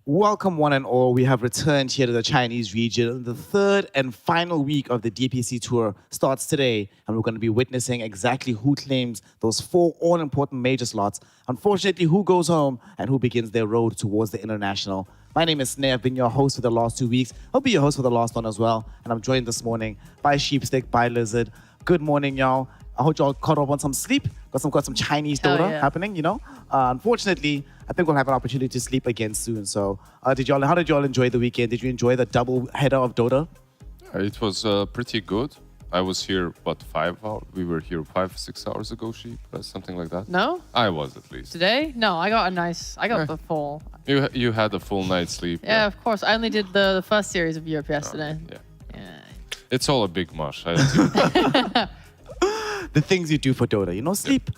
Welcome, one and all. We have returned here to the Chinese region. The third and final week of the DPC tour starts today, and we're going to be witnessing exactly who claims those four all-important major slots. Unfortunately, who goes home and who begins their road towards the international. My name is Sneh. I've been your host for the last 2 weeks. I'll be your host for the last one as well. And I'm joined this morning by Sheepstick, by Lizard. Good morning, y'all. I hope y'all caught up on some sleep. Got some Chinese Dota happening, Unfortunately, I think we'll have an opportunity to sleep again soon. So, how did y'all enjoy the weekend? Did you enjoy the double header of Dota? It was pretty good. I was here, 5 hours? We were here 6 hours ago, Sheep, something like that. No? I was, at least. Today? No, I got the full. You had a full night's sleep. Yeah, of course. I only did the first series of Europe yesterday. Yeah. It's all a big mush. The things you do for Dota, sleep.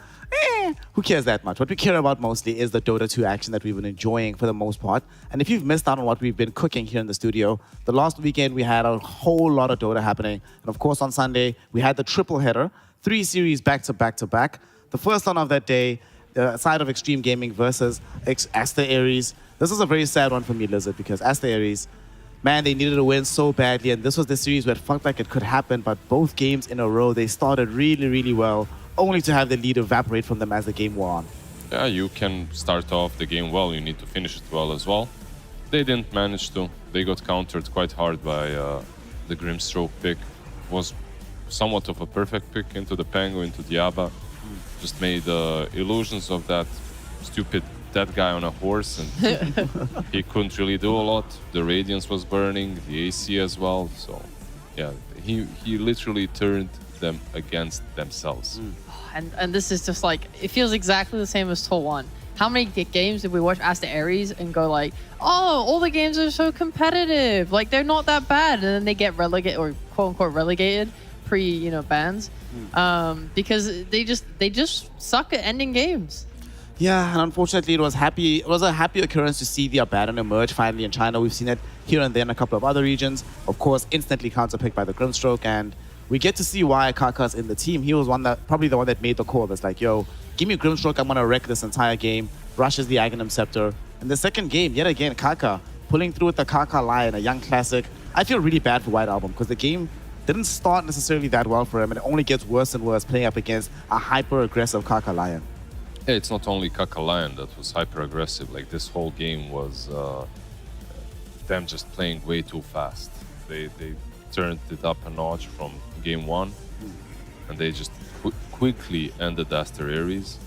Who cares that much? What we care about mostly is the Dota 2 action that we've been enjoying for the most part. And if you've missed out on what we've been cooking here in the studio, the last weekend we had a whole lot of Dota happening. And of course on Sunday, we had the triple header, 3 series back to back to back. The first one of that day, the side of Extreme Gaming versus Aster Aries. This was a very sad one for me, Lizard, because Aster Aries, man, they needed a win so badly, and this was the series where it felt like it could happen, but both games in a row, they started really, really well, only to have the lead evaporate from them as the game wore on. Yeah, you can start off the game well, you need to finish it well as well. They didn't manage to. They got countered quite hard by the Grimstroke pick. It was somewhat of a perfect pick into the Pango, into Diaba. Just made illusions of that stupid dead guy on a horse, and he couldn't really do a lot. The Radiance was burning, the AC as well, so yeah, he literally turned them against themselves. And this is just like, it feels exactly the same as Tour 1. How many games did we watch Aster Aries and go like, oh, all the games are so competitive, like they're not that bad, and then they get relegated, or quote unquote relegated bans, because they just suck at ending games. Yeah, and unfortunately, it was a happy occurrence to see the Abaddon emerge finally in China. We've seen it here and there in a couple of other regions. Of course, instantly counterpicked by the Grimstroke, and we get to see why Kaka's in the team. He was probably the one that made the call. That's like, yo, give me Grimstroke, I'm gonna wreck this entire game. Rushes the Aghanim Scepter. In the second game, yet again, Kaka pulling through with the Kaka Lion, a young classic. I feel really bad for White Album because the game didn't start necessarily that well for him, and it only gets worse and worse playing up against a hyper-aggressive Kaka Lion. Yeah, it's not only Kaka Lion that was hyper-aggressive. Like, this whole game was them just playing way too fast. They turned it up a notch from game 1, and they just quickly ended Aster Aries.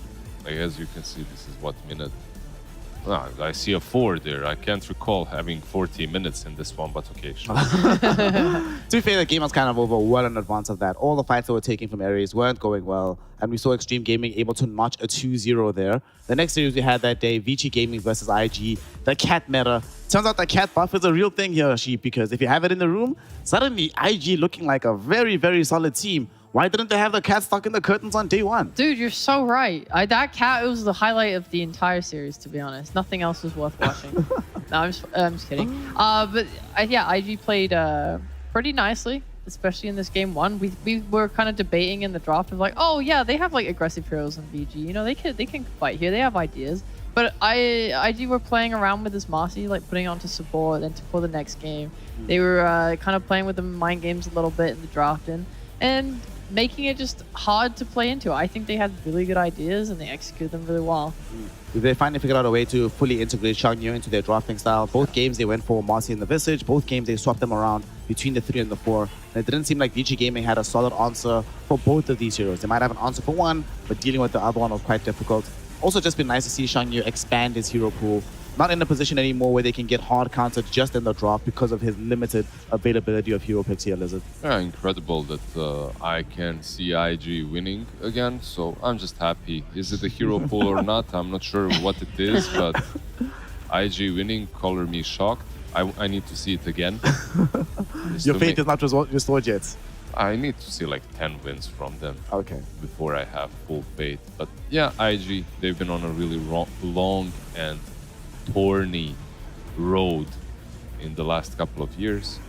Like, as you can see, this is what minute? I see a 4 there. I can't recall having 40 minutes in this one, but okay, sure. To be fair, the game was kind of over well in advance of that. All the fights that were taking from Aries weren't going well, and we saw Extreme Gaming able to notch a 2-0 there. The next series we had that day, Vici Gaming versus IG, the cat meta. Turns out the cat buff is a real thing here, Sheep, because if you have it in the room, suddenly IG looking like a very, very solid team. Why didn't they have the cat stuck in the curtains on day 1? Dude, you're so right. That cat was the highlight of the entire series, to be honest. Nothing else was worth watching. No, I'm just kidding. IG played pretty nicely, especially in this game 1. We were kind of debating in the draft of like, oh yeah, they have like aggressive heroes in VG. They can fight here. They have ideas. But IG were playing around with this Marcy, like putting it onto support, and for the next game, they were kind of playing with the mind games a little bit in the drafting, and making it just hard to play into. I think they had really good ideas and they executed them really well. They finally figured out a way to fully integrate Xiangyu into their drafting style. Both games they went for Marcy and the Visage. Both games they swapped them around between the 3 and the 4. And it didn't seem like VG Gaming had a solid answer for both of these heroes. They might have an answer for one, but dealing with the other one was quite difficult. Also just been nice to see Xiangyu expand his hero pool. Not in a position anymore where they can get hard countered just in the draft because of his limited availability of hero picks here, Lizard. Yeah, incredible that I can see IG winning again, so I'm just happy. Is it a hero pool or not? I'm not sure what it is, but IG winning, color me shocked. I need to see it again. Your fate is not restored yet. I need to see like 10 wins from them before I have full faith. But yeah, IG, they've been on a really long and thorny road in the last couple of years.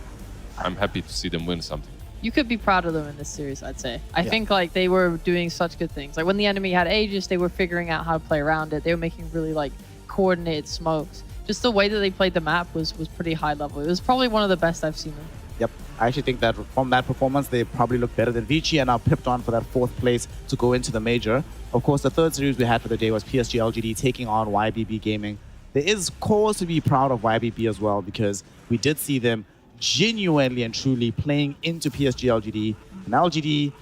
I'm happy to see them win something. You could be proud of them in this series, I'd say. I think like they were doing such good things. Like when the enemy had Aegis, they were figuring out how to play around it. They were making really like coordinated smokes. just the way that they played the map was pretty high level. It was probably one of the best I've seen them. Yep. I actually think that from that performance, they probably look better than Vici and are pipped on for that 4th place to go into the major. Of course, the 3rd series we had for the day was PSG LGD taking on YBB Gaming. There is cause to be proud of YBB as well because we did see them genuinely and truly playing into PSG LGD. And LGD,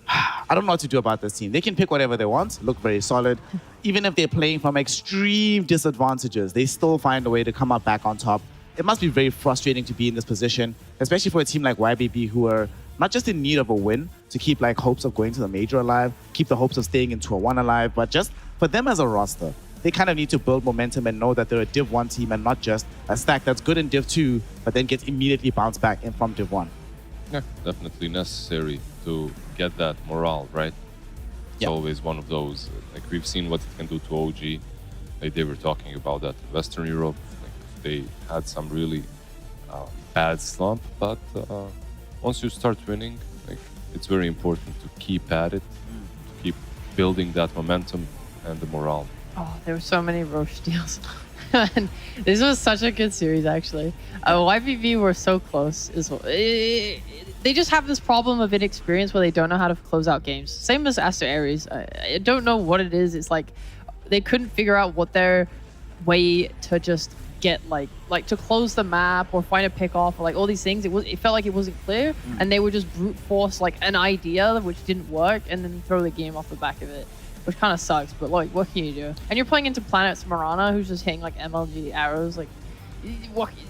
I don't know what to do about this team. They can pick whatever they want, look very solid. Even if they're playing from extreme disadvantages, they still find a way to come up back on top. It must be very frustrating to be in this position, especially for a team like YBB who are not just in need of a win to keep like hopes of going to the major alive, keep the hopes of staying in Tour 1 alive, but just for them as a roster, they kind of need to build momentum and know that they're a Div 1 team and not just a stack that's good in Div 2, but then gets immediately bounced back in from Div 1. Yeah, definitely necessary to get that morale, right? It's Yeah. always one of those. Like we've seen what it can do to OG. Like they were talking about that in Western Europe. Like they had some really bad slump, but once you start winning, like it's very important to keep at it, to keep building that momentum and the morale. Oh, there were so many Roche deals. And this was such a good series, actually. YBB were so close as well. They just have this problem of inexperience where they don't know how to close out games. Same as Aster Aries. I don't know what it is. It's like they couldn't figure out what their way to just get like to close the map or find a pick off or like all these things. It felt like it wasn't clear, and they would just brute force like an idea which didn't work and then throw the game off the back of it, which kind of sucks. But like, what can you do? And you're playing into Planet's Marana, who's just hitting like MLG arrows. Like,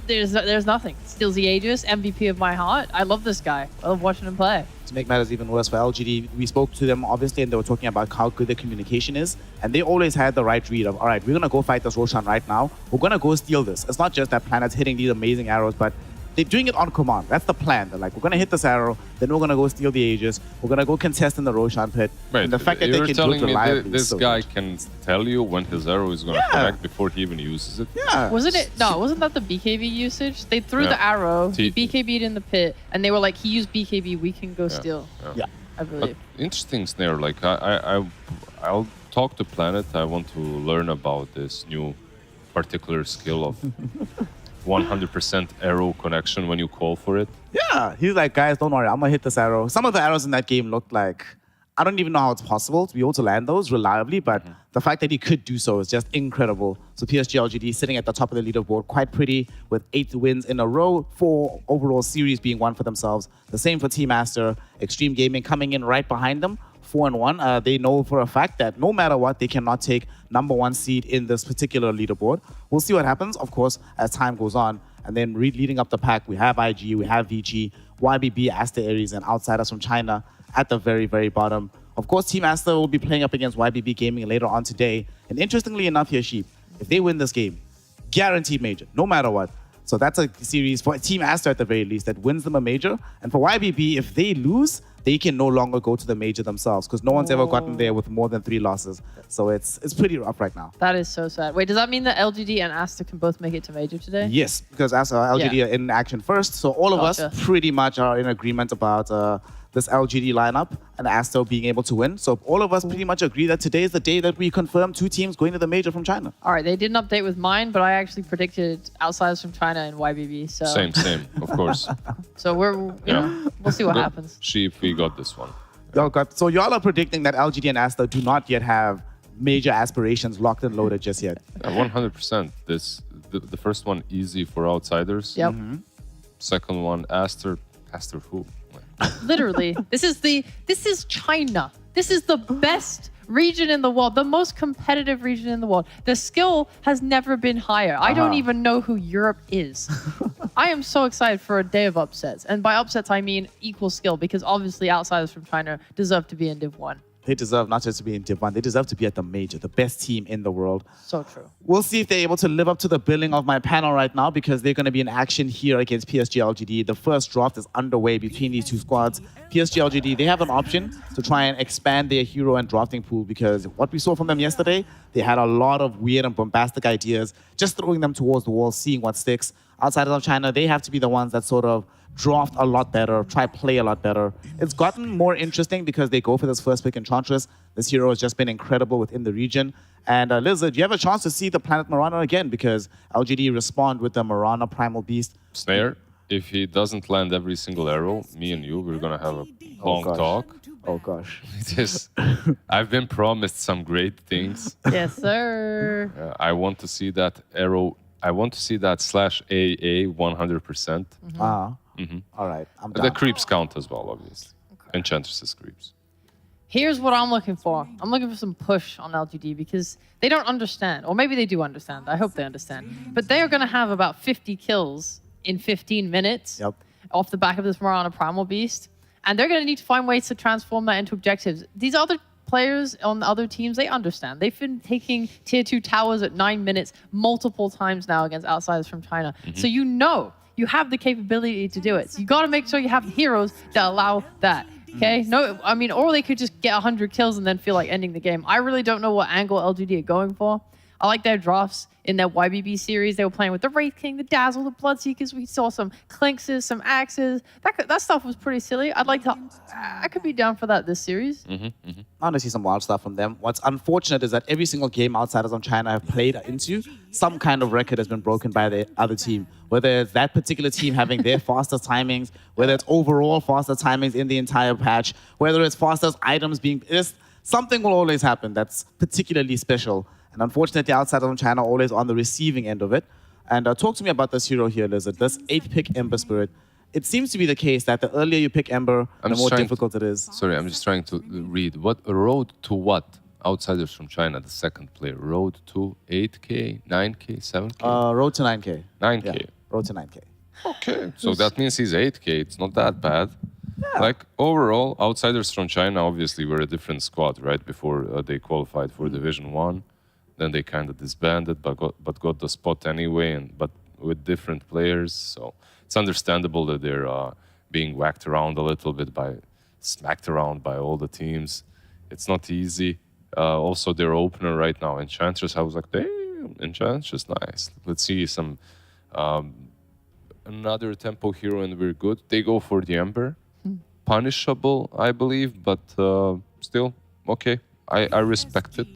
there's nothing. Steals the Aegis, MVP of my heart. I love this guy. I love watching him play. To make matters even worse for LGD, we spoke to them obviously and they were talking about how good their communication is, and they always had the right read of, all right, we're going to go fight this Roshan right now. We're going to go steal this. It's not just that Planet's hitting these amazing arrows, but they're doing it on command. That's the plan. They're like, we're going to hit this arrow, then we're going to go steal the Aegis, we're going to go contest in the Roshan pit. Wait, and the fact that they you're can do telling it me reliably this is so guy good. can tell you when his arrow is going to connect before he even uses it? Yeah. Wasn't it? No, wasn't that the BKB usage? They threw Yeah. the arrow, he T- BKB'd in the pit, and they were like, he used BKB, we can go steal. Yeah. I But believe. interesting snare. Like I'll talk to Planet. I want to learn about this new particular skill of 100% arrow connection when you call for it. Yeah, he's like, guys, don't worry, I'm gonna hit this arrow. Some of the arrows in that game looked like, I don't even know how it's possible to be able to land those reliably, but the fact that he could do so is just incredible. So PSG LGD sitting at the top of the leaderboard, quite pretty, with 8 wins in a row, 4 overall series being won for themselves. The same for Team Aster, Extreme Gaming coming in right behind them, 4-1. They know for a fact that no matter what, they cannot take #1 seed in this particular leaderboard. We'll see what happens, of course, as time goes on. And then leading up the pack, we have IG, we have VG, YBB, Aster Aries, and outsiders from China at the very, very bottom. Of course, Team Aster will be playing up against YBB Gaming later on today. And interestingly enough here, Sheep, if they win this game, guaranteed major, no matter what. So that's a series for Team Aster at the very least that wins them a major. And for YBB, if they lose, they can no longer go to the major themselves because no one's ever gotten there with more than 3 losses. So it's pretty rough right now. That is so sad. Wait, does that mean that LGD and Aster can both make it to major today? Yes, because as LGD are in action first, so all of Gotcha. us pretty much are in agreement about this LGD lineup and Aster being able to win. So all of us pretty much agree that today is the day that we confirm 2 teams going to the major from China. All right, they didn't update with mine, but I actually predicted outsiders from China and YBB. So Same, of course. So we'll see what But happens. Sheep, we got this one. Oh God. So y'all are predicting that LGD and Aster do not yet have major aspirations locked and loaded just yet. 100%. The first one easy for outsiders. Yep. Second one, Aster who? Literally, this is China. This is the best region in the world, the most competitive region in the world. The skill has never been higher. I don't even know who Europe is. I am so excited for a day of upsets. And by upsets, I mean equal skill, because obviously outsiders from China deserve to be in Div 1. They deserve not just to be in Div 1, they deserve to be at the major, the best team in the world. So true. We'll see if they're able to live up to the billing of my panel right now because they're going to be in action here against PSG LGD. The first draft is underway between these 2 squads. PSG LGD, they have an option to try and expand their hero and drafting pool because what we saw from them yesterday, they had a lot of weird and bombastic ideas, just throwing them towards the wall, seeing what sticks. Outside of China, they have to be the ones that sort of draft a lot better, try play a lot better. It's gotten more interesting because they go for this first pick Enchantress. This hero has just been incredible within the region. And Lizard, you have a chance to see the planet Marana again because LGD respond with the Marana Primal Beast. Snare, if he doesn't land every single arrow, me and you, we're gonna have a long talk. Oh gosh. It is. I've been promised some great things. Yes, sir. I want to see that arrow. I want to see that /AA 100%. All right, I'm The done. creeps count as well, obviously. Enchantress's creeps. Here's what I'm looking for. I'm looking for some push on LGD because they don't understand, or maybe they do understand. I hope they understand. But they are going to have about 50 kills in 15 minutes off the back of this Marana Primal Beast. And they're going to need to find ways to transform that into objectives. These other players on the other teams, they understand. They've been taking tier 2 towers at 9 minutes multiple times now against outsiders from China. So you know you have the capability to do it. So you got to make sure you have the heroes that allow that. Okay? No, I mean, or they could just get 100 kills and then feel like ending the game. I really don't know what angle LGD are going for. I like their drafts in their YBB series. They were playing with the Wraith King, the Dazzle, the Bloodseekers. We saw some Clinkses, some Axes. That stuff was pretty silly. I could be down for that this series. I want to see some wild stuff from them. What's unfortunate is that every single game outsiders of China have played into, some kind of record has been broken by the other team. Whether it's that particular team having their fastest timings, whether it's overall fastest timings in the entire patch, whether it's fastest items being... Something will always happen that's particularly special. And unfortunately, outsiders of China are always on the receiving end of it. And talk to me about this hero here, Lizard. This 8th pick Ember Spirit. It seems to be the case that the earlier you pick Ember, the more difficult it is. Sorry, I'm just trying to read. What road to what? Outsiders from China, the second player. Road to 8K, 9K, 7K? Road to 9K. 9K. Yeah, road to 9K. Okay, so that means he's 8K. It's not that bad. Yeah. Like, overall, outsiders from China obviously were a different squad, right? Before they qualified for Division 1. Then they kind of disbanded, but got the spot anyway, but with different players. So it's understandable that they're being whacked around a little bit smacked around by all the teams. It's not easy. Also, their opener right now, Enchantress, I was like, damn, Enchantress, nice. Let's see some another tempo hero, and we're good. They go for the Ember. Punishable, I believe, but still, okay. I respect it.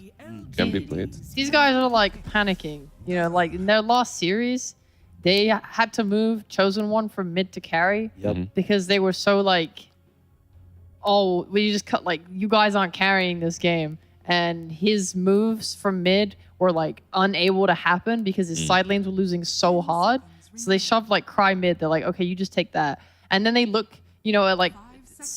Can be played. These guys are like panicking. You know, like in their last series, they had to move Chosen One from mid to carry because they were so like, oh, we just cut, like, you guys aren't carrying this game. And his moves from mid were like unable to happen because his side lanes were losing so hard. So they shoved like Cry mid. They're like, okay, you just take that. And then they look, you know, at like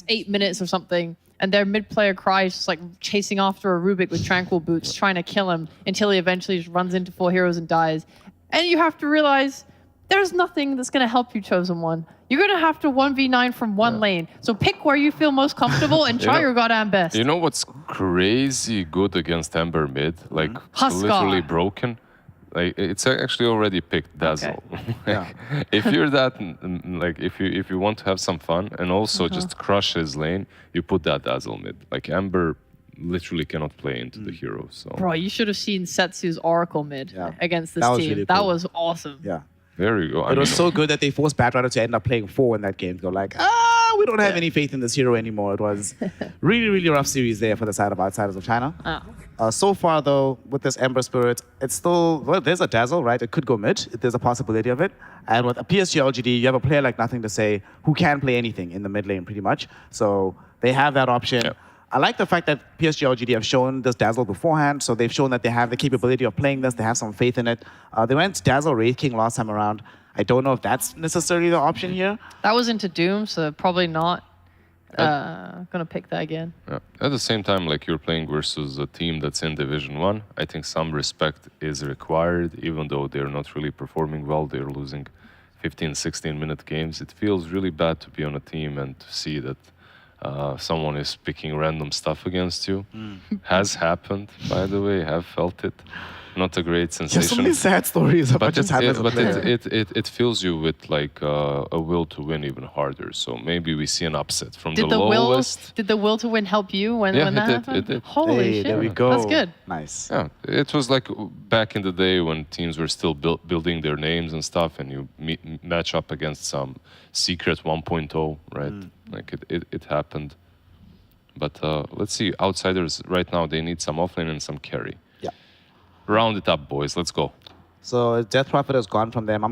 8 minutes or something. And their mid-player Cry is just like chasing after a Rubik with Tranquil Boots, trying to kill him until he eventually just runs into 4 heroes and dies. And you have to realize there's nothing that's going to help you, Chosen One. You're going to have to 1v9 from one lane. So pick where you feel most comfortable and try your goddamn best. You know what's crazy good against Ember mid? Like, Huskar. literally broken. Like, it's actually already picked Dazzle. Yeah. If you're that, like, if you want to have some fun and also just crush his lane, you put that Dazzle mid. Like, Ember literally cannot play into the hero. So. Bro, you should have seen Setsu's Oracle mid against this That was team. really That cool. was awesome. Yeah. There you go. It was so good that they forced Bad Rider to end up playing 4 in that game. Go like, we don't have any faith in this hero anymore. It was really, really rough series there for the side of outsiders of China. So far, though, with this Ember Spirit, it's still, well, there's a Dazzle, right? It could go mid. There's a possibility of it. And with a PSG LGD, you have a player like Nothing to Say who can play anything in the mid lane pretty much. So they have that option. Yep. I like the fact that PSG LGD have shown this Dazzle beforehand, so they've shown that they have the capability of playing this. They have some faith in it. They went Dazzle Wraith King last time around. I don't know if that's necessarily the option here. That was into Doom, so probably not going to pick that again. Yeah. At the same time, like, you're playing versus a team that's in Division 1, I think some respect is required, even though they're not really performing well. They're losing 15, 16-minute games. It feels really bad to be on a team and to see that someone is picking random stuff against you. Has happened, by the way, have felt it. not a great There's sensation. so many sad stories about But, just having as a player. it fills you with like a will to win even harder. So maybe we see an upset from Did the lowest. Did the will to win help you when Yeah, that it did, happened? it did. Holy Hey, shit! there we go. That's good. Nice. Yeah, it was like back in the day when teams were still building their names and stuff, and you match up against some secret 1.0, right? Like it happened. But let's see, outsiders right now, they need some offlane and some carry. Yeah. Round it up, boys. Let's go. So Death Prophet has gone from them. I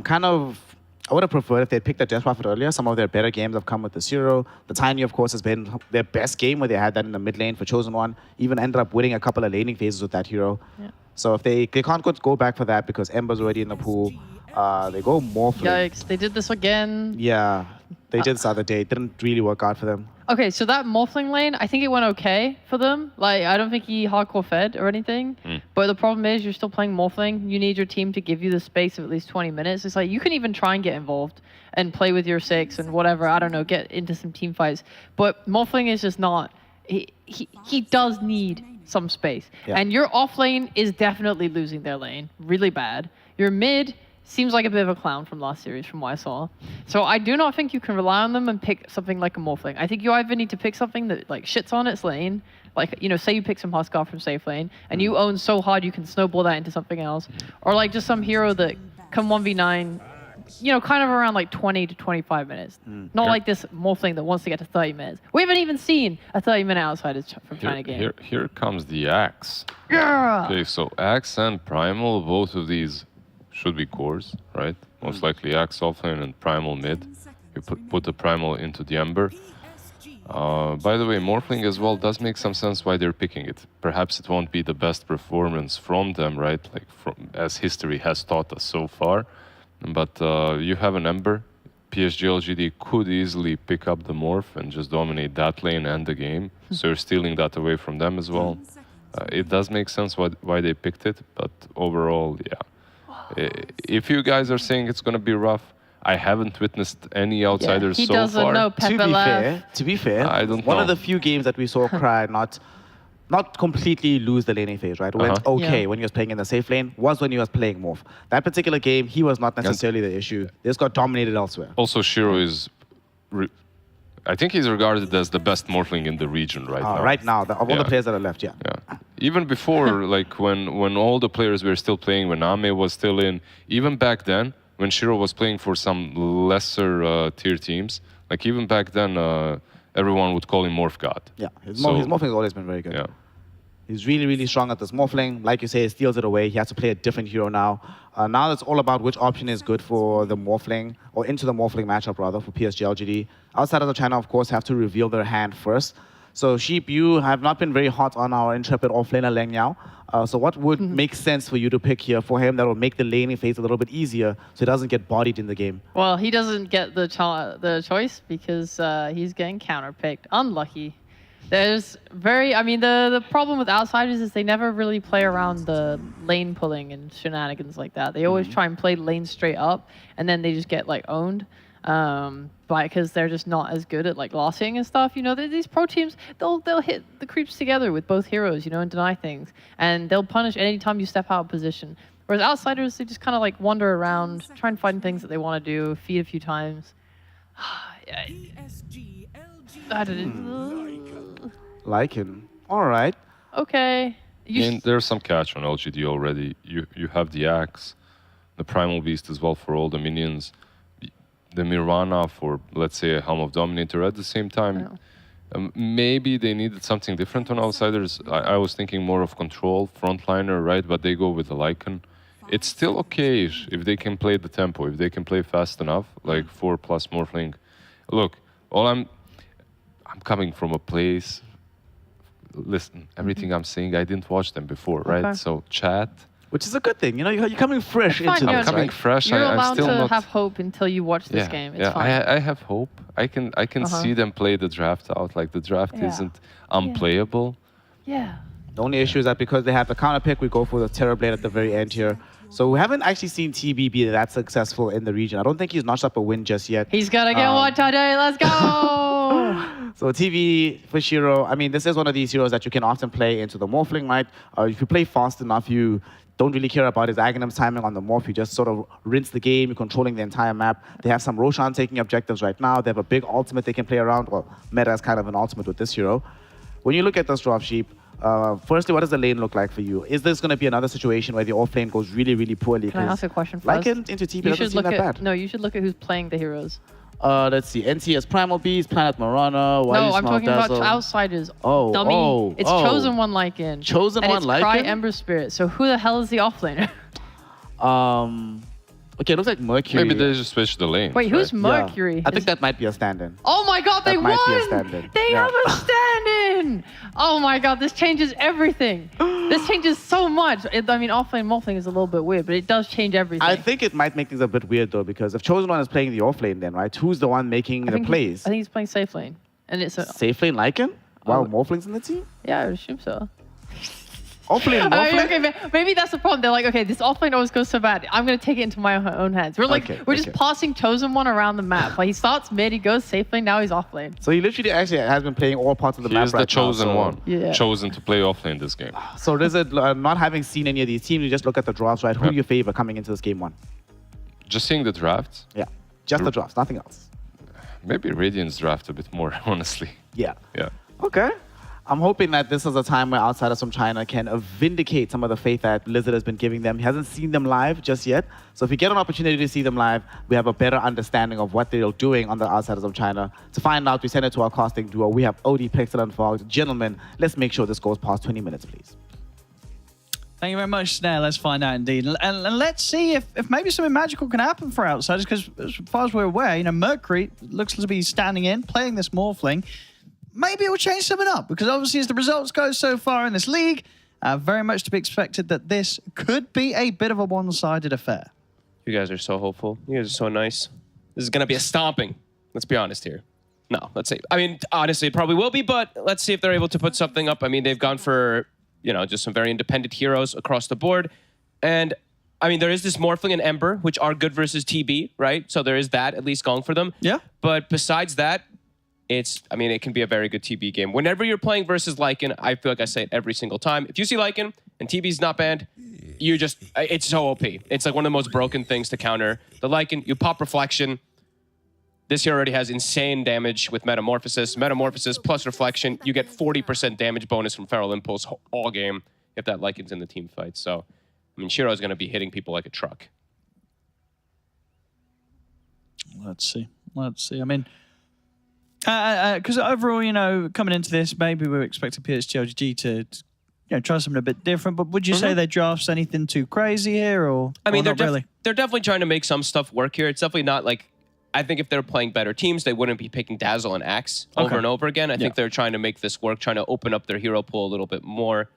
would have preferred if they picked the Death Prophet earlier. Some of their better games have come with the Zero. The Tiny, of course, has been their best game where they had that in the mid lane for Chosen One. Even ended up winning a couple of laning phases with that hero. Yeah. So if they can't go back for that because Ember's already in the pool, they go Morphling. Yikes! They did this again. Yeah, they did this the other day. It didn't really work out for them. Okay, so that Morphling lane, I think it went okay for them. Like, I don't think he hardcore fed or anything. But the problem is you're still playing Morphling. You need your team to give you the space of at least 20 minutes. It's like you can even try and get involved and play with your 6 and whatever. I don't know, get into some team fights. But Morphling is just not. He does need some space. Yeah. And your off lane is definitely losing their lane really bad. Your mid seems like a bit of a clown from last series, from what I saw. So I do not think you can rely on them and pick something like a Morphling. I think you either need to pick something that like shits on its lane, like, you know, say you pick some Huskar from safe lane, and you own so hard you can snowball that into something else, or like just some hero that can 1v9, you know, kind of around like 20 to 25 minutes. Not like this Morphling that wants to get to 30 minutes. We haven't even seen a 30-minute outsider from China game. Here comes the Axe. Yeah. Okay, so Axe and Primal, both of these should be cores, right? Most likely Axe offlane and Primal mid. You put the Primal into the Ember. By the way, Morphling as well does make some sense why they're picking it. Perhaps it won't be the best performance from them, right? Like as history has taught us so far. But you have an Ember. PSG LGD could easily pick up the Morph and just dominate that lane and the game. So you're stealing that away from them as well. It does make sense why they picked it, but overall, yeah. If you guys are saying it's going to be rough, I haven't witnessed any outsiders he so doesn't far. know Pepe left. To be fair, I don't one know. of the few games that we saw Cry not completely lose the laning phase, right? It went okay Yeah. when he was playing in the safe lane, was when he was playing Morph. That particular game, he was not necessarily the issue. They just got dominated elsewhere. Also, Shiro is... I think he's regarded as the best Morphling in the region right now. Right now, of all the players that are left, yeah. Yeah. Even before, like when all the players were still playing, when Ame was still in, even back then, when Shiro was playing for some lesser tier teams, like even back then, everyone would call him Morph God. Yeah, his So- Morphling has always been very good. Yeah. He's really, really strong at this Morphling. Like you say, he steals it away. He has to play a different hero now. Now it's all about which option is good for the Morphling, or into the Morphling matchup, rather, for PSG LGD. Outsiders of China, of course, have to reveal their hand first. So, Sheep, you have not been very hot on our intrepid offlaner Leng Yao. So what would make sense for you to pick here for him that will make the laning phase a little bit easier so he doesn't get bodied in the game? Well, he doesn't get the choice because he's getting counterpicked. Unlucky. The problem with outsiders is they never really play around the lane pulling and shenanigans like that. They always try and play lane straight up, and then they just get like owned. Because they're just not as good at like lossing and stuff. You know, these pro teams, they'll hit the creeps together with both heroes, you know, and deny things, and they'll punish anytime you step out of position. Whereas outsiders, they just kind of like wander around, try and find things that they want to do, feed a few times. I didn't. Like him. All right. Okay. There's some catch on LGD already. You have the Axe, the Primal Beast as well for all the minions, the Nirvana for, let's say, a Helm of Dominator at the same time. Maybe they needed something different on outsiders. I was thinking more of control, frontliner, right? But they go with the Lycan. It's still okay if they can play the tempo, if they can play fast enough, like 4+ Morphling. Look, I'm coming from a place. Listen, everything I'm saying, I didn't watch them before, right? Okay. So chat. Which is a good thing. You know, you're coming fresh It's fine, into you're this, coming right? fresh. You're I'm allowed still to not have hope until you watch this game. It's fine. I have hope. I can see them play the draft out. Like the draft isn't unplayable. Yeah. The only issue is that because they have the counter pick, we go for the Terrorblade at the very end here. So we haven't actually seen TB be that successful in the region. I don't think he's notched up a win just yet. He's gonna get one today. Let's go. No. So TV for Shiro, I mean, this is one of these heroes that you can often play into the Morphling, right? If you play fast enough, you don't really care about his Aghanim's timing on the Morph. You just sort of rinse the game. You're controlling the entire map. They have some Roshan taking objectives right now. They have a big ultimate they can play around. Well, meta is kind of an ultimate with this hero. When you look at this drop sheep, firstly, what does the lane look like for you? Is this going to be another situation where the off lane goes really, really poorly? Can I ask a question first? Like into TP doesn't seem that bad. No, you should look at who's playing the heroes. Let's see. NT has Primal Beast, Planet Marana. No, I'm talking about outsiders. Oh, dummy. It's oh. Chosen One Lycan. Chosen One Lycan? Lycan? Cry Ember Spirit. So who the hell is the offlaner? Okay, it looks like Mercury. Maybe they just switched the lane. Wait, who's Yeah. Mercury? I think that might be a stand-in. Oh my god, they That might be a won! stand-in. They Yeah. have a stand-in! Oh my god, this changes everything. This changes so much. I mean, offlane morphling is a little bit weird, but it does change everything. I think it might make things a bit weird though, because if Chosen One is playing the off lane, then right, who's the one making the plays? I think he's playing safe lane. And it's a... Safe lane Lycan? While Oh. Morphling's in the team? Yeah, I would assume so. Off lane I mean, Morphling? okay, maybe that's the problem. They're like, okay, this offlane always goes so bad. I'm going to take it into my own hands. We're like, Okay, we're just okay. passing Chosen One around the map. Like, he starts mid, he goes safe lane, now he's off lane. So he literally actually has been playing all parts of the He map is right the chosen now, so- one. Yeah. Chosen to play offlane this game. So does it, not having seen any of these teams, you just look at the drafts, right? Who do you favor coming into this game one? Just seeing the draft, Yeah, just the drafts, nothing else. maybe Radiant's draft a bit more, honestly. Yeah. Yeah. Okay. I'm hoping that this is a time where outsiders from China can vindicate some of the faith that Blizzard has been giving them. He hasn't seen them live just yet. So if we get an opportunity to see them live, we have a better understanding of what they're doing on the outsiders of China. To find out, we send it to our casting duo. We have OD, Pixel, and Fox. Gentlemen, let's make sure this goes past 20 minutes, please. Thank you very much, Snare. Let's find out indeed. And let's see if maybe something magical can happen for outsiders, because as far as we're aware, you know, Mercury looks to be standing in, playing this Morphling. Maybe it will change something up, because obviously as the results go so far in this league, very much to be expected that this could be a bit of a one-sided affair. You guys are so hopeful. You guys are so nice. This is going to be a stomping. Let's be honest here. No, let's see. I mean, honestly, it probably will be, but let's see if they're able to put something up. I mean, they've gone for, you know, just some very independent heroes across the board. And, I mean, there is this Morphling and Ember, which are good versus TB, right? So there is that at least going for them. Yeah. But besides that, I mean, it can be a very good TB game. Whenever you're playing versus Lycan, I feel like I say it every single time. If you see Lycan and TB's not banned, it's so OP. It's like one of the most broken things to counter. The Lycan, you pop Reflection. This here already has insane damage with Metamorphosis. Metamorphosis plus Reflection, you get 40% damage bonus from Feral Impulse all game if that Lycan's in the team fight. So, I mean, Shiro's going to be hitting people like a truck. Let's see. I mean, because overall, you know, coming into this, maybe we were expecting PSGLG to you know, try something a bit different. But would you say their drafts anything too crazy here, or I mean, or not really? they're definitely trying to make some stuff work here. It's definitely not like, I think if they're playing better teams, they wouldn't be picking Dazzle and Axe over and over again. I think they're trying to make this work, trying to open up their hero pool a little bit more.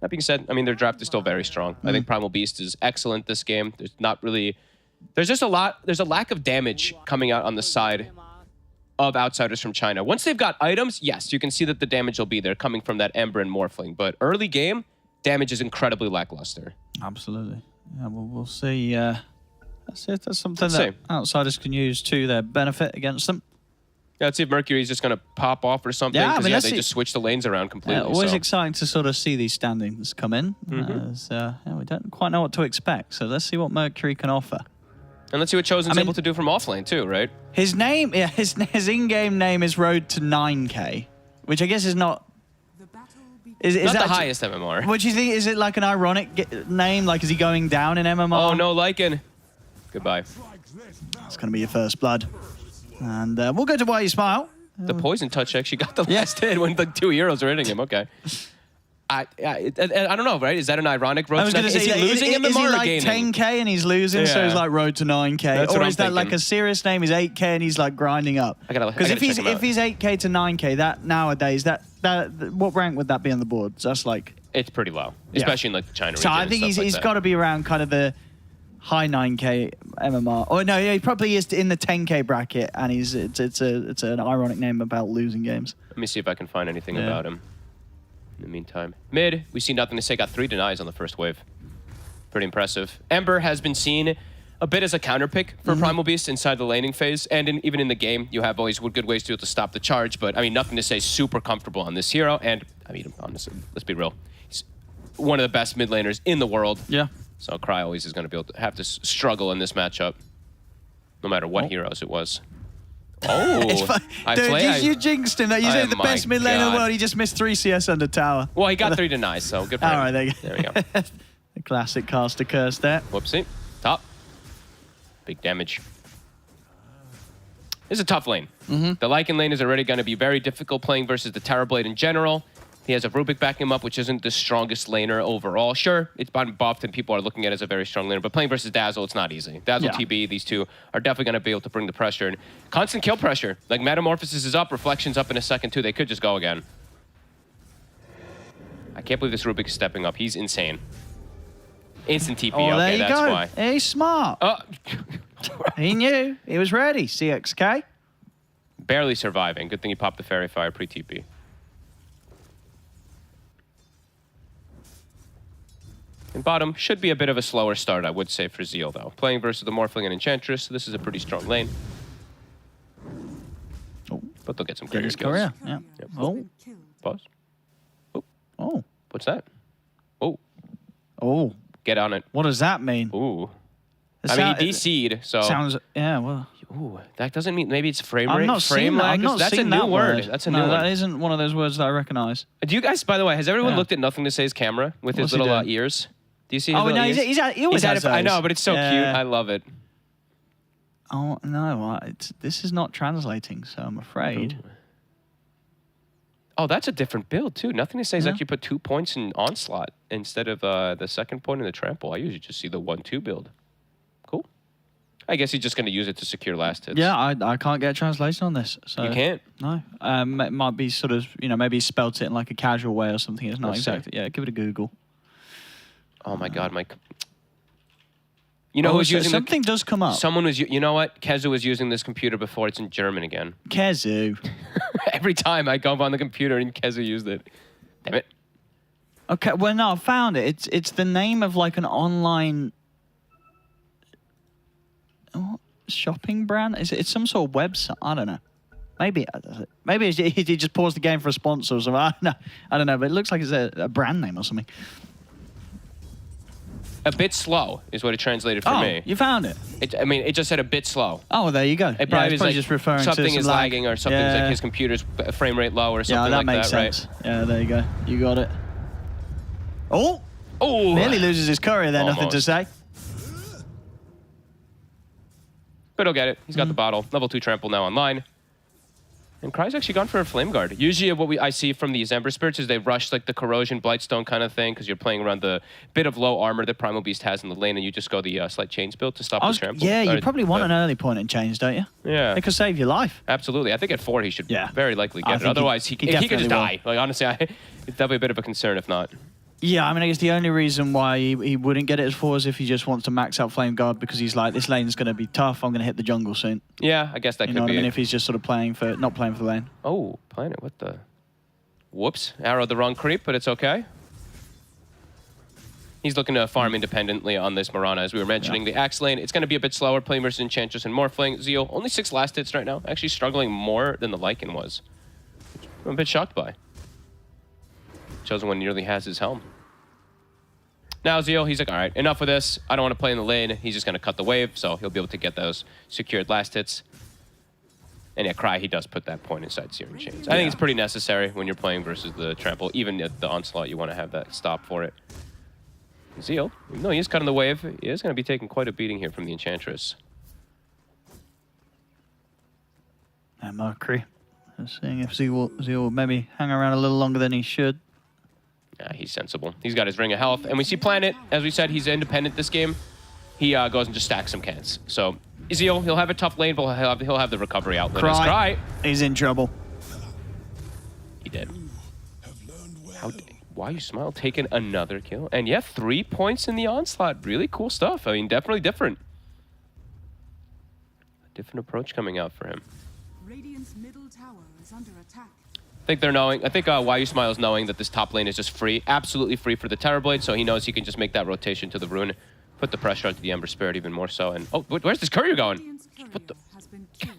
That being said, I mean, their draft is still very strong. I think Primal Beast is excellent this game. There's just there's a lack of damage coming out on the side of outsiders from China. Once they've got items, yes, you can see that the damage will be there coming from that Ember and Morphling. But early game, damage is incredibly lackluster. Absolutely. Yeah, well, we'll see. Let's see if that's something that outsiders can use to their benefit against them. Yeah, let's see if Mercury's just going to pop off or something. Yeah, I mean, they let's see. just switch the lanes around completely. Always so. exciting to sort of see these standings come in. As, yeah, we don't quite know what to expect. So let's see what Mercury can offer. And let's see what Chosen's able to do from offlane too, right? His name, yeah, his in-game name is Road to 9K, which I guess is not. Is Not that the highest MMR. What do you think? Is it like an ironic name? Like, is he going down in MMR? Oh, no, Lycan. Goodbye. It's going to be your first blood. And we'll go to Why You Smile. The poison touch actually got the last hit when the 2 heroes are hitting him. Okay. I don't know, right? Is that an ironic road? I was going to say, is he losing MMR is he or like gaining? 10K and he's losing, so Yeah. he's like Road to 9K? That's Or what is I'm that like thinking. a serious name? He's 8K and he's like grinding up. Because if he's 8K to 9K, that nowadays, that what rank would that be on the board? So that's like. It's pretty low, especially in like the China So region. I think and stuff he's like got to be around kind of the high 9K MMR. Or no, yeah, he probably is in the 10K bracket, and it's an ironic name about losing games. Let me see if I can find anything about him. In the meantime, mid, we see nothing to say. Got 3 denies on the first wave. Pretty impressive. Ember has been seen a bit as a counter pick for Primal Beast inside the laning phase. And even in the game, you have always good ways to be able to stop the charge. But, I mean, nothing to say super comfortable on this hero. And, I mean, honestly, let's be real. He's one of the best mid laners in the world. Yeah. So Cry always is going to be able to have to struggle in this matchup, no matter what heroes it was. Oh, Dude, you jinxed him. You said the best mid lane in the God. world. He just missed 3 CS under tower. Well, he got 3 denies, so good for him. All right, there you go. There we go. The classic caster curse there. Whoopsie. Top. Big damage. This is a tough lane. The Lycan lane is already going to be very difficult playing versus the Terrorblade in general. He has a Rubik backing him up, which isn't the strongest laner overall. Sure, it's been buffed and people are looking at it as a very strong laner, but playing versus Dazzle, it's not easy. Dazzle, TB, these two are definitely going to be able to bring the pressure. And constant kill pressure. Like, Metamorphosis is up, Reflection's up in a second, too. They could just go again. I can't believe this Rubik is stepping up. He's insane. Instant TP. Oh, there okay, you that's go. why. He's smart. Oh. He knew. He was ready. CXK. Barely surviving. Good thing he popped the Fairy Fire pre-TP. And bottom should be a bit of a slower start, I would say, for Zeal, though. Playing versus the Morphling and Enchantress, so this is a pretty strong lane. Oh. But they'll get some Get greater his kills. career. Yeah. Yep. Oh. Pause. Oh. What's that? Oh, Oh. get on it. What does that mean? Ooh. It I mean, sound- he DC'd, so... Sounds. Yeah. Well. Ooh, that doesn't mean... Maybe it's frame I'm rate? not frame seeing that. lag? I'm not That's a seeing new that word. That's a new no, one. that isn't one of those words that I recognize. Do you guys, by the way, has everyone Yeah. looked at Nothing to Say's camera with What's his he little doing? ears? Do you see his Oh, little no, ears? he always has I know, those. but it's so Yeah. cute. I love it. Oh, no. This is not translating, so I'm afraid. Oh, that's a different build, too. Nothing to Say is Yeah. actually put 2 points in Onslaught instead of the second point in the Trample. I usually just see the 1-2 build. Cool. I guess he's just going to use it to secure last hits. Yeah, I can't get a translation on this. So You can't? No. It might be sort of, maybe he spelt it in like a casual way or something. It's not Let's see. exactly. Yeah, give it a Google. Oh, my God, Mike. You know who's so using something does come up. Someone was... You know what? Kezu was using this computer before. It's in German again. Kezu. Every time I go up on the computer and Kezu used it. Damn it. Okay, well, no, I found it. It's the name of like an online shopping brand. It's some sort of website. I don't know. Maybe he just paused the game for a sponsor or something. I don't know, but it looks like it's a brand name or something. A bit slow is what it translated for me. You found it. I mean, it just said a bit slow. Oh, well, there you go. It probably it's is probably like just referring something to some is lag. lagging or something's like his computer's frame rate low or something Yeah, that like makes that, sense. right? Yeah, there you go. You got it. Oh, Oh, nearly loses his courier there. Nothing to Almost. say. but he'll get it. He's got the bottle. Level 2 trample now online. And Cry's actually gone for a Flame Guard. Usually what I see from these Ember Spirits is they rush like the Corrosion, Blightstone kind of thing because you're playing around the bit of low armor that Primal Beast has in the lane and you just go the Slight Chains build to stop the trample. Yeah, you Or probably want the- an early point and change, don't you? Yeah. It could save your life. Absolutely. I think at 4 he should Yeah. very likely I get it. think Otherwise, he he could just definitely die. Like, honestly, it's definitely a bit of a concern if not. Yeah, I mean, I guess the only reason why he wouldn't get it as 4 is if he just wants to max out Flame Guard because he's like, this lane's going to be tough. I'm going to hit the jungle soon. Yeah, I guess that You could know what be I mean? it. If he's just sort of not playing for the lane. Oh, Planet, what the? Whoops. Arrowed the wrong creep, but it's okay. He's looking to farm independently on this Mirana, as we were mentioning. The Axe lane, it's going to be a bit slower, playing versus Enchantress and Morphling. Zeal, only 6 last hits right now. Actually struggling more than the Lycan was. Which I'm a bit shocked by. Chosen One nearly has his helm. Now Zeal, he's like, all right, enough of this. I don't want to play in the lane. He's just going to cut the wave, so he'll be able to get those secured last hits. And yeah, Cry, he does put that point inside Searing Chains. I think it's pretty necessary when you're playing versus the Trample. Even at the Onslaught, you want to have that stop for it. Zeal, even though he's cutting the wave, he is going to be taking quite a beating here from the Enchantress. And Mercury. Just seeing if Zeal will maybe hang around a little longer than he should. Yeah, he's sensible. He's got his Ring of Health. And we see Planet, as we said, he's independent this game. He goes and just stacks some cans. So Zeal, he'll have a tough lane, but he'll have the recovery outlet. Cry. He's in trouble. He did. Why you smile? Taking another kill. And yeah, 3 points in the Onslaught. Really cool stuff. I mean, definitely different. A different approach coming out for him. Radiant's middle tower is under attack. I think Why You Smile is knowing that this top lane is just free. Absolutely free for the Terrorblade, so he knows he can just make that rotation to the rune put the pressure onto the Ember Spirit even more so. And oh, where's this courier going? Radiant's courier What the- has been killed.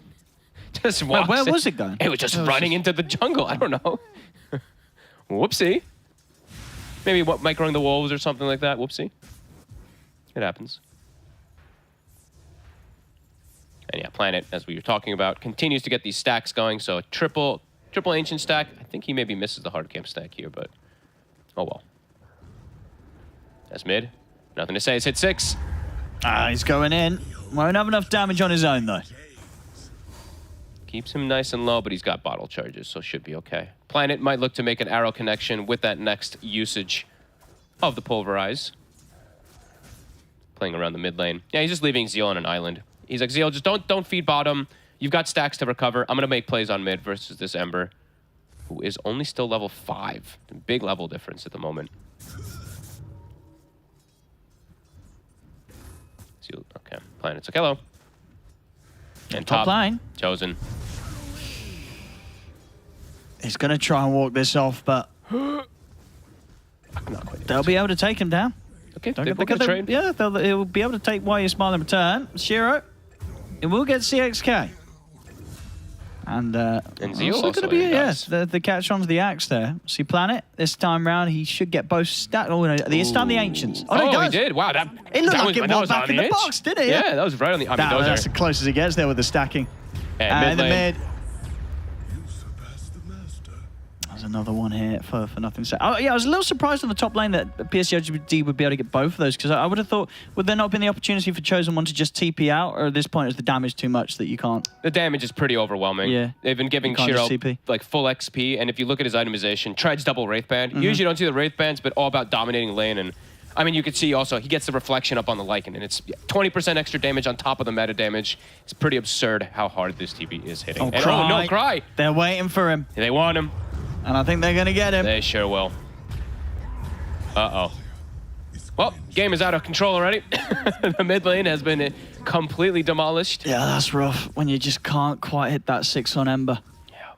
Just Where walks in. was it going? It was just running into the jungle. I don't know. Whoopsie. Maybe what microing the wolves or something like that. Whoopsie. It happens. And yeah, Planet, as we were talking about, continues to get these stacks going. So a triple ancient stack. I think he maybe misses the hard camp stack here, but oh well. That's mid. Nothing to say. It's hit 6. He's going in. Won't have enough damage on his own, though. Keeps him nice and low, but he's got bottle charges, so should be okay. Planet might look to make an arrow connection with that next usage of the Pulverize. Playing around the mid lane. Yeah, he's just leaving Zeal on an island. He's like, Zeal, just don't feed bottom. You've got stacks to recover. I'm going to make plays on mid versus this Ember, who is only still level 5. Big level difference at the moment. Zeal, okay. Planet's like, hello. And Top line. Chosen. He's going to try and walk this off, but Not quite. they'll be able to take him down. Okay, Don't they get get the trade. Yeah, he'll be able to take Why You Smile in return. Shiro, it will get CXK. And Zeal also also going to be, in, yes, guys. the catch onto the axe there. See Planet, this time round, he should get both stacked. Oh, no, he stunned the Ancients. Oh, no, he Oh, he does. did. Wow, that. It looked that like was, it that walked was back on in the edge. box, did it? Yeah, that was right on the. I mean, those That's are. as close as he gets there with the stacking. And In the lane. mid. There's another one here for nothing to say. Oh, yeah, I was a little surprised on the top lane that PSG would be able to get both of those, because I would have thought, would there not been the opportunity for Chosen One to just TP out, or at this point is the damage too much that you can't? The damage is pretty overwhelming. Yeah. They've been giving You can't Shiro just CP. like full XP, and if you look at his itemization, Tread's double Wraith Band. Usually you don't see the Wraith Bands, but all about dominating lane. And I mean, you can see also he gets the reflection up on the Lycan, and it's 20% extra damage on top of the meta damage. It's pretty absurd how hard this TB is hitting. Oh, And Cry. oh no, Cry! They're waiting for him, They want him. and I think they're going to get him. They sure will. Uh-oh. Well, game is out of control already. The mid lane has been completely demolished. Yeah, that's rough when you just can't quite hit that 6 on Ember. Yeah.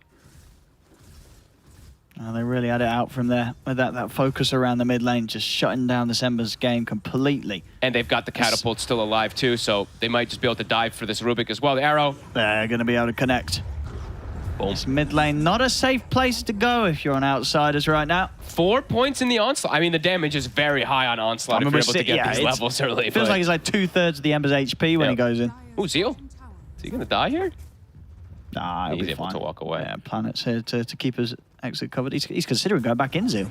They really had it out from there with that focus around the mid lane, just shutting down this Ember's game completely. And they've got the catapult still alive too, so they might just be able to dive for this Rubik as well. The arrow. They're going to be able to connect. Boom. This mid lane, not a safe place to go if you're on Outsiders right now. 4 points in the Onslaught. I mean, the damage is very high on Onslaught if you're able to get these levels early. It feels but- like it's like 2/3 of the Ember's HP when Yeah. he goes in. Ooh, Zeal. Is he going to die here? Nah, he'll He's be able fine. to walk away. Yeah, Planet's here to keep his exit covered. He's considering going back in Zeal.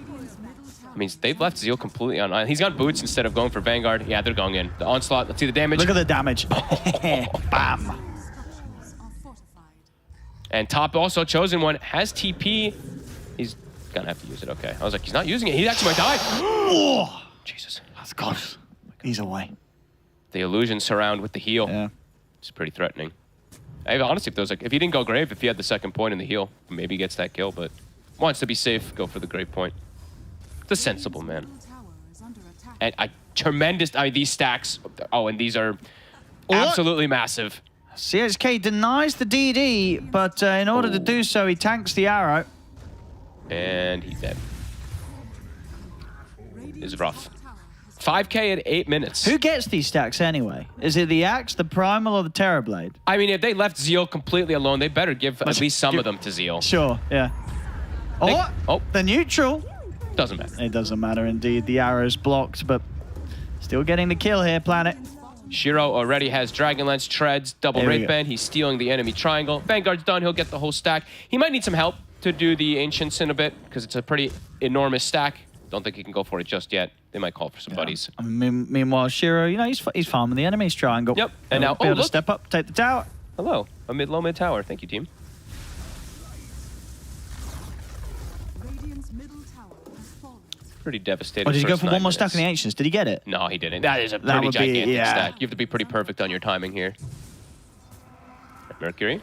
I mean, they've left Zeal completely on. He's got boots instead of going for Vanguard. Yeah, they're going in. The Onslaught, let's see the damage. Look at the damage. Bam. Structures are fortified. And top also, Chosen One, has TP. He's going to have to use it. Okay. I was like, he's not using it. He actually might die. Oh, Jesus. that's close. He's away. The illusion surround with the heal. Yeah. It's pretty threatening. Honestly, if there was like, if he didn't go grave, if he had the second point in the heal, maybe he gets that kill, but wants to be safe, go for the grave point. It's a sensible man. Middle tower is under attack. And a tremendous, I mean, these stacks, oh, and these are absolutely massive. CXK denies the DD, but in order to do so, he tanks the arrow. And he's dead. Radiant's It's rough. top tower has 5K at 8 minutes. Who gets these stacks anyway? Is it the Axe, the Primal, or the Terrorblade? I mean, if they left Zeal completely alone, they better give at least some of them to Zeal. Sure, yeah. Oh, oh. the neutral. Doesn't matter. It doesn't matter indeed. The arrow's blocked, but still getting the kill here, Planet. Shiro already has Dragonlance, Treads, double There we Wraith go. Band. He's stealing the enemy triangle. Vanguard's done. He'll get the whole stack. He might need some help to do the Ancients in a bit because it's a pretty enormous stack. Don't think he can go for it just yet. They might call for some buddies. I mean, meanwhile, Shiro, you know, he's farming the enemy's triangle. Yep, and He'll now- be able oh, to look. step up, take the tower. Hello, a low mid tower. Thank you, team. Radiant's middle tower has fallen. Pretty devastating. Oh, did he go first for 9 one more stack minutes. in the Ancients? Did he get it? No, he didn't. That is a That pretty would be- gigantic yeah. stack. You have to be pretty perfect on your timing here. Mercury.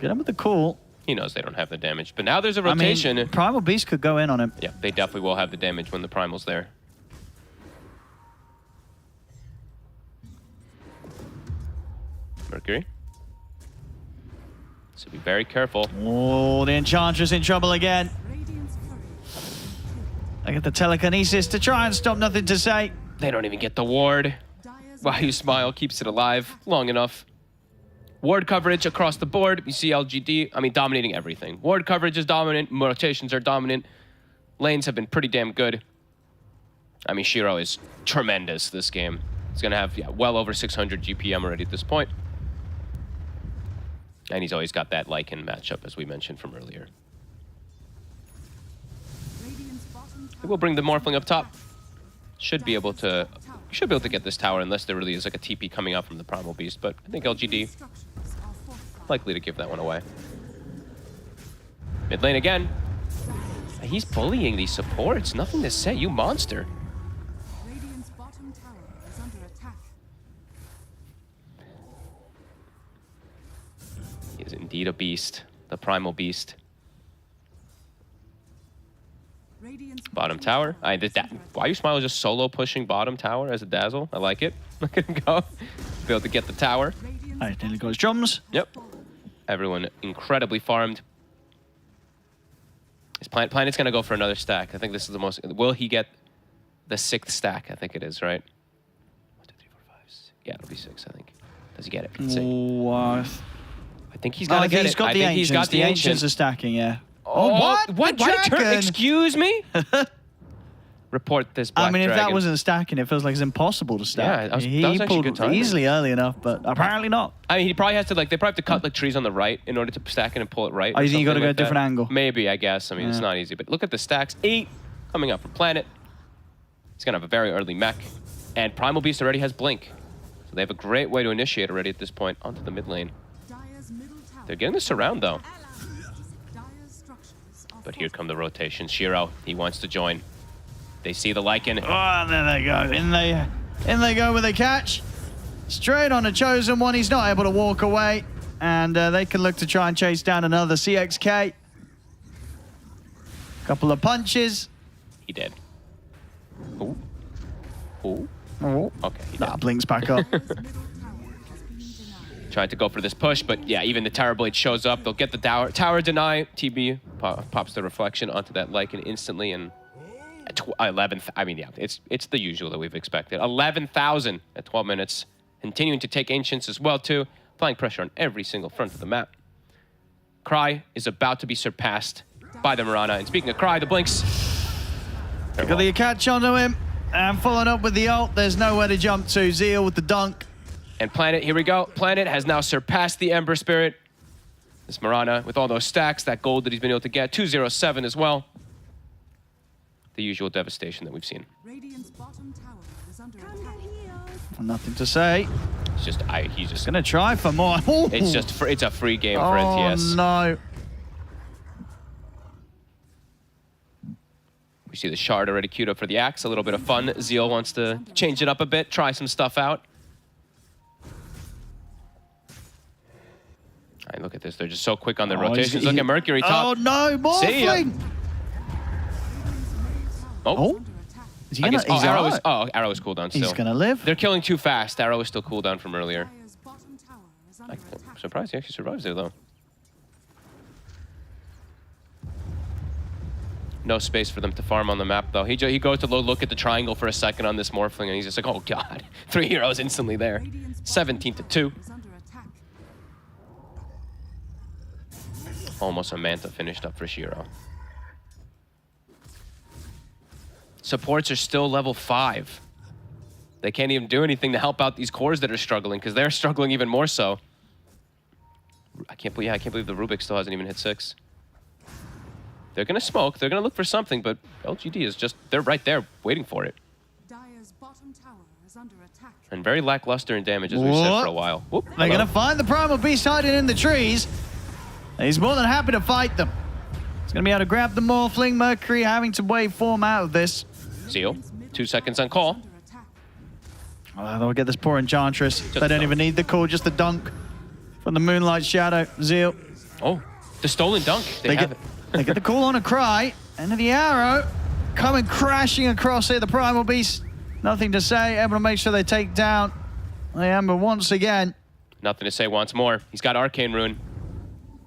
Get him with the call. He knows they don't have the damage. But now there's a I rotation. mean, Primal Beast could go in on him. Yeah, they definitely will have the damage when the Primal's there. Mercury. So be very careful. Oh, the Enchantress in trouble again. Radiant's courier. They get the telekinesis to try and stop Nothing to Say. They don't even get the ward. Dire's Wow, you smile, keeps it alive long enough. Ward coverage across the board. You see LGD, I mean, dominating everything. Ward coverage is dominant. Rotations are dominant. Lanes have been pretty damn good. I mean, Shiro is tremendous this game. He's going to have well over 600 GPM already at this point. And he's always got that Lycan matchup, as we mentioned from earlier. Radiant's bottom tower. We'll bring the Morphling up top. Should be able to get this tower unless there really is like a TP coming out from the Primal Beast. But I think LGD Structures are fortified. likely to give that one away. Mid lane again. He's bullying these supports. Nothing to say, you monster. Radiant's bottom tower is under attack. He is indeed a beast. The Primal Beast. Radiant's Bottom tower. Why you smile just solo pushing bottom tower as a dazzle? I like it. Look at him go. Be able to get the tower. Radiant's Alright, nearly got his drums. Yep. Everyone incredibly farmed. His Planet's gonna go for another stack. I think this is the most. Will he get the 6th stack? I think it is, right? 1, 2, 3, 4, 5, 6. Yeah, it'll be 6, I think. Does he get it? Let's see. What? I think he's gonna get He's it. got I the think ancients. he's got the ancients ancient. are stacking, yeah. What? A Why dragon? excuse me? Report this black I mean, if that dragon. wasn't stacking, it feels like it's impossible to stack. Yeah, that was he actually pulled good timing. easily early enough, but apparently not. I mean, he probably has to they probably have to cut trees on the right in order to stack it and pull it right. Oh, or you think you got to something go a like that. different angle? Maybe, I guess. I mean, it's Yeah. not easy, but look at the stacks. 8 coming up for Planet. He's gonna have a very early mech, and Primal Beast already has Blink, so they have a great way to initiate already at this point onto the mid lane. Dire's middle tower. They're getting the surround though, Dire's structures are but here come the rotations. Shiro, he wants to join. They see the Lycan. Oh, there they go. In they go with a catch. Straight on a chosen one. He's not able to walk away. And they can look to try and chase down another CXK. Couple of punches. He did. Ooh. Ooh. Oh, Okay, he did. that blinks back up. Dire's middle tower has been denied. Tried to go for this push, but yeah, even the Tower Blade shows up. They'll get the tower deny. TB pops the reflection onto that Lycan instantly, and 11th. I mean, yeah, it's the usual that we've expected. 11,000 at 12 minutes. Continuing to take Ancients as well, too. Applying pressure on every single front of the map. Cry is about to be surpassed by the Mirana. And speaking of Cry, the Blinks. Got the catch onto him. And following up with the ult. There's nowhere to jump to. Zeal with the dunk. And Planet, here we go. Planet has now surpassed the Ember Spirit. This Mirana, with all those stacks, that gold that he's been able to get. 207 as well. The usual devastation that we've seen. Radiant's bottom tower is under attack. Nothing to say. It's just, he's just, Gonna try for more. it's a free game for Oh, NTS. no. We see the shard already queued up for the axe. A little bit of fun. Zeal wants to change it up a bit, try some stuff out. All right, look at this. They're just so quick on their rotations. Look at Mercury top. Oh, no. See ya. Morphling. Oh, Under attack. Is he I gonna, guess. he's Arrow is. out. Oh, Arrow is cooldown still. He's gonna live. They're killing too fast. Arrow is still cooldown from earlier. Dire's bottom tower is under I'm attack. surprised he actually survives there, though. No space for them to farm on the map, though. He goes to look at the triangle for a second on this Morphling, and he's just like, oh, God. 3 heroes instantly there. Radiant's bottom 17 to 2. tower is under attack. Almost a Manta finished up for Shiro. Supports are still level 5. They can't even do anything to help out these cores that are struggling, because they're struggling even more so. I can't believe the Rubik still hasn't even hit 6. They're gonna smoke, they're gonna look for something, but LGD is just, they're right there waiting for it. Dire's bottom tower is under attack. And very lackluster in damage, as we've said What? for a while. Whoop, They're hello. gonna find the Primal Beast hiding in the trees. He's more than happy to fight them. He's gonna be able to grab the Morphling. Mercury having to waveform out of this. Zeal, 2 seconds on call. Under attack. They'll get this poor Enchantress. They the don't dunk. even need the call, just the dunk from the Moonlight Shadow. Zeal. Oh, the stolen dunk. They have get, it. they get the call on a Cry. End of the arrow. Coming crashing across here. The Primal Beast. Nothing to say. Able to make sure they take down the Ember once again. Nothing to say once more. He's got Arcane Rune.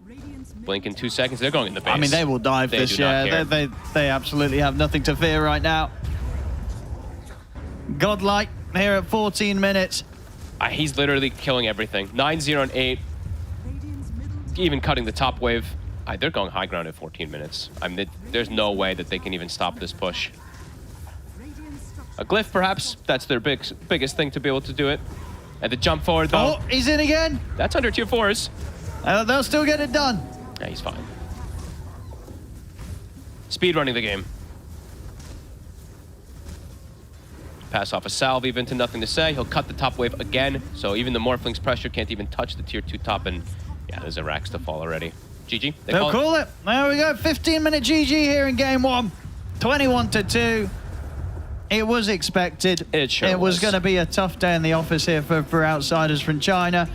Radiant's Blink in 2 seconds. They're going in the base. I mean, they will dive They this. do not Yeah, care. they absolutely have nothing to fear right now. Godlike here at 14 minutes. He's literally killing everything. 9-0 and 8. Radiant's middle Even cutting the top wave. They're going high ground at 14 minutes. I mean, there's no way that they can even stop this push. Radiant structure. A glyph, perhaps. That's their biggest thing to be able to do it. And the jump forward, though. Oh, he's in again. That's under tier 4s. They'll still get it done. Yeah, he's fine. Speed running the game. Pass off a salve even to nothing to say. He'll cut the top wave again. So even the Morphling's pressure can't even touch the tier 2 top. And yeah, there's a Rax to fall already. GG. They'll call it. There we go. 15-minute GG here in game 1. 21-2. It was expected. It sure It was was. going to be a tough day in the office here for outsiders from China.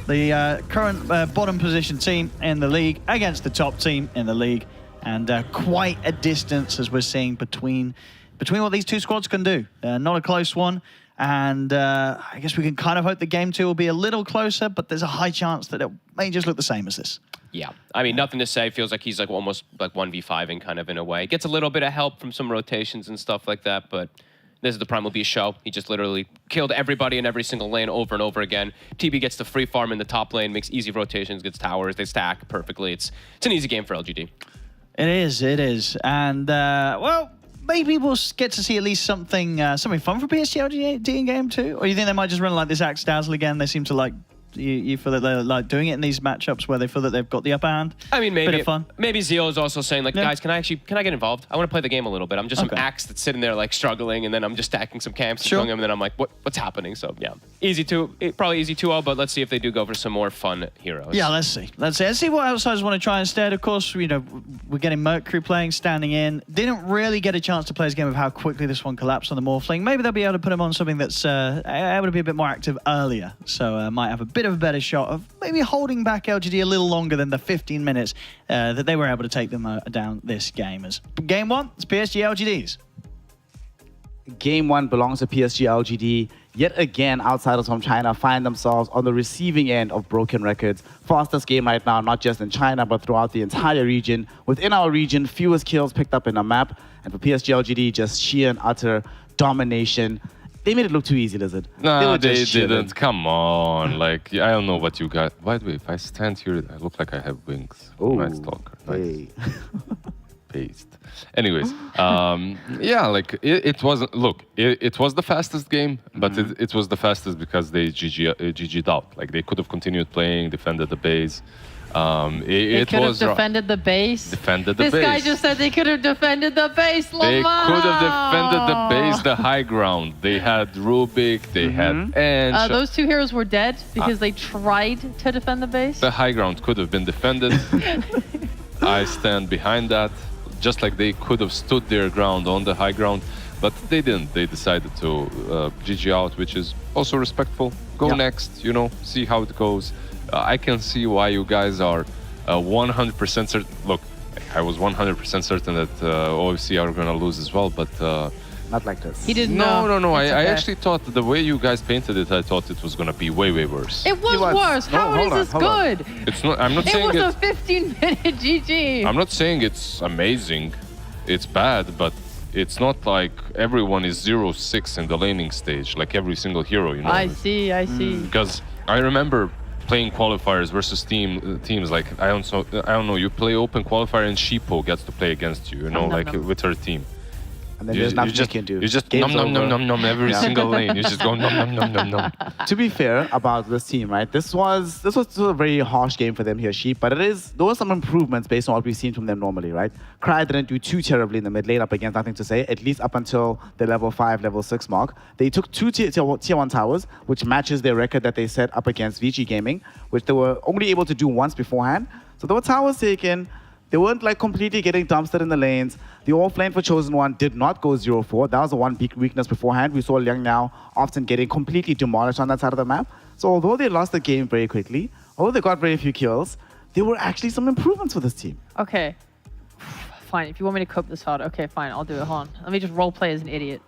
The current bottom position team in the league against the top team in the league. And quite a distance, as we're seeing, between what these two squads can do. Not a close one. And I guess we can kind of hope the game 2 will be a little closer, but there's a high chance that it may just look the same as this. Yeah, I mean, nothing to say. Feels like he's like almost like 1v5ing kind of in a way. Gets a little bit of help from some rotations and stuff like that, but this is the Primal Beast show. He just literally killed everybody in every single lane over and over again. TB gets the free farm in the top lane, makes easy rotations, gets towers, they stack perfectly. It's an easy game for LGD. It is. And, well, maybe we'll get to see at least something fun for PSG LGD in game 2? Or you think they might just run like this Axe Dazzle again? They seem to like... You feel that they're like doing it in these matchups where they feel that they've got the upper hand? I mean, maybe Bit of fun. maybe Zio is also saying like, Yeah. guys, can I get involved? I want to play the game a little bit. I'm just some Okay. axe that's sitting there like struggling, and then I'm just stacking some camps and Sure. killing them, and then I'm like, what's happening? So yeah, probably easy 2-0, but let's see if they do go for some more fun heroes. Yeah, let's see. Let's see what outsiders want to try instead. Of course, you know, we're getting Mercury playing, standing in. Didn't really get a chance to play his game of how quickly this one collapsed on the Morphling. Maybe they'll be able to put him on something that's able to be a bit more active earlier. So might have a bit of a better shot of maybe holding back LGD a little longer than the 15 minutes that they were able to take them down this game. As game 1, it's PSG LGDs. Game 1 belongs to PSG LGD. Yet again, outsiders from China find themselves on the receiving end of broken records. Fastest game right now, not just in China, but throughout the entire region. Within our region, fewest kills picked up in a map. And for PSG LGD, just sheer and utter domination. They made it look too easy, Lizard. No, were they just chilling. didn't. Come on. Like, I don't know what you got. By the way, if I stand here, I look like I have wings. Nice talker. Nice. Hey. Paste. Anyways, yeah, like it wasn't. Look, it was the fastest game, but it was the fastest because they GG'd out. Like they could have continued playing, defended the base. They It could have was defended the base. defended the This base. guy just said they could have defended the base. They could have defended the Lamau. base, the high ground. They had Rubik, they had Ange. Those two heroes were dead because they tried to defend the base. The high ground could have been defended. I stand behind that. Just like they could have stood their ground on the high ground, but they didn't. They decided to GG out, which is also respectful. Go next, you know, see how it goes. I can see why you guys are 100% certain. Look, I was 100% certain that OFC are going to lose as well, but... Not like this. He didn't know. No. It's I okay. actually thought the way you guys painted it, I thought it was going to be way worse. It was was. worse. No, How hold is on, this hold on. good? It's not. I'm not It saying was a it's. 15-minute GG. I'm not saying it's amazing. It's bad, but it's not like everyone is 0-6 in the laning stage, like every single hero, you know. I see. Because I remember playing qualifiers versus teams like I don't know. You play open qualifier and Sheepo gets to play against you, you know, Nom, like nom. with her team. And then there's nothing you can do. You just Game's nom over. nom every Yeah. single lane. You just go nom. To be fair about this team, right? This was a very harsh game for them here, Sheep. But there were some improvements based on what we've seen from them normally, right? Cry didn't do too terribly in the mid lane up against nothing to say, at least up until the level 5, level 6 mark. They took 2 tier 1 towers, which matches their record that they set up against VG Gaming, which they were only able to do once beforehand. So there were towers taken. They weren't like completely getting dumpstered in the lanes. The offlane for Chosen One did not go 0-4. That was the one big weakness beforehand. We saw Liang Now often getting completely demolished on that side of the map. So although they lost the game very quickly, although they got very few kills, there were actually some improvements for this team. Okay. fine. If you want me to cope this hard, okay, fine. I'll do it. Hold on. Let me just role play as an idiot.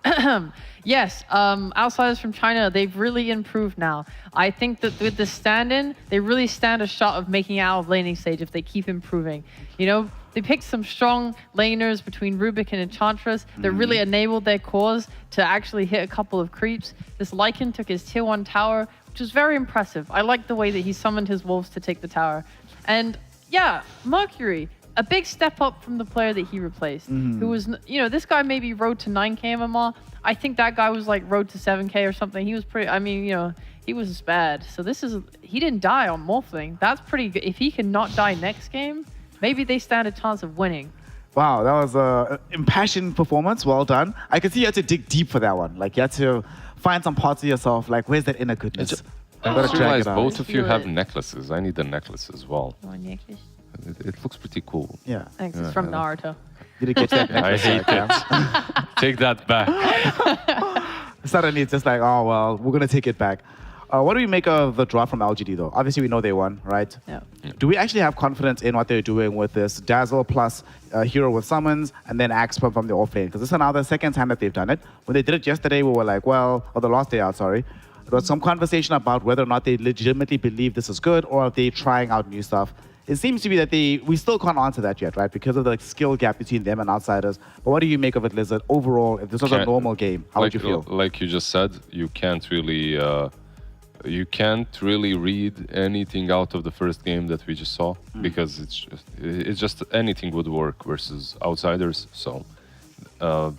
Yes, outsiders from China, they've really improved now. I think that with the stand-in, they really stand a shot of making it out of laning stage if they keep improving. You know, they picked some strong laners between Rubik and Enchantress that really enabled their cores to actually hit a couple of creeps. This Lycan took his tier 1 tower, which was very impressive. I like the way that he summoned his wolves to take the tower. And yeah, Mercury, a big step up from the player that he replaced, who was, you know, this guy maybe road to 9k MMR. I think that guy was like road to 7k or something. He was pretty, I mean, you know, he was bad. So this is, he didn't die on Morphling. That's pretty good. If he can not die next game, maybe they stand a chance of winning. Wow, that was an impassioned performance. Well done. I could see you had to dig deep for that one. Like, you had to find some parts of yourself. Like, where's that inner goodness? I gotta just drag realized it out. both of you Feel have it. necklaces. I need a necklace as well. Oh, necklace. It looks pretty cool. Yeah. Thanks, it's from Naruto. Did you get that I necklace? hate back, it. Take that back. Suddenly it's just like, oh, well, we're going to take it back. What do we make of the draw from LGD, though? Obviously, we know they won, right? Yeah. Do we actually have confidence in what they're doing with this Dazzle plus Hero with summons and then Axe from the off lane? Because this is now the second time that they've done it. When they did it yesterday, we were like, well, or the last day out, sorry. There was some conversation about whether or not they legitimately believe this is good or are they trying out new stuff. It seems to be that we still can't answer that yet, right? Because of the skill gap between them and outsiders. But what do you make of it, Lizard? Overall, if this was a Can't- normal game, how would you feel? Like you just said, you can't really read anything out of the first game that we just saw because it's just anything would work versus outsiders. So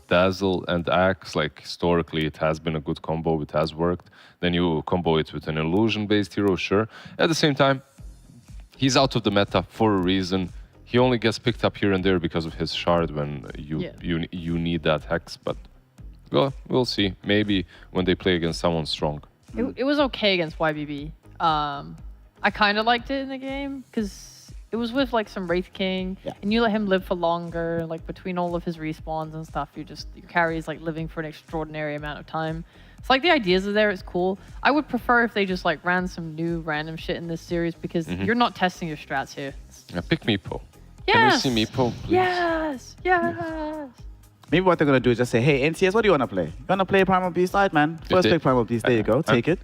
Dazzle and Axe, like historically, it has been a good combo. It has worked. Then you combo it with an illusion-based hero, sure. At the same time, he's out of the meta for a reason. He only gets picked up here and there because of his shard when you need that hex. But well, we'll see. Maybe when they play against someone strong. It was okay against YBB. I kind of liked it in the game because it was with like some Wraith King, and you let him live for longer. Like between all of his respawns and stuff, your carry is like living for an extraordinary amount of time. It's like the ideas are there. It's cool. I would prefer if they just like ran some new random shit in this series because you're not testing your strats here. Pick Meepo. Yes. Can we see Meepo, please? Yes. Yes. Maybe what they're going to do is just say, hey, NCS, what do you want to play? You want to play Primal Beast Light, man? First they- pick Primal Beast. There you go. Take it.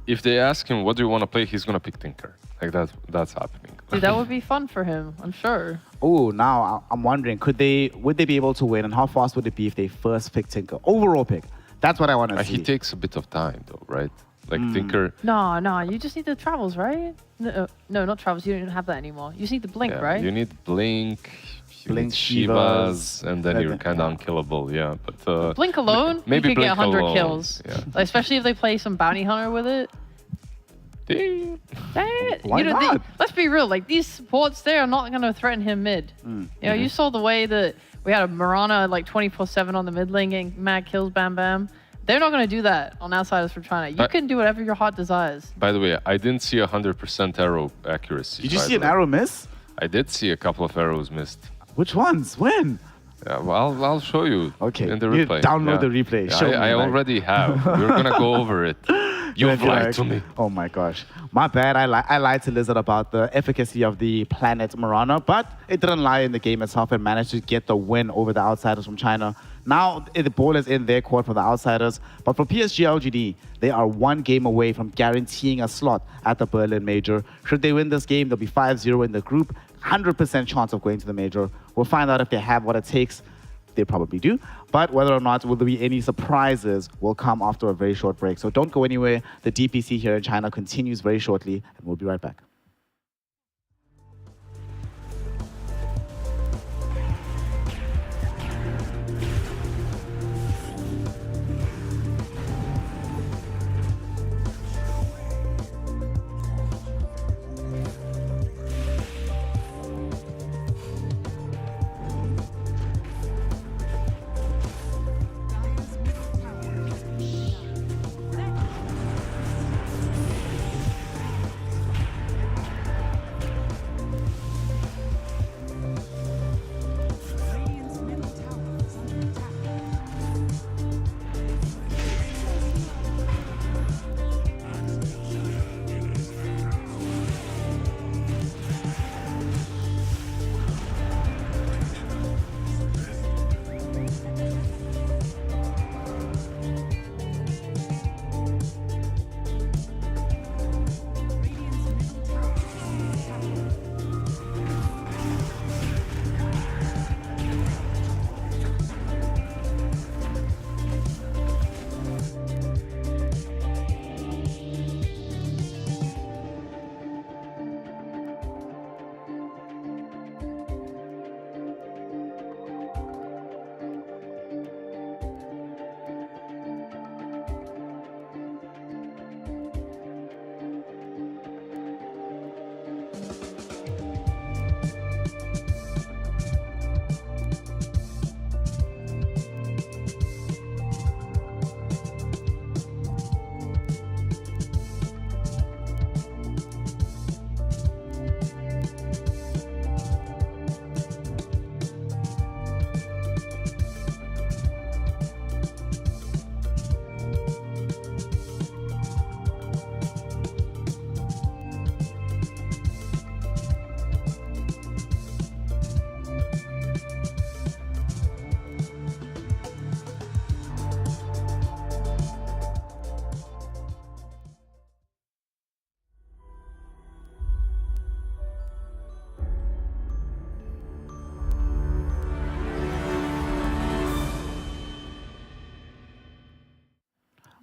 If they ask him, what do you want to play? He's going to pick Tinker. Like that's happening. Dude, that would be fun for him. I'm sure. Oh, now I'm wondering, would they be able to win, and how fast would it be if they first pick Tinker? Overall pick. That's what I want to see. He takes a bit of time, though, right? Like Tinker. No, you just need the travels, right? No, not travels. You don't have that anymore. You just need the blink, Yeah, right? You need Blink, you Blink, need Shivas, and then and you're then- kind of unkillable, yeah. But Blink alone, maybe you could get Blink 100 alone, kills. yeah. Like, especially if they play some bounty hunter with it. Damn. Why not? Let's be real. Like these supports, they are not going to threaten him mid. You know, you saw the way that we had a Mirana like 24/7 on the mid lane getting mad kills, bam bam. They're not going to do that on outsiders from China. You can do whatever your heart desires. By the way, I didn't see 100% arrow accuracy. Did you by see the an way. arrow miss? I did see a couple of arrows missed. Which ones? When? Yeah, well, I'll show you Okay. in the You replay. download yeah. the replay. Yeah, Show me, I like- already have. We're going to go over it. You've You're lied like, to me. Oh my gosh. My bad. I lied to Lizard about the efficacy of the planet Marana, but it didn't lie in the game itself and managed to get the win over the outsiders from China. Now the ball is in their court for the outsiders, but for PSG LGD, they are one game away from guaranteeing a slot at the Berlin Major. Should they win this game, they'll be 5-0 in the group, 100% chance of going to the Major. We'll find out if they have what it takes. They probably do. But whether or not will there be any surprises will come after a very short break. So don't go anywhere. The DPC here in China continues very shortly, and we'll be right back. Dire's middle tower is being shut down.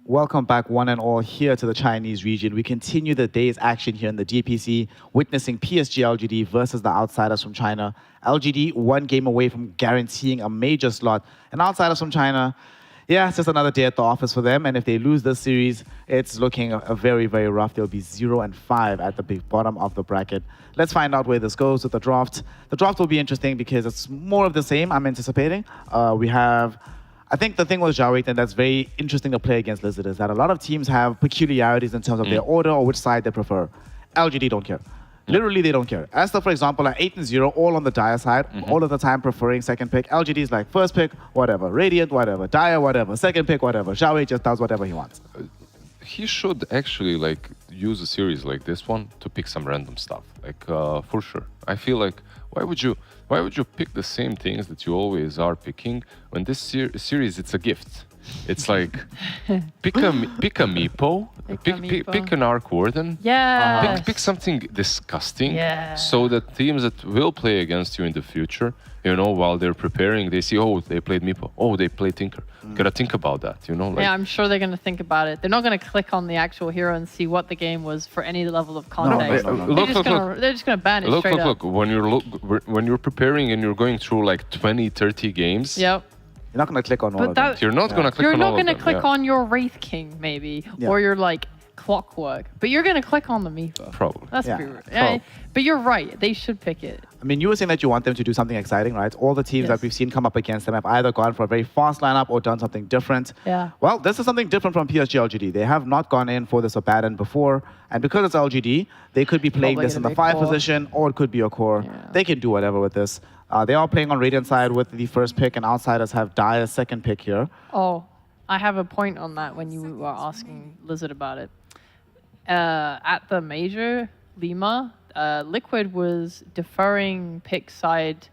Welcome back, one and all, here to the Chinese region. We continue the day's action here in the DPC, witnessing PSG LGD versus the Outsiders from China. LGD 1 game away from guaranteeing a major slot. And Outsiders from China, yeah, it's just another day at the office for them. And if they lose this series, it's looking a very, very rough. They'll be 0-5 at the big bottom of the bracket. Let's find out where this goes with the draft. The draft will be interesting because it's more of the same, I'm anticipating. I think the thing with Zhao Wei, and that's very interesting to play against Lizard, is that a lot of teams have peculiarities in terms of their order or which side they prefer. LGD don't care. Literally, they don't care. Asta, for example, are 8-0, all on the Dire side, all of the time preferring second pick. LGD is like first pick, whatever. Radiant, whatever. Dire, whatever. Second pick, whatever. Zhao Wei just does whatever he wants. He should actually like use a series like this one to pick some random stuff, like for sure. I feel like why would you pick the same things that you always are picking when this series it's a gift? It's like pick a meepo, pick an Arc Warden, Yeah. pick something disgusting, Yeah. so that teams that will play against you in the future, you know, while they're preparing, they see, oh, they played meepo, oh, they played Tinker. Gotta think about that, you know. Like, Yeah, I'm sure they're going to think about it. They're not going to click on the actual hero and see what the game was for any level of context. no. They're just going to ban it straight up. Look. When you're preparing and you're going through like 20, 30 games, Yep. You're not going to click on all But of them. that- you're not gonna click You're on not all of going to them, click yeah. on your Wraith King, maybe, Yeah. or your like Clockwork, but you're going to click on the Meepo. Probably. That's Yeah. pretty yeah, but you're right. They should pick it. I mean, you were saying that you want them to do something exciting, right? All the teams that Yes. we've seen come up against them have either gone for a very fast lineup or done something different. Yeah. Well, this is something different from PSG LGD. They have not gone in for this Abaddon before. And because it's LGD, they could be playing Probably this in gonna the be 5 core. position, or it could be a core. Yeah. They can do whatever with this. They are playing on Radiant side with the first pick, and Outsiders have Dire's second pick here. Oh, I have a point on that when you were asking Lizard about it. At the major, Lima, Liquid was deferring pick side,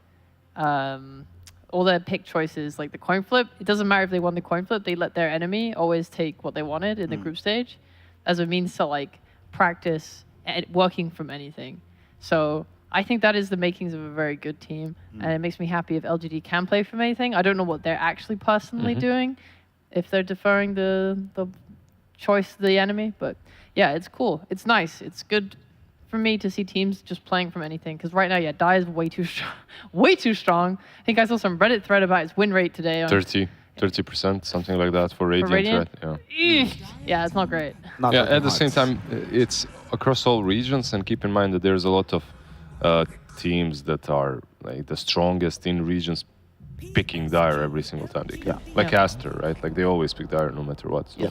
all their pick choices, like the coin flip. It doesn't matter if they won the coin flip, they let their enemy always take what they wanted in the group stage as a means to like practice working from anything. So I think that is the makings of a very good team, and it makes me happy if LGD can play from anything. I don't know what they're actually personally doing, if they're deferring the choice to the enemy, but yeah, it's cool. It's nice. It's good for me to see teams just playing from anything, because right now, yeah, Dai is way too strong. Way too strong. I think I saw some Reddit thread about its win rate today. On 30%, something like that for Radiant. Radiant? Right? Yeah. Yeah, it's not great. Not Yeah, looking at the hot. same time, it's across all regions, and keep in mind that there's a lot of teams that are like the strongest in regions picking Dire every single time they can. Yeah. Like Yeah. Aster, right? Like they always pick Dire no matter what. So. Yeah.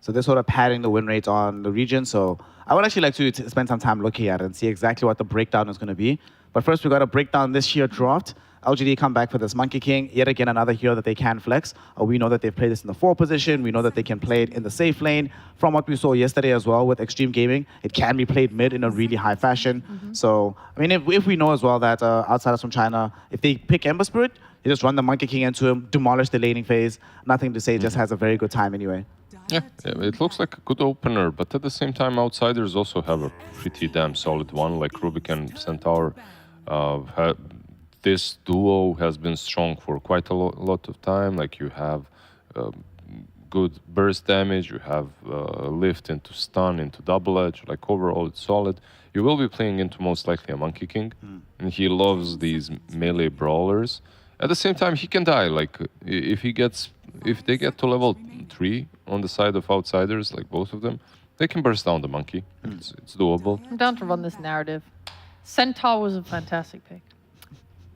So they're sort of padding the win rates on the region. So I would actually like to spend some time looking at it and see exactly what the breakdown is going to be. But first, we got to break down this year draft. LGD come back for this Monkey King, yet again another hero that they can flex. We know that they've played this in the 4 position. We know that they can play it in the safe lane. From what we saw yesterday as well with Extreme Gaming, it can be played mid in a really high fashion. So, I mean, if we know as well that Outsiders from China, if they pick Ember Spirit, you just run the Monkey King into him, demolish the laning phase. Nothing to say, just has a very good time anyway. Yeah, it looks like a good opener, but at the same time, Outsiders also have a pretty damn solid one, like Rubik and Centaur. This duo has been strong for quite a lot of time. Like you have good burst damage, you have lift into stun, into double edge. Like overall, it's solid. You will be playing into most likely a Monkey King, and he loves these melee brawlers. At the same time, he can die. Like if they get to level 3 on the side of Outsiders, like both of them, they can burst down the monkey. It's doable. I'm down to run this narrative. Centaur was a fantastic pick.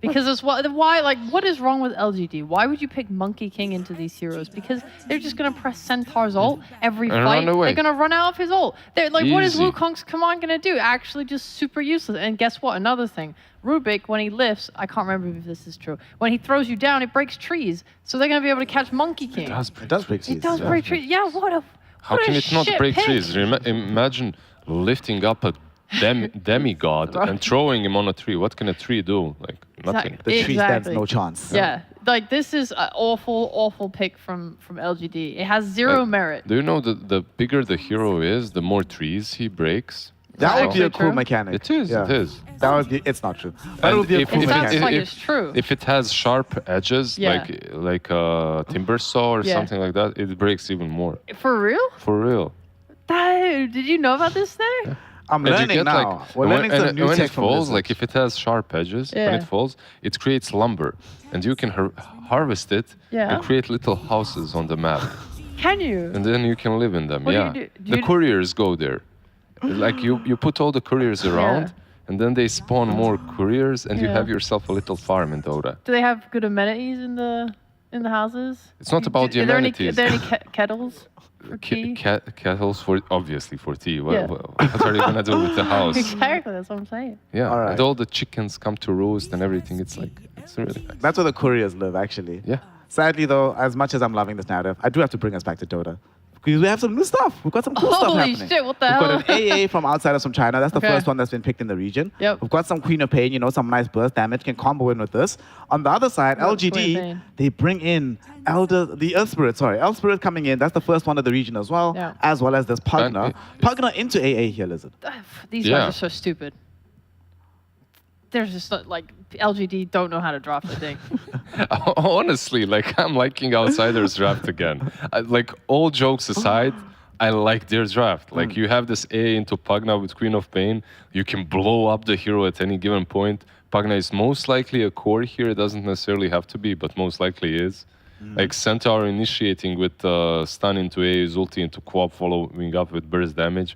Because it's why, like, what is wrong with LGD? Why would you pick Monkey King into these heroes? Because they're just gonna press Centaur's ult every And fight. run away. They're gonna run out of his ult. They're like, what is Easy. Wukong's command gonna do? Actually, just super useless. And guess what? Another thing, Rubik, when he lifts, I can't remember if this is true. When he throws you down, it breaks trees. So they're gonna be able to catch Monkey King. It does break It seas. does break trees. Yeah, what a How what can a it not shit break pick. trees? Imagine lifting up a demigod and throwing him on a tree. What can a tree do? Like nothing. Exactly. The tree stands Exactly. no chance. Yeah, like this is an awful pick from LGD. It has zero Like, merit. Do you know that the bigger the hero is, the more trees he breaks? That would be a actually cool true? mechanic. It is. Yeah. It is. That would be. It's not true. That And would be a if- cool if- Sounds mechanic. like if- it's true. If it has sharp edges, Yeah. like a timber saw or Yeah. something like that, it breaks even more. For real? For real. Dude, did you know about this thing? I'm And you learning get, now. We're and learning when, some and new when tech it from falls, Blizzard. like if it has sharp edges, when Yeah. it falls, it creates lumber, and you can harvest it Yeah. and create little houses on the map, Can you? and then you can live in them. What do you yeah, do? Do the you- couriers go there. Like you put all the couriers around, and then they spawn more couriers, and you Yeah. have yourself a little farm in Dota. Do they have good amenities in the houses? It's not about the Are there any, amenities. are there any kettles for tea? Kettles for obviously for tea. What, Yeah. what are you gonna do with the house? Exactly, that's what I'm saying. Yeah, All right. and all the chickens come to roost and everything. It's like it's really nice. That's where the couriers live, actually. Yeah. Sadly, though, as much as I'm loving this narrative, I do have to bring us back to Dota. Because we have some new stuff. We've got some cool stuff Holy happening. shit, what the We've hell? got an AA from Outsiders from China. That's the Okay. first one that's been picked in the region. Yep. We've got some Queen of Pain, some nice burst damage, can combo in with this. On the other side, Love Queen of LGD, Pain. they bring in the Earth Spirit, Earth Spirit coming in. That's the first one of the region as well. Yeah. As well as there's Pugna. And Pugna into AA here, Lizard. These Yeah. guys are so stupid. There's just like LGD don't know how to drop the thing. Honestly, like I'm liking Outsiders draft again. Like all jokes aside, I like their draft. Like you have this A into Pugna with Queen of Pain. You can blow up the hero at any given point. Pugna is most likely a core here. It doesn't necessarily have to be, but most likely is. Like Centaur initiating with stun into A's ulti into Quap, following up with burst damage.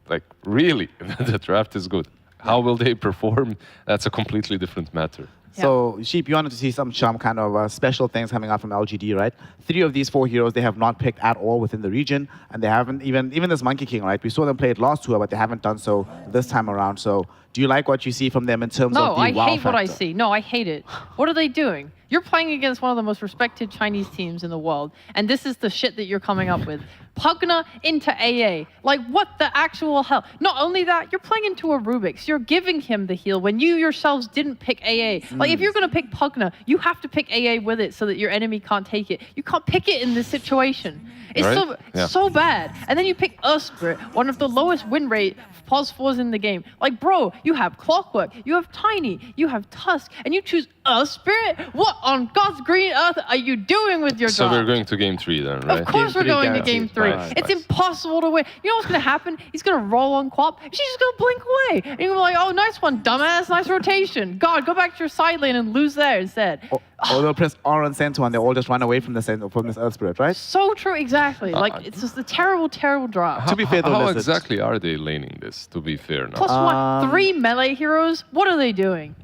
Like really, the draft is good. How will they perform? That's a completely different matter. So, Sheep, you wanted to see some kind of special things coming out from LGD, right? 3 of these 4 heroes they have not picked at all within the region, and they haven't even this Monkey King, right? We saw them play it last tour, but they haven't done so this time around. So, do you like what you see from them in terms No, of the I wow hate what I factor? see. No, I hate it. What are they doing? You're playing against one of the most respected Chinese teams in the world, and this is the shit that you're coming up with. Pugna into AA. Like, what the actual hell? Not only that, you're playing into a Rubik's. You're giving him the heal when you yourselves didn't pick AA. Like, if you're going to pick Pugna, you have to pick AA with it so that your enemy can't take it. You can't pick it in this situation. It's Right? Yeah. so bad. And then you pick Earth Spirit, one of the lowest win rate pos 4s in the game. Like, bro, you have Clockwork, you have Tiny, you have Tusk, and you choose Earth Spirit? What on God's green earth are you doing with your So draft? we're going to game 3 then, right? Of course Game we're three going to guaranteed. game 3. Nice, It's nice. impossible to win. You know what's going to happen? He's going to roll on Quap. She's just going to blink away. And you're going to be like, oh, nice one, dumbass. Nice rotation. God, go back to your side lane and lose there instead. Or they'll press R on Centaur and they all just run away from this Earth Spirit, right? So true, exactly. Like, it's just a terrible, terrible draft. To be fair, though, How Lizard, exactly are they laning this, to be fair now? Plus one, 3 melee heroes? What are they doing?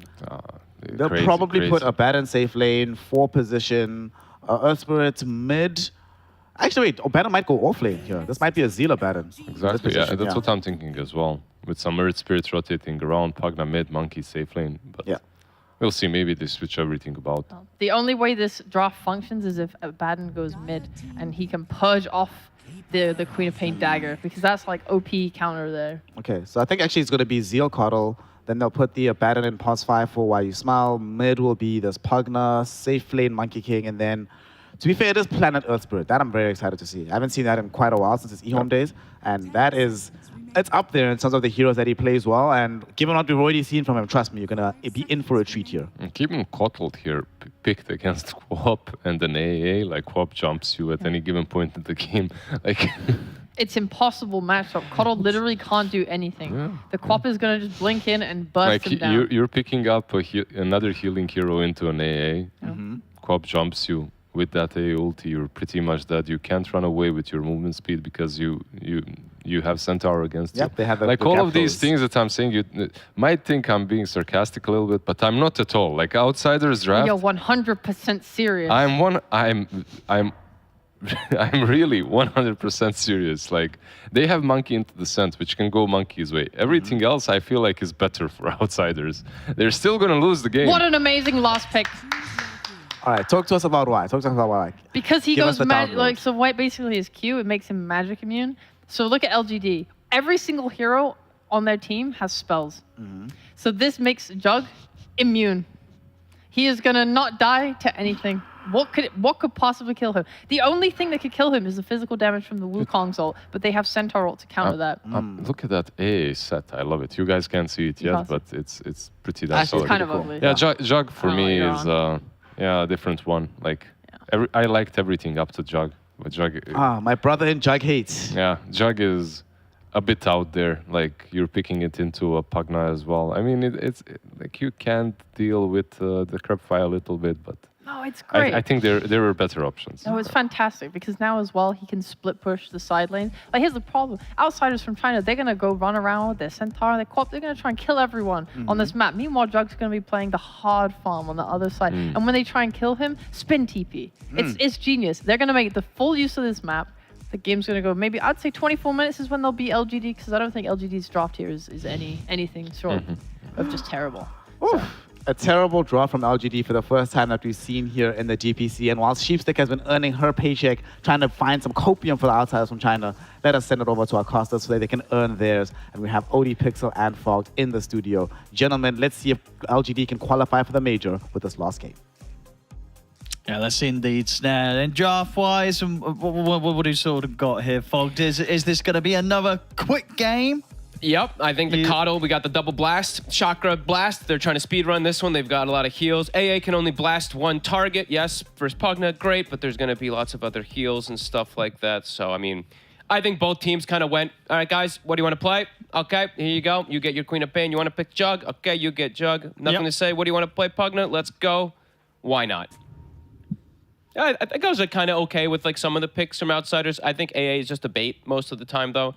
they'll Crazy, probably crazy. put a Baron safe lane, 4 position, Earth Spirit mid. Actually, wait, Baron might go off lane here. This might be a Zealer Baron. This Exactly, yeah, position, that's what I'm thinking as well. With some Earth Spirits rotating around, Pugna mid, Monkey safe lane. But Yeah. we'll see, maybe they switch everything about. The only way this draft functions is if Abaddon goes mid and he can purge off the Queen of Pain dagger, because that's like OP counter there. Okay, so I think actually it's going to be Zeal Coddle. Then they'll put the Abaddon in pos 5 for While You Smile. Mid will be this Pugna, safe lane Monkey King, and then, to be fair, it is Planet Earth Spirit. That I'm very excited to see. I haven't seen that in quite a while since his eHome days, and that is, it's up there in terms of the heroes that he plays well. And given what we've already seen from him, trust me, you're gonna be in for a treat here. And keeping Coddled here picked against Quap and an AA, like Quap jumps you at any given point in the game. Like, It's impossible matchup. Coddle literally can't do anything. Yeah. The Quap is gonna just blink in and burst like him down. you're picking up another healing hero into an AA. Quap jumps you with that AA ulti. You're pretty much dead. You can't run away with your movement speed because you have Centaur against Yep, you. they have the- like the all gap of these close. things that I'm saying, you might think I'm being sarcastic a little bit, but I'm not at all. Like Outsiders draft, You're 100% serious. I'm really 100% serious. Like they have Monkey into the Descent, which can go Monkey's way. Everything else I feel like is better for Outsiders. They're still gonna lose the game. What an amazing last pick. All right, talk to us about why. Talk to us about why. Because he Give us goes the download. like, so what basically his Q, it makes him magic immune. So look at LGD. Every single hero on their team has spells. So this makes Jug immune. He is gonna not die to anything. What could possibly kill him? The only thing that could kill him is the physical damage from the Wukong's ult, but they have Centaur ult to counter that. Look at that AA set. I love it. You guys can't see it yet, can't but it's pretty That's solid. kind of ugly. Yeah, Jug for Oh, me you're is a different one. Like I liked everything up to Jug, but Jug. My brother in Jug hates. Yeah, Jug is a bit out there. Like you're picking it into a Pugna as well. I mean, it's like you can't deal with the crab fire a little bit, but. No, it's great. I think there were better options. No, it's fantastic because now as well he can split push the side lane. Like here's the problem: outsiders from China, they're gonna go run around with their Centaur, their Corp, they're gonna try and kill everyone on this map. Meanwhile, Jug's gonna be playing the hard farm on the other side, and when they try and kill him, spin TP. It's genius. They're gonna make the full use of this map. The game's gonna go maybe I'd say 24 minutes is when they'll be LGD because I don't think LGD's draft here is anything short of just terrible. So. A terrible draw from LGD for the first time that we've seen here in the DPC. And while Sheepstick has been earning her paycheck, trying to find some copium for the outsiders from China, let us send it over to our casters so that they can earn theirs. And we have OD Pixel and Fogged in the studio. Gentlemen, let's see if LGD can qualify for the major with this last game. Yeah, let's see indeed, Snare. And draft-wise, what do you sort of got here, Fogged? Is this going to be another quick game? Yep, I think the Coddle, we got the double blast, Chakra blast. They're trying to speed run this one. They've got a lot of heals. AA can only blast one target. Yes, first Pugna, great, but there's going to be lots of other heals and stuff like that. So, I mean, I think both teams kind of went, all right, guys, what do you want to play? Okay, here you go. You get your Queen of Pain. You want to pick Jug? Okay, you get Jug. Nothing to say. What do you want to play, Pugna? Let's go. Why not? I think I was kind of okay with like some of the picks from outsiders. I think AA is just a bait most of the time, though.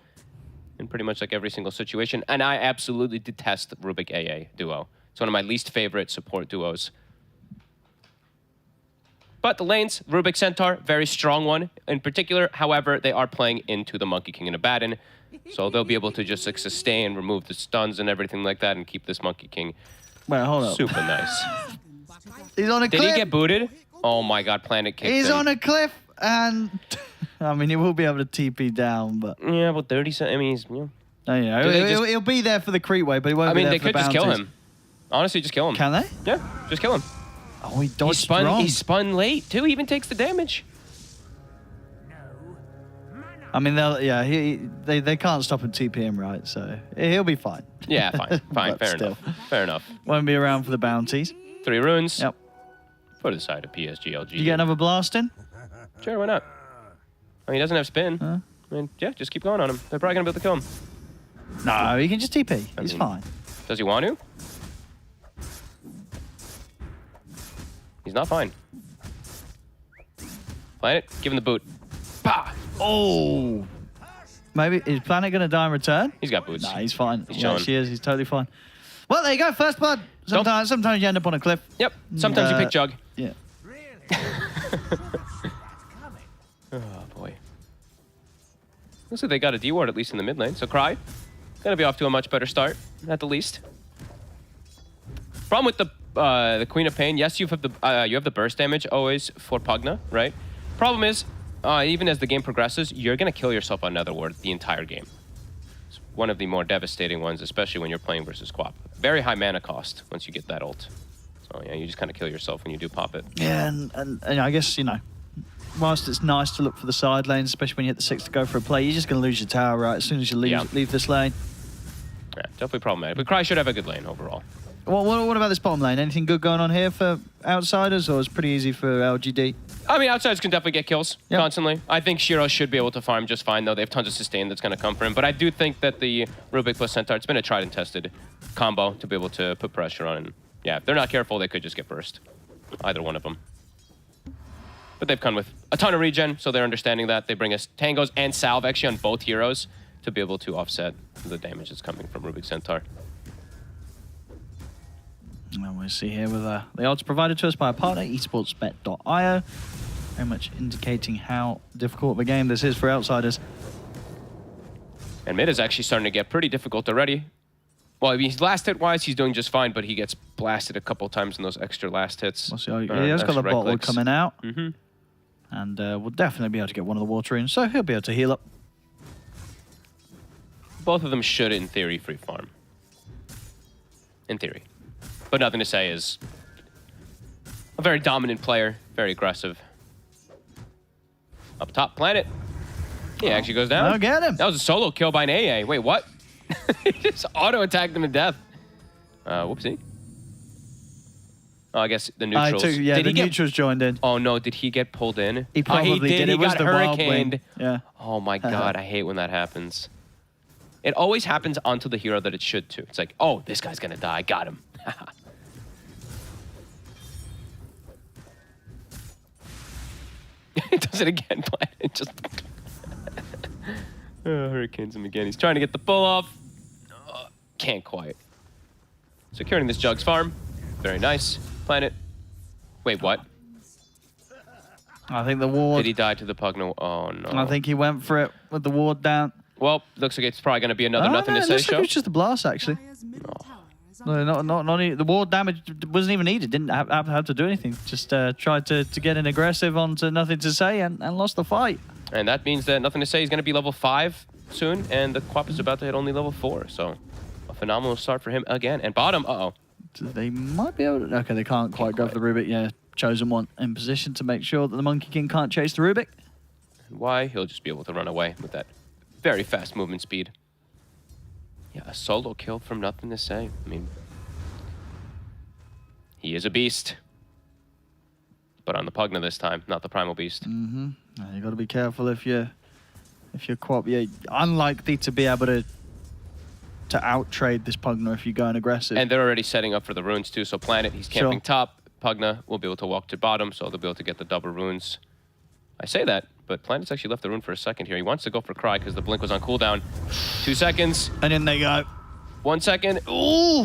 In pretty much like every single situation. And I absolutely detest the Rubik AA duo. It's one of my least favorite support duos. But the lanes, Rubik Centaur, very strong one. In particular, however, they are playing into the Monkey King and Abaddon. So they'll be able to just like sustain, remove the stuns and everything like that and keep this Monkey King Wait, hold up. super nice. He's on a Did cliff. he get booted? Oh my god, Planet kicked He's him. on a cliff, and I mean, he will be able to TP down, but Yeah, about 30 seconds. I mean, he's, oh, yeah, Do they he'll be there for the creep wave, but he won't I be mean, there they for the could just kill bounties. him. Honestly, just kill him. Can they? Yeah, just kill him. Oh, he dodged wrong. He spun late, too. He even takes the damage. I mean, they can't stop him TPing, right? So he'll be fine. Yeah, fine. Fine, But fair still. enough. Fair enough. Won't be around for the bounties. 3 runes. Yep. Put it aside of PSG, LG. You get another blast in? Sure, why not? I mean, he doesn't have spin. I mean, yeah, just keep going on him. They're probably going to be able to kill him. No, he can just TP. He's mean- fine. Does he want to? He's not fine. Planet, give him the boot. Bah! Oh. Maybe, is Planet going to die in return? He's got boots. Nah, he's fine. He's Yeah, chilling. she is. He's totally fine. Well, there you go. First blood. Sometimes you end up on a cliff. Yep, sometimes you pick Jug. Yeah. Oh, boy. Looks like they got a D-ward at least in the mid lane. So Cry, gonna be off to a much better start, at the least. Problem with the Queen of Pain, yes, you have the burst damage always for Pugna, right? Problem is, even as the game progresses, you're gonna kill yourself on Netherward the entire game. It's one of the more devastating ones, especially when you're playing versus Quap. Very high mana cost once you get that ult. So yeah, you just kind of kill yourself when you do pop it. Yeah, and I guess, you know, whilst it's nice to look for the side lanes, especially when you hit the 6 to go for a play, you're just going to lose your tower, right? As soon as you leave this lane. Yeah, definitely problematic. But Cry should have a good lane overall. What about this bottom lane? Anything good going on here for outsiders, or is it pretty easy for LGD? I mean, outsiders can definitely get kills Yep. constantly. I think Shiro should be able to farm just fine, though. They have tons of sustain that's going to come for him. But I do think that the Rubik plus Centaur, it's been a tried and tested combo to be able to put pressure on. And yeah, if they're not careful, they could just get burst. Either one of them. But they've come with a ton of regen, so they're understanding that. They bring us Tangos and Salve actually on both heroes to be able to offset the damage that's coming from Rubik Centaur. And we see here with the odds provided to us by a partner, esportsbet.io. Very much indicating how difficult of a game this is for outsiders. And mid is actually starting to get pretty difficult already. Well, I mean, last hit-wise, he's doing just fine, but he gets blasted a couple times in those extra last hits. We'll see. He has got the extra right bottle clicks. coming out. Mm-hmm. And we'll definitely be able to get one of the water in, so he'll be able to heal up. Both of them should, in theory, free farm. In theory. But nothing to say is a very dominant player Very aggressive. Up top, Planet. He actually goes down. I'll get him. That was a solo kill by an AA. Wait, what? He just auto-attacked him to death. Whoopsie. Oh, I guess the neutrals. Yeah, Did the he get... neutrals joined in. Oh, no. Did he get pulled in? He probably did. He It was got the wild hurricaned. wing. Yeah. Oh, my God. I hate when that happens. It always happens onto the hero that it should, too. It's like, oh, this guy's going to die. Got him. It does it again, Planet. Just hurricanes him again. He's trying to get the pull off. Can't quite. Securing this Jugs farm. Very nice. Planet. Wait, what? I think the ward. Did he die to the Pugno? Oh, no. I think he went for it with the ward down. Well, looks like it's probably going to be another nothing to it say looks show. like it was just a blast, actually. Dire's middle tower is under No, not even, the ward damage wasn't even needed. Didn't have to do anything. Just tried to get an aggressive onto nothing to say and lost the fight. And that means that nothing to say is going to be level 5 soon, and the Quap is about to hit only level 4. So a phenomenal start for him again. And bottom, They might be able to... Okay, they can't quite go for the Rubik. Yeah, Chosen one in position to make sure that the Monkey King can't chase the Rubik. Why? He'll just be able to run away with that very fast movement speed. Yeah, a solo kill from nothing to say. I mean, he is a beast. But on the Pugna this time, not the Primal Beast. You got to be careful if you're Quap. You're unlikely to be able to out-trade this Pugna if you're going aggressive. And they're already setting up for the runes too. So Planet, he's camping Sure. top. Pugna will be able to walk to bottom, so they'll be able to get the double runes. I say that, but Planet's actually left the rune for a second here. He wants to go for Cry because the blink was on cooldown. 2 seconds. And in they go. 1 second. Ooh!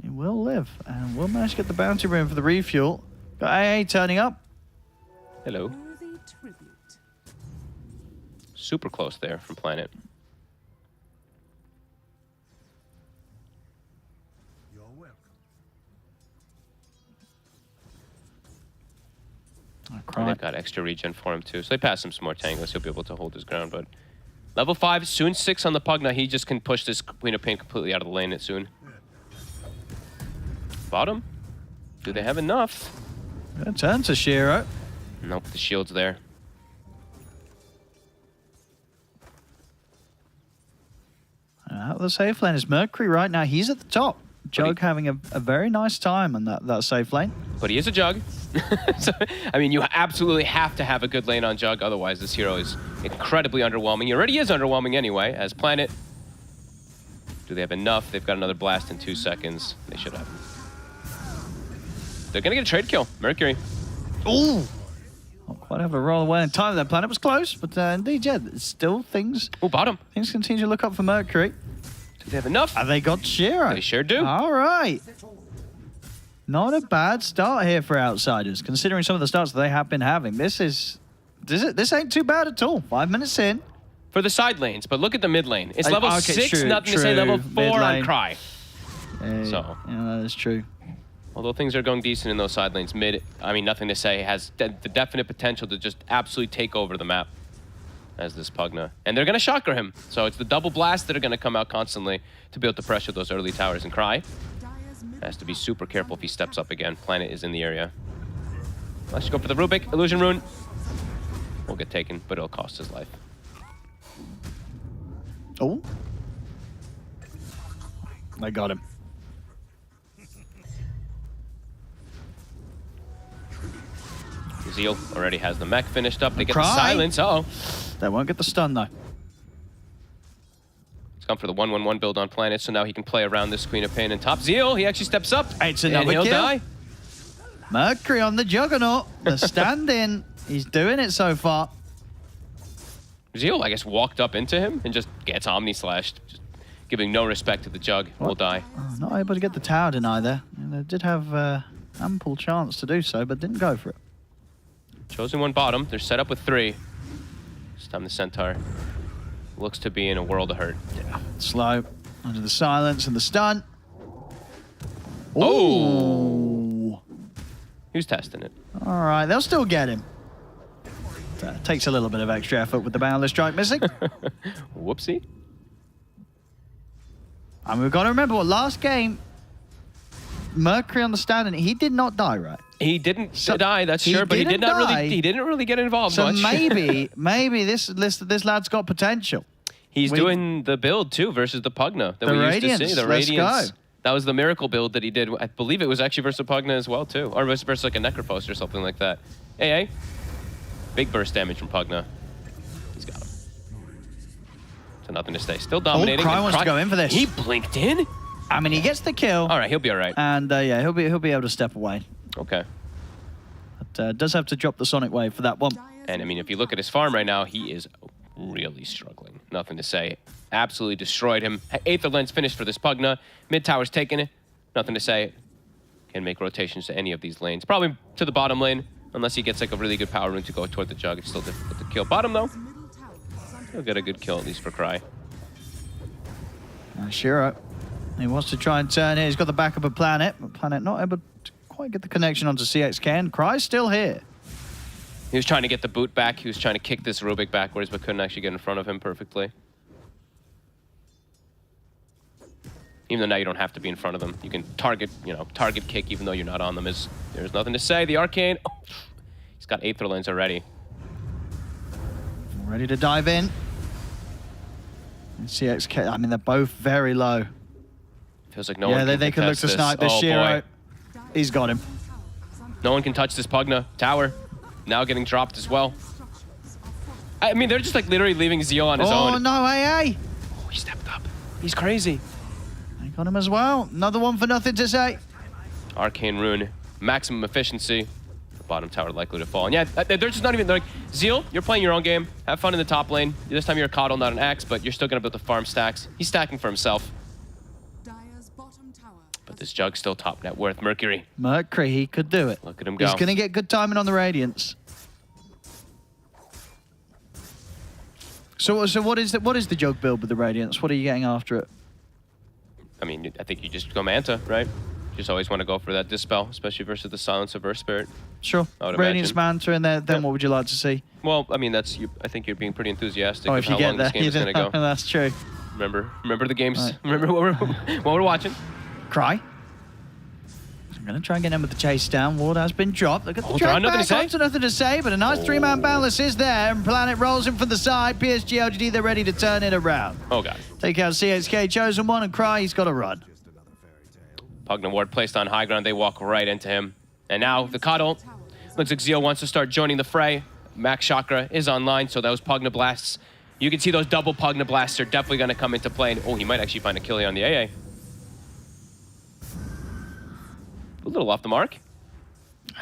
He will live, and we'll manage to get the bounty rune for the refuel. Got AA turning up. Hello. worthy tribute. Super close there from Planet. And they've got extra regen for him too. So they pass him some more tangles. He'll be able to hold his ground. But level 5, soon 6 on the Pugna. He just can push this Queen of Pain completely out of the lane soon. Bottom. Do they have enough? Turn to Shiro. Nope, the shield's there. Out of the safe lane is Mercury right now. He's at the top. Jug having a very nice time on that safe lane. But he is a Jug. So, I mean, you absolutely have to have a good lane on Jug. Otherwise, this hero is incredibly underwhelming. He already is underwhelming anyway, as Planet. Do they have enough? They've got another blast in 2 seconds. They should have. They're going to get a trade kill. Mercury. Ooh! Not quite have a roll away in time. That Planet was close, but indeed, yeah, still things Bottom. continue to look up for Mercury. Do they have enough? Have they got Shiro? They sure do. All right. Not a bad start here for Outsiders, considering some of the starts that they have been having. This ain't too bad at all. 5 minutes in. For the side lanes, but look at the mid lane. It's level Okay, 6, true, nothing to say. Level true. 4 Mid on lane. Cry. So. Yeah, that is true. Although things are going decent in those side lanes, mid, I mean, nothing to say, has the definite potential to just absolutely take over the map as this Pugna. And they're going to shocker him. So it's the double blast that are going to come out constantly to be able to pressure those early towers. And Cry Dire's middle has to be super careful if he steps up again. Planet is in the area. Let's go for the Rubik. Illusion Rune. Will get taken, but it'll cost his life. Oh. They got him. Zeal already has the mech finished up. They get Cry. the silence. Uh-oh. They won't get the stun, though. He's gone for the 1-1-1 build on Planet, so now he can play around this Queen of Pain and top. Zeal, he actually steps up. It's and another he'll kill. die. Mercury on the Juggernaut. The stand-in. He's doing it so far. Zeal, I guess, walked up into him and just gets Omni-slashed, just giving no respect to the Jug. Will die. Oh, not able to get the tower deny there. And they did have ample chance to do so, but didn't go for it. Chosen one bottom. They're set up with 3. This time the Centaur looks to be in a world of hurt. Slow. Under the silence and the stun. Oh! Who's testing it? All right, they'll still get him. Takes a little bit of extra effort with the boundless strike missing. Whoopsie. And we've got to remember what last game, Mercury understanding, he did not die, right? He didn't So- die, that's he sure, but he didn't did not die. really. He didn't really get involved So much. maybe this lad's got potential. He's We- doing the build too versus the Pugna that The we used to Radiance, see. The let's Radiance. go. That was the miracle build that he did. I believe it was actually versus Pugna as well too, or versus like a Necropost or something like that. Hey, big burst damage from Pugna. He's got him. So nothing to say. Still dominating. Cry and wants to go in for this. He blinked in. I mean, he gets the kill, All right, he'll be all right. and yeah, he'll be able to step away. Okay. But does have to drop the Sonic Wave for that one. And I mean, if you look at his farm right now, he is really struggling. Nothing to say. Absolutely destroyed him. Aether Lens finished for this Pugna. Mid tower's taken it. Nothing to say. Can make rotations to any of these lanes. Probably to the bottom lane, unless he gets like a really good power rune to go toward the jug. It's still difficult to kill. Bottom though, Middle tower is under he'll get a good kill at least for Cry. Shiro, he wants to try and turn it. He's got the backup of Planet, but Planet not able to quite get the connection onto CXK, and Cry's still here. He was trying to get the boot back. He was trying to kick this Rubik backwards, but couldn't actually get in front of him perfectly. Even though now you don't have to be in front of them. You can target, target kick even though you're not on them. There's nothing to say. The Arcane, he's got Aether Lens already. Ready to dive in. And CXK, I mean, they're both very low. Feels like no Yeah, one can they could look contest to this. snipe this Oh, Shiro. boy. He's got him. No one can touch this Pugna. Tower, now getting dropped as well. I mean, they're just like literally leaving Zeo on his Oh own. no, AA! Oh, he stepped up. He's crazy. They got him as well. Another one for nothing to say. Arcane Rune, maximum efficiency. The bottom tower likely to fall. And yeah, they're just not even, they're like, Zeal, you're playing your own game. Have fun in the top lane. This time you're a Coddle, not an Axe, but you're still gonna build the farm stacks. He's stacking for himself. Dire's bottom tower. But this Jug's still top net worth. Mercury, Mercury, he could do it. look at him go. He's going to get good timing on the Radiance. So what is the Jug build with the Radiance? What are you getting after it? I mean, I think you just go Manta, right? Just always want to go for that Dispel, especially versus the Silence of Earth Spirit. Sure. I would Radiance imagine. Manta, and then Yep. what would you like to see? Well, I mean, that's you. I think you're being pretty enthusiastic Oh, of if how you get long this there, game is gonna go. that's true. Remember the games. Right. Remember what we're watching. Cry. I'm going to try and get him with the chase down. Ward has been dropped. Look at the Oh, drag nothing to back say? onto nothing to say, but a nice three-man balance is there, and Planet rolls him from the side. PSG LGD, they're ready to turn it around. Oh god. Take out CXK, Chosen One, and Cry, he's got to run. Pugna Ward placed on high ground. They walk right into him. And now the Coddle. Looks like Zeo wants to start joining the fray. Max Chakra is online, so those Pugna Blasts. You can see those double Pugna Blasts are definitely going to come into play. And, oh, he might actually find a kill here on the AA. A little off the mark.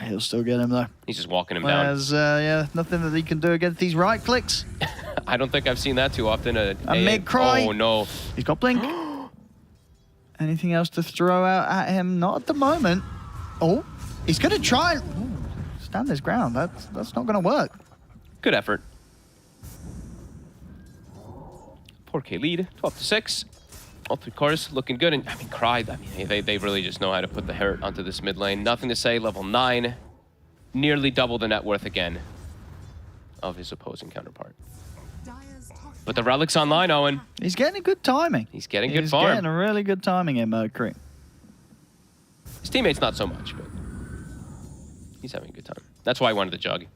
He'll still get him, though. He's just walking him down. There's yeah, nothing that he can do against these right clicks. I don't think I've seen that too often. A mid-cry. Oh, no. He's got Blink. Anything else to throw out at him? Not at the moment. Oh, he's going to try and stand his ground. That's not going to work. Good effort. 4K lead, 12-6. All three cores looking good. And I mean, Cry, they really just know how to put the hurt onto this mid lane. Nothing to say, level 9. Nearly double the net worth again of his opposing counterpart. Dire's top But the Relic's online, Owen. He's getting a good timing. He's getting good He's farm. getting a really good timing in Mercury. His teammates not so much, but he's having a good time. That's why I wanted the Jug.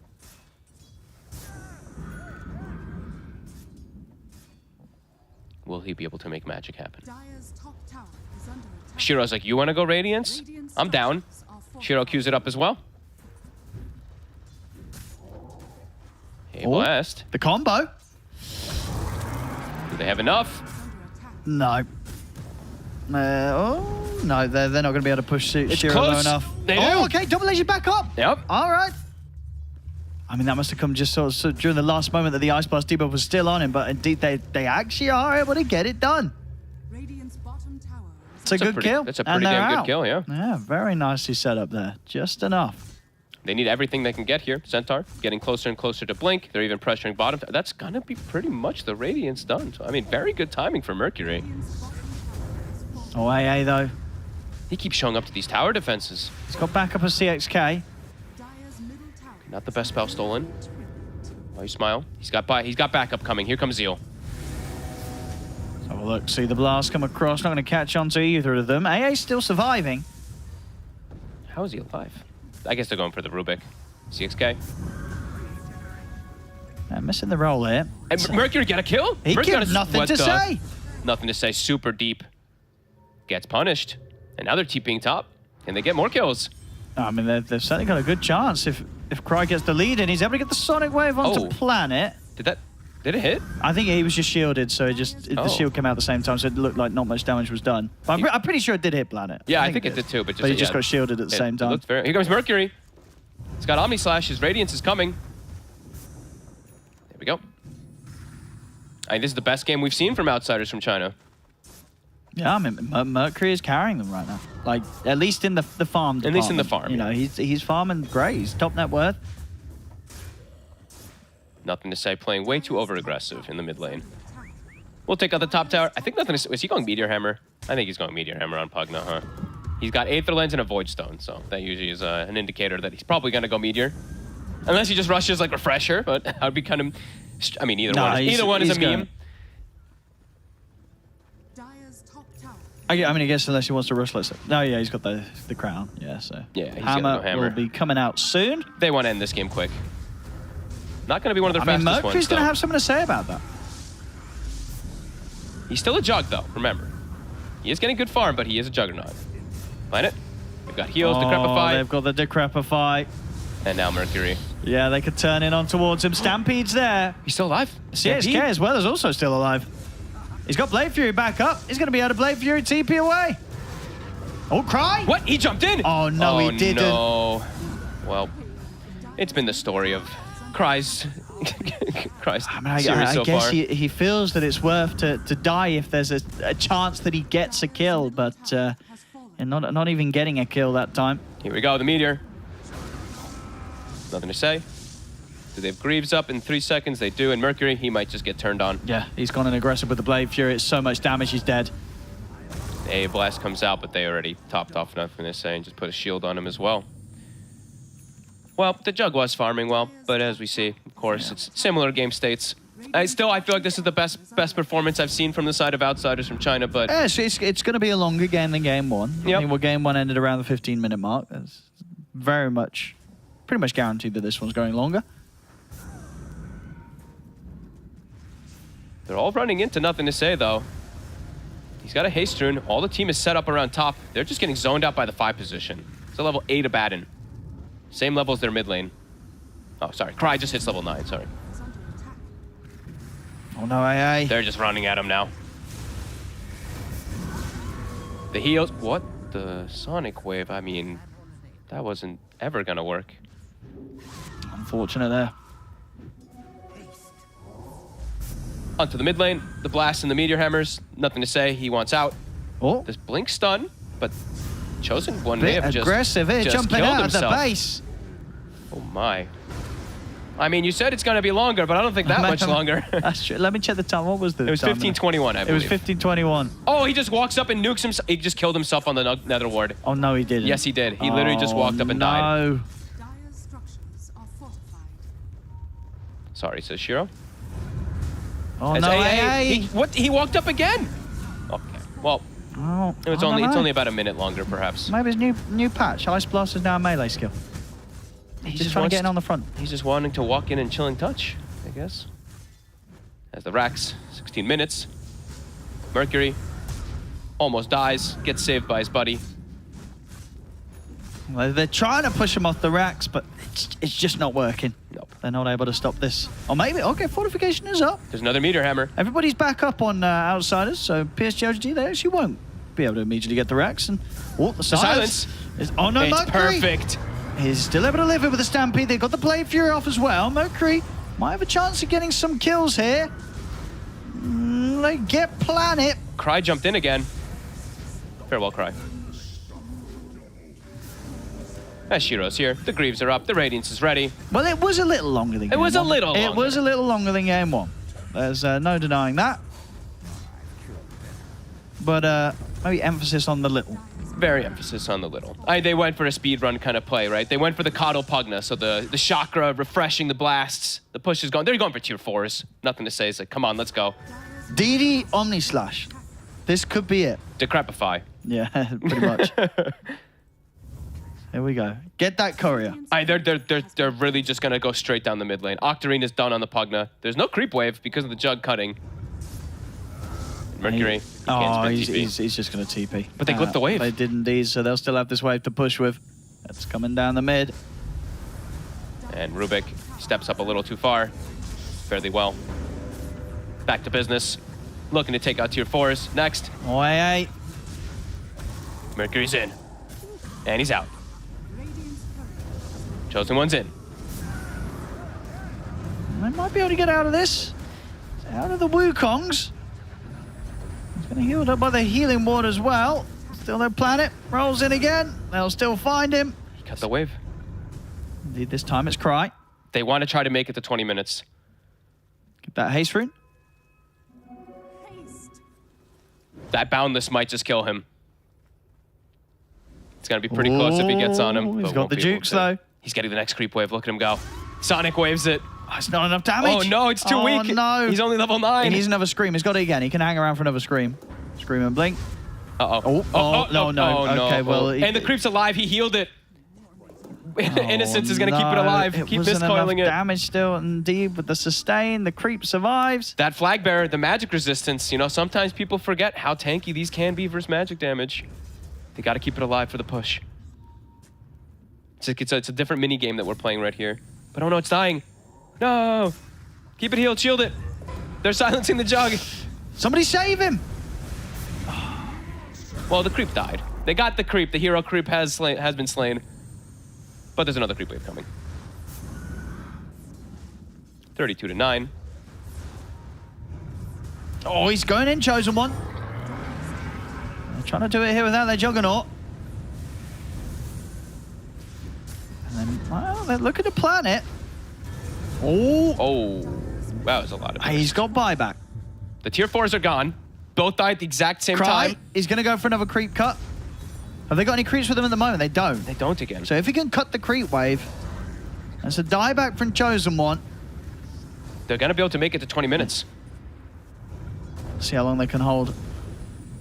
Will he be able to make magic happen? Dire's top tower is under attack. Shiro's like, you want to go Radiance? Radiant's I'm down. structures are fortified. Shiro queues it up as well. Hey, Oh. Blast. The combo? Do they have enough? Under attack. No. Oh, no, they're not going to be able to push It's Shiro low close. enough. They oh, do. okay, Double Laser back up. Yep. All right. I mean, that must have come just sort of during the last moment that the Ice Blast debuff was still on him, but indeed they actually are able to get it done. Radiant's bottom tower is It's a good kill. That's a and pretty they're damn good out. kill, yeah. Yeah, very nicely set up there. Just enough. They need everything they can get here. Centaur getting closer and closer to Blink. They're even pressuring bottom. That's going to be pretty much the Radiance done. So, I mean, very good timing for Mercury. Radiant's bottom tower is Oh, AA though. He keeps showing up to these tower defenses. He's got backup of CXK. Dire's middle tower. Not the best spell stolen. Why you smile? He's got backup coming. Here comes Zeal. So look, see the blast come across. Not going to catch on to either of them. AA's still surviving. How is he alive? I guess they're going for the Rubik. 6K. Missing the roll here. And Mercury got a kill? He Mercury got nothing to say. Nothing to say. Super deep. Gets punished. And now they're TPing top. And they get more kills. I mean, they've certainly got a good chance if Cry gets the lead and he's able to get the Sonic Wave onto Planet. Did it hit? I think he was just shielded, so the shield came out at the same time, so it looked like not much damage was done. But I'm pretty sure it did hit Planet. Yeah, I think it did too. But he just got shielded at the same time. Here comes Mercury. He's got Omni Slash. His Radiance is coming. There we go. I think this is the best game we've seen from Outsiders from China. Yeah, I mean, Mercury is carrying them right now. Like, at least in the farm department. At least in the farm, You know, he's farming great. He's top net worth. Nothing to say. Playing way too over-aggressive in the mid lane. We'll take out the top tower. I think nothing to say. Is he going Meteor Hammer? I think he's going Meteor Hammer on Pugna, huh? He's got Aether Lens and a Void Stone, so that usually is an indicator that he's probably going to go Meteor. Unless he just rushes like Refresher, but that would be kind of... I mean, either one is a meme. Dire's top tower. I mean, I guess unless he wants to rush, let's say. No, yeah, he's got the crown. Yeah, so. Yeah, he's Hammer, gonna go Hammer will be coming out soon. They want to end this game quick. Not going to be one of their fastest ones, Mercury's going to have something to say about that. He's still a jug, though, remember. He is getting good farm, but he is a juggernaut. Planet. They've got heals, Decrepify. They've got the Decrepify. And now Mercury. Yeah, they could turn in on towards him. Stampede's there. He's still alive. CSK as well is also still alive. He's got Blade Fury back up. He's going to be able to Blade Fury TP away. Oh, Cry! What? He jumped in? Oh, no, he didn't. No. Well, it's been the story of Cry's series I so guess far. he feels that it's worth to die if there's a chance that he gets a kill, but and not even getting a kill that time. Here we go, the Meteor. Nothing to say. Do they have Greaves up in 3 seconds? They do, and Mercury, he might just get turned on. Yeah, he's gone in aggressive with the Blade Fury. It's so much damage, he's dead. A Blast comes out, but they already topped off Nothing to Say and just put a shield on him as well. Well, the Jug was farming well, but as we see, of course, it's similar game states. I feel like this is the best performance I've seen from the side of Outsiders from China, but... Yeah, so it's going to be a longer game than game one. Yep. I mean, well, game one ended around the 15-minute mark. It's pretty much guaranteed that this one's going longer. They're all running into Nothing to Say, though. He's got a Haste Rune. All the team is set up around top. They're just getting zoned out by the 5 position. It's a level 8 Abaddon. Same level as their mid lane. Oh, sorry. Cry just hits level 9, sorry. Oh, no, AA. They're just running at him now. The heals. What? The Sonic Wave. I mean, that wasn't ever going to work. Unfortunate there. Onto the mid lane. The Blast and the Meteor Hammers. Nothing to say. He wants out. Oh, This Blink stun, but Chosen One may bit have aggressive here, just jumping killed out himself. of the base. Oh my. I mean, you said it's going to be longer, but I don't think that much longer. That's true. Let me check the time. What was the It was time? 15:21, I It was believe. 15:21. Oh, he just walks up and nukes himself. He just killed himself on the Nether Ward. Oh, no, he didn't. Yes, he did. He literally just walked up and died. No. Dire's structures are fortified. Sorry, says Shiro. Oh, As no, AA, AA. He walked up again. Okay. Well, Oh, it's I don't know. only about a minute longer, perhaps. Maybe his new patch. Ice Blast is now a melee skill. He's just trying to get in on the front. He's just wanting to walk in and chilling touch, I guess. As the Rax, 16 minutes. Mercury almost dies, gets saved by his buddy. Well, they're trying to push him off the racks, but it's just not working. Nope. They're not able to stop this. Or maybe, okay, Fortification is up. There's another Meteor Hammer. Everybody's back up on Outsiders, so PSG, they actually won't be able to immediately get the racks. And oh, the silence. Oh, no, It's Mercury. perfect. He's still able to live it with a Stampede. They've got the Blade Fury off as well. Mercury might have a chance of getting some kills here. They get Planet. Cry jumped in again. Farewell, Cry. Shiro's here. The Greaves are up. The Radiance is ready. Well, it was a little longer than game It was a one. little It longer. was a little longer than game one. There's no denying that. But maybe emphasis on the little. Very emphasis on the little. They went for a speed run kind of play, right? They went for the Coddle Pugna, so the chakra refreshing the blasts. The push is going. They're going for tier 4s. Nothing to say. It's like, come on, let's go. DD Omni Slash. This could be it. Decrepify. Yeah, pretty much. Here we go. Get that courier. They're really just gonna go straight down the mid lane. Octarine is done on the Pugna. There's no creep wave because of the Jug cutting. Mercury. He can't spend TP. He's just going to TP. But they clipped the wave. They did indeed, so they'll still have this wave to push with. That's coming down the mid. And Rubik steps up a little too far. Fairly well. Back to business. Looking to take out tier 4s. Next. Oi, Mercury's in. And he's out. Chosen One's in. They might be able to get out of this. Out of the Wukongs. He's going to heal up by the healing ward as well. Still their planet. Rolls in again. They'll still find him. He cut the wave. Indeed, this time it's Cry. They want to try to make it to 20 minutes. Get that haste rune. That Boundless might just kill him. It's going to be pretty close if he gets on him. He's but got won't the be able jukes, to. though. He's getting the next creep wave. Look at him go. Sonic waves it. Oh, it's not enough damage. Oh, no, it's too weak. No. He's only level 9. He needs another scream. He's got it again. He can hang around for another scream. Scream and blink. Uh-oh. No. Okay, well... And the creep's alive. He healed it. Innocence is going to keep it alive. Keep miscoiling it. Damage still, indeed, with the sustain. The creep survives. That flag bearer, the magic resistance, you know, sometimes people forget how tanky these can be versus magic damage. They got to keep it alive for the push. It's a different mini game that we're playing right here. But oh no, it's dying. No. Keep it healed, shield it. They're silencing the Jug. Somebody save him. Well, the creep died. They got the creep. The hero creep has been slain. But there's another creep wave coming. 32-9. Oh, he's going in, Chosen One. They're trying to do it here without their Juggernaut. And then, well, look at the planet. Oh, that was a lot of damage. He's got buyback. The tier 4s are gone. Both died at the exact same Cry, time. he's going to go for another creep cut. Have they got any creeps with them at the moment? They don't. They don't again. So if he can cut the creep wave, that's a dieback from Chosen One. They're going to be able to make it to 20 minutes. See how long they can hold.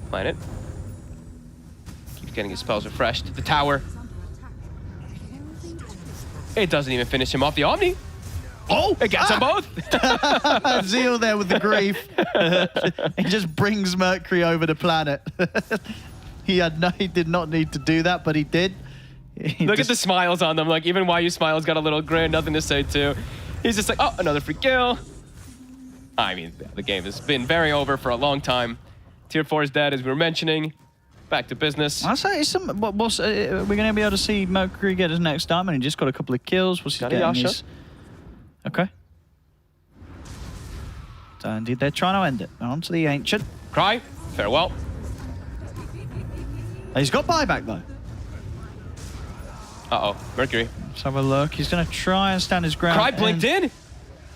Planet. Keeps getting his spells refreshed. The tower. It doesn't even finish him off. The Omni. Oh! It gets them both. Zeal there with the grief. He just brings Mercury over the planet. He did not need to do that, but he did. Look at the smiles on them. Like, even YU Smile's got a little grin, nothing to say too. He's just like, oh, another free kill. I mean, the game has been very over for a long time. Tier 4 is dead, as we were mentioning. Back to business. I'll say, we're going to be able to see Mercury get his next diamond. He just got a couple of kills. What's he getting? His... Okay. So indeed, they're trying to end it. On to the Ancient. Cry, farewell. He's got buyback, though. Uh-oh, Mercury. Let's have a look. He's going to try and stand his ground. Cry blinked in.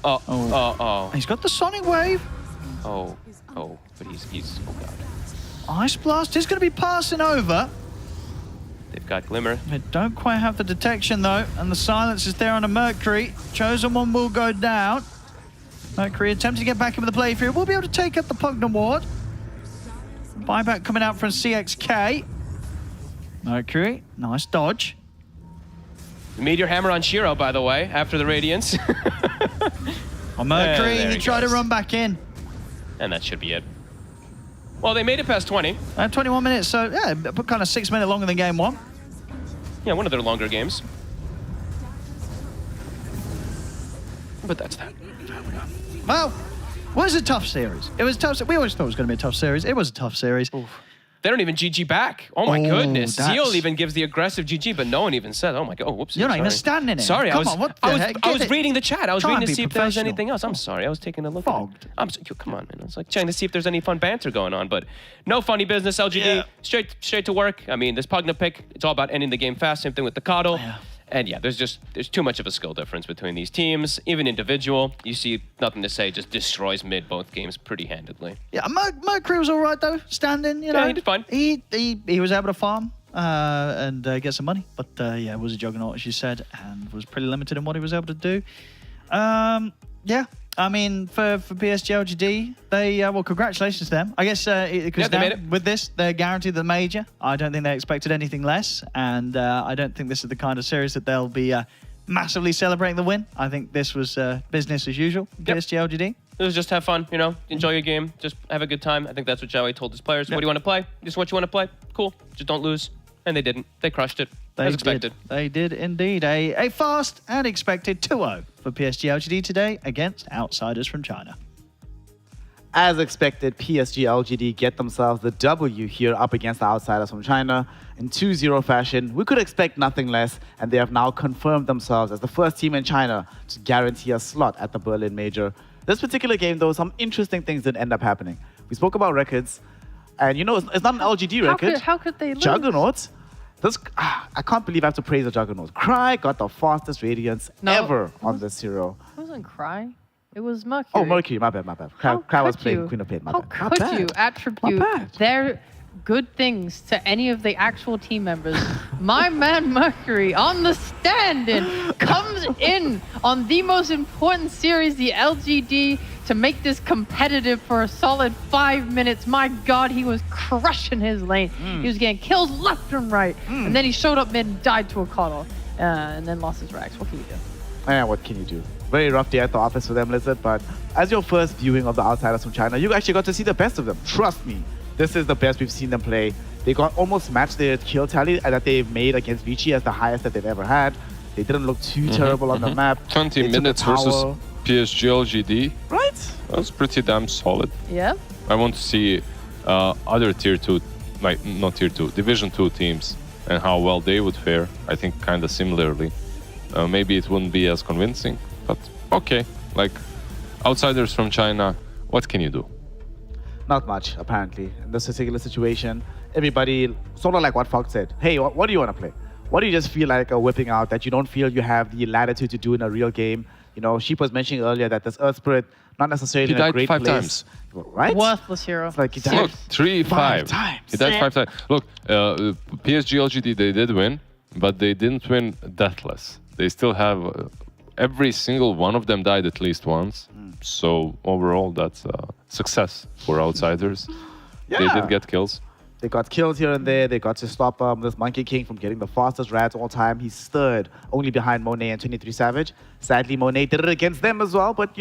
Oh. He's got the Sonic Wave. Oh, but he's, oh God. Ice Blast is going to be passing over. They've got Glimmer. They don't quite have the detection, though, and the silence is there on a Mercury. Chosen One will go down. Mercury attempting to get back into the playfield. We'll be able to take up the Pugna ward. Buyback coming out from CXK. Mercury, nice dodge. The Meteor Hammer on Shiro, by the way, after the Radiance. On Mercury, there he tried to run back in. And that should be it. Well, they made it past 20. 21 minutes, so yeah, but kind of 6 minutes longer than game one. Yeah, one of their longer games. But that's that. Well, it was a tough series. It was tough. We always thought it was going to be a tough series. It was a tough series. Oof. They don't even GG back. Oh my goodness. Zeal even gives the aggressive GG, but no one even said, oh my God, whoops. You're not even standing in it. Sorry, Come on, what the heck? I was reading the chat. I was reading to see if there was professional. anything else. I'm sorry, I was taking a look Fogged. at it. Come on, man. I was like checking to see if there's any fun banter going on, but no funny business, LGD. Straight to work. I mean, this Pugna pick, it's all about ending the game fast. Same thing with the Coddle. Yeah. And yeah, there's too much of a skill difference between these teams. Even individual, you see nothing to say, just destroys mid both games pretty handedly. Yeah, Mercury was all right, though, standing, you know. Yeah, he did fine. He was able to farm and get some money. But yeah, it was a juggernaut, as you said, and was pretty limited in what he was able to do. Yeah, I mean, for PSG LGD, they well, congratulations to them. I guess because Yeah, they made it. with this, they're guaranteed the major. I don't think they expected anything less, and I don't think this is the kind of series that they'll be massively celebrating the win. I think this was business as usual. Yep. PSG LGD. It was just have fun, enjoy your game, just have a good time. I think that's what Joey told his players. What do you want to play? Just what you want to play? Cool. Just don't lose. And they didn't. They crushed it. As expected. They did indeed. A fast and expected 2-0 for PSG LGD today against outsiders from China. As expected, PSG LGD get themselves the W here up against the outsiders from China in 2-0 fashion. We could expect nothing less, and they have now confirmed themselves as the first team in China to guarantee a slot at the Berlin Major. This particular game, though, some interesting things did end up happening. We spoke about records, and it's not an LGD record. How could they lose? Juggernauts. I can't believe I have to praise the Juggernauts. Cry got the fastest radiance ever on this hero. It wasn't Cry. It was Mercury. Oh, Mercury, my bad. Cry was playing you? Queen of Pain, my How bad. Not could bad. you attribute Not bad. their good things to any of the actual team members? My man Mercury on the stand-in comes in on the most important series, the LGD, to make this competitive for a solid 5 minutes. My God, he was crushing his lane. He was getting kills left and right. And then he showed up mid and died to a cuddle. And then lost his rags. What can you do? And what can you do? Very rough day at the office for them, Lizard, but as your first viewing of the outsiders from China, you actually got to see the best of them. Trust me, this is the best we've seen them play. They got almost matched their kill tally that they've made against Vichy as the highest that they've ever had. They didn't look too terrible on the map. 20 They took the minutes versus tower. PSG LGD. Right? That's pretty damn solid. Yeah. I want to see other tier 2, like not tier 2, division 2 teams and how well they would fare. I think kind of similarly. Maybe it wouldn't be as convincing, but okay. Like outsiders from China, what can you do? Not much, apparently. In this particular situation, everybody, sort of like what Fox said, hey, what do you want to play? What do you just feel like whipping out that you don't feel you have the latitude to do in a real game? Sheep was mentioning earlier that this Earth Spirit, not necessarily He in a died great 5 place. times. Right? Worthless hero. It's like he died. Look, 3-5. 5 times. He died 5 times. Look, PSG LGD, they did win, but they didn't win deathless. They still have every single one of them died at least once. So overall, that's a success for outsiders. Yeah. They did get kills. They got killed here and there. They got to stop this Monkey King from getting the fastest rats all time. He's third, only behind Monet and 23 Savage. Sadly, Monet did it against them as well. But,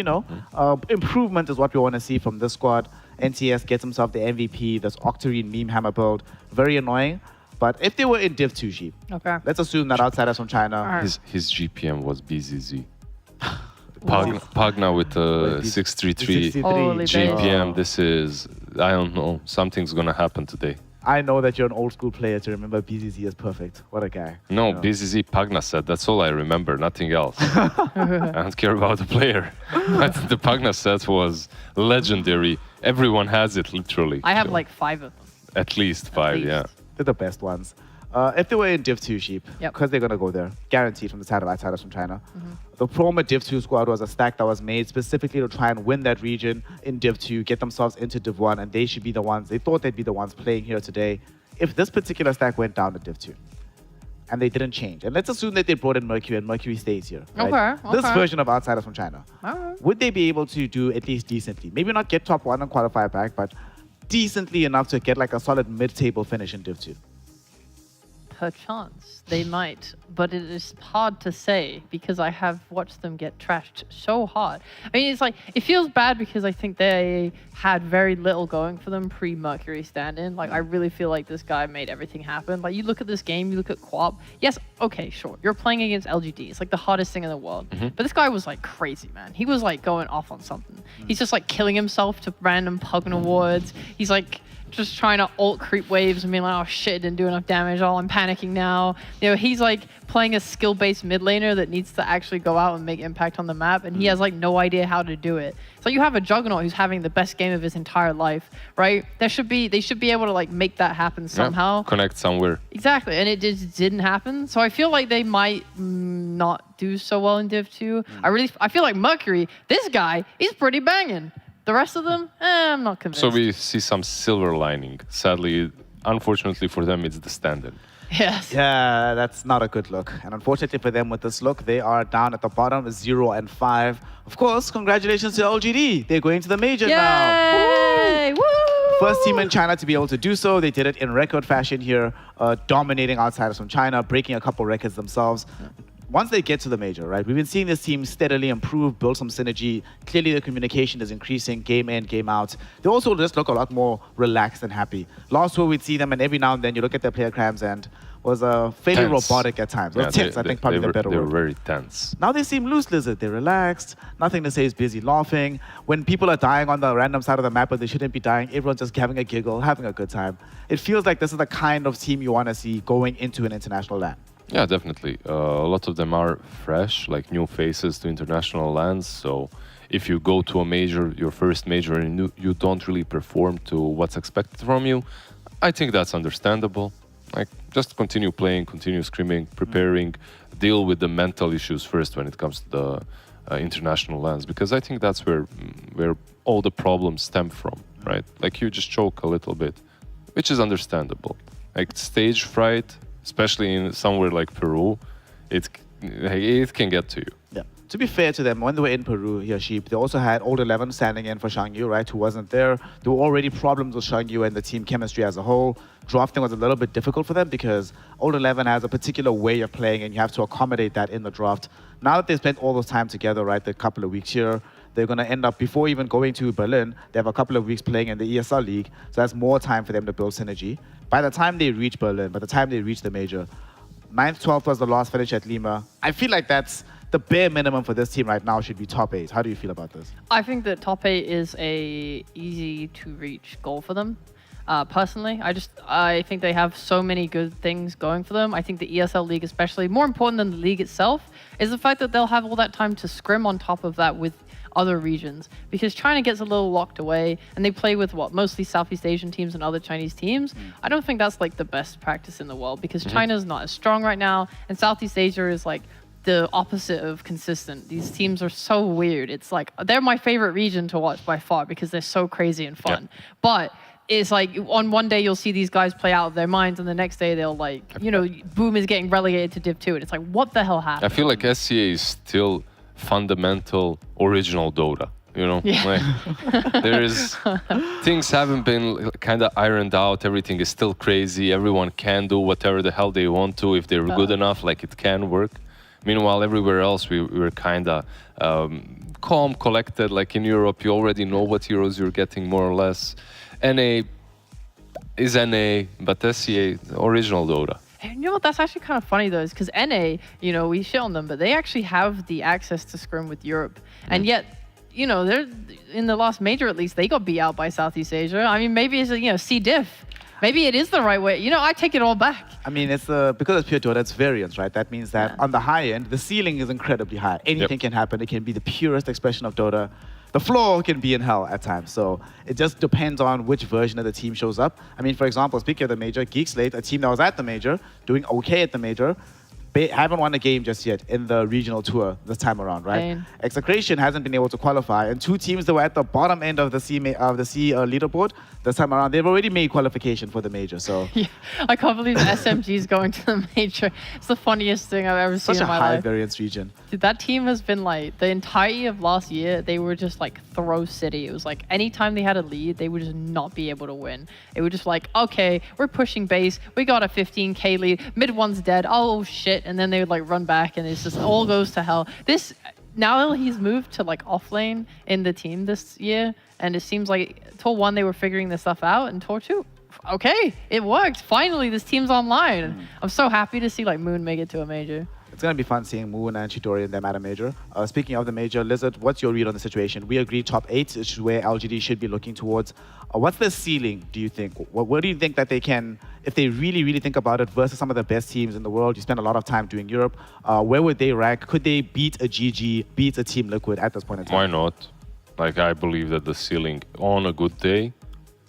improvement is what we want to see from this squad. NTS gets himself the MVP, this Octarine meme hammer build. Very annoying. But if they were in Div 2, Sheep, Okay. let's assume that outsiders from China. Alright. His GPM was BZZ. Pagna with a 633 Holy baby. GPM. This is, I don't know, something's gonna happen today. I know that you're an old school player to remember BZZ as perfect. What a guy. No, BZZ Pagna set. That's all I remember, nothing else. I don't care about the player. But the Pagna set was legendary. Everyone has it, literally. I have So, like 5 of them. at least 5, least. yeah. They're the best ones. If they were in Div 2, Sheep, Yep. because they're going to go there, guaranteed from the side of outsiders from China. The Promo Div 2 squad was a stack that was made specifically to try and win that region in Div 2, get themselves into Div 1, and they should be the ones, they thought they'd be the ones playing here today. If this particular stack went down to Div 2, and they didn't change, and let's assume that they brought in Mercury and Mercury stays here. Right? Okay, This okay. version of outsiders from China, Alright. would they be able to do at least decently? Maybe not get top 1 and qualify back, but decently enough to get like a solid mid-table finish in Div 2. Perchance they might, but it is hard to say because I have watched them get trashed so hard. I mean, it's like, it feels bad because I think they had very little going for them pre-Mercury stand-in. Like, I really feel like this guy made everything happen. Like, you look at this game, you look at Quap. Yes, okay, sure. You're playing against LGD. It's like the hardest thing in the world. But this guy was like crazy, man. He was like going off on something. He's just like killing himself to random Pugna wards. He's like just trying to ult creep waves and being like, oh shit, didn't do enough damage. Oh, I'm panicking now. He's like playing a skill-based mid laner that needs to actually go out and make impact on the map, and he has like no idea how to do it. So you have a Juggernaut who's having the best game of his entire life, right? They should be able to like make that happen somehow. Yeah, connect somewhere. Exactly, and it just didn't happen. So I feel like they might not do so well in Div 2. I feel like Mercury, this guy, he's pretty banging. The rest of them, I'm not convinced. So we see some silver lining. Sadly, unfortunately for them, it's the stand-in. Yes. Yeah, that's not a good look. And unfortunately for them with this look, they are down at the bottom, 0-5. Of course, congratulations to LGD. They're going to the major now. Yay! Woo! First team in China to be able to do so. They did it in record fashion here, dominating outsiders from China, breaking a couple records themselves. Once they get to the major, right, we've been seeing this team steadily improve, build some synergy. Clearly, the communication is increasing, game in, game out. They also just look a lot more relaxed and happy. Last tour, we'd see them, and every now and then you look at their player crams and was fairly Tense. robotic at times. Well, tense, I think, probably the better They were word. very tense. Now they seem loose lizard. They're relaxed. Nothing to say is busy laughing. When people are dying on the random side of the map where they shouldn't be dying, everyone's just having a giggle, having a good time. It feels like this is the kind of team you want to see going into an international LAN. Yeah, definitely. A lot of them are fresh, like new faces to international lands. So if you go to a major, your first major, and you don't really perform to what's expected from you, I think that's understandable. Like, just continue playing, continue screaming, preparing, deal with the mental issues first when it comes to the international lands, because I think that's where all the problems stem from, right? Like, you just choke a little bit, which is understandable. Like, stage fright, especially in somewhere like Peru, it can get to you. Yeah. To be fair to them, when they were in Peru, Sheep, they also had Old 11 standing in for Shang Yu, right, who wasn't there. There were already problems with Shang Yu and the team chemistry as a whole. Drafting was a little bit difficult for them because Old 11 has a particular way of playing and you have to accommodate that in the draft. Now that they've spent all this time together, right, the couple of weeks here, they're going to end up, before even going to Berlin, they have a couple of weeks playing in the ESL League, so that's more time for them to build synergy. By the time they reach Berlin, by the time they reach the major, 9th, 12th was the last finish at Lima. I feel like that's the bare minimum for this team right now should be top 8. How do you feel about this? I think that top 8 is a easy to reach goal for them. Personally, I think they have so many good things going for them. I think the ESL League, especially more important than the league itself, is the fact that they'll have all that time to scrim on top of that with other regions, because China gets a little locked away and they play with mostly Southeast Asian teams and other Chinese teams. I don't think that's like the best practice in the world, because China's not as strong right now and Southeast Asia is like the opposite of consistent. These teams are so weird. It's like they're my favorite region to watch by far because they're so crazy and fun. Yeah. But it's like on one day you'll see these guys play out of their minds and the next day they'll Boom is getting relegated to Div 2 and it's like, what the hell happened? I feel like SCA is still fundamental original Dota, Yeah. Like, there is things haven't been kind of ironed out. Everything is still crazy. Everyone can do whatever the hell they want to if they're good enough. Like, it can work. Meanwhile, everywhere else we were kind of calm, collected. Like in Europe, you already know what heroes you're getting more or less. NA is NA, but SCA original Dota. And you know what? That's actually kind of funny though, is because NA, we shit on them, but they actually have the access to scrim with Europe, and yet, they're in the last major at least they got beat out by Southeast Asia. I mean, maybe it's C diff. Maybe it is the right way. I take it all back. I mean, it's because it's pure Dota, it's variance, right? That means that on the high end, the ceiling is incredibly high. Anything can happen. It can be the purest expression of Dota. The floor can be in hell at times. So it just depends on which version of the team shows up. I mean, for example, speaking of the major, Geek Slate, a team that was at the major, doing okay at the major, haven't won a game just yet in the regional tour this time around, right? Dang. Execration hasn't been able to qualify, and two teams that were at the bottom end of the C leaderboard this time around, they've already made qualification for the major. So Yeah, I can't believe SMG is going to the major. It's the funniest thing I've ever seen such a in my high life. variance region. Dude, that team has been like, the entirety of last year, they were just like throw city. It was like anytime they had a lead, they would just not be able to win. It would just like, okay, we're pushing base. We got a 15k lead. Mid one's dead. Oh shit. And then they would like run back and it's just all goes to hell. Now he's moved to like off lane in the team this year. And it seems like Tour 1, they were figuring this stuff out. And Tour 2, okay, it worked. Finally, this team's online. I'm so happy to see like Moon make it to a major. It's going to be fun seeing Moon and Chidori and them at a major. Speaking of the major, Lizard, what's your read on the situation? We agree top 8 is where LGD should be looking towards. What's the ceiling, do you think? Where do you think that they can, if they really, really think about it, versus some of the best teams in the world? You spend a lot of time doing Europe. Where would they rank? Could they beat a GG, beat a Team Liquid at this point in time? Why not? Like, I believe that the ceiling on a good day,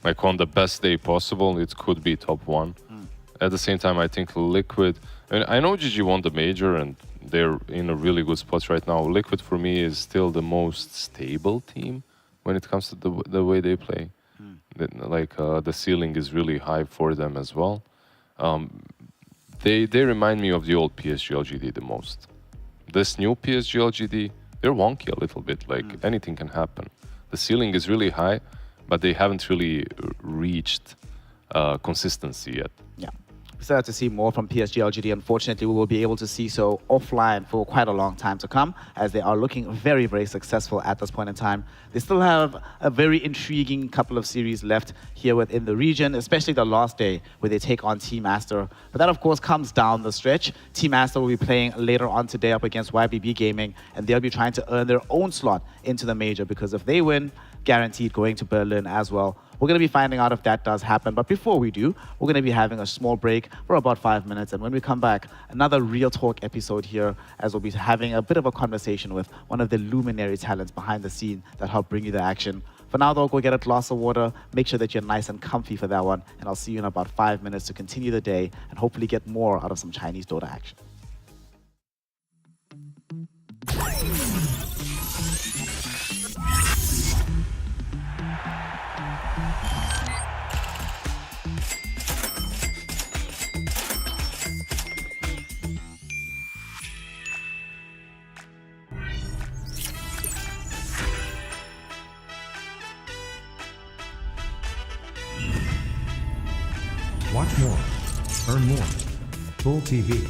like on the best day possible, it could be top 1. At the same time, I think Liquid, and I know GG won the major and they're in a really good spot right now. Liquid for me is still the most stable team when it comes to the way they play. The ceiling is really high for them as well. They remind me of the old PSG LGD the most. This new PSG LGD, they're wonky a little bit. Like anything can happen. The ceiling is really high, but they haven't really reached consistency yet. Yeah. We still have to see more from PSG LGD. Unfortunately, we will be able to see so offline for quite a long time to come, as they are looking very, very successful at this point in time. They still have a very intriguing couple of series left here within the region, especially the last day where they take on Team Aster. But that, of course, comes down the stretch. Team Aster will be playing later on today up against YBB Gaming, and they'll be trying to earn their own slot into the major, because if they win, guaranteed going to Berlin as well. We're going to be finding out if that does happen. But before we do, we're going to be having a small break for about 5 minutes. And when we come back, another Real Talk episode here, as we'll be having a bit of a conversation with one of the luminary talents behind the scene that help bring you the action. For now, though, go get a glass of water. Make sure that you're nice and comfy for that one. And I'll see you in about 5 minutes to continue the day and hopefully get more out of some Chinese Dota action. Watch more. Earn more. Full TV.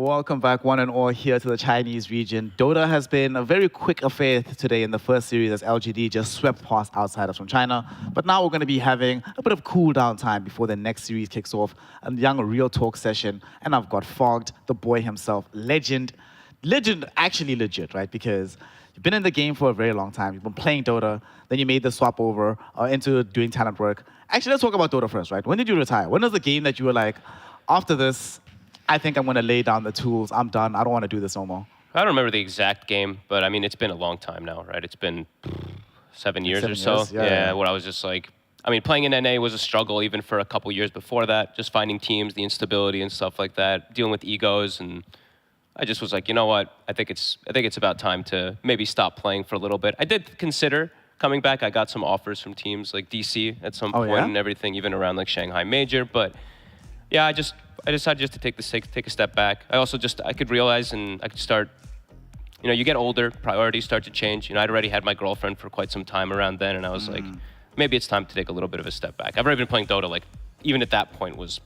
Welcome back, one and all, here to the Chinese region. Dota has been a very quick affair today in the first series as LGD just swept past outsiders from China. But now we're going to be having a bit of cool down time before the next series kicks off, a young real talk session. And I've got Fogged, the boy himself, legend, actually legit, right? Because you've been in the game for a very long time. You've been playing Dota, then you made the swap over into doing talent work. Actually, let's talk about Dota first, right? When did you retire? When was the game that you were like, after this, I think I'm going to lay down the tools. I'm done. I don't want to do this no more. I don't remember the exact game, but I mean, it's been a long time now, right? It's been 7 years or so. Yeah, where I was just like, I mean, playing in NA was a struggle even for a couple years before that, just finding teams, the instability and stuff like that, dealing with egos. And I just was like, you know what? I think it's about time to maybe stop playing for a little bit. I did consider coming back. I got some offers from teams like DC at some point and everything, even around like Shanghai Major. But yeah, I decided just to take a step back. I could realize and I could start, you know, you get older, priorities start to change. You know, I'd already had my girlfriend for quite some time around then, and I was like, maybe it's time to take a little bit of a step back. I've already been playing Dota, like, even at that point was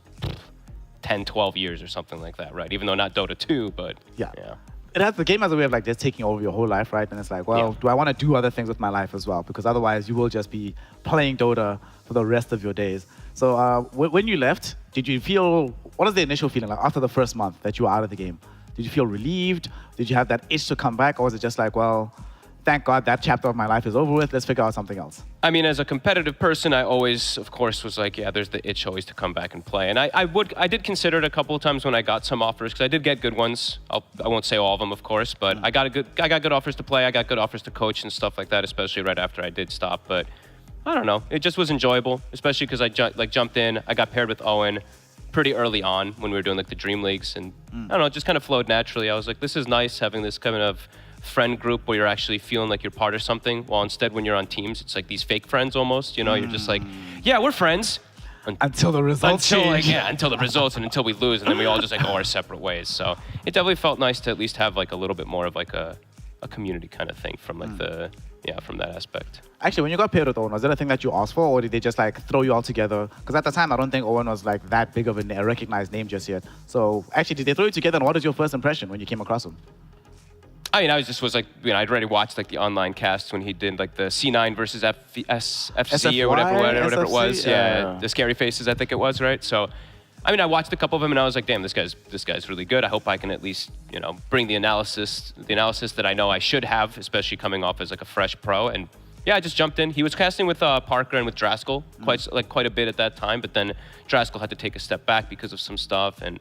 10, 12 years or something like that, right? Even though not Dota 2, but yeah. The game has a way of like just taking over your whole life, right? And it's like, well, do I want to do other things with my life as well? Because otherwise you will just be playing Dota for the rest of your days. So when you left, did you feel, what was the initial feeling like after the first month that you were out of the game? Did you feel relieved? Did you have that itch to come back? Or was it just like, well, thank God that chapter of my life is over with, let's figure out something else? I mean, as a competitive person, I always, of course, was like, yeah, there's the itch always to come back and play. And I did consider it a couple of times when I got some offers, because I did get good ones. I won't say all of them, of course, but I got good offers to play. I got good offers to coach and stuff like that, especially right after I did stop. But I don't know, it just was enjoyable, especially because I jumped in. I got paired with Owen pretty early on when we were doing like the Dream Leagues, and I don't know, it just kind of flowed naturally. I was like, this is nice having this kind of friend group where you're actually feeling like you're part of something, while instead when you're on teams, it's like these fake friends almost, you know, you're just like, yeah, we're friends. Until the results change. Until the results and until we lose, and then we all just like go our separate ways. So it definitely felt nice to at least have like a little bit more of like a community kind of thing from like from that aspect. Actually, when you got paired with Owen, was that a thing that you asked for, or did they just like throw you all together? Because at the time, I don't think Owen was like that big of a recognized name just yet. So actually, did they throw you together, and what was your first impression when you came across him? I mean, I'd already watched like the online cast when he did like the C9 versus FC or whatever it was. Yeah, the Scary Faces, I think it was, right? So, I mean, I watched a couple of them and I was like, damn, this guy's really good. I hope I can at least, you know, bring the analysis that I know I should have, especially coming off as like a fresh pro. And yeah, I just jumped in. He was casting with Parker and with Draskell quite a bit at that time, but then Draskell had to take a step back because of some stuff, and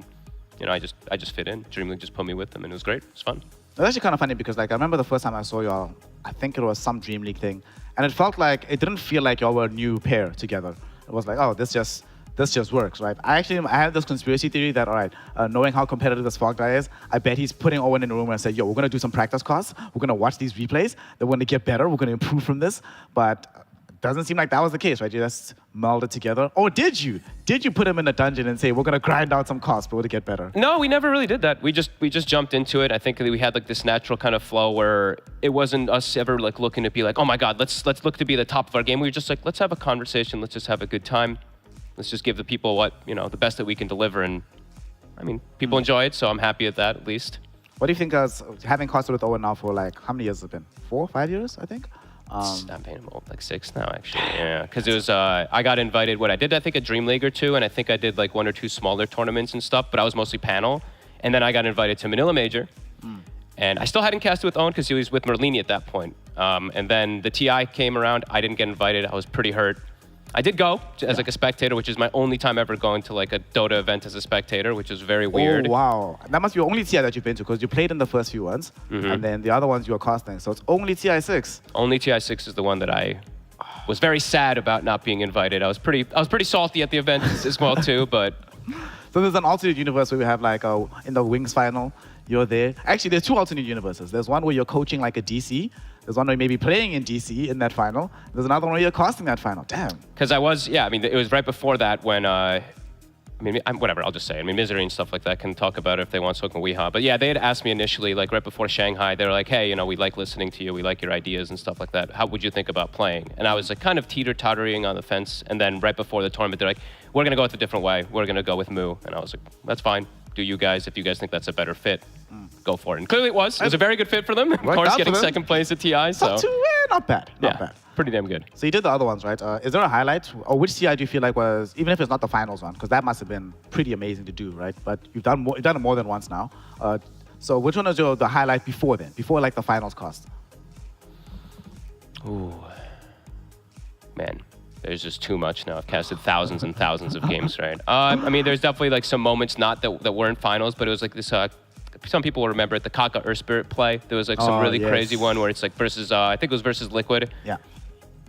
you know, I just fit in. Dream League just put me with them, and it was great. It was fun. It's actually kind of funny because like I remember the first time I saw y'all, I think it was some Dream League thing, and it didn't feel like y'all were a new pair together. It was like, oh, this just works, right? I had this conspiracy theory that, all right, knowing how competitive this Fog guy is, I bet he's putting Owen in a room and said, yo, we're gonna do some practice casts, we're gonna watch these replays, then we're gonna get better, we're gonna improve from this. But it doesn't seem like that was the case, right? You just melded together. Or did you? Did you put him in a dungeon and say, we're gonna grind out some costs, but we're gonna get better? No, we never really did that. We just jumped into it. I think that we had like this natural kind of flow where it wasn't us ever like looking to be like, oh my God, let's look to be the top of our game. We were just like, let's have a conversation, let's just have a good time. Let's just give the people the best that we can deliver. And I mean, people enjoy it, so I'm happy at that at least. What do you think having costed with Owen now for like, how many years has it been? 4, 5 years, I think? I'm paying him like 6 now, actually. Yeah, because it was, I got invited, I think a Dream League or 2, and I think I did like 1 or 2 smaller tournaments and stuff, but I was mostly panel. And then I got invited to Manila Major. And I still hadn't casted with Owen because he was with Merlini at that point. And then the TI came around. I didn't get invited. I was pretty hurt. I did go as like a spectator, which is my only time ever going to like a Dota event as a spectator, which is very weird. Oh, wow. That must be your only TI that you've been to, because you played in the first few ones, and then the other ones you were casting. So it's only TI6. Only TI6 is the one that I was very sad about not being invited. I was pretty salty at the event as well too, but. So there's an alternate universe where we have like in the Wings final, you're there. Actually, there's 2 alternate universes. There's one where you're coaching like a DC. There's one where you may be playing in DC in that final. There's another one where you're casting that final. Damn. Because it was right before that when, whatever, I'll just say. I mean, Misery and stuff like that can talk about it if they want, so can Weehaw. But yeah, they had asked me initially, like right before Shanghai, they were like, hey, you know, we like listening to you, we like your ideas and stuff like that. How would you think about playing? And I was like kind of teeter-tottering on the fence. And then right before the tournament, they're like, we're going to go with a different way. We're going to go with Moo. And I was like, that's fine. do you guys. If you guys think that's a better fit, go for it. And clearly it was. It was a very good fit for them. Of Worked course, out for getting them. second place at TI. So Not bad. Not yeah, bad. pretty damn good. So you did the other ones, right? Is there a highlight, or which TI do you feel like was, even if it's not the finals one, because that must have been pretty amazing to do, right? But you've done it more than once now. So which one is the highlight before then, before like the finals cost? Ooh, man, there's just too much now. I've casted thousands and thousands of games, right? I mean, there's definitely like some moments not that weren't finals, but it was like this. Some people will remember it, the Kaka Spirit play. There was like some really crazy one where it's like versus, I think it was versus Liquid. Yeah.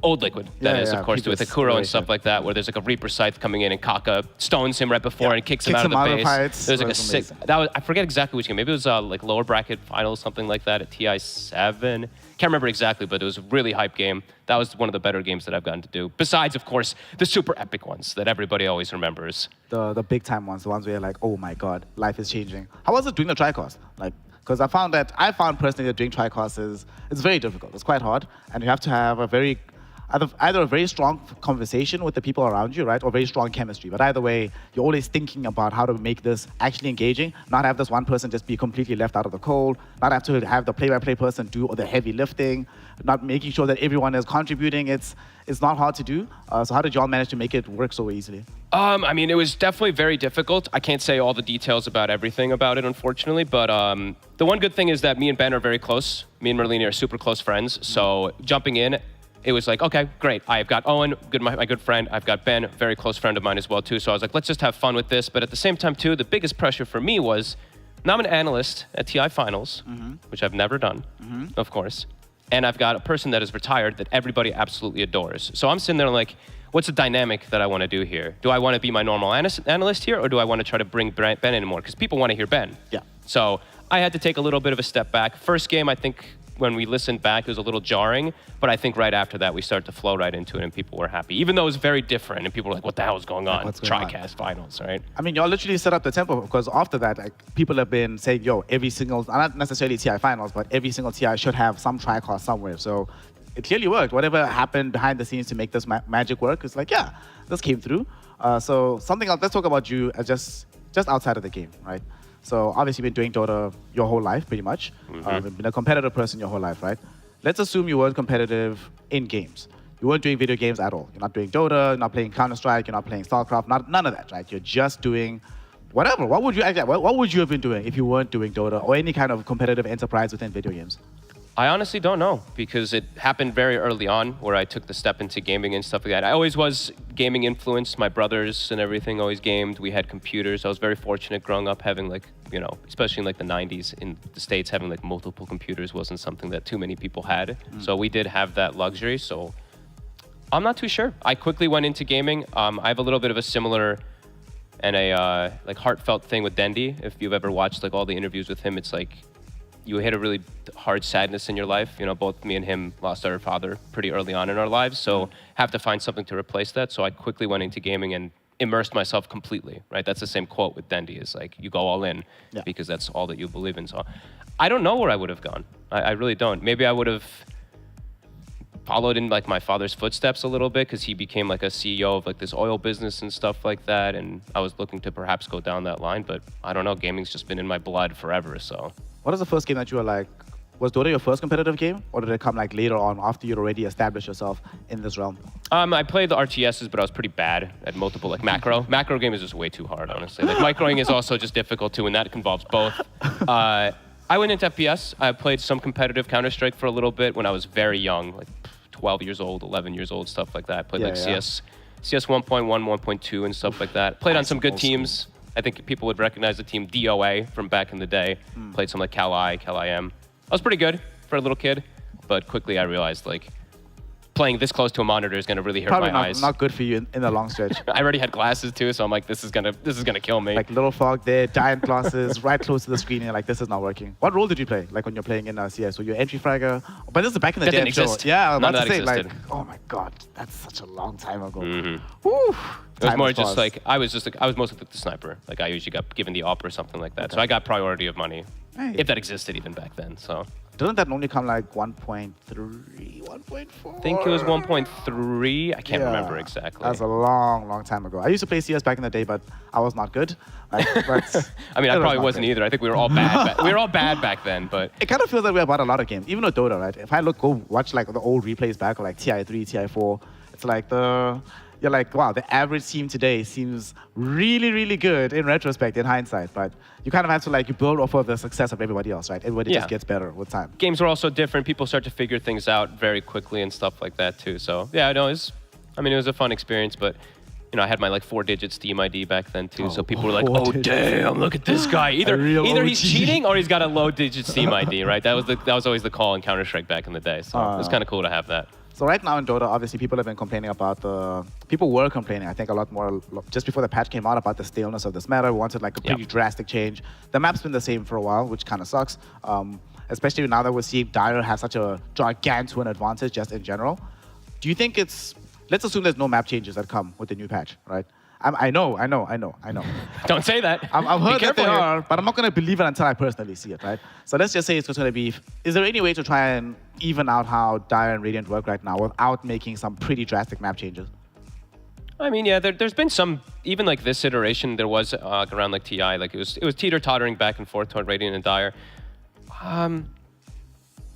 Old Liquid, that is, of course, with previous Akuro and iteration. stuff like that, where there's like a Reaper Scythe coming in and Kaka stones him right before and kicks him out of the base. fights. There's like a That was sick, amazing. that was, I forget exactly which game. Maybe it was like lower bracket finals, something like that at TI7. Can't remember exactly, but it was a really hype game. That was one of the better games that I've gotten to do. Besides, of course, the super epic ones that everybody always remembers. The big time ones, the ones where you're like, oh my god, life is changing. How was it doing the tri-cost? Like, because I found personally that doing tri-cost it's very difficult. It's quite hard, and you have to have either a very strong conversation with the people around you, right, or very strong chemistry. But either way, you're always thinking about how to make this actually engaging, not have this one person just be completely left out of the cold, not have to have the play-by-play person do all the heavy lifting, not making sure that everyone is contributing. It's not hard to do. So how did y'all manage to make it work so easily? I mean, it was definitely very difficult. I can't say all the details about everything about it, unfortunately, but the one good thing is that me and Ben are very close. Me and Merlini are super close friends, so jumping in, it was like, okay, great. I've got Owen, my good friend. I've got Ben, very close friend of mine as well, too. So I was like, let's just have fun with this. But at the same time, too, the biggest pressure for me was, now I'm an analyst at TI Finals, which I've never done, of course. And I've got a person that is retired that everybody absolutely adores. So I'm sitting there like, what's the dynamic that I want to do here? Do I want to be my normal analyst here, or do I want to try to bring Ben in more? Because people want to hear Ben. Yeah. So I had to take a little bit of a step back. First game, I think, when we listened back, it was a little jarring, but I think right after that, we started to flow right into it, and people were happy. Even though it was very different, and people were like, what the hell is going on? What's going on? TriCast finals, right? I mean, y'all literally set up the tempo, because after that, like, people have been saying, yo, every single, not necessarily TI finals, but every single TI should have some tri-cost somewhere. So it clearly worked. Whatever happened behind the scenes to make this magic work, it's like, yeah, this came through. So something else, let's talk about you as just outside of the game, right? So obviously you've been doing Dota your whole life, pretty much. You've been a competitive person your whole life, right? Let's assume you weren't competitive in games. You weren't doing video games at all. You're not doing Dota, you're not playing Counter-Strike, you're not playing StarCraft, none of that, right? You're just doing whatever. What would you have been doing if you weren't doing Dota or any kind of competitive enterprise within video games? I honestly don't know, because it happened very early on where I took the step into gaming and stuff like that. I always was gaming influenced. My brothers and everything always gamed. We had computers. I was very fortunate growing up having, like, you know, especially in like the 90s in the States, having like multiple computers wasn't something that too many people had. So we did have that luxury. So I'm not too sure. I quickly went into gaming. I have a little bit of a similar and a like heartfelt thing with Dendi. If you've ever watched like all the interviews with him, it's like, you hit a really hard sadness in your life. You know, both me and him lost our father pretty early on in our lives, so have to find something to replace that. So I quickly went into gaming and immersed myself completely, right? That's the same quote with Dendi, is like, you go all in because that's all that you believe in. So I don't know where I would have gone. I really don't. Maybe I would have followed in like my father's footsteps a little bit, because he became like a CEO of like this oil business and stuff like that, and I was looking to perhaps go down that line, but I don't know. Gaming's just been in my blood forever, so. What is the first game that you were like, was Dota your first competitive game, or did it come like later on after you'd already established yourself in this realm? I played the RTSs, but I was pretty bad at multiple, like macro. Macro game is just way too hard, honestly. Like microing is also just difficult too, and that involves both. I went into FPS. I played some competitive Counter-Strike for a little bit when I was very young, like 12 years old, 11 years old, stuff like that. I played CS 1.1, 1.2 and stuff like that. Played on some good teams. I think people would recognize the team DOA from back in the day. Played some like Cal-I, Cal-IM. I was pretty good for a little kid, but quickly I realized like playing this close to a monitor is gonna really hurt Probably my eyes. not good for you in the long stretch. I already had glasses too, so I'm like, this is gonna kill me. Like little fog there, giant glasses, right close to the screen, and you're like, this is not working. What role did you play? Like when you're playing in CS, were you entry fragger? But this is back in the That day. didn't I'm sure. exist. Yeah, I was None about of to say, that like, existed. oh my god, that's such a long time ago. Woo. It was Time more has just passed. like, I was mostly like the sniper. Like I usually got given the op or something like that. So I got priority of money, Hey. if that existed even back then. So Doesn't that normally come like 1.3, 1.4? I think it was 1.3. I can't remember exactly. That's a long, long time ago. I used to play CS back in the day, but I was not good. Like, but I mean, I it was probably not wasn't good. either. I think we were all bad. We were all bad back then, but It kind of feels that way about a lot of games, even with Dota, right? If I go watch like the old replays back, like TI3, TI4, it's like you're like, wow, the average team today seems really, really good in retrospect, in hindsight. But you kind of have to like you build off of the success of everybody else, right? Everybody Yeah. just gets better with time. games were also different. People start to figure things out very quickly and stuff like that too. So yeah, no, it was a fun experience, but you know, I had my like 4-digit Steam ID back then too. So people were like, four "Oh digits. damn, look at this guy! Either real he's OG. cheating or he's got a low-digit Steam ID, right?" That was always the call in Counter-Strike back in the day. So it was kind of cool to have that. So right now in Dota, obviously people have been complaining about people were complaining, I think a lot more, just before the patch came out, about the staleness of this meta. We wanted like a pretty drastic change. The map's been the same for a while, which kind of sucks. Especially now that we're seeing Dire have such a gargantuan advantage just in general. Do you think let's assume there's no map changes that come with the new patch, right? I know. Don't say that. I've Be heard that careful they here. are, but I'm not going to believe it until I personally see it, right? So let's just say it's just going to be, is there any way to try and even out how Dire and Radiant work right now without making some pretty drastic map changes? I mean, yeah, there's been some, even like this iteration, there was around like TI, like it was teeter-tottering back and forth toward Radiant and Dire.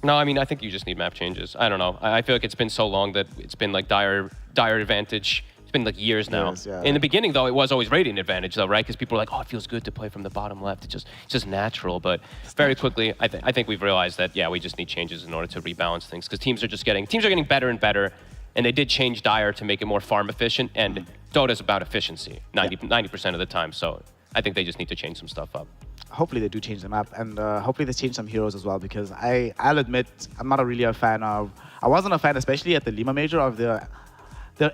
No, I mean, I think you just need map changes. I don't know. I feel like it's been so long that it's been like Dire advantage. It's been like years now. Years, yeah. In the beginning, though, it was always Radiant advantage, though, right? Because people were like, "Oh, it feels good to play from the bottom left. It's just natural." But very quickly, I think we've realized that yeah, we just need changes in order to rebalance things because teams are getting better and better, and they did change Dire to make it more farm efficient. And Dota's about efficiency 90% of the time. So I think they just need to change some stuff up. Hopefully they do change the map, and hopefully they change some heroes as well, because I'll admit I'm not really a fan of, I wasn't a fan, especially at the Lima Major, of the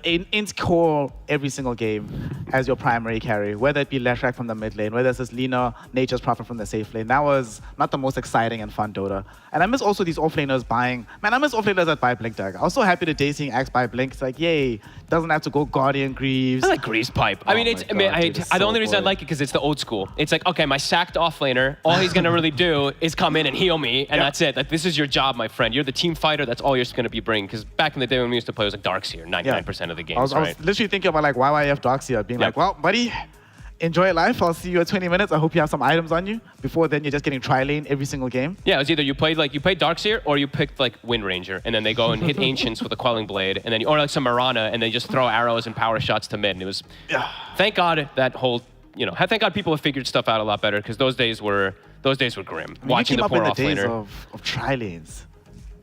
int core every single game as your primary carry, whether it be Leshrac from the mid lane, whether it's this Lina Nature's Prophet from the safe lane. That was not the most exciting and fun Dota. And I miss also these offlaners buying, man, I miss offlaners that buy Blink Dagger. I was so happy today seeing Axe buy Blink. It's like, yay, doesn't have to go Guardian Greaves. I like Grease Pipe. I mean, my it's. God, dude, it's The so only reason I good. like it because it's the old school. It's like, okay, my sacked offlaner, all he's gonna really do is come in and heal me, and that's it. Like, this is your job, my friend. You're the team fighter. That's all you're gonna be bringing. Because back in the day when we used to play, it was like Darkseer, 99% of the games, I right? was literally thinking about like YYF Darkseer, being like, well, buddy, enjoy life. I'll see you at 20 minutes. I hope you have some items on you. Before then, you're just getting tri-lane every single game. Yeah, it was either you played Darkseer or you picked like Wind Ranger, and then they go and hit Ancients with a Quelling Blade, and then or like some Marana, and they just throw arrows and power shots to mid. And it was, thank God that whole, thank God people have figured stuff out a lot better because those days were grim. I mean, Watching you the came poor up in the days offlaner. of tri-lanes.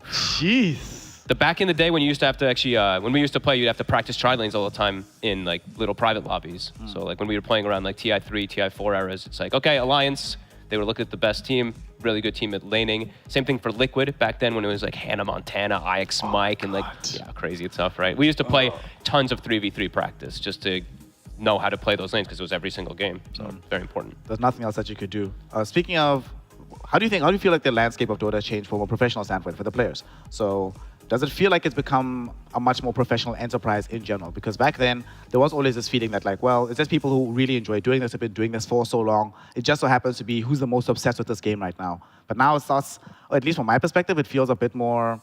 Jeez. The back in the day when you used to have to actually, when we used to play, you'd have to practice tri-lanes all the time in like little private lobbies. So like when we were playing around like TI3, TI4 eras, it's like, okay, Alliance, they would look at the best team, really good team at laning. Same thing for Liquid back then when it was like Hannah Montana, IX Mike, and like, crazy stuff, right? We used to play tons of 3v3 practice just to know how to play those lanes because it was every single game. So very important. There's nothing else that you could do. Speaking of, how do you feel like the landscape of Dota has changed from a professional standpoint for the players? So does it feel like it's become a much more professional enterprise in general? Because back then, there was always this feeling that like, well, it's just people who really enjoy doing this, have been doing this for so long. It just so happens to be who's the most obsessed with this game right now. But now it starts, or at least from my perspective, it feels a bit more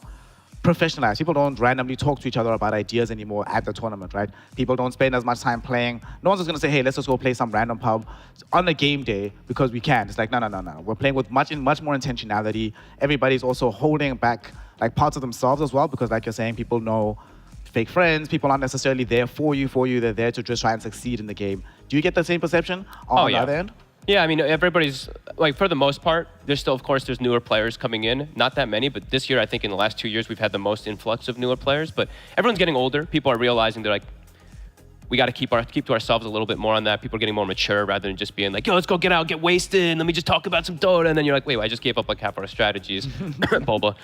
professionalized. People don't randomly talk to each other about ideas anymore at the tournament, right? People don't spend as much time playing. No one's just gonna say, hey, let's just go play some random pub on a game day because we can. It's like, no. We're playing with much more intentionality. Everybody's also holding back like parts of themselves as well, because like you're saying, people know fake friends, people aren't necessarily there for you. They're there to just try and succeed in the game. Do you get the same perception on the other end? Yeah, I mean, everybody's, like, for the most part, there's still, of course, there's newer players coming in. Not that many, but this year, I think in the last 2 years, we've had the most influx of newer players. But everyone's getting older. People are realizing they're like, we got to keep to ourselves a little bit more on that. People are getting more mature rather than just being like, yo, let's go get out, get wasted, let me just talk about some Dota. And then you're like, wait, I just gave up like half our strategies. Boba.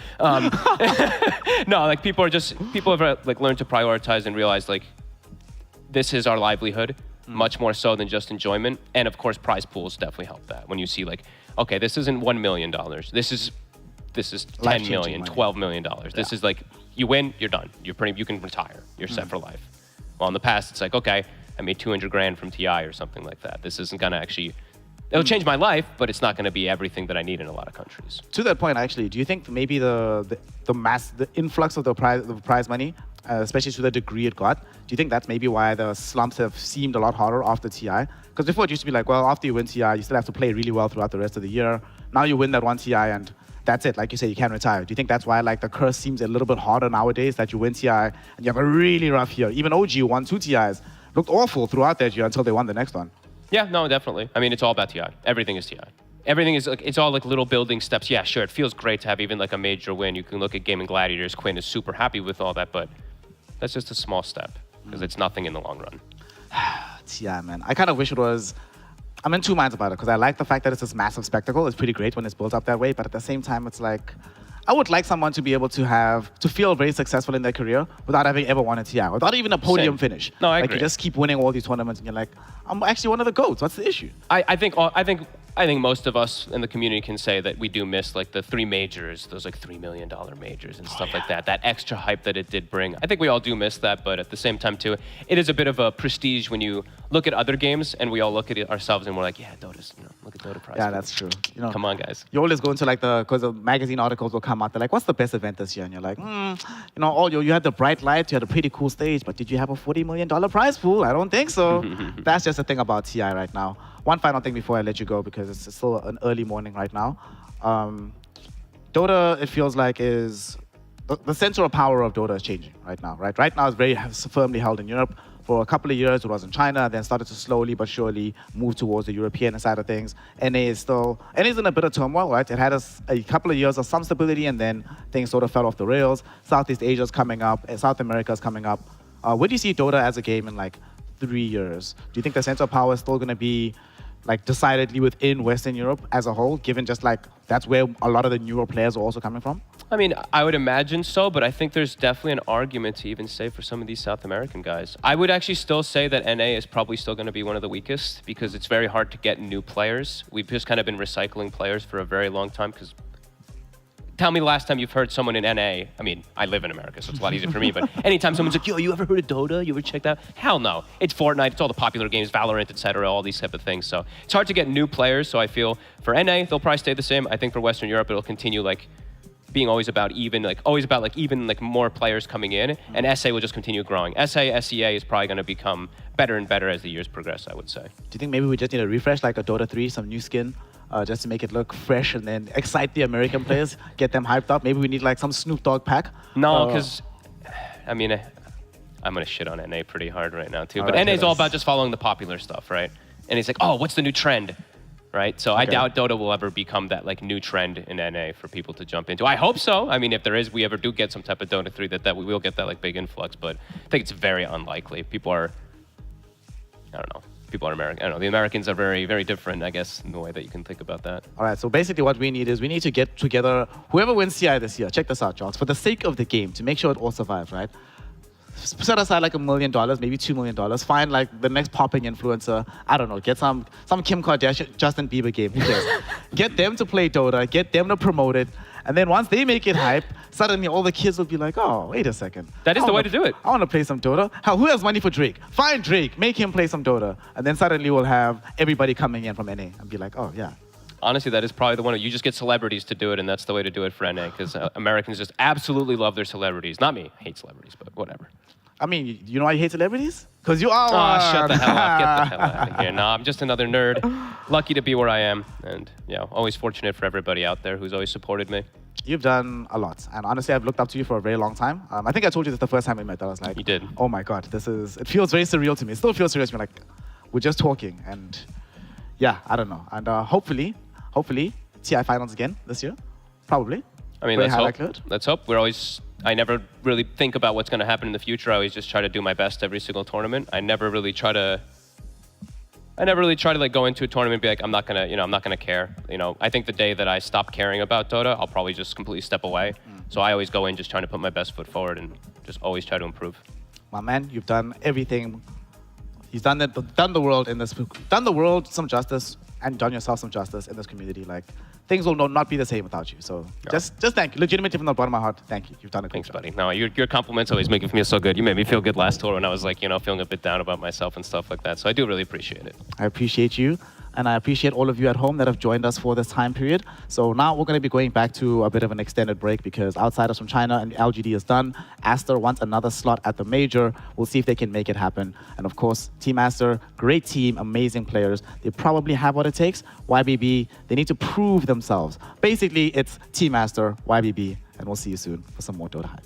No, like people have like learned to prioritize and realize like, this is our livelihood. Much more so than just enjoyment. And of course, prize pools definitely help that. When you see like, okay, this isn't $1 million. This is 10 million, money. $12 million. This is like, you win, you're done. You can retire. You're set for life. Well, in the past, it's like, okay, I made 200 grand from TI or something like that. This isn't It'll change my life, but it's not going to be everything that I need in a lot of countries. To that point, actually, do you think maybe the influx of the prize money, especially to the degree it got, do you think that's maybe why the slumps have seemed a lot harder after TI? Because before it used to be like, well, after you win TI, you still have to play really well throughout the rest of the year. Now you win that one TI and that's it. Like you said, you can retire. Do you think that's why like the curse seems a little bit harder nowadays, that you win TI and you have a really rough year? Even OG won 2 TIs, looked awful throughout that year until they won the next one. Yeah, no, definitely. I mean, it's all about TI. Everything is TI. Everything is like, it's all like little building steps. Yeah, sure, it feels great to have even like a major win. You can look at Gaming Gladiators. Quinn is super happy with all that, but that's just a small step because it's nothing in the long run. TI, man. I kind of wish it was. I'm in two minds about it because I like the fact that it's this massive spectacle. It's pretty great when it's built up that way, but at the same time, it's like, I would like someone to be able to feel very successful in their career without having ever won a TI, without even a podium Same. finish. No, I like agree. you just keep winning all these tournaments and you're like, I'm actually one of the GOATs. What's the issue? I think most of us in the community can say that we do miss like the 3 majors, those like $3 million majors and stuff like that. That extra hype that it did bring. I think we all do miss that, but at the same time too, it is a bit of a prestige when you look at other games and we all look at it ourselves and we're like, yeah, Dota's, look at Dota prize. Yeah, that's true. Come on, guys. You always go into like because the magazine articles will come out. They're like, "What's the best event this year?" And you're like, you had the bright lights, you had a pretty cool stage, but did you have a $40 million prize pool? I don't think so. That's just the thing about TI right now. One final thing before I let you go, because it's still an early morning right now. Dota, it feels like, is the center of power of Dota is changing right now. Right now, it's very firmly held in Europe. For a couple of years, it was in China, then started to slowly but surely move towards the European side of things. NA is in a bit of turmoil, right? It had a couple of years of some stability, and then things sort of fell off the rails. Southeast Asia's coming up, and South America's coming up. Where do you see Dota as a game in like 3 years? Do you think the center of power is still going to be like decidedly within Western Europe as a whole, given just like that's where a lot of the newer players are also coming from? I mean, I would imagine so, but I think there's definitely an argument to even say for some of these South American guys. I would actually still say that NA is probably still going to be one of the weakest because it's very hard to get new players. We've just kind of been recycling players for a very long time because tell me the last time you've heard someone in NA. I mean, I live in America, so it's a lot easier for me, but anytime someone's like, yo, you ever heard of Dota? You ever checked out? Hell no. It's Fortnite, it's all the popular games, Valorant, etc., all these type of things. So it's hard to get new players, so I feel for NA, they'll probably stay the same. I think for Western Europe, it'll continue like being always about even more players coming in, and SA will just continue growing. SA, SEA is probably going to become better and better as the years progress, I would say. Do you think maybe we just need a refresh, like a Dota 3, some new skin, just to make it look fresh and then excite the American players, get them hyped up? Maybe we need like some Snoop Dogg pack? No, because, I mean, I'm going to shit on NA pretty hard right now, too. But right, NA is all about just following the popular stuff, right? And it's like, oh, what's the new trend? Right? So I doubt Dota will ever become that like new trend in NA for people to jump into. I hope so. I mean, if we ever do get some type of Dota 3, that we will get that like big influx, but I think it's very unlikely. People are American. I don't know. The Americans are very, very different, I guess, in the way that you can think about that. All right, so basically what we need to get together, whoever wins CI this year, check this out, Charles, for the sake of the game, to make sure it all survives, right? Set aside like $1 million, maybe $2 million. Find like the next popping influencer. I don't know. Get some Kim Kardashian, Justin Bieber game. Who cares? Get them to play Dota. Get them to promote it. And then once they make it hype, suddenly all the kids will be like, oh, wait a second. That is the way to do it. I want to play some Dota. Who has money for Drake? Find Drake. Make him play some Dota. And then suddenly we'll have everybody coming in from NA and be like, oh, yeah. Honestly, that is probably the one. You just get celebrities to do it, and that's the way to do it for NA, because Americans just absolutely love their celebrities. Not me. I hate celebrities, but whatever. I mean, you know why you hate celebrities? Because you are one. Oh, shut the hell up. Get the hell out of here. No, I'm just another nerd. Lucky to be where I am. And, always fortunate for everybody out there who's always supported me. You've done a lot. And honestly, I've looked up to you for a very long time. I think I told you this the first time we met. I was like, you did. Oh my God, it feels very surreal to me. It still feels surreal to me. Like, we're just talking. And yeah, I don't know. And hopefully, TI finals again this year. Probably. I mean, let's hope. I never really think about what's going to happen in the future. I always just try to do my best every single tournament. I never really try to like go into a tournament and be like, I'm not gonna care. I think the day that I stop caring about Dota, I'll probably just completely step away. So I always go in just trying to put my best foot forward and just always try to improve. My man, you've done everything. You've done the world some justice and done yourself some justice in this community. Like, things will not be the same without you. So just thank you. Legitimately from the bottom of my heart, thank you. You've done a great job. Buddy. No, your compliments always make me feel so good. You made me feel good last tour when I was like, feeling a bit down about myself and stuff like that. So I do really appreciate it. I appreciate you. and I appreciate all of you at home that have joined us for this time period. So now we're going to be going back to a bit of an extended break because Outsiders from China and LGD is done. Aster wants another slot at the major. We'll see if they can make it happen. And of course, Team Aster, great team, amazing players. They probably have what it takes. YBB, they need to prove themselves. Basically, it's Team Aster, YBB, and we'll see you soon for some more Dota Hype.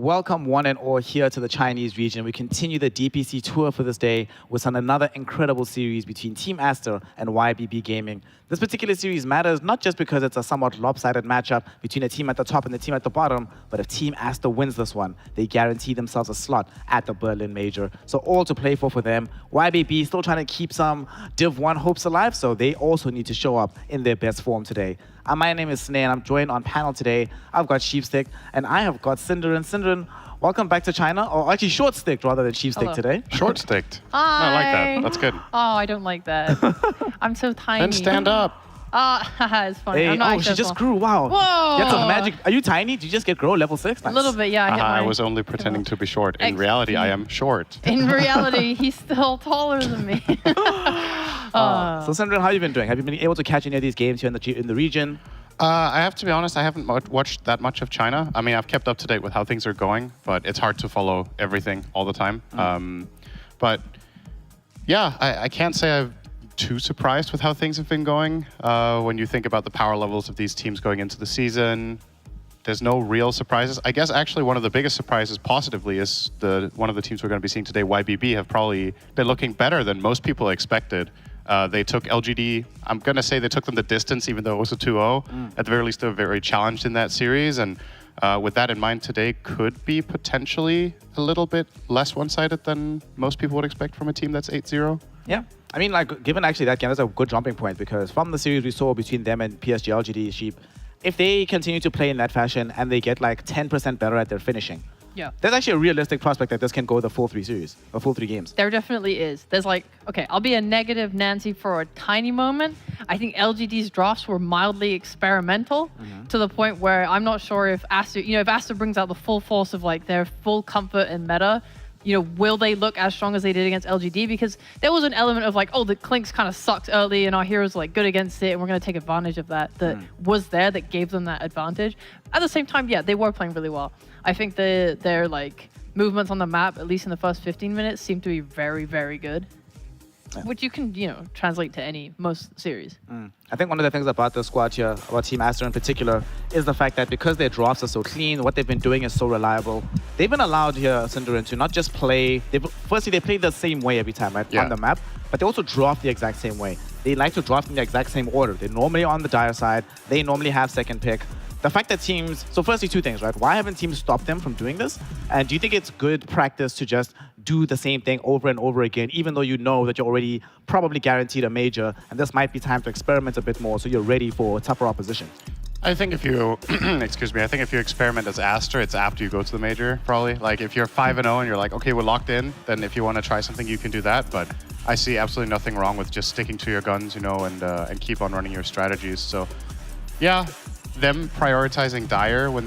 Welcome one and all here to the Chinese region. We continue the DPC tour for this day with another incredible series between Team Aster and YBB Gaming. This particular series matters not just because it's a somewhat lopsided matchup between a team at the top and the team at the bottom, but if Team Aster wins this one, they guarantee themselves a slot at the Berlin Major. So all to play for them. YBB still trying to keep some Div 1 hopes alive, so they also need to show up in their best form today. My name is Sneh, and I'm joined on panel today. I've got Sheepstick, and I have got Cinderin. Cinderin, welcome back to China, or actually Short-Sticked rather than Sheepstick Hello. today. Short-sticked. Hi. I like that. That's good. Oh, I don't like that. I'm so tiny. Then stand up. It's funny. Hey, I'm not oh, actually she that just small. grew. Wow. Whoa. That's some magic. Are you tiny? Did you just get grow level 6? A Nice. little bit, yeah. I hit I my- was only pretending to be short. In XP. reality, I am short. In reality, he's still taller than me. So Cinderin, how have you been doing? Have you been able to catch any of these games here in the region? I have to be honest, I haven't watched that much of China. I mean, I've kept up to date with how things are going, but it's hard to follow everything all the time. But yeah, I can't say I'm too surprised with how things have been going. When you think about the power levels of these teams going into the season, there's no real surprises. I guess actually one of the biggest surprises positively is one of the teams we're going to be seeing today, YBB, have probably been looking better than most people expected. They took LGD, I'm going to say they took them the distance, even though it was a 2-0. At the very least, they were very challenged in that series. And with that in mind, today could be potentially a little bit less one-sided than most people would expect from a team that's 8-0. Yeah. I mean, like, given actually that game, that's a good jumping point because from the series we saw between them and PSG LGD Sheep, if they continue to play in that fashion and they get like 10% better at their finishing, Yeah. there's actually a realistic prospect that this can go the full 3 series, or full 3 games. There definitely is. There's like, okay, I'll be a negative Nancy for a tiny moment. I think LGD's drafts were mildly experimental to the point where I'm not sure if Aster, if Aster brings out the full force of like their full comfort and meta, will they look as strong as they did against LGD? Because there was an element of like, oh, the Clinks kind of sucked early and our heroes are like good against it and we're going to take advantage of that. That was there that gave them that advantage. At the same time, yeah, they were playing really well. I think their like movements on the map, at least in the first 15 minutes, seem to be very, very good. Yeah. Which you can, translate to most series. I think one of the things about the squad here, about Team Aster in particular, is the fact that because their drafts are so clean, what they've been doing is so reliable. They've been allowed here, Cinderin, to not just play. Firstly, they play the same way every time, right, on the map, but they also draft the exact same way. They like to draft in the exact same order. They're normally on the dire side. They normally have second pick. The fact that teams, so firstly, 2 things, right? Why haven't teams stopped them from doing this? And do you think it's good practice to just do the same thing over and over again, even though you know that you're already probably guaranteed a major, and this might be time to experiment a bit more so you're ready for tougher opposition? I think if you, excuse me, I think if you experiment as Aster, it's after you go to the major, probably. Like if you're 5-0 and you're like, okay, we're locked in, then if you want to try something, you can do that. But I see absolutely nothing wrong with just sticking to your guns, and keep on running your strategies. So yeah, them prioritizing Dire when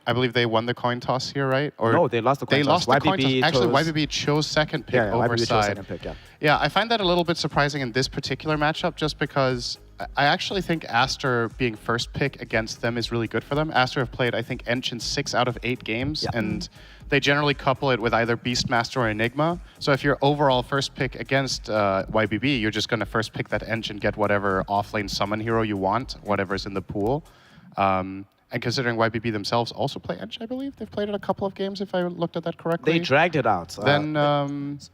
I believe they won the coin toss here, right? Or No, they lost the coin They toss. lost the coin YBB toss. Actually, chose- YBB chose second pick Yeah, over YBB chose side. second pick, yeah. Yeah, I find that a little bit surprising in this particular matchup just because I actually think Aster being first pick against them is really good for them. Aster have played, I think, Ench in 6 out of 8 games, and they generally couple it with either Beastmaster or Enigma. So if you're overall first pick against YBB, you're just going to first pick that Ench and get whatever offlane summon hero you want, whatever's in the pool. And considering YBB themselves also play Ench, I believe. They've played it a couple of games, if I looked at that correctly. They dragged it out. Then,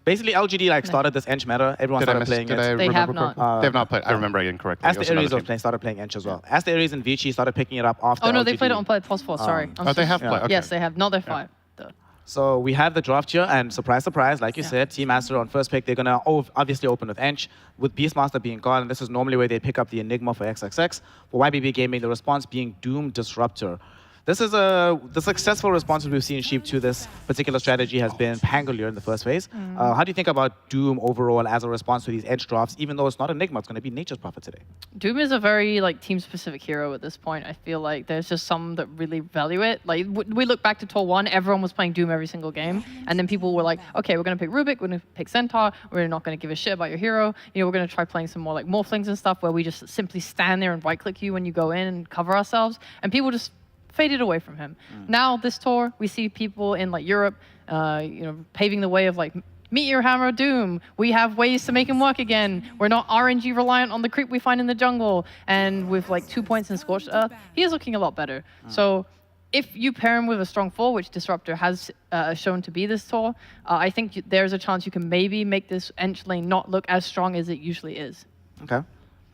basically, LGD started this Ench meta. Everyone did I started miss? playing Did it. I They remember have not. correctly? They have not played. I remember it incorrectly. As It the was another Aries team. started playing Ench as well. As the Aries and Vici started picking it up after Oh, no, LGD. they played it on Play Plus 4, sorry. I'm Oh, they so have sorry. played. Okay. Yes, they have. Not their 5. Duh. So we have the draft here, and surprise, surprise, like you said, Team Aster on first pick, they're going to obviously open with Ench, with Beastmaster being gone, and this is normally where they pick up the Enigma for XXX. For YBB Gaming, the response being Doom Disruptor. This is the successful response we've seen Sheep to this particular strategy has been Pangolier in the first phase. How do you think about Doom overall as a response to these edge drafts, even though it's not Enigma, it's going to be Nature's Prophet today? Doom is a very team-specific hero at this point. I feel like there's just some that really value it. Like we look back to Tour 1, everyone was playing Doom every single game, and then people were like, okay, we're going to pick Rubik, we're going to pick Centaur, we're not going to give a shit about your hero. We're going to try playing some more like Morphlings and stuff where we just simply stand there and right-click you when you go in and cover ourselves, and people just faded away from him. Now this tour, we see people in Europe, paving the way of Meteor Hammer Doom. We have ways to make him work again. We're not RNG reliant on the creep we find in the jungle. And with 2 points in Scorched Earth, he is looking a lot better. So if you pair him with a strong four, which Disruptor has shown to be this tour, I think there's a chance you can maybe make this Ench lane not look as strong as it usually is. Okay.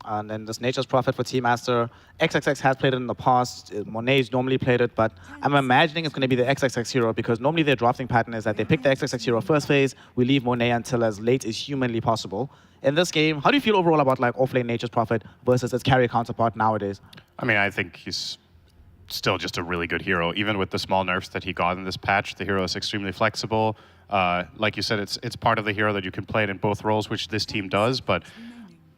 And then this Nature's Prophet for Team Master. XXX has played it in the past. Monet's normally played it, but I'm imagining it's going to be the XXX hero because normally their drafting pattern is that they pick the XXX hero first phase, we leave Monet until as late as humanly possible. In this game, how do you feel overall about like offlane Nature's Prophet versus its carry counterpart nowadays? I mean, I think he's still just a really good hero. Even with the small nerfs that he got in this patch, the hero is extremely flexible. Like you said, it's part of the hero that you can play it in both roles, which this team does, but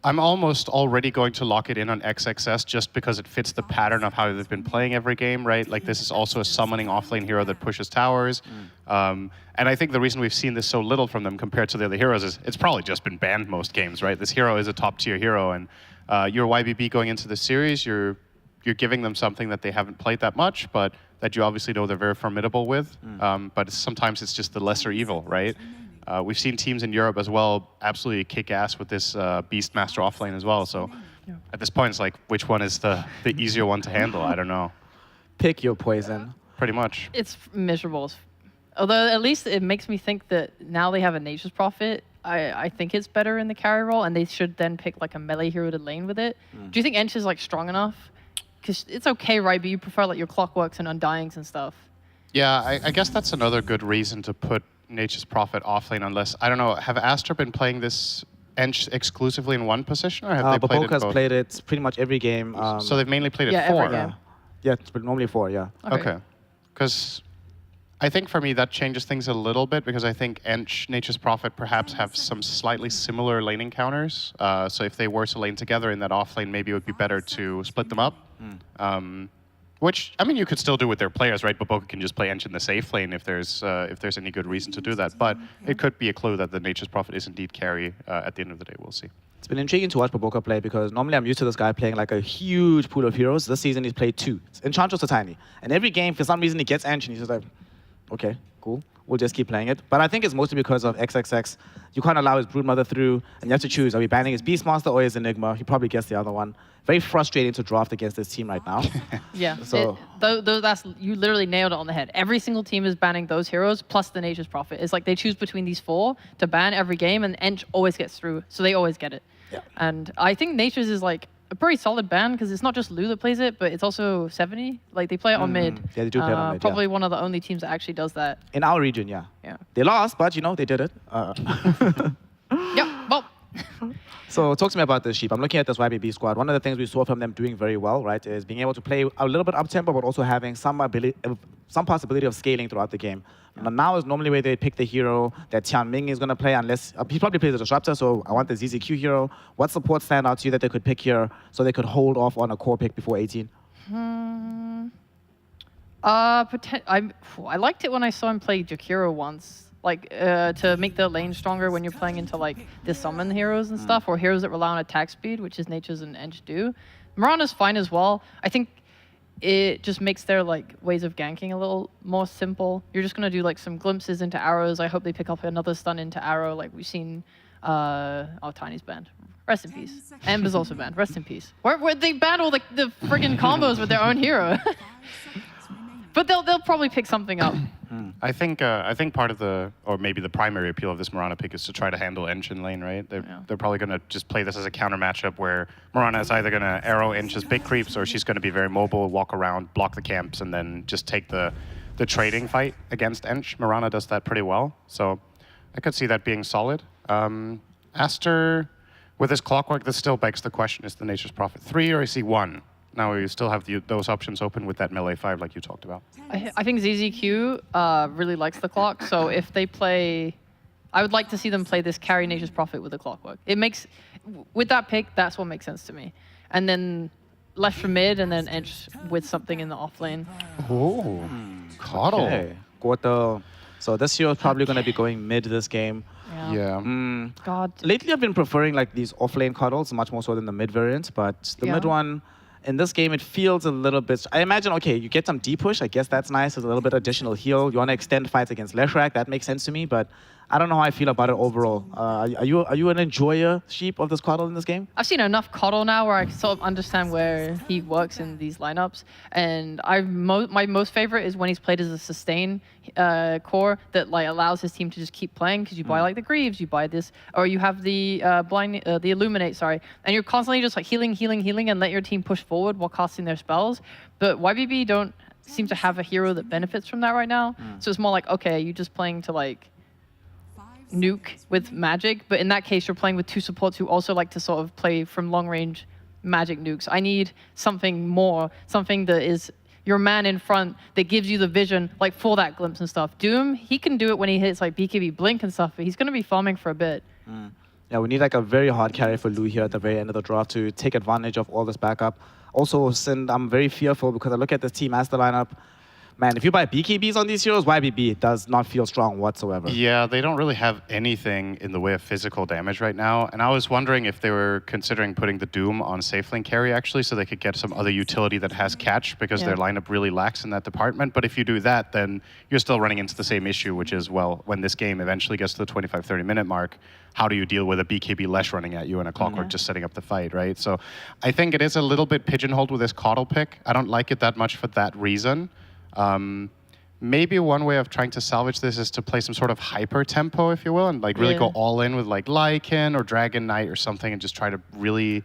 I'm almost already going to lock it in on XXS just because it fits the pattern of how they've been playing every game, right? Like this is also a summoning offlane hero that pushes towers. And I think the reason we've seen this so little from them compared to the other heroes is it's probably just been banned most games, right? This hero is a top tier hero, and your YBB going into the series, you're giving them something that they haven't played that much, but that you obviously know they're very formidable with. But sometimes it's just the lesser evil, right? We've seen teams in Europe as well absolutely kick ass with this Beastmaster offlane as well. So at this point, it's like, which one is the easier one to handle? I don't know. Pick your poison. Pretty much. It's miserable. Although at least it makes me think that now they have a Nature's Prophet, I think it's better in the carry role, and they should then pick like a melee hero to lane with it. Do you think Ench is like strong enough? Because it's okay, right? But you prefer like your Clockworks and Undyings and stuff. Yeah, I guess that's another good reason to put Nature's Prophet offlane, unless, I don't know, have Astor been playing this Ench exclusively in one position, or have they played it Baboka's both? played it pretty much every game. So they've mainly played it Yeah, four. every game. Yeah, it's normally 4, yeah. Okay. Because I think for me that changes things a little bit, because I think Ench, Nature's Prophet perhaps have some slightly similar laning counters. So if they were to lane together in that offlane, maybe it would be better to split them up. Which, I mean, you could still do with their players, right? Baboka can just play Ench in the safe lane if there's any good reason to do that. But it could be a clue that the Nature's Prophet is indeed carry at the end of the day. We'll see. It's been intriguing to watch Baboka play because normally I'm used to this guy playing like a huge pool of heroes. This season he's played 2. Enchantress are tiny. And every game, for some reason, he gets Ench and he's just like, okay, cool. We'll just keep playing it. But I think it's mostly because of XXX. You can't allow his Broodmother through, and you have to choose. Are we banning his Beastmaster or his Enigma? He probably gets the other one. Very frustrating to draft against this team right now. Yeah, So- that's you literally nailed it on the head. Every single team is banning those heroes plus the Nature's Prophet. It's like they choose between these 4 to ban every game, and Ench always gets through, so they always get it. Yeah. And I think Nature's is like a pretty solid ban because it's not just Lou that plays it, but it's also 70. Like they play it on mid. Yeah, they do play it on mid, Probably yeah. one of the only teams that actually does that. In our region, yeah. Yeah. They lost, but you know, they did it. Yeah. Well. So talk to me about this Sheep. I'm looking at this YBB squad. One of the things we saw from them doing very well, right, is being able to play a little bit up-tempo, but also having some possibility of scaling throughout the game. Now is normally where they pick the hero that Tian Ming is going to play, unless he probably plays a Disruptor, so I want the ZZQ hero. What support stand out to you that they could pick here so they could hold off on a core pick before 18? I liked it when I saw him play Jakiro once. Like, to make the lane stronger when you're playing into, like, the summon heroes and stuff, or heroes that rely on attack speed, which is Nature's and Ench do. Mirana's fine as well. I think it just makes their, like, ways of ganking a little more simple. You're just going to do, like, some glimpses into arrows. I hope they pick up another stun into arrow, like we've seen. Tiny's banned. Rest in peace. Ember's also banned. Rest in peace. Where they ban all the friggin' combos with their own hero. But they'll probably pick something up. I think part of or maybe the primary appeal of this Mirana pick is to try to handle Ench in lane, right? They're probably going to just play this as a counter matchup where Mirana is either going to arrow Ench's big creeps, or she's going to be very mobile, walk around, block the camps, and then just take the trading fight against Ench. Mirana does that pretty well, so I could see that being solid. Aster, with his Clockwork, this still begs the question, is the Nature's Prophet 3 or is he 1? Now you still have those options open with that melee 5 like you talked about. I think ZZQ really likes the clock, so if they play... I would like to see them play this carry Nature's Prophet with the Clockwork. It makes... With that pick, that's what makes sense to me. And then left for mid, and then Ench with something in the off lane. Oh, Coddle. Okay. Gordo. So this hero is probably going to be going mid this game. Yeah. God. Lately, I've been preferring like these off-lane cuddles much more so than the mid variant, but the mid one, in this game, it feels a little bit... I imagine, okay, you get some deep push. I guess that's nice. There's a little bit additional heal. You want to extend fights against Leshrac. That makes sense to me, but I don't know how I feel about it overall. Are you an enjoyer, Sheep, of this Coddle in this game? I've seen enough Coddle now where I sort of understand where he works in these lineups. And my most favorite is when he's played as a sustain core that like allows his team to just keep playing because you buy like the Greaves, you buy this, or you have the the Illuminate, sorry, and you're constantly just like healing, and let your team push forward while casting their spells. But YBB don't seem to have a hero that benefits from that right now. So it's more like, okay, you're just playing to like nuke with magic, but in that case you're playing with two supports who also like to sort of play from long range magic nukes. I need something more, something that is your man in front that gives you the vision like for that glimpse and stuff. Doom, he can do it when he hits like BKB blink and stuff, but he's going to be farming for a bit. Yeah, we need like a very hard carry for Lou here at the very end of the draft to take advantage of all this backup. Also, Sin, I'm very fearful because I look at this Team Master lineup. Man, if you buy BKBs on these heroes, YBB does not feel strong whatsoever. Yeah, they don't really have anything in the way of physical damage right now. And I was wondering if they were considering putting the Doom on safe lane carry, actually, so they could get some other utility that has catch, because their lineup really lacks in that department. But if you do that, then you're still running into the same issue, which is, well, when this game eventually gets to the 25, 30-minute mark, how do you deal with a BKB Lesh running at you and a Clockwork just setting up the fight, right? So I think it is a little bit pigeonholed with this Coddle pick. I don't like it that much for that reason. Maybe one way of trying to salvage this is to play some sort of hyper tempo, if you will, and like really go all in with like Lycan or Dragon Knight or something and just try to really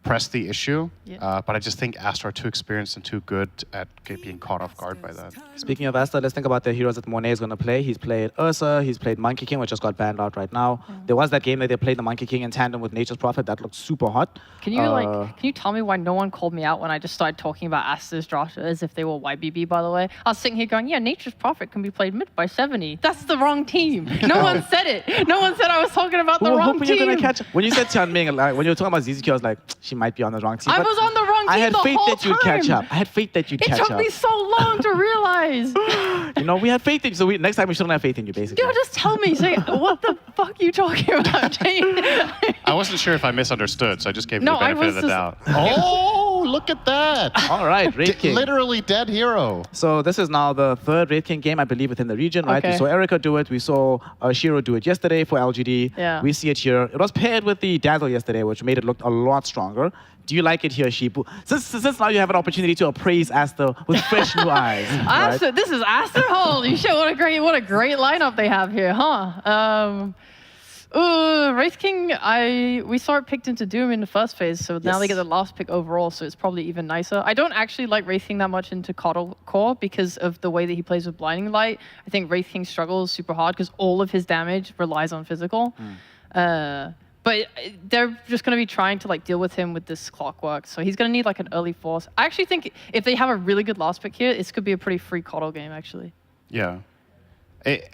press the issue. But I just think Astra are too experienced and too good at being caught off guard by that. Speaking of Astra, let's think about the heroes that Monet is going to play. He's played Ursa, he's played Monkey King, which just got banned out right now. There was that game that they played the Monkey King in tandem with Nature's Prophet. That looked super hot. Can you can you tell me why no one called me out when I just started talking about Astra's draft as if they were YBB, by the way? I was sitting here going, yeah, Nature's Prophet can be played mid by 70. That's the wrong team. No one said it. No one said I was talking about the wrong team. You're gonna catch when you said Tianming, like, when you were talking about ZZQ, I was like, she might be on the wrong team. I was on the wrong team I had the faith whole that you'd catch time. up. I had faith that you'd catch up. It took me so long to realize. You know, we had faith in you, so next time we shouldn't have faith in you, basically. Dude, just tell me. Say, what the fuck are you talking about, Jane? I wasn't sure if I misunderstood, so I just gave you No, the I benefit of was the just- doubt. Oh, look at that. All right, Raid King. Literally dead hero. So this is now the third Raid King game, I believe, within the region, right? We Okay. saw Erika do it. We saw Shiro do it yesterday for LGD. Yeah. We see it here. It was paired with the Dazzle yesterday, which made it look a lot stronger. Do you like it here, Sheep? Since now you have an opportunity to appraise Asta with fresh new eyes. right? Asta, this is Asta. Holy shit! What a great lineup they have here, huh? Wraith King, we saw it picked into Doom in the first phase, so now they get the last pick overall, so it's probably even nicer. I don't actually like Wraith King that much into Coddle core because of the way that he plays with Blinding Light. I think Wraith King struggles super hard because all of his damage relies on physical. But they're just going to be trying to like deal with him with this Clockwork, so he's going to need like an early force. I actually think if they have a really good last pick here, this could be a pretty free Coddle game, actually. Yeah.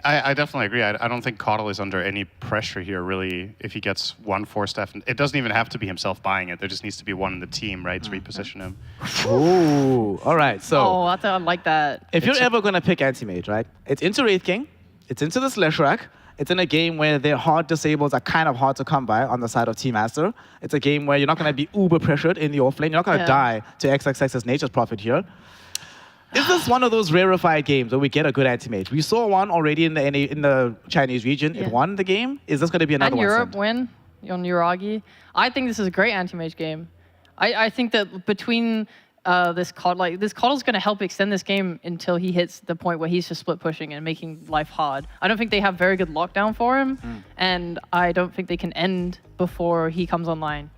I definitely agree. I don't think Coddle is under any pressure here, really, if he gets one Force Staff. It doesn't even have to be himself buying it. There just needs to be one in the team, right, to reposition him. Ooh, all right. So Oh, I like that. if you're ever going to pick Anti-Mage, right, it's into Wraith King, it's into the Slash Rack, it's in a game where their hard disables are kind of hard to come by on the side of Team Master. It's a game where you're not going to be uber pressured in the offlane. You're not going to die to XXX's Nature's Prophet here. Is this one of those rarefied games where we get a good anti-mage? We saw one already in the Chinese region. It won the game. Is this going to be another And one? Europe win on Uragi. I think this is a great anti-mage game. I think that between this Coddle's going to help extend this game until he hits the point where he's just split pushing and making life hard. I don't think they have very good lockdown for him, and I don't think they can end before he comes online.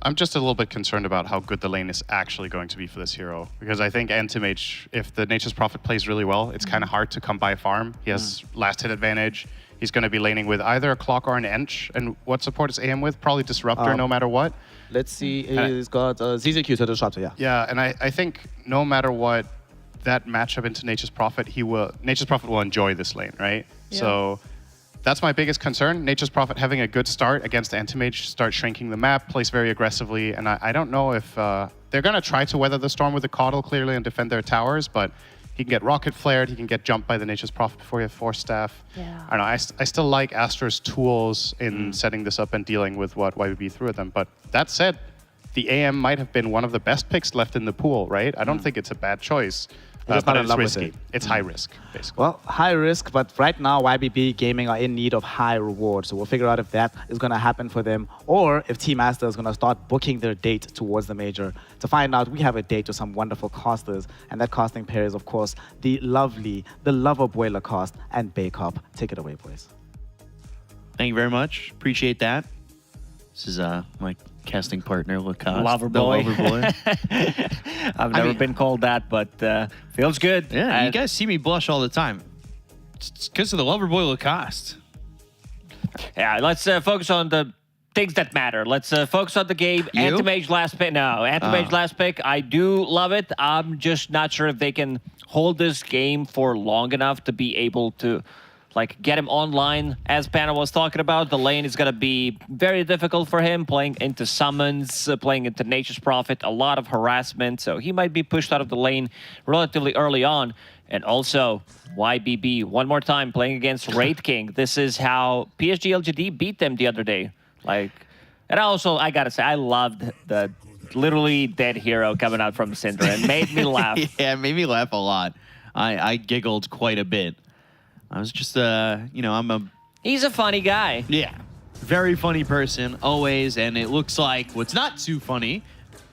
I'm just a little bit concerned about how good the lane is actually going to be for this hero. Because I think Anti-Mage, if the Nature's Prophet plays really well, it's kind of hard to come by farm. He has last hit advantage. He's going to be laning with either a Clock or an Ench. And what support is AM with? Probably Disruptor no matter what. Let's see. He's got ZZQ to the Disruptor, yeah. Yeah, and I think no matter what, that matchup into Nature's Prophet, Nature's Prophet will enjoy this lane, right? Yeah. So that's my biggest concern. Nature's Prophet having a good start against Anti-Mage, start shrinking the map, plays very aggressively, and I don't know if they're going to try to weather the storm with the Coddle clearly and defend their towers, but he can get rocket flared, he can get jumped by the Nature's Prophet before you have Force Staff. Yeah. I don't know, I still like Astra's tools in setting this up and dealing with what YBB threw at them, but that said, the AM might have been one of the best picks left in the pool, right? I don't think it's a bad choice. just but not in it's love with risky. it. It's high risk, basically. Well, high risk, but right now YBB Gaming are in need of high reward. So we'll figure out if that is going to happen for them or if Team Master is going to start booking their date towards the major. To find out, we have a date with some wonderful casters, and that casting pair is, of course, the lovely, the Lover Boy Lacoste and Baycop. Take it away, boys. Thank you very much. Appreciate that. This is my casting partner, Lacoste. Lover the boy. Lover Boy. I've never been called that, but feels good. Yeah, you guys see me blush all the time. It's because of the Lover Boy Lacoste. Yeah, let's focus on the things that matter. Let's focus on the game. You? Anti-Mage last pick. No, Anti-Mage last pick. I do love it. I'm just not sure if they can hold this game for long enough to be able to get him online. As Panna was talking about, the lane is going to be very difficult for him, playing into summons, playing into Nature's Prophet, a lot of harassment, so he might be pushed out of the lane relatively early on. And also, YBB, one more time, playing against Wraith King. This is how PSG LGD beat them the other day. And I gotta say, I loved the literally dead hero coming out from Syndra. It made me laugh. Yeah, it made me laugh a lot. I giggled quite a bit. I was just, He's a funny guy. Yeah, very funny person, always. And it looks like what's not too funny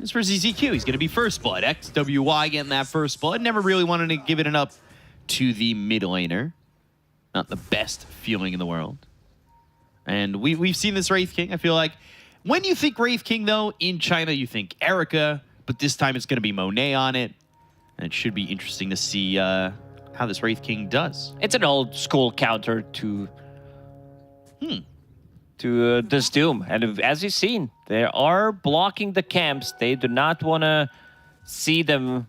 is for ZZQ. He's going to be first blood. XWY getting that first blood. Never really wanted to give it up to the mid laner. Not the best feeling in the world. And we've seen this Wraith King. I feel like when you think Wraith King, though, in China, you think Erica. But this time it's going to be Monet on it. And it should be interesting to see how this Wraith King does. It's an old school counter to this Doom. And as you've seen, they are blocking the camps. They do not want to see them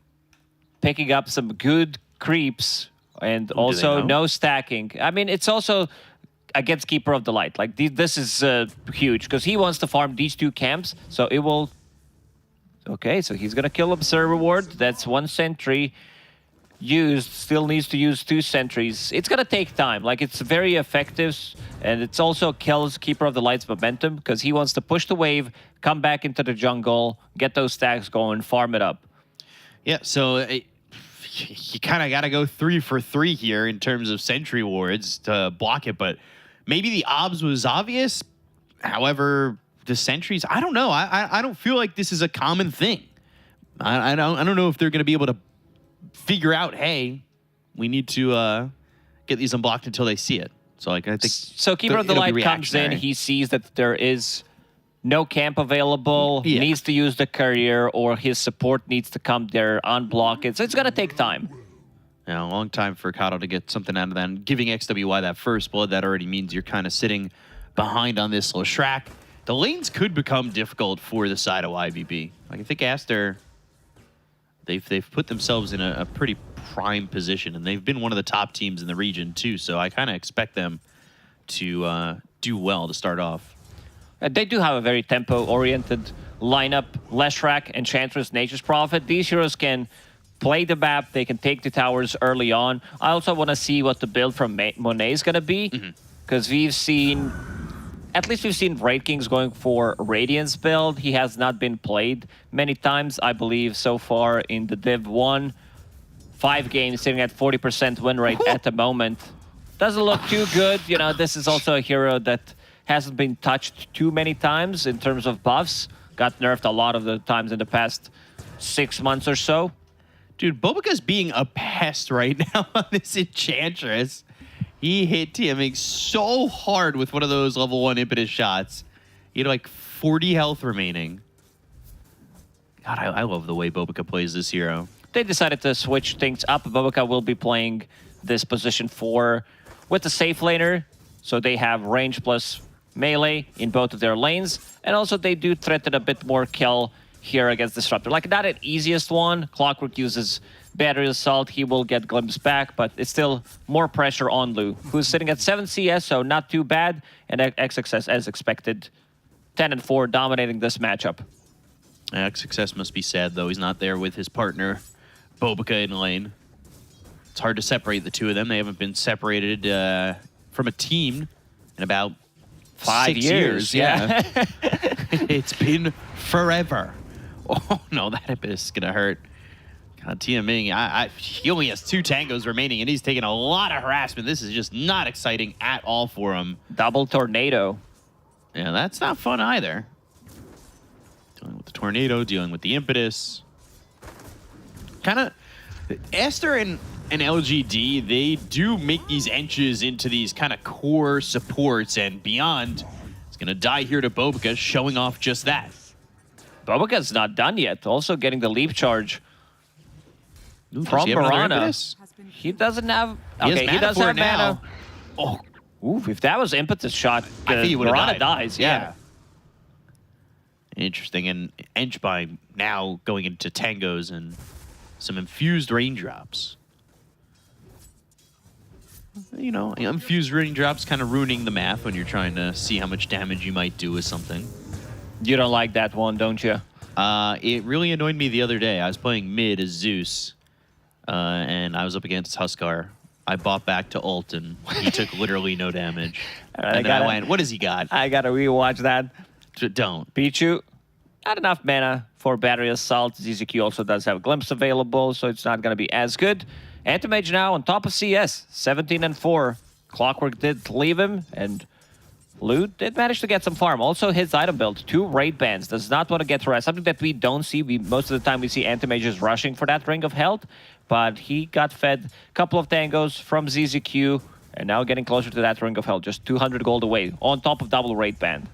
picking up some good creeps and also no stacking. I mean, it's also against Keeper of the Light. This is huge because he wants to farm these two camps. So it will... Okay, so he's going to kill Observer Ward. That's one sentry used, still needs to use 2 sentries. It's gonna take time. It's very effective, and it's also kills Keeper of the Light's momentum because he wants to push the wave, come back into the jungle, get those stacks going, farm it up. Yeah, so you kind of got to go 3 for 3 here in terms of sentry wards to block it, but maybe the obs was obvious. However, the sentries, I don't know. I don't feel like this is a common thing. I don't know if they're going to be able to figure out, hey, we need to get these unblocked until they see it. So I think so. Keeper of the Light comes in. He sees that there is no camp available. Yeah. Needs to use the courier, or his support needs to come there, unblock it. So it's gonna take time. Yeah, a long time for Kato to get something out of that. And giving XWY that first blood, that already means you're kind of sitting behind on this Leshrac. The lanes could become difficult for the side of YBB. I think Aster, they've put themselves in a pretty prime position, and they've been one of the top teams in the region too. So I kind of expect them to do well to start off. They do have a very tempo-oriented lineup. Leshrac, Enchantress, Nature's Prophet. These heroes can play the map. They can take the towers early on. I also want to see what the build from Monet is going to be, because we've seen... At least we've seen Wraith Kings going for Radiance build. He has not been played many times, I believe, so far in the Div 1. 5 games, sitting at 40% win rate at the moment. Doesn't look too good. You know, this is also a hero that hasn't been touched too many times in terms of buffs. Got nerfed a lot of the times in the past 6 months or so. Dude, Bobica's being a pest right now on this Enchantress. He hit TMing so hard with one of those level 1 impetus shots. He had like 40 health remaining. God, I love the way Bobica plays this hero. They decided to switch things up. Bobica will be playing this position 4 with the safe laner. So they have range plus melee in both of their lanes. And also they do threaten a bit more kill here against Disruptor. Like, not an easiest one. Clockwork uses Battery Assault. He will get Glimpse back, but it's still more pressure on Lu, who's sitting at 7 CS, so not too bad. And XXS, as expected, 10-4, dominating this matchup. XXS must be sad, though. He's not there with his partner, Bobica, in lane. It's hard to separate the two of them. They haven't been separated from a team in about 5 years. Yeah. It's been forever. Oh, no, that impetus is going to hurt. Tia Ming, he only has 2 tangos remaining, and he's taking a lot of harassment. This is just not exciting at all for him. Double tornado. Yeah, that's not fun either. Dealing with the tornado, dealing with the impetus. Kind of, Aster and LGD, they do make these enches into these kind of core supports, and Beyond is going to die here to Bobica, showing off just that. Bobica's not done yet. Also getting the leap charge Ooh, does from he have another Mirana. impetus? He doesn't have... He has Okay, he mana does for have it now. mana. Oh, Ooh, if that was impetus shot, I think he would have Mirana died. dies. Yeah. Interesting. And Enchby now going into tangos and some infused raindrops. You know, infused raindrops kind of ruining the math when you're trying to see how much damage you might do with something. You don't like that one, don't you? It really annoyed me the other day. I was playing mid as Zeus, and I was up against Huskar. I bought back to ult, and he took literally no damage. And then I went, what has he got? I gotta rewatch that. Don't. Pichu, not enough mana for Battery Assault. ZZQ also does have Glimpse available, so it's not gonna be as good. Anti-Mage now on top of CS, 17-4. Clockwork did leave him, and Loot did manage to get some farm. Also his item build, 2 raid bans, does not want to get harassed. Something that we don't see. Most of the time we see Anti-Mages rushing for that Ring of Health, but he got fed a couple of tangos from ZZQ, and now getting closer to that Ring of Health, just 200 gold away, on top of double raid ban.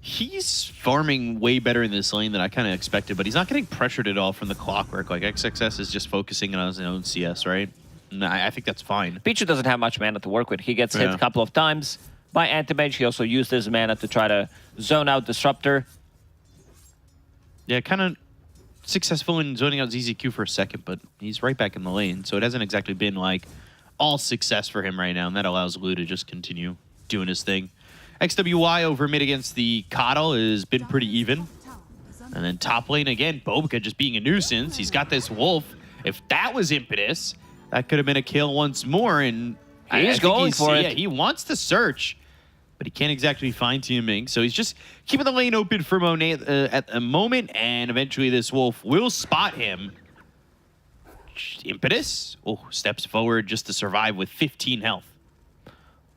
He's farming way better in this lane than I kind of expected, but he's not getting pressured at all from the Clockwork. Like, XXS is just focusing on his own CS, right? And I think that's fine. Pichu doesn't have much mana to work with. He gets hit a couple of times by Anti-Mage. He also used his mana to try to zone out Disruptor. Yeah, kind of successful in zoning out ZZQ for a second, but he's right back in the lane, so it hasn't exactly been, like, all success for him right now, and that allows Lou to just continue doing his thing. XWY over mid against the Coddle has been pretty even. And then top lane again, Bobica just being a nuisance. He's got this Wolf. If that was impetus, that could have been a kill once more, and He's going for it. Yeah, he wants to search, but he can't exactly find Tia Ming. So he's just keeping the lane open for Monet at the moment, and eventually this Wolf will spot him. Impetus, steps forward just to survive with 15 health.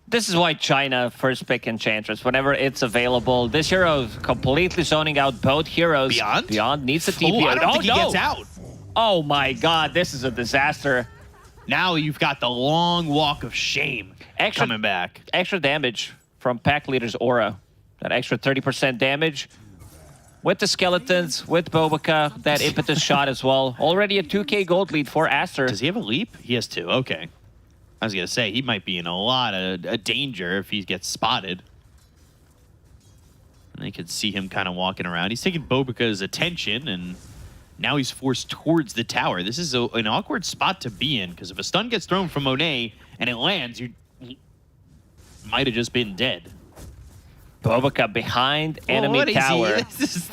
This is why China first pick Enchantress whenever it's available. This hero is completely zoning out both heroes. Beyond needs a TP. I don't think he gets out. Oh my god, this is a disaster. Now you've got the long walk of shame coming back. Extra damage from Pack Leader's Aura. That extra 30% damage. With the skeletons, with Bobica, that impetus shot as well. Already a 2k gold lead for Aster. Does he have a leap? He has 2. Okay. I was going to say, he might be in a lot of danger if he gets spotted. And they could see him kind of walking around. He's taking Bobica's attention, and now he's forced towards the tower. This is an awkward spot to be in, because if a stun gets thrown from Monet and it lands, you might have just been dead. Bobica behind enemy tower. This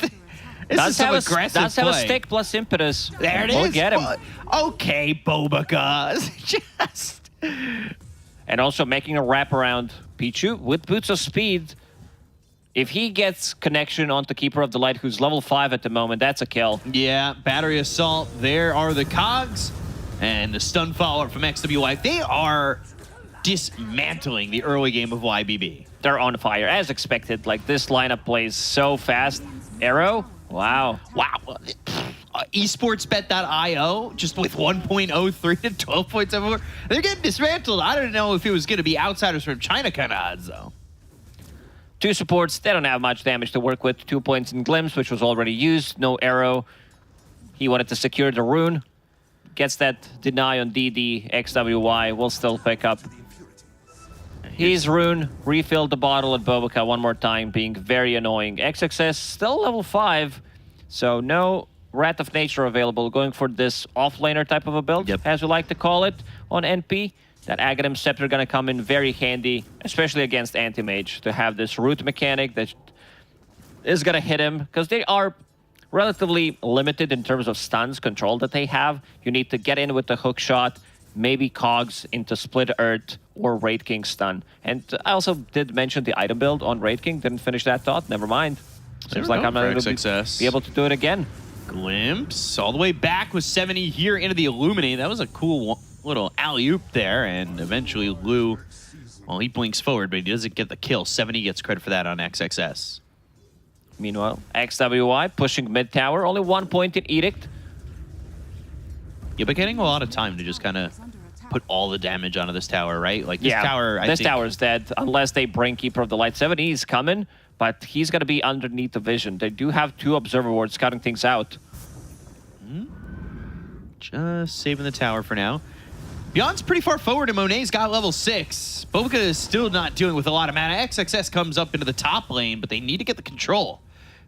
is some aggressive does have a play. stick plus impetus. There it We'll is. get him. Okay, Bobica. Just... And also making a wraparound. Pichu with Boots of Speed. If he gets connection onto Keeper of the Light, who's level 5 at the moment, that's a kill. Yeah, Battery Assault. There are the cogs. And the stun follow-up from XWY. They are dismantling the early game of YBB. They're on fire, as expected. Like, this lineup plays so fast. Arrow? Wow. Wow. Esportsbet.io, just with 1.03 to 12.74. They're getting dismantled. I don't know if it was going to be outsiders from China kind of odds, though. 2 supports, they don't have much damage to work with. 2 points in Glimpse, which was already used. No arrow. He wanted to secure the rune. Gets that deny on DD. XWY will still pick up. His rune refilled the bottle at Bobica one more time, being very annoying. XXS still level 5, so no Wrath of Nature available. Going for this offlaner type of a build, as we like to call it, on NP. That Aghanim Scepter gonna come in very handy, especially against Anti-Mage, to have this root mechanic that is gonna hit him, because they are relatively limited in terms of stuns control that they have. You need to get in with the hook shot, maybe cogs into Split Earth or Raid King stun. And I also did mention the item build on Raid King. Didn't finish that thought. Never mind. Seems like I'm not going to be able to do it again. Glimpse all the way back with 70 here into the Illuminate. That was a cool little alley-oop there, and eventually Lou, well, he blinks forward, but he doesn't get the kill. 70 gets credit for that on XXS. Meanwhile, XWY pushing mid tower, only 1 point in Edict. Yeah, but getting a lot of time to just kind of put all the damage onto this tower, right? Like this tower, this tower's dead unless they bring Keeper of the Light. 70 is coming, but he's going to be underneath the vision. They do have 2 observer wards scouting things out. Just saving the tower for now. Beyond's pretty far forward, and Monet's got level 6. Bobica is still not dealing with a lot of mana. XXS comes up into the top lane, but they need to get the control.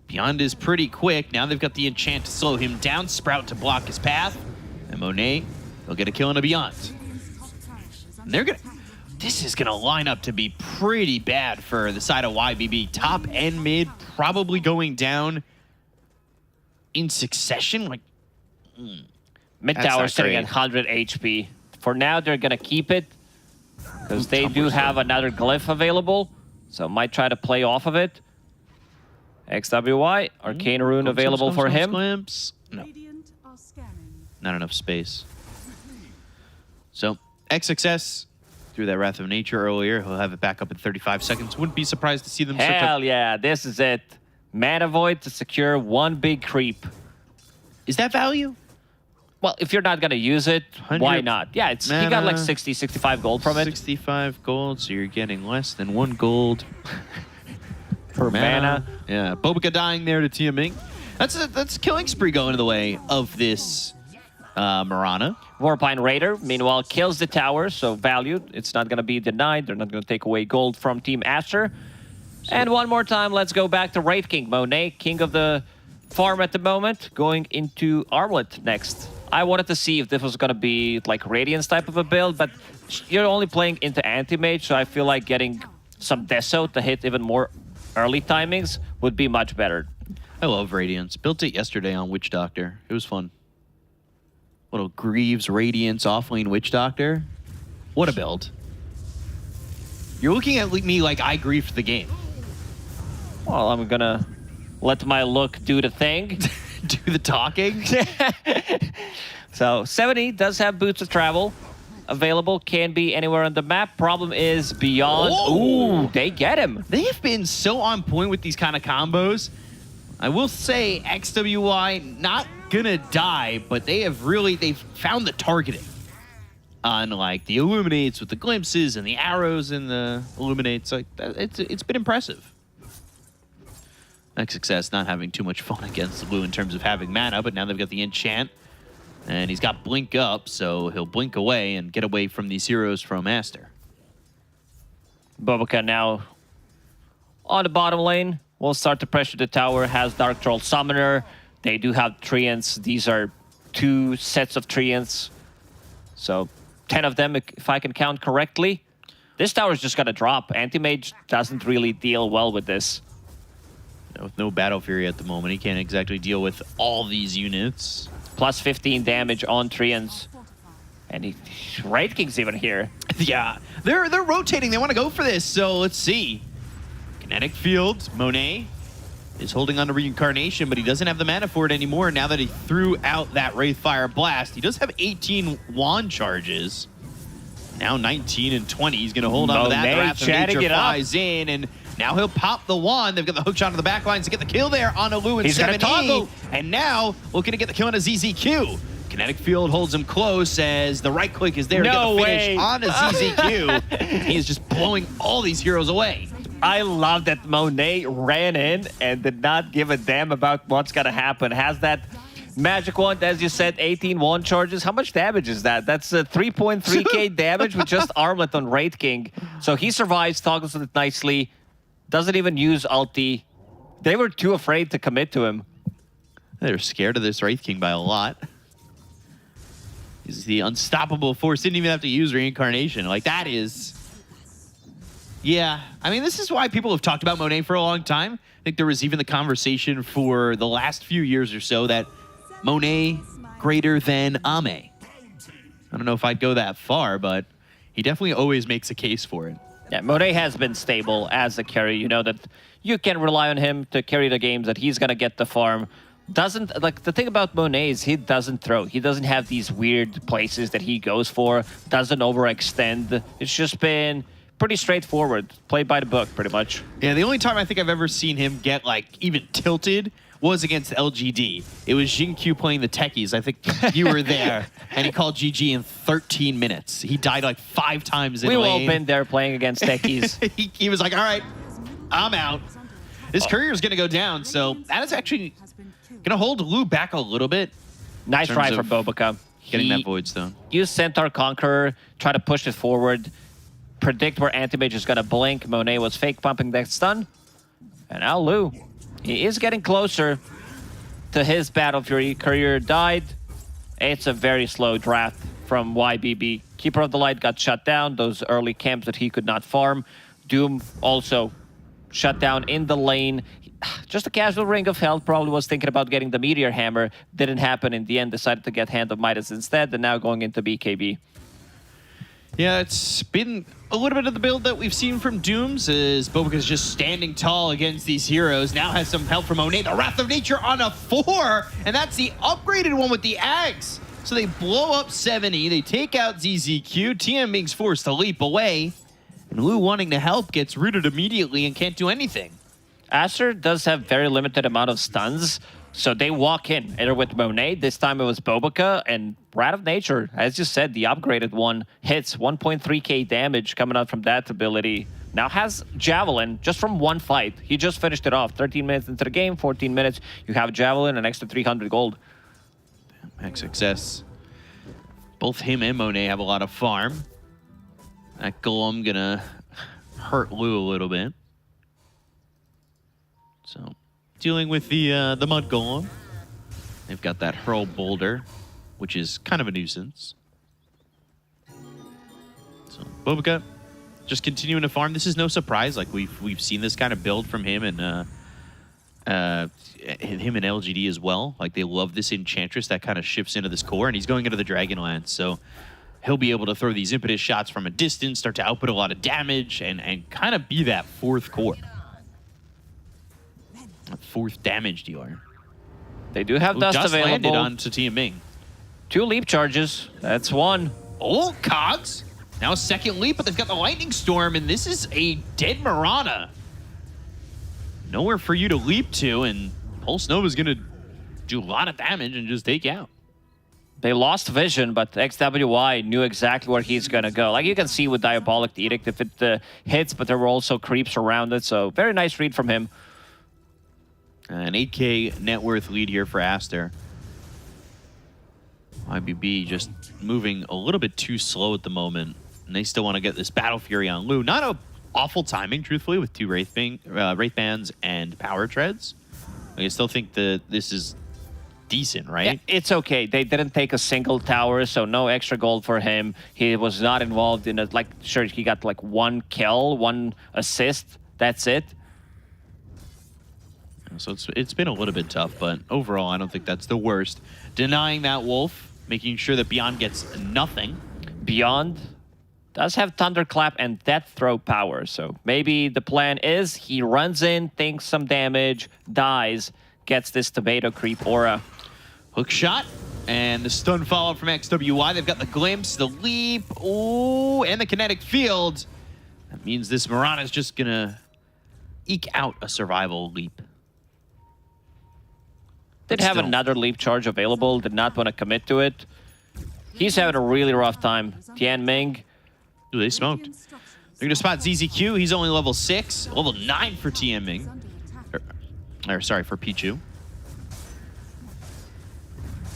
Beyond is pretty quick. Now they've got the enchant to slow him down, Sprout to block his path, and Monet, they'll get a kill on a Beyond. And they're gonna... This is gonna line up to be pretty bad for the side of YBB. Top and mid probably going down in succession. Like, Mid tower sitting at 100 HP. For now, they're gonna keep it because they do have another glyph available, so might try to play off of it. XWY, Arcane Rune available for him. Glimpse. No, not enough space. So XXS threw that Wrath of Nature earlier. He'll have it back up in 35 seconds. Wouldn't be surprised to see them. Hell yeah, this is it. Mana Void to secure 1 big creep. Is that value? Well, if you're not going to use it, why not? Yeah, he got like 60, 65 gold from it. 65 gold, so you're getting less than 1 gold per mana. Yeah, Bobica dying there to Tiaming. That's a killing spree going the way of this Mirana. Warpine Raider, meanwhile, kills the tower, so valued. It's not going to be denied. They're not going to take away gold from Team Aster. And one more time, let's go back to Wraith King. Monet, king of the farm at the moment, going into Armlet next. I wanted to see if this was going to be like Radiance type of a build, but you're only playing into Anti-Mage, so I feel like getting some Deso to hit even more early timings would be much better. I love Radiance. Built it yesterday on Witch Doctor. It was fun. Little Greaves, Radiance, offlane Witch Doctor. What a build. You're looking at me like I griefed the game. Well, I'm going to let my look do the thing. Do the talking? So 70 does have Boots of Travel available, can be anywhere on the map. Problem is Beyond. Oh. Ooh, they get him. They have been so on point with these kind of combos. I will say XWY not gonna die, but they've found the targeting on like the Illuminates with the glimpses and the arrows and the Illuminates. Like it's been impressive. XXS not having too much fun against Blue in terms of having mana, but now they've got the enchant. And he's got blink up, so he'll blink away and get away from these heroes from Aster. Bobica now on the bottom lane. Will start to pressure the tower, has Dark Troll Summoner. They do have Treants. These are 2 sets of Treants. So 10 of them, if I can count correctly. This tower is just going to drop. Anti-Mage doesn't really deal well with this. With no Battle Fury at the moment, he can't exactly deal with all these units. Plus 15 damage on Treants. And Wraith King's even here. Yeah, they're rotating. They want to go for this, so let's see. Kinetic Field, Monet is holding on to Reincarnation, but he doesn't have the mana for it anymore now that he threw out that Wraithfire Blast. He does have 18 wand charges. Now 19 and 20. He's going to hold on to that. The Wrath of Nature flies in, and now he'll pop the wand. They've got the hookshot on the back lines to get the kill there on Alu and 7E. And now looking to get the kill on a ZZQ. Kinetic Field holds him close as the right click is there to get the finish on a ZZQ. He is just blowing all these heroes away. I love that Monet ran in and did not give a damn about what's going to happen. Has that magic wand, as you said, 18 wand charges. How much damage is that? That's 3.3k damage with just Armlet on Wraith King. So he survives, toggles it nicely, doesn't even use ulti. They were too afraid to commit to him. They're scared of this Wraith King by a lot. He's the unstoppable force. Didn't even have to use Reincarnation. Like, that is... Yeah. I mean, this is why people have talked about Monet for a long time. I think there was even the conversation for the last few years or so that Monet greater than Ame. I don't know if I'd go that far, but he definitely always makes a case for it. Yeah, Monet has been stable as a carry. You know that you can rely on him to carry the games, that he's going to get the farm. doesn't, like, the thing about Monet is he doesn't throw. He doesn't have these weird places that he goes for, doesn't overextend. It's just been pretty straightforward, played by the book, pretty much. Yeah, the only time I think I've ever seen him get, like, even tilted was against LGD. It was Jin-Q playing the techies. I think you were there, and he called GG in 13 minutes. He died like 5 times in We've lane. all been there playing against techies. he was like, all right, I'm out. This courier's going to go down, so that is actually going to hold Lou back a little bit. Nice in try terms for of Bobica. Getting that Void Stone. Use Centaur Conqueror, try to push it forward, predict where Anti-Mage is going to blink. Monet was fake pumping that stun. And now Lou, he is getting closer to his Battle Fury. Courier died. It's a very slow draft from YBB. Keeper of the Light got shut down. Those early camps that he could not farm. Doom also shut down in the lane. Just a casual Ring of Health. Probably was thinking about getting the Meteor Hammer. Didn't happen in the end. Decided to get Hand of Midas instead. And now going into BKB. Yeah, it's been a little bit of the build that we've seen from Dooms is Bobica's just standing tall against these heroes. Now has some help from Monet. The Wrath of Nature on a 4, and that's the upgraded one with the Axe. So they blow up 70, they take out ZZQ, TM being forced to leap away, and Lou wanting to help gets rooted immediately and can't do anything. Acer does have very limited amount of stuns, so they walk in, either with Monet, this time it was Bobica, and Wrath of Nature, as you said, the upgraded one, hits 1.3k damage coming out from that ability. Now has Javelin, just from one fight. He just finished it off. 13 minutes into the game, 14 minutes, you have Javelin, an extra 300 gold. Max success. Both him and Monet have a lot of farm. That Golem gonna hurt Lou a little bit. So, dealing with the Mud Golem. They've got that Hurl Boulder, which is kind of a nuisance. So, Bobica just continuing to farm. This is no surprise. Like, we've seen this kind of build from him and LGD as well. Like, they love this Enchantress that kind of shifts into this core, and he's going into the Dragonlance, so he'll be able to throw these impetus shots from a distance, start to output a lot of damage, and kind of be that fourth core. Fourth damage dealer. They do have Dust just landed available. onto Team Ming. 2 leap charges, that's 1. Oh, Cogs. Now a second leap, but they've got the Lightning Storm, and this is a dead Mirana. Nowhere for you to leap to, and Pulse Nova's going to do a lot of damage and just take you out. They lost vision, but XWY knew exactly where he's going to go. Like you can see with Diabolic Edict, if it hits, but there were also creeps around it, so very nice read from him. An 8k net worth lead here for Aster. IBB just moving a little bit too slow at the moment, and they still want to get this Battle Fury on Lou. Not a awful timing, truthfully, with 2 Wraith Bands and Power Treads. I still think that this is decent, right? Yeah, it's okay. They didn't take a single tower, so no extra gold for him. He was not involved in it. Like, sure, he got like 1 kill, 1 assist. That's it. So it's been a little bit tough, but overall, I don't think that's the worst. Denying that Wolf, making sure that Beyond gets nothing. Beyond does have Thunderclap and Death Throw power, so maybe the plan is he runs in, thinks some damage, dies, gets this tomato creep aura. Hook shot, and the stun follow-up from XWY. They've got the glimpse, the leap, ooh, and the kinetic field. That means this Mirana is just gonna eke out a survival leap. Did have another leap charge available, did not want to commit to it. He's having a really rough time. Tian Ming. Ooh, they smoked. They're gonna spot ZZQ. He's only level 6, level 9 for Tian Ming. Or sorry, for Pichu.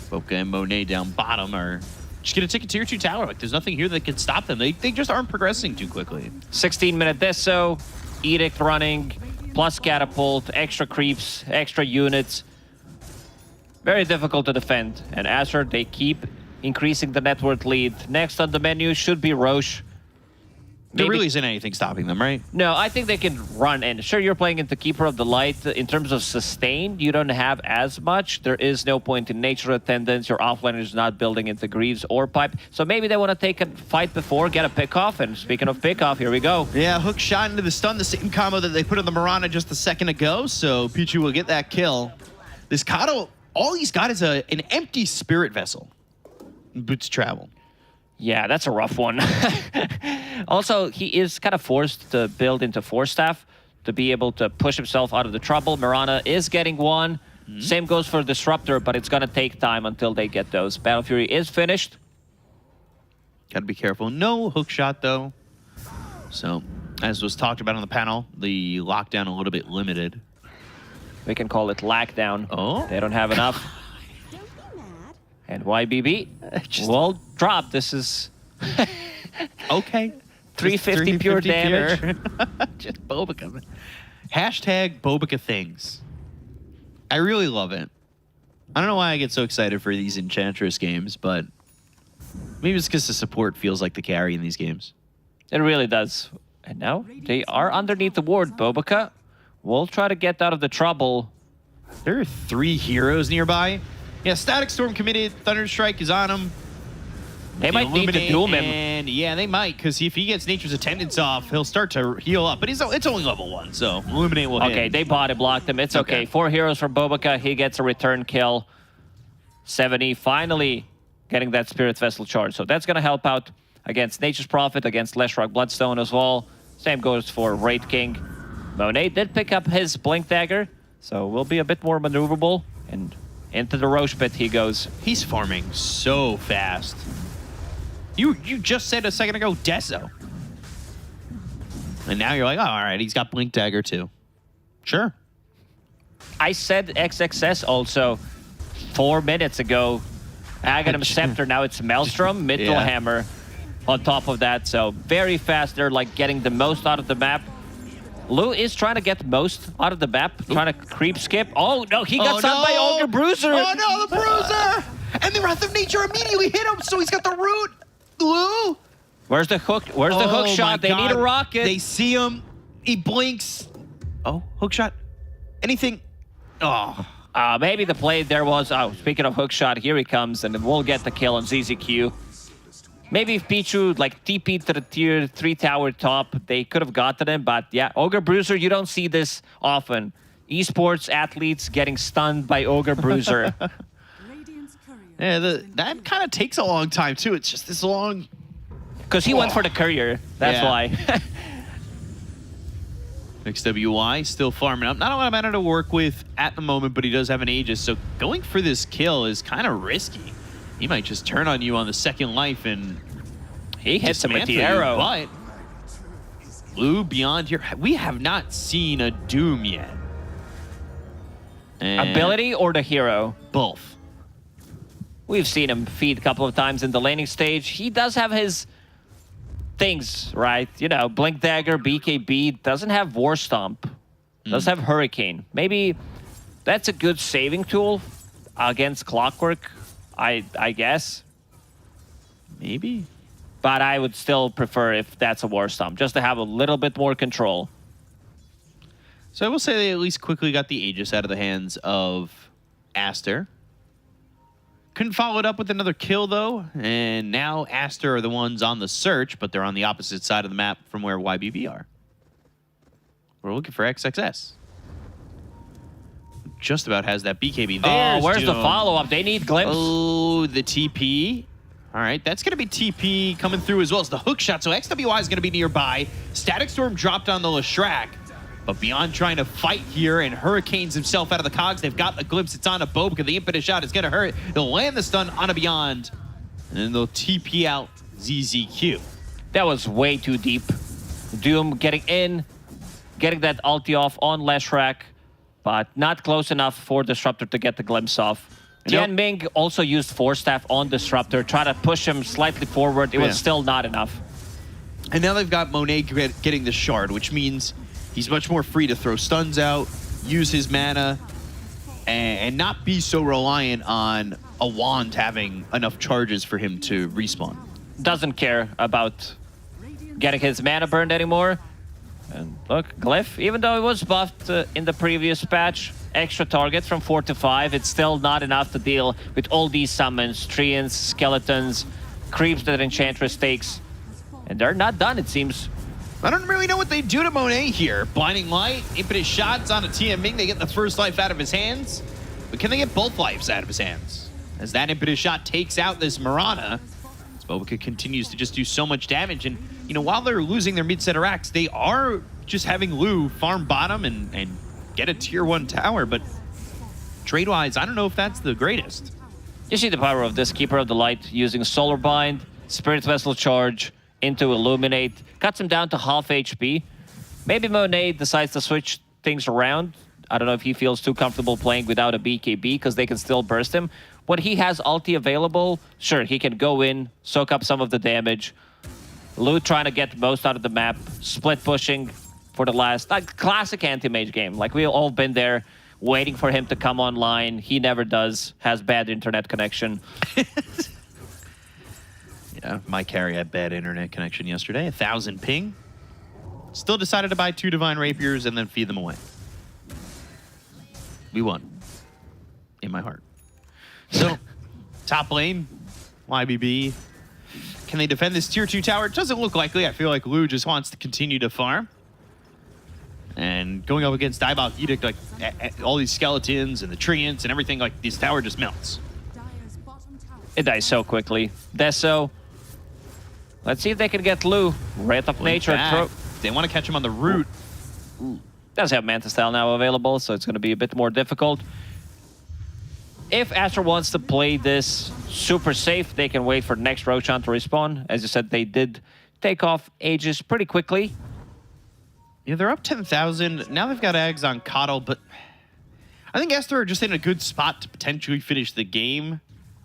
Boca and Monet down bottom are just gonna take a tier 2 tower. Like, there's nothing here that can stop them. They just aren't progressing too quickly. 16-minute Deso, Edict running, plus Catapult, extra creeps, extra units. Very difficult to defend. And Azure, they keep increasing the net worth lead. Next on the menu should be Roche. There really isn't anything stopping them, right? No, I think they can run in. Sure, you're playing into Keeper of the Light. In terms of sustain, you don't have as much. There is no point in Nature Attendance. Your offlaner is not building into Greaves or Pipe. So maybe they want to take a fight before, get a pick-off. And speaking of pick-off, here we go. Yeah, hook shot into the stun, the same combo that they put on the Mirana just a second ago. So Pichu will get that kill. This Kato all he's got is an empty spirit vessel. Boots travel. Yeah, that's a rough one. Also, he is kind of forced to build into Force Staff to be able to push himself out of the trouble. Mirana is getting one. Same goes for Disruptor, but it's going to take time until they get those. Battle Fury is finished. Got to be careful. No hook shot, though. So, as was talked about on the panel, the lockdown a little bit limited. We can call it lockdown. Oh. They don't have enough. And YBB will drop. This is Okay. 350 pure damage. Just Bobica. Hashtag Bobica things. I really love it. I don't know why I get so excited for these Enchantress games, but maybe it's because the support feels like the carry in these games. It really does. And now they are underneath the ward. Bobica will try to get out of the trouble. There are 3 heroes nearby. Yeah, Static Storm committed. Thunderstrike is on him. They might need to doom him. And yeah, they might, because if he gets Nature's Attendance off, he'll start to heal up. But it's only level 1, so Illuminate will hit. Okay, they body blocked him. It's okay. 4 heroes from Bobica. He gets a return kill. 70 finally getting that Spirit Vessel charge. So that's going to help out against Nature's Prophet, against Leshrac Bloodstone as well. Same goes for Wraith King. Monet did pick up his Blink Dagger, so will be a bit more maneuverable. And into the Roche Pit he goes. He's farming so fast. You just said a second ago, Deso. And now you're like, oh, all right, he's got Blink Dagger too. Sure. I said XXS also 4 minutes ago. Aghanim Scepter, now it's Maelstrom, Mythril Yeah. Hammer on top of that. So very fast. They're like getting the most out of the map. Lou is trying to get the most out of the map, trying to creep skip. Oh, no, he got stunned by Ogre Bruiser. Oh, no, the Bruiser! And the Wrath of Nature immediately hit him, so he's got the root. Lou? Where's the hook? Where's the hook shot? They need a rocket. They see him. He blinks. Oh, hook shot. Anything. Oh. Maybe the play there was... Oh, speaking of hook shot, here he comes, and we'll get the kill on ZZQ. Maybe if Pichu, like, TP to the tier 3 tower top, they could have gotten him, but yeah, Ogre Bruiser, you don't see this often. Esports athletes getting stunned by Ogre Bruiser. Yeah, that kind of takes a long time, too. It's just this long... Because he went for the courier. That's why. XWY still farming up. Not a lot of mana to work with at the moment, but he does have an Aegis, so going for this kill is kind of risky. He might just turn on you on the second life and... He hits him with the dismantle you, arrow. But Blue beyond here, we have not seen a Doom yet. And Ability or the hero? both. We've seen him feed a couple of times in the laning stage. He does have his things, right? You know, Blink Dagger, BKB, doesn't have War Stomp. Does have Hurricane. Maybe that's a good saving tool against Clockwork, I guess. Maybe. But I would still prefer if that's a War Stomp, just to have a little bit more control. So I will say they at least quickly got the Aegis out of the hands of Aster. Couldn't follow it up with another kill, though. And now Aster are the ones on the search, but they're on the opposite side of the map from where YBB are. We're looking for XXS. Just about has that BKB. Oh, where's the Doom. follow-up? They need Glimpse. Oh, the TP. All right, that's going to be TP coming through as well as the hook shot. So XWI is going to be nearby. Static Storm dropped on the Leshrac. But Beyond trying to fight here and hurricanes himself out of the cogs. They've got the glimpse. It's on a Bobica. The impetus shot is going to hurt. They'll land the stun on a Beyond. And then they'll TP out ZZQ. That was way too deep. Doom getting in, getting that ulti off on Leshrac, but not close enough for Disruptor to get the glimpse off. Tian Ming also used Force Staff on Disruptor, try to push him slightly forward. It was still not enough. And now they've got Monet getting the shard, which means he's much more free to throw stuns out, use his mana, and not be so reliant on a wand having enough charges for him to respawn. Doesn't care about getting his mana burned anymore. And look, Glyph, even though it was buffed in the previous patch, extra target from 4 to 5, it's still not enough to deal with all these summons, Treants, Skeletons, creeps that Enchantress takes. And they're not done, it seems. I don't really know what they do to Monet here. Blinding Light, impetus shots on a TM Ming. They get the first life out of his hands. But can they get both lives out of his hands? As that impetus shot takes out this Mirana, Bobica continues to just do so much damage. And, you know, while they're losing their mid-setter acts, they are just having Lu farm bottom and get a tier 1 tower. But trade-wise, I don't know if that's the greatest. You see the power of this Keeper of the Light using Solar Bind, Spirit Vessel Charge into Illuminate, cuts him down to half HP. Maybe Monet decides to switch things around. I don't know if he feels too comfortable playing without a BKB because they can still burst him. When he has ulti available, sure, he can go in, soak up some of the damage. Lu trying to get the most out of the map, split pushing for the last, like classic anti-mage game. Like we've all been there waiting for him to come online. He never does, has bad internet connection. Yeah, my carry had bad internet connection yesterday, 1,000 ping. Still decided to buy 2 Divine Rapiers and then feed them away. We won. In my heart. So, top lane, YBB. Can they defend this tier 2 tower? It doesn't look likely. I feel like Lu just wants to continue to farm. And going up against Diabolic Edict, like all these skeletons and the treants and everything, like this tower just melts. Dire's bottom tower It dies so quickly. Deso. Let's see if they can get Lu. Wrath of Nature. Back. They want to catch him on the route. Does have Manta Style now available, so it's going to be a bit more difficult. If Astra wants to play this super safe, they can wait for the next Roshan to respawn. As you said, they did take off Aegis pretty quickly. Yeah, they're up 10,000. Now they've got Ags on Coddle, but I think Astra are just in a good spot to potentially finish the game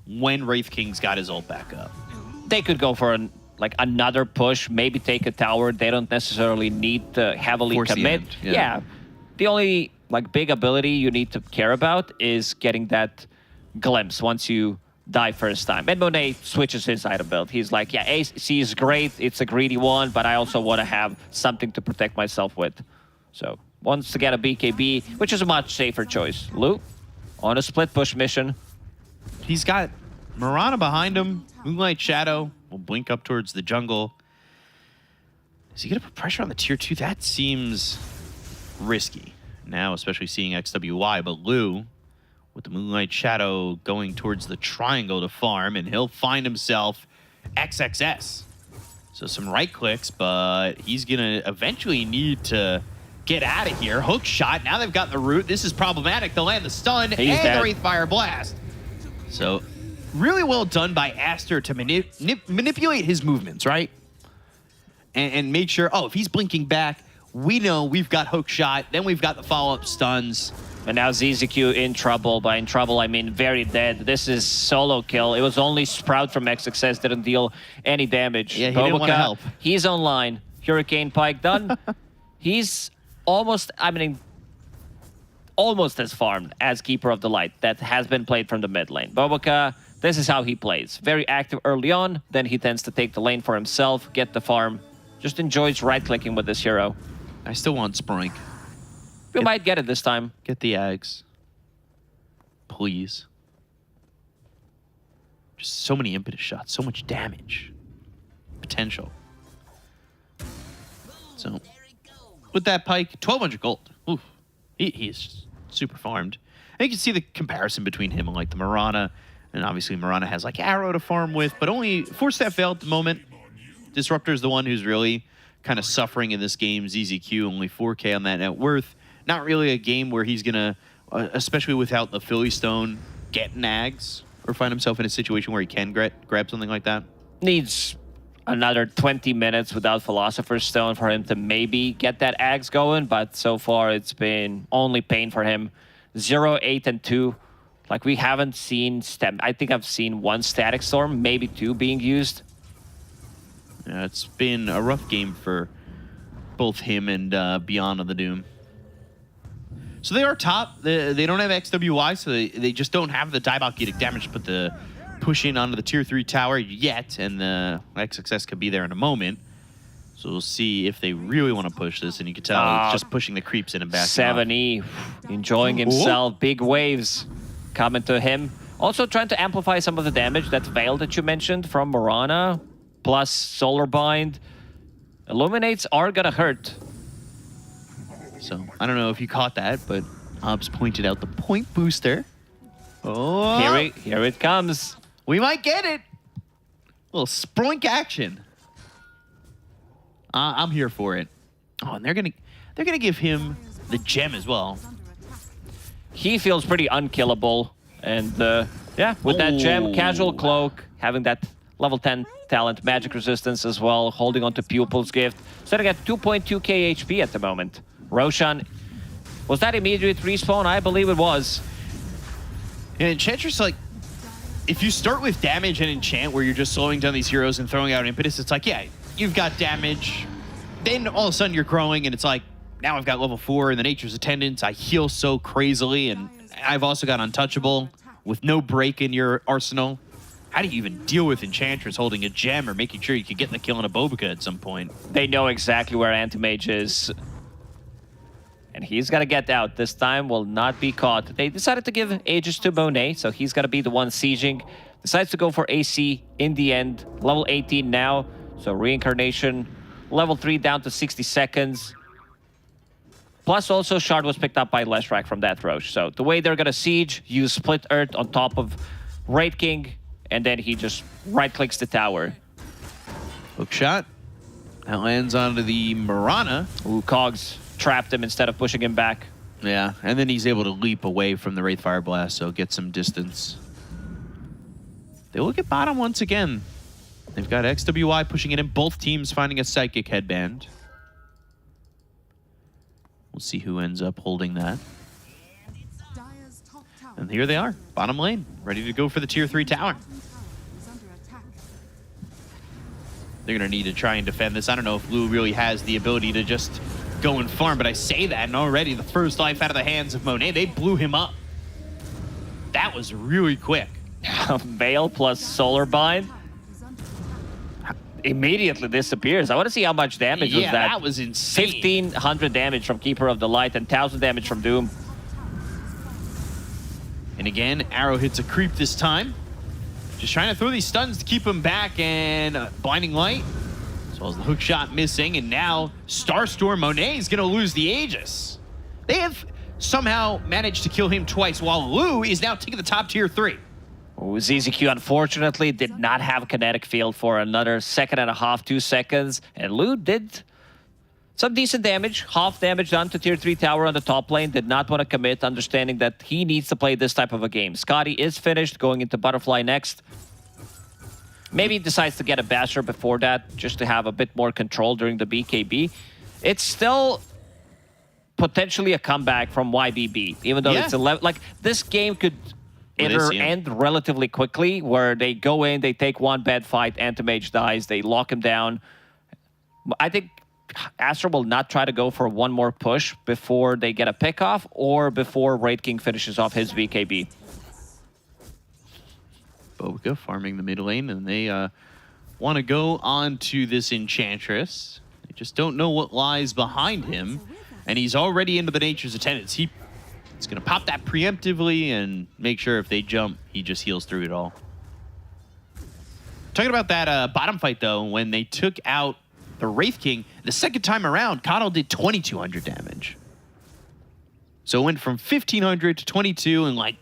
when Wraith King's got his ult back up. They could go for another push, maybe take a tower. They don't necessarily need to heavily Force the commit. end, yeah. The only big ability you need to care about is getting that glimpse once you die first time. And Monet switches his item build. He's like, yeah, AC is great. It's a greedy one, but I also want to have something to protect myself with. So wants to get a BKB, which is a much safer choice. Lu on a split push mission. He's got Mirana behind him. Moonlight Shadow will blink up towards the jungle. Is he going to put pressure on the tier 2? That seems risky now, especially seeing XWY. But Lu, with the Moonlight Shadow going towards the triangle to farm, and he'll find himself XXS. So some right clicks, but he's going to eventually need to get out of here. Hook shot. Now they've got the root. This is problematic. They'll land the stun and dead. the Wraithfire Blast. So really well done by Aster to manipulate his movements, right? And make sure, oh, if he's blinking back, we know we've got hook shot, then we've got the follow-up stuns. And now ZZQ in trouble. By in trouble, I mean very dead. This is solo kill. It was only Sprout from XXS didn't deal any damage. Yeah, he didn't want to help. He's online. Hurricane Pike done. He's almost, almost as farmed as Keeper of the Light that has been played from the mid lane. Bobica, this is how he plays. Very active early on, then he tends to take the lane for himself, get the farm. Just enjoys right-clicking with this hero. I still want Sprink. We might get it this time. Get the eggs. Please. Just so many impetus shots, so much damage. Potential. So, with that Pike, 1,200 gold. Oof. He is just super farmed. And you can see the comparison between him and the Mirana. And obviously Mirana has Arrow to farm with, but only 4-step fail at the moment. Disruptor is the one who's really kind of suffering in this game. ZZQ, only 4K on that net worth. Not really a game where he's going to, especially without the Philly Stone, get nags or find himself in a situation where he can grab something like that. Needs another 20 minutes without Philosopher's Stone for him to maybe get that Axe going, but so far it's been only pain for him. 0, 8, and 2. We haven't seen I think I've seen 1 Static Storm, maybe 2 being used. Yeah, it's been a rough game for both him and Beyond of the Doom. So they are top. They don't have XWY, so they just don't have the Diabolic Edict damage to put the push in onto the tier 3 tower yet, and the XXS could be there in a moment. So we'll see if they really want to push this, and you can tell it's just pushing the creeps in and back. 7E, enjoying himself. Big waves coming to him. Also trying to amplify some of the damage. That Veil that you mentioned from Mirana, plus Solar Bind. Illuminates are gonna hurt. So I don't know if you caught that, but Hobbs pointed out the point booster. Oh, Here it comes. we might get it. Little sproink action. I'm here for it. Oh, and they're gonna give him the gem as well. He feels pretty unkillable. And yeah, with that gem, casual cloak, having that level 10 talent, magic resistance as well, holding on to Pupil's Gift. Sitting at 2.2k HP at the moment. Roshan, was that immediate respawn? I believe it was. And Enchantress, like, if you start with damage and enchant where you're just slowing down these heroes and throwing out impetus, it's like, yeah, you've got damage. Then all of a sudden you're growing and it's like, now I've got level 4 in the Nature's Attendants. I heal so crazily, and I've also got Untouchable with no break in your arsenal. How do you even deal with Enchantress holding a gem or making sure you can get the kill on a Bobica at some point? They know exactly where Anti-Mage is. And he's got to get out. This time will not be caught. They decided to give Aegis to Monet, so he's got to be the one sieging. Decides to go for AC in the end. Level 18 now, so Reincarnation. Level 3 down to 60 seconds. Plus also Shard was picked up by Leshrac from that Roche. So the way they're going to siege, use Split Earth on top of Wraith King, and then he just right-clicks the tower. Hook shot. That lands onto the Mirana. Ooh, Cogs trapped him instead of pushing him back. Yeah, and then he's able to leap away from the Wraith Fire Blast, so get some distance. They look at bottom once again. They've got XWI pushing it in. Both teams finding a Psychic Headband. We'll see who ends up holding that. Dire's top tower And here they are, bottom lane, ready to go for the tier 3 tower. is under attack. They're going to need to try and defend this. I don't know if Lou really has the ability to just go and farm, but I say that, and already the first life out of the hands of Monet, they blew him up. That was really quick. Veil plus Solar Bind immediately disappears. I want to see how much damage was Yeah, that. that was insane. 1,500 damage from Keeper of the Light and 1,000 damage from Doom. And again, Arrow hits a creep this time. Just trying to throw these stuns to keep him back, and Blinding Light, as well as the hook shot missing, and now Starstorm Monet is going to lose the Aegis. They have somehow managed to kill him twice, while Lou is now taking the top tier 3. Ooh, ZZQ unfortunately did not have kinetic field for another second and a half, 2 seconds. And Lou did some decent damage. Half damage done to tier 3 tower on the top lane. Did not want to commit, understanding that he needs to play this type of a game. Scotty is finished, going into Butterfly next. Maybe he decides to get a Basher before that, just to have a bit more control during the BKB. It's still potentially a comeback from YBB, even though it's 11. Like, this game could either end relatively quickly, where they go in, they take one bad fight, Anti-Mage dies, they lock him down. I think Astra will not try to go for one more push before they get a pick-off or before Wraith King finishes off his VKB. Bobica farming the mid lane, and they want to go on to this Enchantress. They just don't know what lies behind him, and he's already into the Nature's Attendants. He's going to pop that preemptively and make sure if they jump, he just heals through it all. Talking about that bottom fight, though, when they took out the Wraith King, the second time around, Coddle did 2,200 damage. So it went from 1,500 to 22, and like,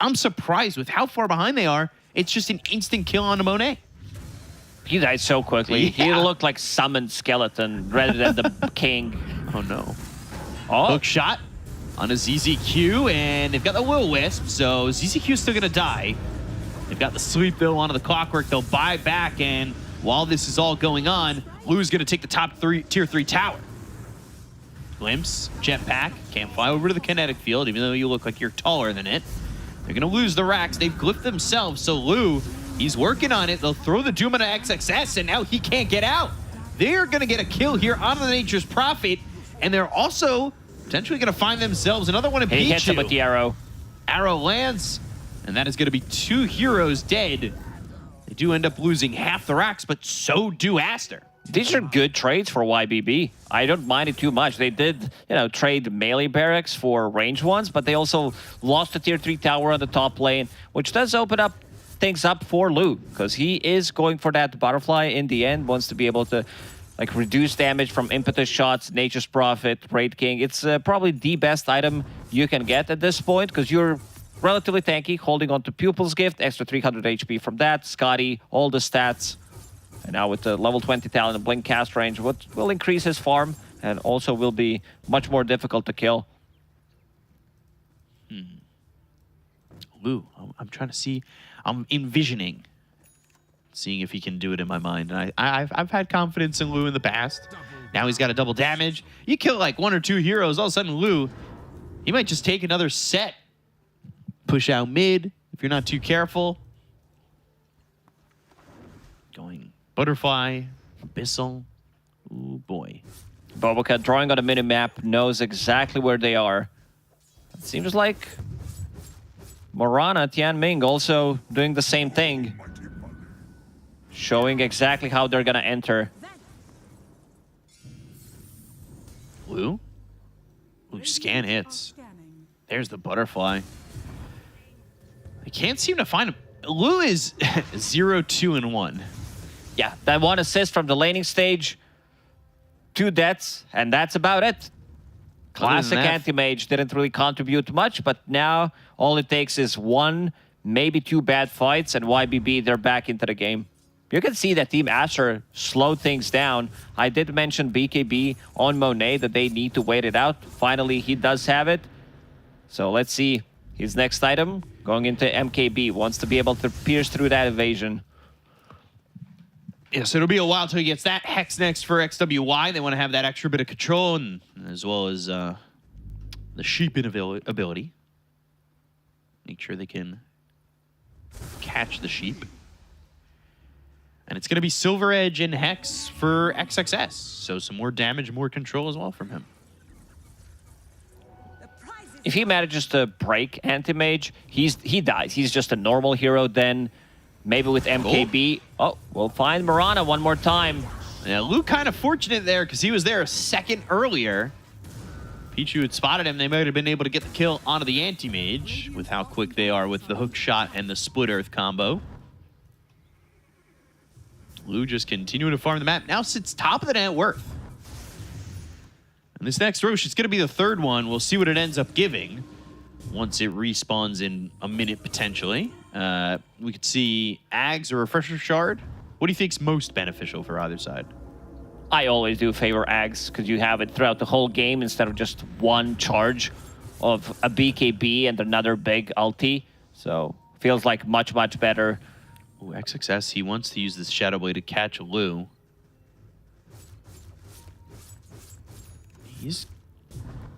I'm surprised with how far behind they are. It's just an instant kill on Monet. He died so quickly. Yeah. He looked like summoned skeleton rather than the king. Oh, no. Oh, Hook shot on a ZZQ, and they've got the Will-O-Wisp, so ZZQ's still going to die. They've got the sleep, though, onto the Clockwork. They'll buy back, and while this is all going on, Lou's going to take the top tier 3 tower. Glimpse, jetpack, can't fly over to the kinetic field, even though you look like you're taller than it. They're going to lose the racks. They've glyphed themselves, so Lou, he's working on it. They'll throw the Doom into XXS, and now he can't get out. They're going to get a kill here on the Nature's Prophet, and they're also potentially going to find themselves another one in Pichu. he hits him with the arrow. Arrow lands, and that is going to be 2 heroes dead. They do end up losing half the racks, but so do Aster. These are good trades for YBB. I don't mind it too much. They did, trade melee barracks for range ones, but they also lost the tier 3 tower on the top lane, which does open up things up for Lou, because he is going for that butterfly in the end, wants to be able to reduce damage from impetus shots, Nature's Prophet, Wraith King. It's probably the best item you can get at this point, because you're relatively tanky, holding on to Pupil's Gift, extra 300 HP from that. Scotty, all the stats. And now with the level 20 talent and Blink cast range, what will increase his farm and also will be much more difficult to kill. Lou, I'm trying to see. I'm envisioning, seeing if he can do it in my mind. And I've had confidence in Lou in the past. Now he's got a double damage. You kill like 1 or 2 heroes, all of a sudden Lou, he might just take another set. Push out mid if you're not too careful. Going Butterfly, Abyssal. Ooh, boy. Boboka drawing on a minimap, knows exactly where they are. It seems like Morana, Tianming also doing the same thing. Showing exactly how they're gonna enter. Lou? Ooh, scan hits. There's the Butterfly. I can't seem to find him. Lou is 0-2-1. Yeah, that 1 assist from the laning stage. 2 deaths, and that's about it. Classic anti-mage didn't really contribute much, but now all it takes is 1, maybe 2 bad fights, and YBB, they're back into the game. You can see that Team Asher slowed things down. I did mention BKB on Monet that they need to wait it out. Finally, he does have it. So let's see his next item. Going into MKB, wants to be able to pierce through that evasion. Yeah, so it'll be a while till he gets that. Hex next for XWY. They want to have that extra bit of control, and as well as the sheeping ability. Make sure they can catch the sheep. And it's going to be Silver Edge and Hex for XXS. So some more damage, more control as well from him. If he manages to break Anti-Mage, he dies. He's just a normal hero then. Maybe with MKB. Oh, we'll find Morana one more time. Yeah, Lou kind of fortunate there because he was there a second earlier. Pichu had spotted him. They might have been able to get the kill onto the Anti-Mage with how quick they are with the hook shot and the split earth combo. Lou just continuing to farm the map. Now sits top of the net worth. And this next Roche, it's going to be the third one. We'll see what it ends up giving once it respawns in a minute potentially. We could see Ags or Refresher Shard. What do you think's most beneficial for either side? I always do favor Ags because you have it throughout the whole game instead of just one charge of a BKB and another big ulti. So feels like much, much better. Ooh, XXS, he wants to use this Shadow Blade to catch Lou. He's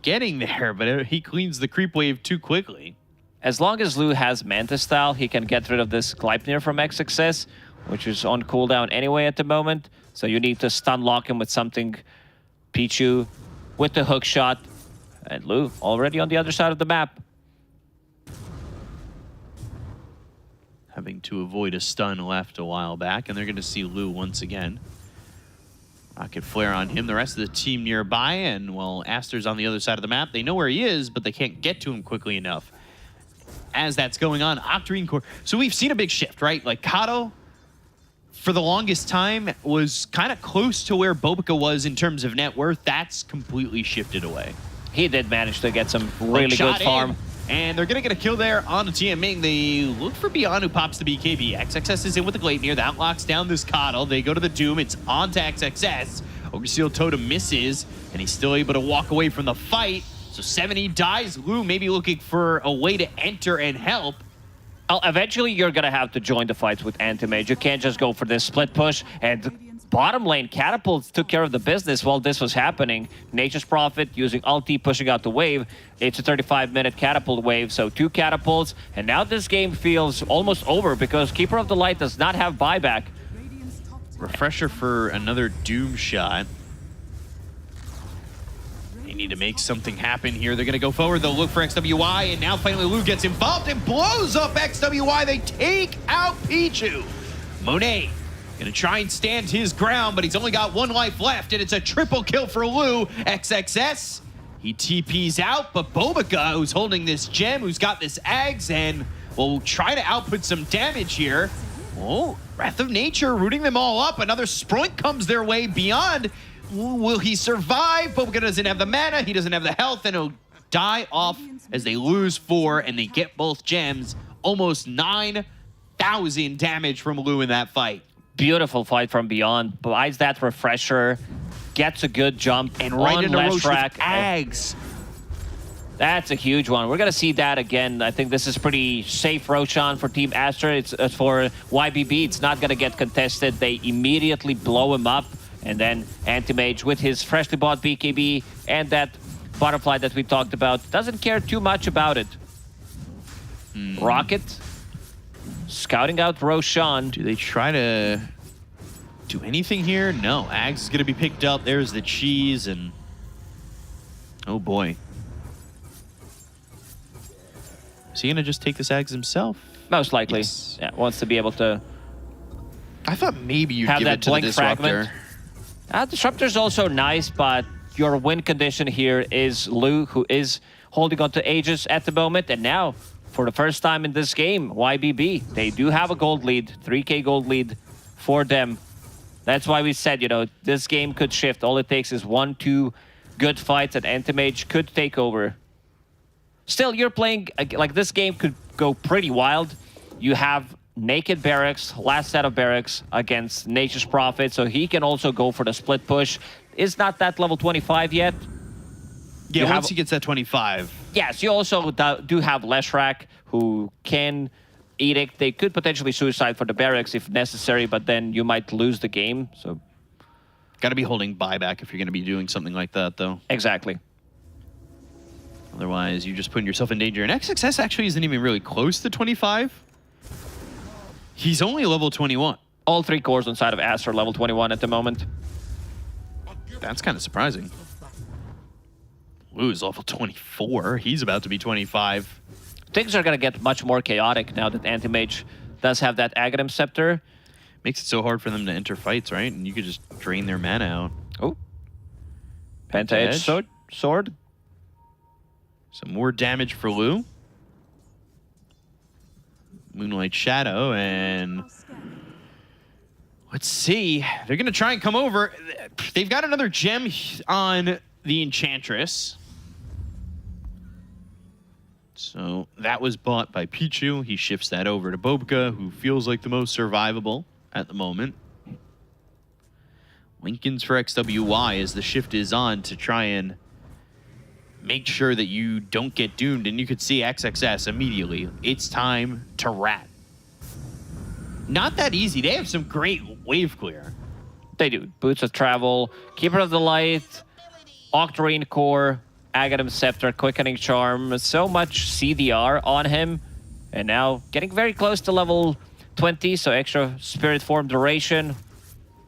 getting there, but he cleans the creep wave too quickly. As long as Lou has Manta Style, he can get rid of this Gleipnir from XXS, which is on cooldown anyway at the moment. So you need to stun lock him with something. Pichu with the hook shot. And Lou already on the other side of the map. Having to avoid a stun left a while back, and they're going to see Lou once again. Rocket Flare on him. The rest of the team nearby, and well, Aster's on the other side of the map. They know where he is, but they can't get to him quickly enough. As that's going on, Octarine Core. So we've seen a big shift, right? Like Kato, for the longest time, was kind of close to where Bobica was in terms of net worth. That's completely shifted away. He did manage to get some really good farm. And they're going to get a kill there on the Tianming. They look for Beyond, who pops the BKB. XXS is in with the Gleipnir. That locks down this Coddle. They go to the Doom. It's on to XXS. Overseal Totem misses, and he's still able to walk away from the fight. So 70 dies. Lou maybe looking for a way to enter and help. Well, eventually you're going to have to join the fights with Anti-Mage. You can't just go for this split push. And bottom lane, Catapults took care of the business while this was happening. Nature's Prophet using ulti, pushing out the wave. It's a 35-minute Catapult wave, so 2 Catapults. And now this game feels almost over because Keeper of the Light does not have buyback. Refresher for another Doom shot. They need to make something happen here. They're going to go forward. They'll look for XWY, and now finally Lou gets involved and blows up XWY. They take out Pichu. Monet going to try and stand his ground, but he's only got 1 life left, and it's a triple kill for Lou. XXS, he TPs out, but Bobica, who's holding this gem, who's got this Ags, and will try to output some damage here. Oh, Wrath of Nature rooting them all up. Another Sproink comes their way. Beyond, will he survive? Bobica doesn't have the mana, he doesn't have the health, and he'll die off as they lose 4 and they get both gems. Almost 9,000 damage from Lu in that fight. Beautiful fight from Beyond. Buys that refresher, gets a good jump, And right on into Roche with Leshrac. Ags. That's a huge one. We're going to see that again. I think this is pretty safe Roshan for Team Astra. It's for YBB. It's not going to get contested. They immediately blow him up. And then Anti-Mage with his freshly bought BKB and that butterfly that we talked about doesn't care too much about it. Rocket scouting out Roshan. Do they try to do anything here? No. Ags is going to be picked up. There's the cheese and... Oh boy. Is he going to just take this Ags himself? Most likely. Yes. Yeah, wants to be able to I thought maybe you'd have give that it to the blink Disruptor. fragment. Disruptor's also nice, but your win condition here is Lu, who is holding on to Aegis at the moment. And now, for the first time in this game, YBB, they do have a gold lead, 3K gold lead for them. That's why we said, you know, this game could shift. All it takes is 1-2 good fights and Anti-Mage could take over. Still, you're playing, like, this game could go pretty wild. You have Naked Barracks, last set of Barracks against Nature's Prophet, so he can also go for the split push. Is not that level 25 yet. Yeah, once he gets that 25. Yes, you also do have Leshrac, who can Edict. They could potentially suicide for the Barracks if necessary, but then you might lose the game, so... Got to be holding buyback if you're going to be doing something like that, though. Exactly. Otherwise, you're just putting yourself in danger. And XXS actually isn't even really close to 25. He's only level 21. All 3 cores inside of Astra level 21 at the moment. That's kind of surprising. Lu is level 24. He's about to be 25. Things are going to get much more chaotic now that Anti-Mage does have that Aghanim Scepter. Makes it so hard for them to enter fights, right? And you could just drain their mana out. Oh. Penta-Edge sword. Some more damage for Lu. Moonlight Shadow, and let's see. They're going to try and come over. They've got another gem on the Enchantress. So that was bought by Pichu. He shifts that over to Bobka, who feels like the most survivable at the moment. Lincoln's for XWY as the shift is on to try and make sure that you don't get doomed. And you could see XXS immediately. It's time to rat. Not that easy. They have some great wave clear. They do. Boots of Travel, Keeper of the Light, Octarine Core, Aghanim Scepter, Quickening Charm. So much CDR on him. And now getting very close to level 20, so extra Spirit Form duration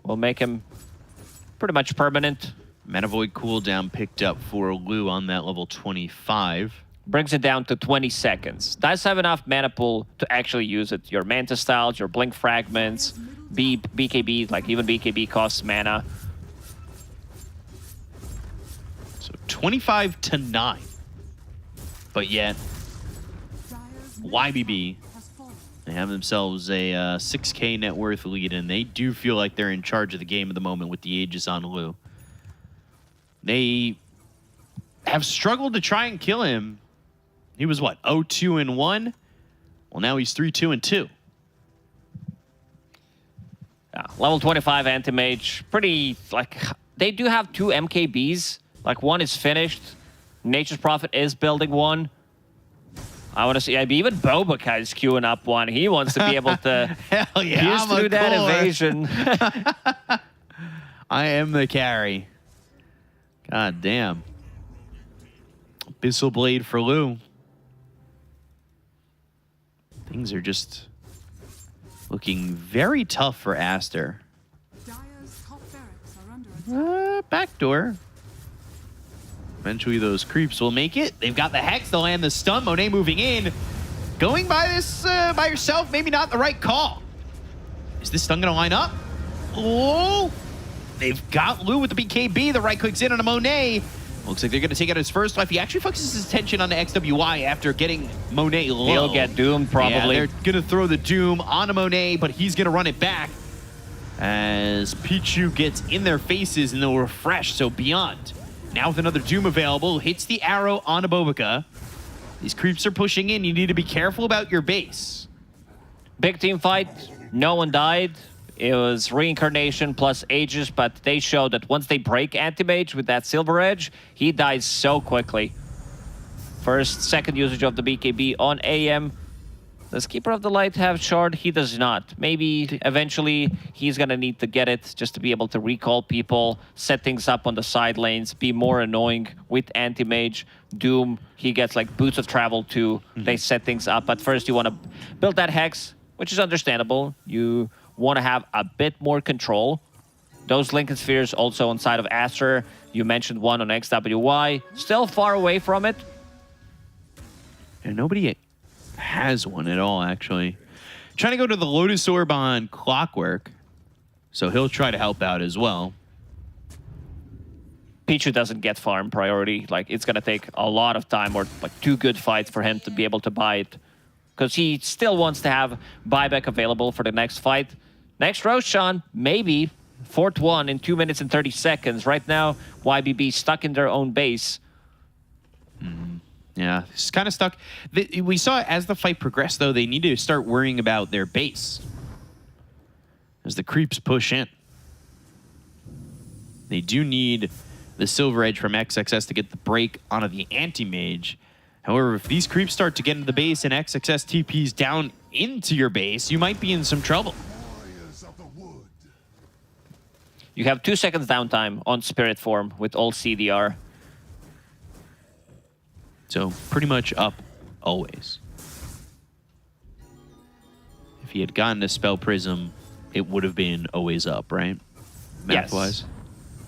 will make him pretty much permanent. Mana Void cooldown picked up for Lu on that level 25. Brings it does to 20 seconds. Does have enough mana pool to actually use it. Your Manta Styles, your Blink Fragments, BKB, like even BKB costs mana. So 25 to 9. But yet, YBB, they have themselves a 6K net worth lead, and they do feel like they're in charge of the game at the moment with the Aegis on Lu. They have struggled to try and kill him. He was, what, 0-2-1? Well, now he's 3-2-2. Level 25 Anti-Mage. Pretty, like, they do have 2 MKBs. Like, one is finished. Nature's Prophet is building one. I want to see, even Bobaka is queuing up one. He wants to be able to Hell yeah, use through that evasion. I am the carry. God damn. Abyssal Blade for Lu. Things are just looking very tough for Aster. Backdoor. Eventually those creeps will make it. They've got the Hex, they'll land the stun. Monet moving in. Going by this by yourself, maybe not the right call. Is this stun gonna line up? Oh! They've got Lu with the BKB. The right clicks in on a Monet. Looks like they're going to take out his first life. He actually focuses his attention on the XWY after getting Monet low. He'll get doomed, probably. Yeah, they're going to throw the Doom on a Monet, but he's going to run it back as Pichu gets in their faces and they'll refresh. So Beyond Now with another Doom available, hits the arrow on Abobica. These creeps are pushing in. You need to be careful about your base. Big team fight. No one died. It was Reincarnation plus Aegis, but they showed that once they break Anti-Mage with that Silver Edge, he dies so quickly. First, second usage of the BKB on AM. Does Keeper of the Light have Shard? He does not. Maybe eventually he's going to need to get it just to be able to recall people, set things up on the side lanes, be more annoying with Anti-Mage. Doom, he gets like Boots of Travel too. They set things up. But first you want to build that Hex, which is understandable. You want to have a bit more control. Those Lincoln Spheres also on side of Aster. You mentioned one on XWY. Still far away from it. And nobody has one at all, actually. Trying to go to the Lotus Orb on Clockwork. So he'll try to help out as well. Pichu doesn't get farm priority. Like, it's going to take a lot of time or like 2 good fights for him to be able to buy it. Because he still wants to have buyback available for the next fight. Next Roshan, maybe. 4th one in 2 minutes and 30 seconds. Right now, YBB stuck in their own base. Yeah, it's kind of stuck. We saw as the fight progressed, though, they need to start worrying about their base. As the creeps push in. They do need the Silver Edge from XXS to get the break onto the Anti-Mage. However, if these creeps start to get into the base and XXS TPs down into your base, you might be in some trouble. You have 2 seconds downtime on Spirit form with all CDR. So pretty much up always. If he had gotten a Spell Prism, it would have been always up, right? Math-wise. Yes.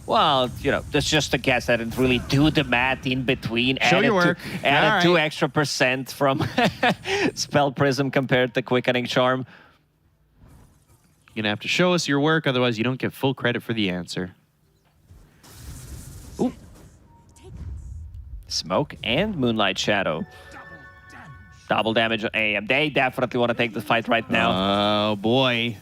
Well, you know, that's just a guess. I didn't really do the math in between. Show your work. Added 2 extra % from Spell Prism compared to Quickening Charm. You're gonna have to show us your work, otherwise you don't get full credit for the answer. Ooh. Smoke and Moonlight Shadow. Double damage on AM. They definitely want to take the fight right now. Oh, boy.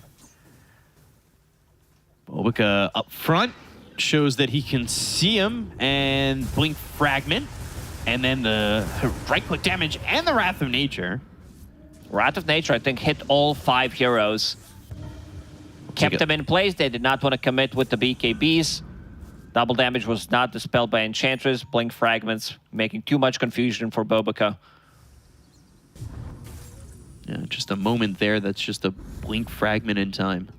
Bobica up front shows that he can see him and Blink Fragment. And then the right-click damage and the Wrath of Nature. Wrath of Nature, I think, hit all 5 heroes. Kept them in place. They did not want to commit with the BKBs. Double damage was not dispelled by Enchantress. Blink Fragments making too much confusion for Bobica. Yeah, just a moment there. That's just a Blink Fragment in time.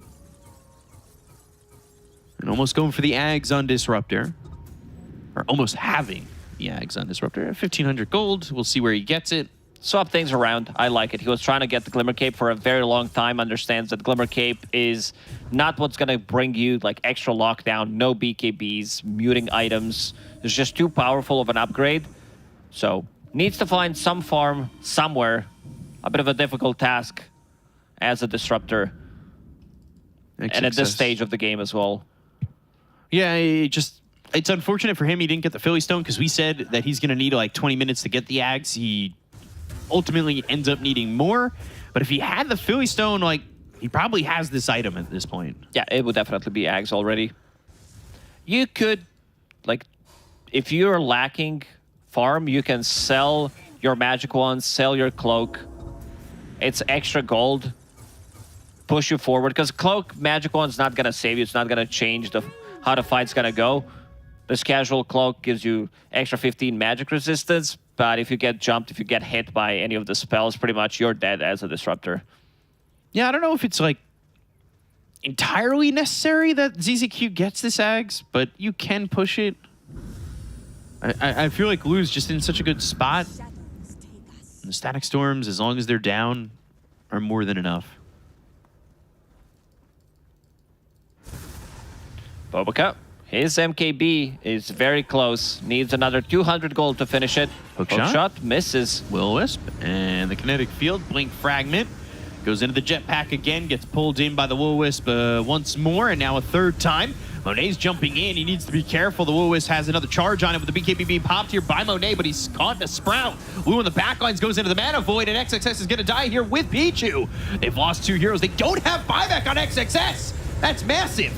And almost going for the Ags on Disruptor. Or almost having the Ags on Disruptor. 1,500 gold. We'll see where he gets it. Swap things around. I like it. He was trying to get the Glimmer Cape for a very long time. Understands that Glimmer Cape is not what's going to bring you like extra lockdown, no BKBs, muting items. It's just too powerful of an upgrade. So needs to find some farm somewhere. A bit of a difficult task as a Disruptor. And at this stage of the game as well. Yeah, it's unfortunate for him he didn't get the Philly Stone because we said that he's going to need like 20 minutes to get the Ags. He ultimately ends up needing more. But if he had the Philly Stone, like, he probably has this item at this point. Yeah, it would definitely be Ags already. You could, like, if you're lacking farm, you can sell your magic wand, sell your cloak. It's extra gold. Push you forward. Because cloak, magic wand's not going to save you. It's not going to change how the fight's going to go. This casual cloak gives you extra 15 magic resistance. But if you get jumped, if you get hit by any of the spells, pretty much you're dead as a Disruptor. Yeah, I don't know if it's like entirely necessary that ZZQ gets this Ags, but you can push it. I feel like Lou's just in such a good spot. The Static Storms, as long as they're down, are more than enough. Bobica. His MKB is very close. Needs another 200 gold to finish it. Hook Hook shot. shot misses. Will-O-Wisp and the Kinetic Field. Blink Fragment. Goes into the Jetpack again. Gets pulled in by the Will-O-Wisp once more. And now a 3rd time. Monet's jumping in. He needs to be careful. The Will-O-Wisp has another charge on it with the BKB being popped here by Monet. But he's caught in a Sprout. Lou in the backlines goes into the Mana Void. And XXS is going to die here with Pichu. They've lost 2 heroes. They don't have buyback on XXS. That's massive.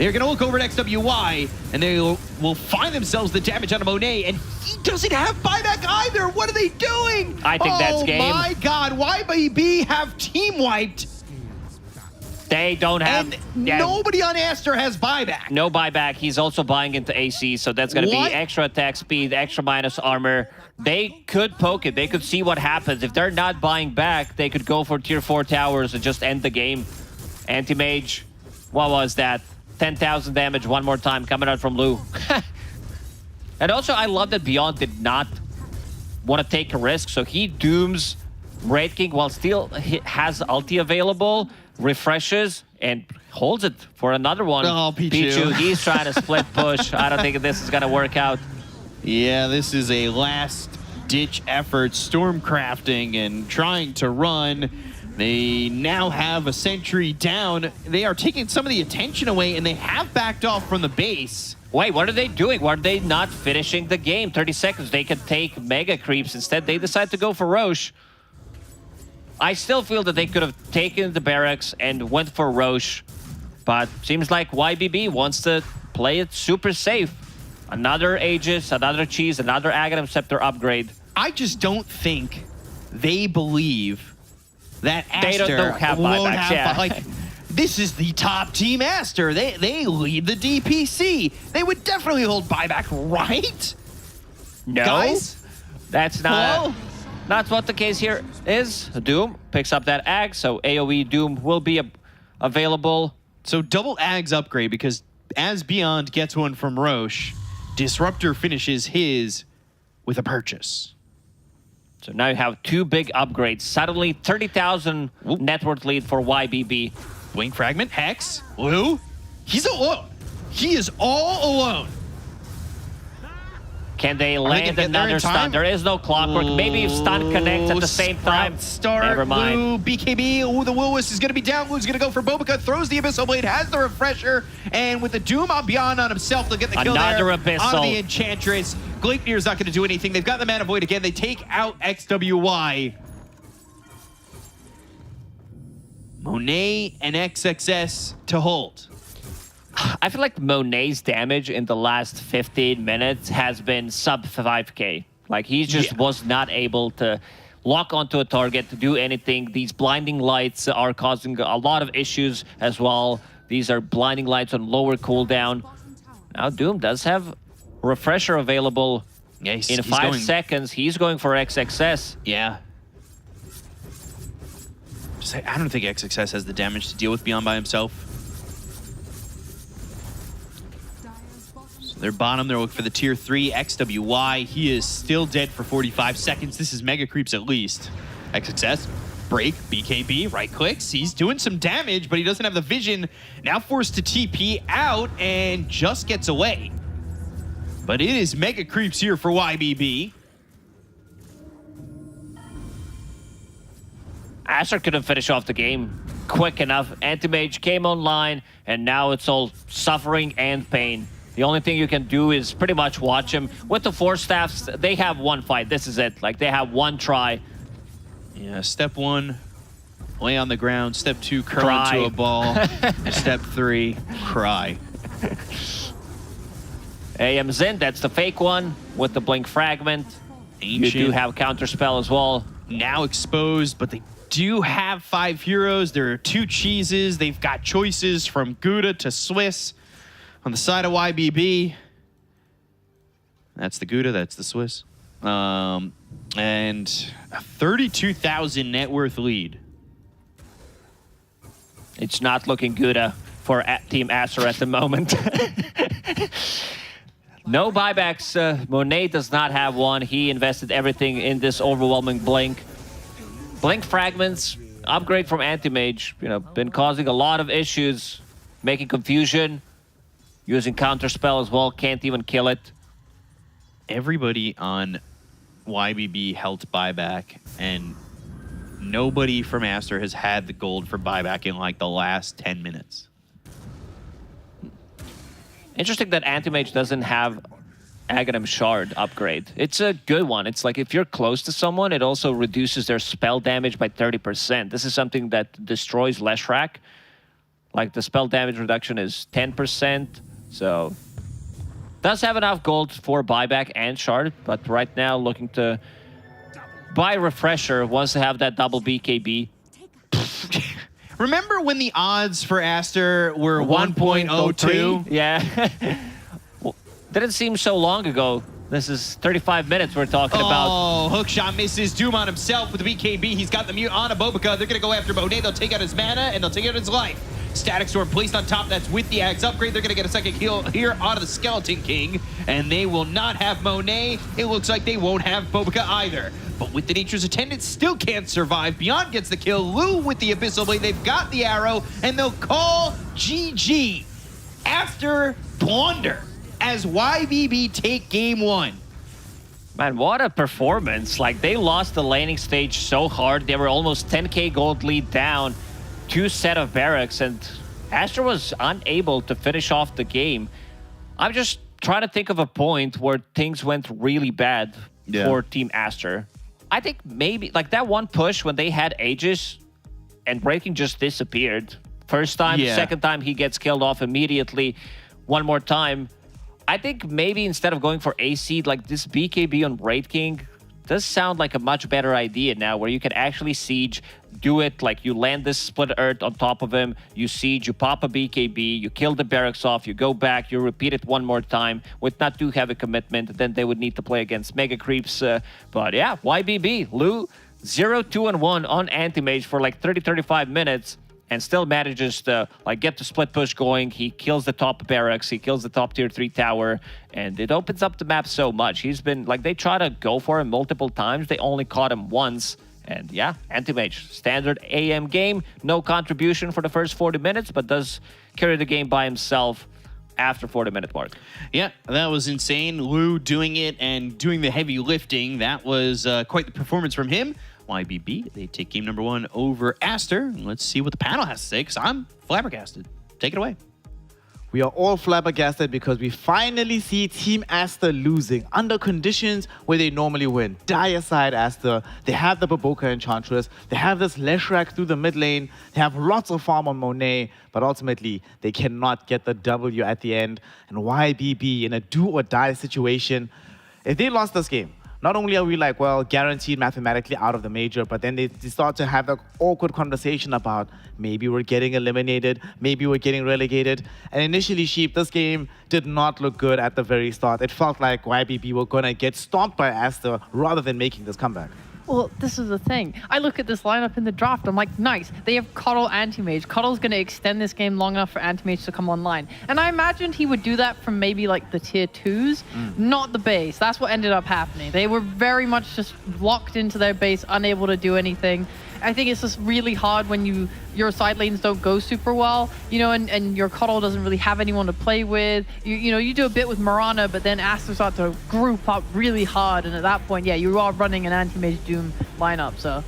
They're going to look over at XWY, and they will find themselves the damage on Monet, and he doesn't have buyback either. What are they doing? I think that's game. Oh my God, YBB have team wiped, They don't have... and nobody on Aster has buyback. No buyback. He's also buying into AC, so that's going to be extra attack speed, extra minus armor. They could poke it. They could see what happens. If they're not buying back, they could go for tier 4 towers and just end the game. Anti-mage, what was that? 10,000 damage one more time coming out from Lu. And also, I love that Beyond did not want to take a risk, so he dooms Raid King while still has ulti available, refreshes, and holds it for another one. Oh, Pichu. He's trying to split push. I don't think this is going to work out. Yeah, this is a last-ditch effort, stormcrafting and trying to run. They now have a sentry down. They are taking some of the attention away, and they have backed off from the base. Wait, what are they doing? Why are they not finishing the game? 30 seconds. They could take mega creeps. Instead, they decide to go for Roche. I still feel that they could have taken the barracks and went for Roche. But seems like YBB wants to play it super safe. Another Aegis, another Cheese, another Aghanim Scepter upgrade. I just don't think they believe that They Aster don't have won't buybacks, have yeah. like, this is the top team Aster. They lead the DPC. They would definitely hold buyback, right? No, Guys? that's not what the case here is. Doom picks up that Ag, so AoE Doom will be available. So double Ags upgrade, because as Beyond gets one from Roche, Disruptor finishes his with a purchase. So now you have 2 big upgrades. Suddenly 30,000 net worth lead for YBB. Blink Fragment, Hex, Lu, he's alone. He is all alone. Can they gonna land get there in another time? stun? There is no clockwork. Maybe if stun connects at the same time. Start, Never mind. Lu, BKB, the Willis is going to be down. Lu's going to go for Bobica, throws the Abyssal Blade, has the Refresher, and with the Doom on Beyond on himself, they'll get the kill Another there. Abyssal. On the Enchantress. Gleipnir's not going to do anything. They've got the Mana Void again. They take out XWY. Monet and XXS to hold. I feel like Monet's damage in the last 15 minutes has been sub 5k. Like he just was not able to lock onto a target, to do anything. These blinding lights are causing a lot of issues as well. These are blinding lights on lower cooldown. Now Doom does have Refresher available in 5 seconds. He's going for XXS. Yeah. I don't think XXS has the damage to deal with Beyond by himself. They're bottom. They're looking for the tier 3 XWY. He is still dead for 45 seconds. This is mega creeps at least. XXS, break, BKB, right clicks. He's doing some damage, but he doesn't have the vision. Now forced to TP out and just gets away. But it is mega creeps here for YBB. Aster couldn't finish off the game quick enough. Anti-Mage came online, and now it's all suffering and pain. The only thing you can do is pretty much watch him. With the 4 staffs, they have one fight. This is it. Like, they have one try. Yeah, step 1, lay on the ground. Step 2, curl Cry. into a ball. Step 3, cry. AM Zin, that's the fake one with the Blink Fragment. Ancient. You do have Counterspell as well. Now exposed, but they do have 5 heroes. There are 2 cheeses. They've got choices from Gouda to Swiss. On the side of YBB, that's the Gouda, that's the Swiss. And a 32,000 net worth lead. It's not looking good for Team Acer at the moment. No buybacks. Monet does not have one. He invested everything in this overwhelming Blink. Blink Fragments, upgrade from Anti-Mage, been causing a lot of issues, making confusion. Using Counterspell as well, can't even kill it. Everybody on YBB held buyback, and nobody from Aster has had the gold for buyback in like the last 10 minutes. Interesting that Anti-Mage doesn't have Aghanim Shard upgrade. It's a good one. It's like if you're close to someone, it also reduces their spell damage by 30%. This is something that destroys Leshrac. Like the spell damage reduction is 10%. So does have enough gold for buyback and shard, but right now looking to buy refresher, wants to have that double BKB. Remember when the odds for Aster were 1.02? Yeah. Well, didn't seem so long ago. This is 35 minutes we're talking about. Oh, hookshot misses. Doom on himself with the BKB. He's got the mute on a Bobica. They're going to go after Monet. They'll take out his mana, and they'll take out his life. Static Storm placed on top. That's with the Axe upgrade. They're going to get a second kill here out of the Skeleton King, and they will not have Monet. It looks like they won't have Bobica either. But with the Nature's Attendant, still can't survive. Beyond gets the kill. Lou with the Abyssal Blade. They've got the arrow, and they'll call GG after blunder as YBB take game 1. Man, what a performance. Like, they lost the laning stage so hard. They were almost 10k gold lead down, 2 set of barracks, and Aster was unable to finish off the game. I'm just trying to think of a point where things went really bad for Team Aster. I think maybe, like, that one push when they had Aegis and Breaking just disappeared. First time, second time he gets killed off immediately. One more time. I think maybe instead of going for AC, like this BKB on Wraith King does sound like a much better idea now, where you can actually siege, do it like you land this split earth on top of him, you siege, you pop a BKB, you kill the barracks off, you go back, you repeat it one more time with not too heavy commitment. Then they would need to play against Mega Creeps. But yeah, YBB, Lou, 0-2-1 on Anti-Mage for like 30-35 minutes. And still manages to like get the split push going. He kills the top barracks. He kills the top tier 3 tower. And it opens up the map so much. He's been like, they try to go for him multiple times. They only caught him once. And yeah, Anti-Mage, standard AM game. No contribution for the first 40 minutes, but does carry the game by himself after 40-minute mark. Yeah, that was insane. Lou doing it and doing the heavy lifting. That was quite the performance from him. YBB, they take game number 1 over Aster. Let's see what the panel has to say, because I'm flabbergasted. Take it away. We are all flabbergasted because we finally see Team Aster losing under conditions where they normally win. Dire side Aster, they have the Baboka Enchantress, they have this Leshrac through the mid lane, they have lots of farm on Monet, but ultimately they cannot get the W at the end. And YBB in a do or die situation, if they lost this game, not only are we like, well, guaranteed mathematically out of the major, but then they start to have that awkward conversation about maybe we're getting eliminated, maybe we're getting relegated. And initially, Sheep, this game did not look good at the very start. It felt like YBB were going to get stomped by Aster rather than making this comeback. Well, this is the thing. I look at this lineup in the draft. I'm like, nice. They have Coddle Anti-Mage. Coddle's going to extend this game long enough for Anti-Mage to come online. And I imagined he would do that from maybe like the tier 2s, not the base. That's what ended up happening. They were very much just locked into their base, unable to do anything. I think it's just really hard when your side lanes don't go super well, you know, and your Coddle doesn't really have anyone to play with. You know, you do a bit with Mirana, but then Aster start to group up really hard, and at that point, yeah, you are running an Anti-Mage Doom lineup, so...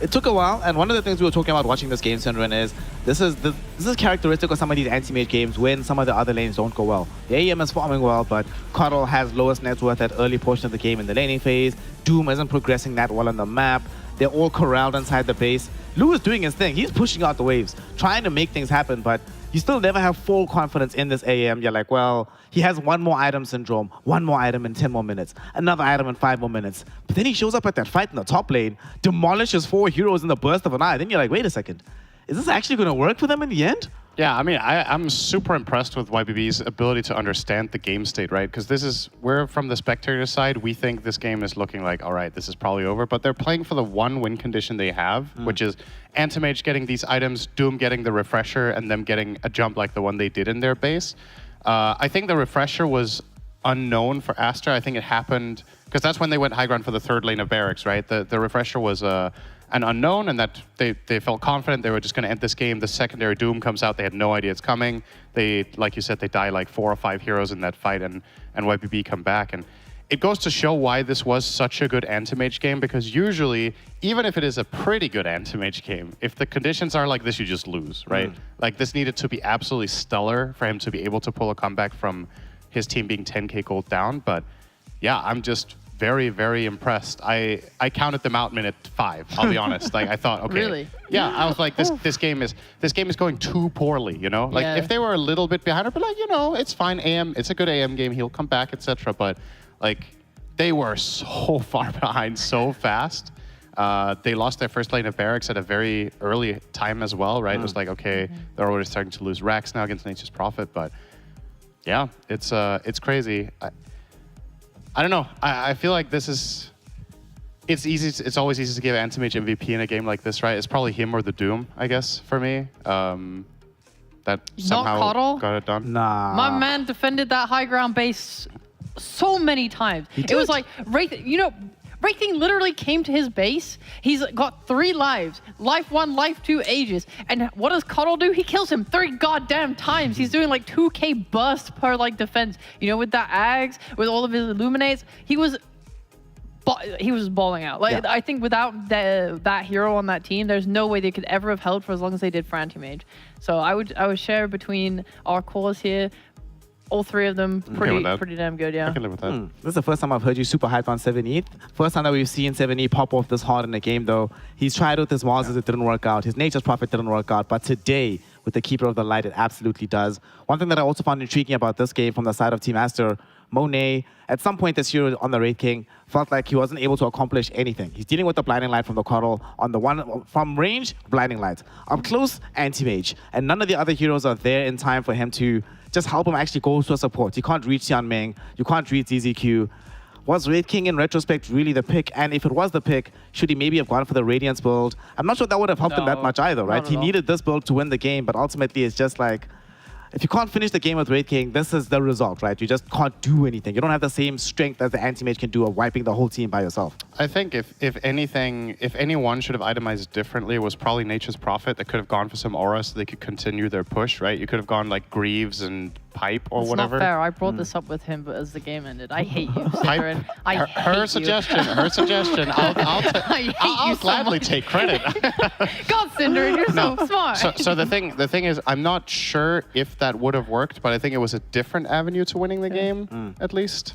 It took a while, and one of the things we were talking about watching this game, Sindrin, is this is characteristic of some of these anti-mage games when some of the other lanes don't go well. The AEM is farming well, but Coddle has lowest net worth at early portion of the game in the laning phase. Doom isn't progressing that well on the map. They're all corralled inside the base. Lou is doing his thing. He's pushing out the waves, trying to make things happen, but you still never have full confidence in this AEM. You're like, well, he has one more item syndrome, one more item in 10 more minutes, another item in 5 more minutes. But then he shows up at that fight in the top lane, demolishes 4 heroes in the burst of an eye. Then you're like, wait a second, is this actually going to work for them in the end? Yeah, I mean, I'm super impressed with YBB's ability to understand the game state, right? Because we're from the spectator side, we think this game is looking like, all right, this is probably over, but they're playing for the one win condition they have, which is Anti-Mage getting these items, Doom getting the refresher, and them getting a jump like the one they did in their base. I think the refresher was unknown for Aster. I think it happened, because that's when they went high ground for the third lane of barracks, right? The refresher was an unknown, and that they felt confident they were just going to end this game. The secondary Doom comes out. They had no idea it's coming. They, like you said, they die like 4 or 5 heroes in that fight, and YBB come back. And it goes to show why this was such a good anti-mage game, because usually, even if it is a pretty good anti-mage game, if the conditions are like this, you just lose, right? Like, this needed to be absolutely stellar for him to be able to pull a comeback from his team being 10k gold down. But yeah, I'm just very, very impressed. I counted them out minute 5. I'll be honest. Like I thought, okay, Really? yeah. I was like, this game is going too poorly. You know, like Yeah. if they were a little bit behind, I'd be like, you know, it's fine. It's a good AM game. He'll come back, etc. But like, they were so far behind so fast. They lost their first lane of barracks at a very early time as well, right? It was like, okay, they're already starting to lose racks now against Nature's Prophet, but yeah, it's crazy. I don't know. I feel like this is. It's easy. It's always easy to give Anti-Mage MVP in a game like this, right? It's probably him or the Doom, I guess, for me. That somehow Cuddle? got it done. Nah. My man defended that high ground base so many times. It was like, Wraithing literally came to his base. He's got 3 lives. Life 1, life 2, Aegis. And what does Cuddle do? He kills him 3 goddamn times. He's doing like 2k burst per like defense. You know, with that Ags, with all of his Illuminates, he was balling out. Like I think without that hero on that team, there's no way they could ever have held for as long as they did for Anti-Mage. So I would share between our cores here. All 3 of them pretty damn good, yeah. I can live with that. This is the first time I've heard you super hyped on 7E. First time that we've seen 7E pop off this hard in the game, though. He's tried with his Mars, it didn't work out. His Nature's Prophet didn't work out. But today, with the Keeper of the Light, it absolutely does. One thing that I also found intriguing about this game from the side of Team Aster, Monet, at some point this year on the Wraith King, felt like he wasn't able to accomplish anything. He's dealing with the Blinding Light from the Coddle. On the one from range, Blinding Light. Up close, Anti-Mage. And none of the other heroes are there in time for him to just help him actually go to a support. You can't reach Xian Ming. You can't reach ZZQ. Was Wraith King in retrospect really the pick? And if it was the pick, should he maybe have gone for the Radiance build? I'm not sure that would have helped him that much either, right? He needed this build to win the game, but ultimately it's just like, if you can't finish the game with Wraith King, this is the result, right? You just can't do anything. You don't have the same strength as the Anti-Mage can do of wiping the whole team by yourself. I think if anyone should have itemized differently, it was probably Nature's Prophet that could have gone for some aura so they could continue their push, right? You could have gone like Greaves and Pipe or whatever. It's not fair. I brought this up with him, but as the game ended, I hate you, Cinder. Her suggestion. I'll gladly take credit. God, Cinder, you're so smart. So the thing is, I'm not sure if that would have worked, but I think it was a different avenue to winning the game, at least.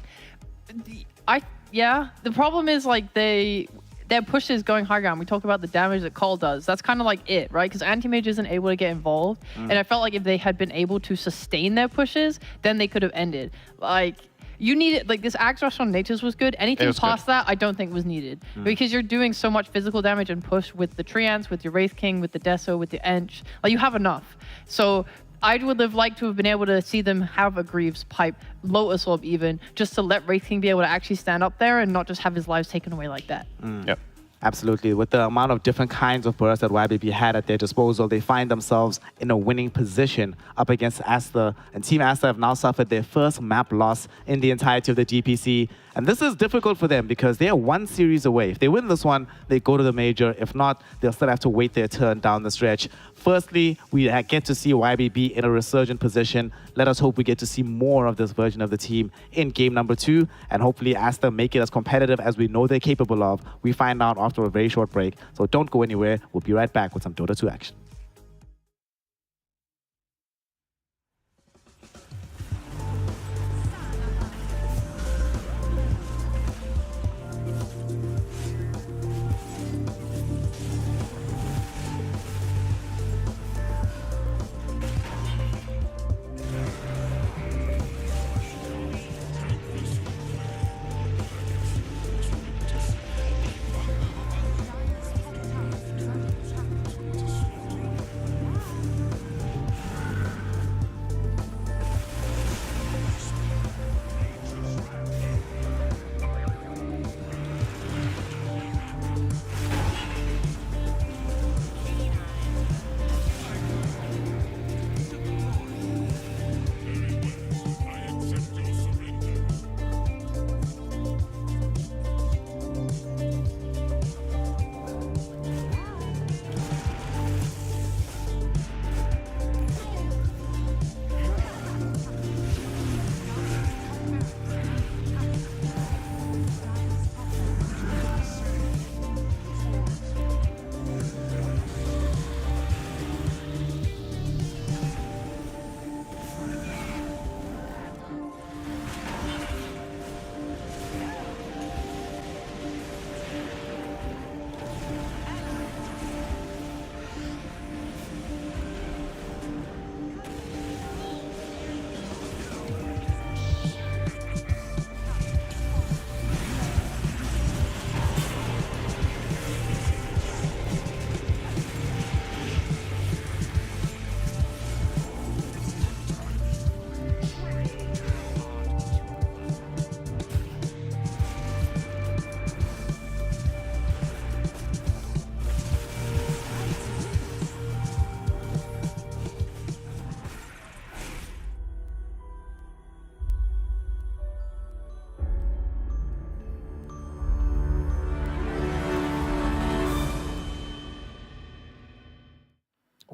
Yeah. The problem is like their push is going high ground. We talk about the damage that Call does. That's kind of like it, right? Because Anti-Mage isn't able to get involved. And I felt like if they had been able to sustain their pushes, then they could have ended. Like, you needed, like, this Axe Rush on Nature's was good. Anything past that, I don't think was needed. Because you're doing so much physical damage and push with the Treants, with your Wraith King, with the Deso, with the Ench. Like, you have enough. So I would have liked to have been able to see them have a Greaves, Pipe, Lotus Orb even, just to let Wraith King be able to actually stand up there and not just have his lives taken away like that. Yep. Absolutely. With the amount of different kinds of bursts that YBB had at their disposal, they find themselves in a winning position up against Aster. And Team Aster have now suffered their first map loss in the entirety of the DPC. And this is difficult for them because they are 1 series away. If they win this one, they go to the major. If not, they'll still have to wait their turn down the stretch. Firstly, we get to see YBB in a resurgent position. Let us hope we get to see more of this version of the team in game number 2. And hopefully Aster make it as competitive as we know they're capable of. We find out after a very short break. So don't go anywhere. We'll be right back with some Dota 2 action.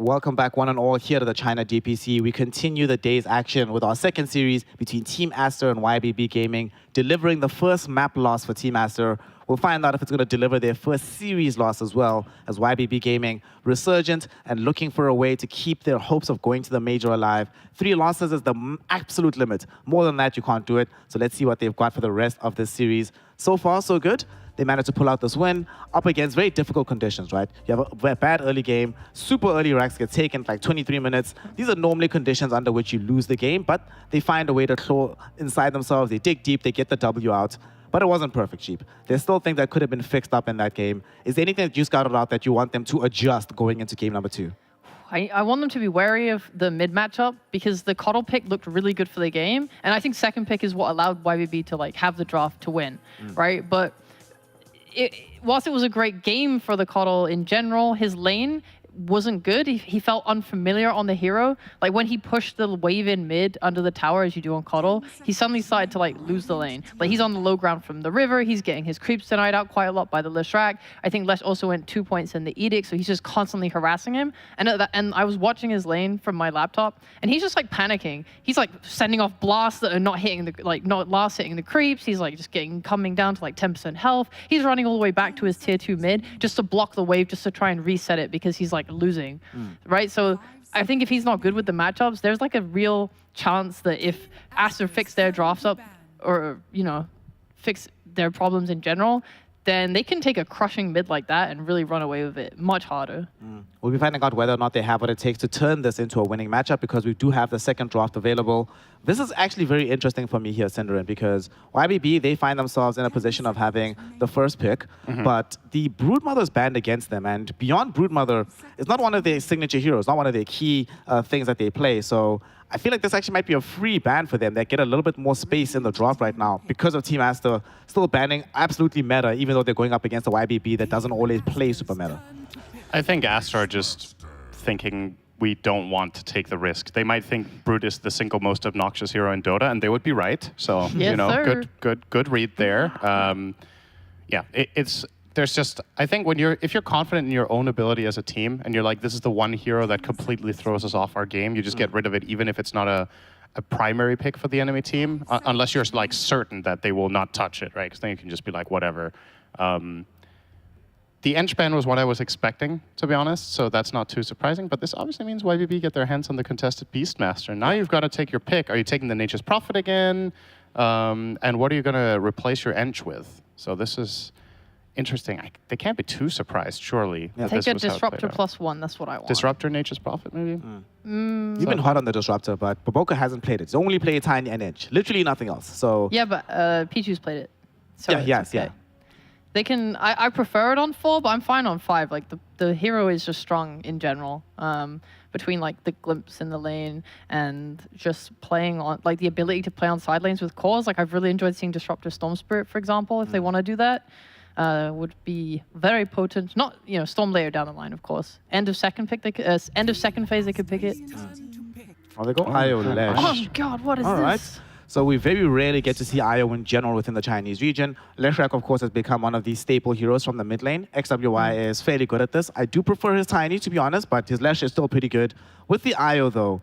Welcome back, one and all, here to the China DPC. We continue the day's action with our second series between Team Aster and YBB Gaming, delivering the first map loss for Team Aster. We'll find out if it's going to deliver their first series loss as well, as YBB Gaming, resurgent and looking for a way to keep their hopes of going to the major alive. 3 losses is the absolute limit. More than that, you can't do it. So let's see what they've got for the rest of this series. So far, so good. They managed to pull out this win up against very difficult conditions, right? You have a bad early game, super early racks get taken for like 23 minutes. These are normally conditions under which you lose the game, but they find a way to claw inside themselves. They dig deep, they get the W out. But it wasn't perfect, Sheep. There's still things that could have been fixed up in that game. Is there anything that you scouted out that you want them to adjust going into game number 2? I want them to be wary of the mid matchup because the Coddle pick looked really good for the game. And I think second pick is what allowed YBB to like have the draft to win, right? But whilst it was a great game for the Coddle in general, his lane wasn't good. He felt unfamiliar on the hero. Like when he pushed the wave in mid under the tower as you do on Coddle, he suddenly started to like lose the lane. Like he's on the low ground from the river. He's getting his creeps denied out quite a lot by the Leshrac. I think Lesh also went 2 points in the Edict, so he's just constantly harassing him. And I was watching his lane from my laptop, and he's just like panicking. He's like sending off blasts that are not hitting not last hitting the creeps. He's like just coming down to like 10% health. He's running all the way back to his tier 2 mid just to block the wave, just to try and reset it because he's like losing, right? So I think if he's not good with the matchups, there's like a real chance that if Aster fix their drafts up or, you know, fix their problems in general, then they can take a crushing mid like that and really run away with it much harder. We'll be finding out whether or not they have what it takes to turn this into a winning matchup because we do have the second draft available. This is actually very interesting for me here, Cinderin, because YBB, they find themselves in a position of having the first pick, but the Broodmother is banned against them. And beyond Broodmother, it's not one of their signature heroes, not one of their key things that they play. So I feel like this actually might be a free ban for them. They get a little bit more space in the draft right now because of Team Aster still banning absolutely meta, even though they're going up against a YBB that doesn't always play super meta. I think Aster are just thinking we don't want to take the risk. They might think Brute is the single most obnoxious hero in Dota, and they would be right. So, you know, sir. good read there. Yeah, there's just, I think if you're confident in your own ability as a team, and you're like, this is the one hero that completely throws us off our game, you just get rid of it, even if it's not a primary pick for the enemy team, unless you're like certain that they will not touch it, right? Because then you can just be like, whatever. The Ench ban was what I was expecting, to be honest, so that's not too surprising. But this obviously means YBB get their hands on the contested Beastmaster. Now you've got to take your pick. Are you taking the Nature's Prophet again? And what are you going to replace your Ench with? So this is interesting. They can't be too surprised, surely. Yeah, Take this a was how it Disruptor played out. +1, that's what I want. Disruptor, Nature's Prophet, maybe? You've been hot on the Disruptor, but Baboka hasn't played it. He's only played Tiny and Edge. Literally nothing else. So Yeah, but Pichu's played it. So Yeah, it's yes, okay. yeah. They can. I prefer it on 4, but I'm fine on 5. Like the hero is just strong in general. Between like the glimpse in the lane and just playing on like the ability to play on side lanes with cores. Like I've really enjoyed seeing Disruptor Storm Spirit, for example, if they want to do that. Would be very potent. Not Storm Layer down the line, of course. End of second pick. End of second phase they could pick it. they go Io Lesh. Oh God, what is All this? right. So we very rarely get to see Io in general within the Chinese region. Leshrac, of course, has become one of the staple heroes from the mid lane. XWY is fairly good at this. I do prefer his Tiny, to be honest, but his Lesh is still pretty good. With the Io, though,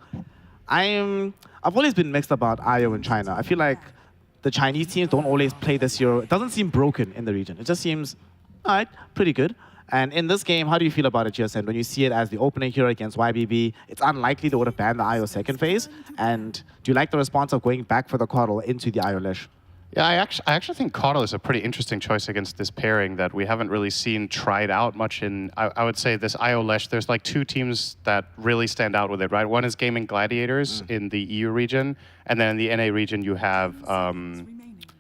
I've always been mixed about Io in China. I feel like the Chinese teams don't always play this hero. It doesn't seem broken in the region. It just seems, all right, pretty good. And in this game, how do you feel about it, GSN? When you see it as the opening hero against YBB, it's unlikely they would have banned the Io second phase. And do you like the response of going back for the Coddle into the Io Lesh? Yeah, I actually think Coddle is a pretty interesting choice against this pairing that we haven't really seen tried out much in. I would say this Io Lesh, there's like 2 teams that really stand out with it, right? One is Gaming Gladiators in the EU region, and then in the NA region you have...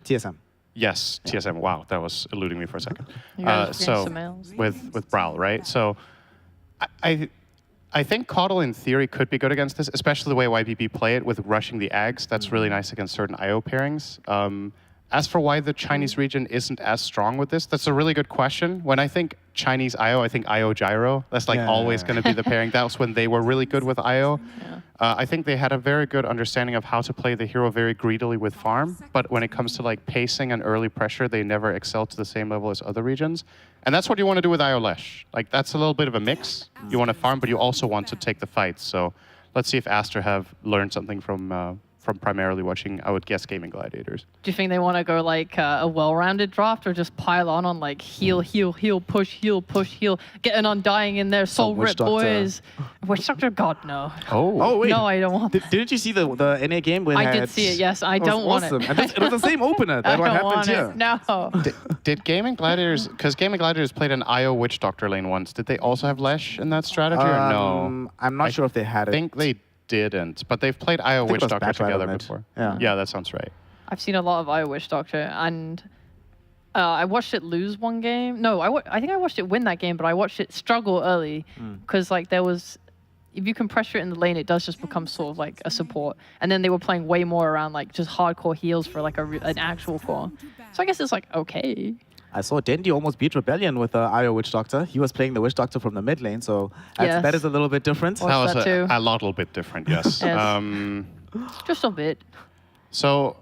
TSM. Yes, TSM. Wow, that was eluding me for a second. You guys are getting So some mails. with Brawl, right? So I think Coddle in theory could be good against this, especially the way YBB play it with rushing the Ags. That's really nice against certain IO pairings. as for why the Chinese region isn't as strong with this, that's a really good question. When I think Chinese IO, I think IO Gyro. That's like always going to be the pairing. That was when they were really good with IO. I think they had a very good understanding of how to play the hero very greedily with farm. But when it comes to like pacing and early pressure, they never excel to the same level as other regions. And that's what you want to do with IO Lesh. Like that's a little bit of a mix. You want to farm, but you also want to take the fights. So let's see if Aster have learned something from primarily watching, I would guess, Gaming Gladiators. Do you think they want to go like a well-rounded draft or just pile on like heal, heal, heal, push, heal, get an Undying in there, soul rip, boys. Witch Doctor, God, no. Oh, wait. No, I don't want that. Didn't you see the NA game? When I did see it, yes. I don't want it. And it was the same opener. That's what happened here. No. Did Gaming Gladiators, because Gaming Gladiators played an IO Witch Doctor lane once, did they also have Lesh in that strategy or no? I'm not sure if they had it. I think they didn't, but they've played IO Witch it was Doctor Bat Rider together mid. before. Yeah. That sounds right. I've seen a lot of IO Witch Doctor, and I watched it lose one game. No, I think I watched it win that game, but I watched it struggle early because like there was, if you can pressure it in the lane, it does just become sort of like a support. And then they were playing way more around like just hardcore heals for like an actual core. So I guess it's like okay. I saw Dendi almost beat Rebellion with the IO Witch Doctor. He was playing the Witch Doctor from the mid lane, so that is a little bit different. Watched That was that too. a little bit different, yes. Yes. Just a bit. So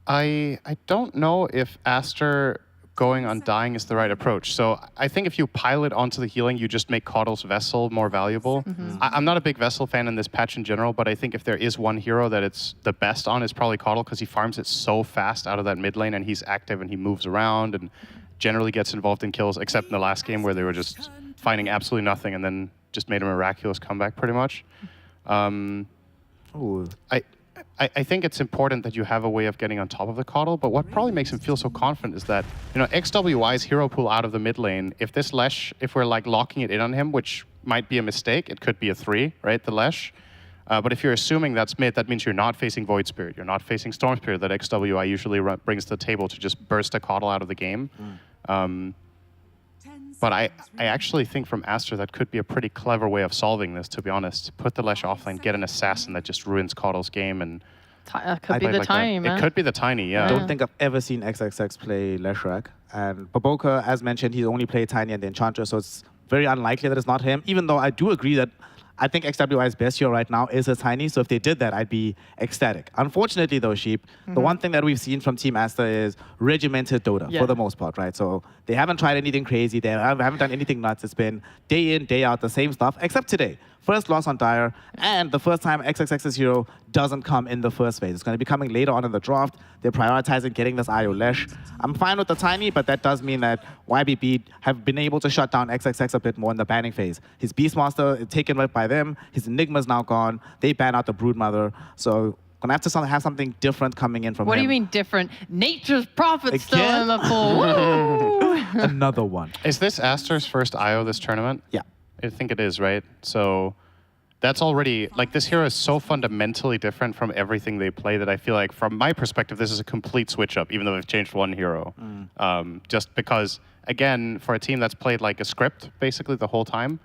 I don't know if Aster going Undying is the right approach. So I think if you pile it onto the healing, you just make Caudle's Vessel more valuable. I'm not a big Vessel fan in this patch in general, but I think if there is one hero that it's the best on, it's probably Caudle because he farms it so fast out of that mid lane and he's active and he moves around and generally gets involved in kills, except in the last game where they were just finding absolutely nothing and then just made a miraculous comeback pretty much. I think it's important that you have a way of getting on top of the Caudle, but what probably makes him feel so confident is that, XWY's hero pool out of the mid lane, if this Lesh, if we're like locking it in on him, which might be a mistake, it could be a 3, right, the Lesh. But if you're assuming that's mid, that means you're not facing Void Spirit, you're not facing Storm Spirit that XWY usually brings to the table to just burst a Caudle out of the game. But I actually think from Aster that could be a pretty clever way of solving this, to be honest. Put the Lesh offlane, get an assassin that just ruins Caudle's game, and Could be the Tiny, man. it could be the Tiny, yeah. I don't think I've ever seen XXX play Leshrac. And Baboka, as mentioned, he's only played Tiny and the Enchantress, so it's very unlikely that it's not him, even though I do agree that I think XWI's best hero right now is a Tiny, so if they did that, I'd be ecstatic. Unfortunately, though, Sheep, the one thing that we've seen from Team Aster is regimented Dota for the most part, right? So they haven't tried anything crazy. They haven't done anything nuts. It's been day in, day out, the same stuff, except today. First loss on Dire, and the first time XXX's hero doesn't come in the first phase. It's going to be coming later on in the draft. They're prioritizing getting this IO Lesh. I'm fine with the Tiny, but that does mean that YBB have been able to shut down XXX a bit more in the banning phase. His Beastmaster is taken right by them. His Enigma's now gone. They ban out the Broodmother. So gonna have to have something different coming in from What him. do you mean different? Nature's Prophet's still in the pool. Woo! Another one. Is this Aster's first IO this tournament? Yeah. I think it is, right? So that's already, like, this hero is so fundamentally different from everything they play that I feel like, from my perspective, this is a complete switch up, even though they've changed one hero. Just because, again, for a team that's played like a script, basically, the whole time,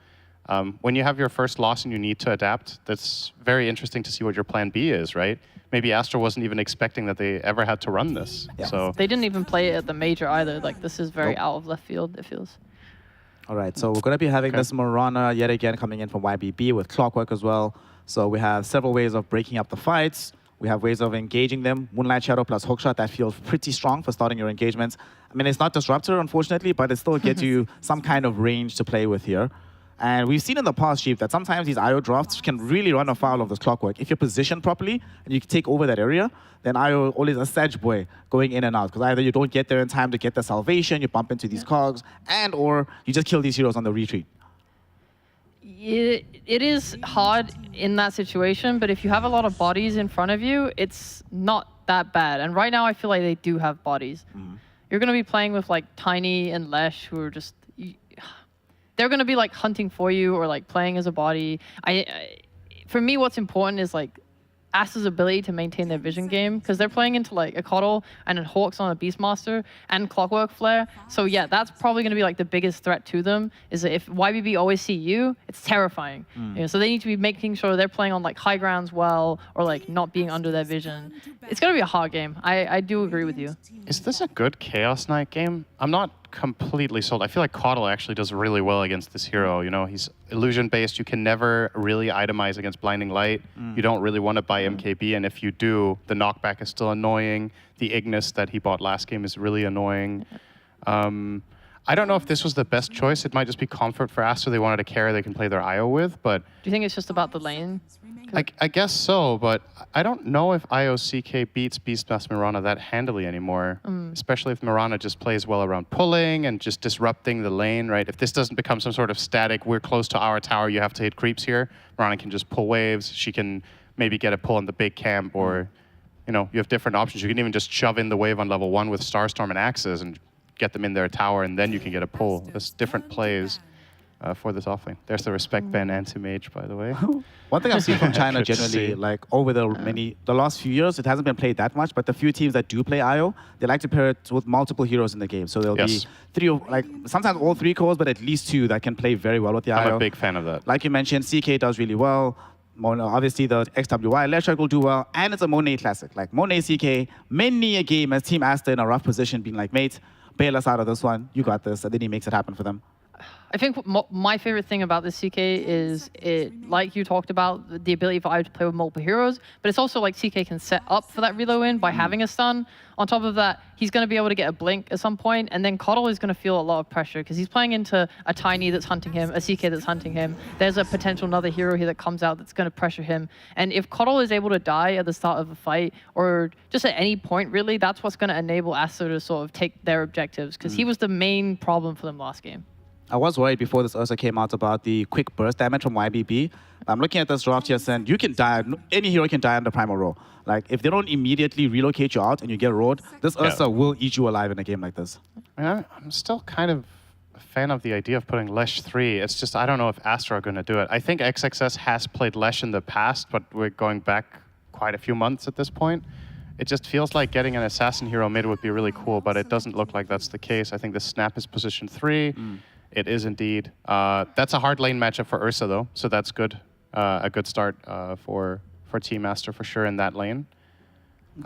when you have your first loss and you need to adapt, that's very interesting to see what your plan B is, right? Maybe Astra wasn't even expecting that they ever had to run this. Yeah. So They didn't even play it at the major either. Like, this is very out of left field, it feels. All right, so we're going to be having this Morana yet again coming in from YBB with Clockwork as well. So we have several ways of breaking up the fights. We have ways of engaging them. Moonlight Shadow plus Hookshot, that feels pretty strong for starting your engagements. I mean, it's not Disruptor, unfortunately, but it still gets you some kind of range to play with here. And we've seen in the past, Chief, that sometimes these IO drafts can really run afoul of this Clockwork. If you're positioned properly and you can take over that area, then IO always a sedge boy going in and out. Because either you don't get there in time to get the salvation, you bump into these cogs, and or you just kill these heroes on the retreat. It is hard in that situation, but if you have a lot of bodies in front of you, it's not that bad. And right now, I feel like they do have bodies. You're going to be playing with like Tiny and Lesh, who are just... they're going to be like hunting for you or like playing as a body. For me, what's important is like Astra's ability to maintain their vision game, because they're playing into like a Coddle and then Hawks on a Beastmaster and Clockwork Flare. So yeah, that's probably going to be like the biggest threat to them, is that if YBB always see you, it's terrifying. You know, so they need to be making sure they're playing on like high grounds well, or like not being under their vision. It's going to be a hard game. I do agree with you. Is this a good Chaos Knight game? I'm not completely sold. I feel like Coddle actually does really well against this hero. You know, he's illusion based. You can never really itemize against Blinding Light. You don't really want to buy MKB, and if you do, the knockback is still annoying. The Ignis that he bought last game is really annoying. I don't know if this was the best choice. It might just be comfort for Astra. They wanted a carry they can play their IO with, but Do you think it's just about the lane? I guess so, but I don't know if IOCK beats Beastmaster Mirana that handily anymore, especially if Mirana just plays well around pulling and just disrupting the lane, right? If this doesn't become some sort of static, we're close to our tower, you have to hit creeps here, Mirana can just pull waves, she can maybe get a pull on the big camp, or, you know, you have different options. You can even just shove in the wave on level 1 with Starstorm and Axes and get them in their tower, and then you can get a pull. There's different plays for this offlane. There's the respect ban anti-mage, by the way. One thing I've seen from China Good to generally, see. like over the last few years, it hasn't been played that much, but the few teams that do play IO, they like to pair it with multiple heroes in the game. So there'll Yes. be three, like sometimes all 3 cores, but at least 2 that can play very well with the IO. I'm a big fan of that. Like you mentioned, CK does really well. Obviously, the XWY Leshak will do well, and it's a Monet classic. Like Monet CK, many a game as Team Asta in a rough position, being like, mate, bail us out of this one. You got this, and then he makes it happen for them. I think my favorite thing about this CK is it, like you talked about, the ability for IO to play with multiple heroes, but it's also like CK can set up for that reload in by having a stun. On top of that, he's going to be able to get a blink at some point, and then Coddle is going to feel a lot of pressure because he's playing into a Tiny that's hunting him, a CK that's hunting him. There's a potential another hero here that comes out that's going to pressure him. And if Coddle is able to die at the start of a fight, or just at any point really, that's what's going to enable Astra to sort of take their objectives, because he was the main problem for them last game. I was worried before this Ursa came out about the quick burst damage from YBB. I'm looking at this draft here saying you can die, any hero can die under Primal Roar. Like, if they don't immediately relocate you out and you get roared, this Ursa will eat you alive in a game like this. I'm still kind of a fan of the idea of putting Lesh 3. It's just, I don't know if Astra are going to do it. I think XXS has played Lesh in the past, but we're going back quite a few months at this point. It just feels like getting an assassin hero mid would be really cool, but it doesn't look like that's the case. I think the Snap is position 3. It is indeed. That's a hard lane matchup for Ursa, though, so that's good. A good start for Team Astra for sure in that lane.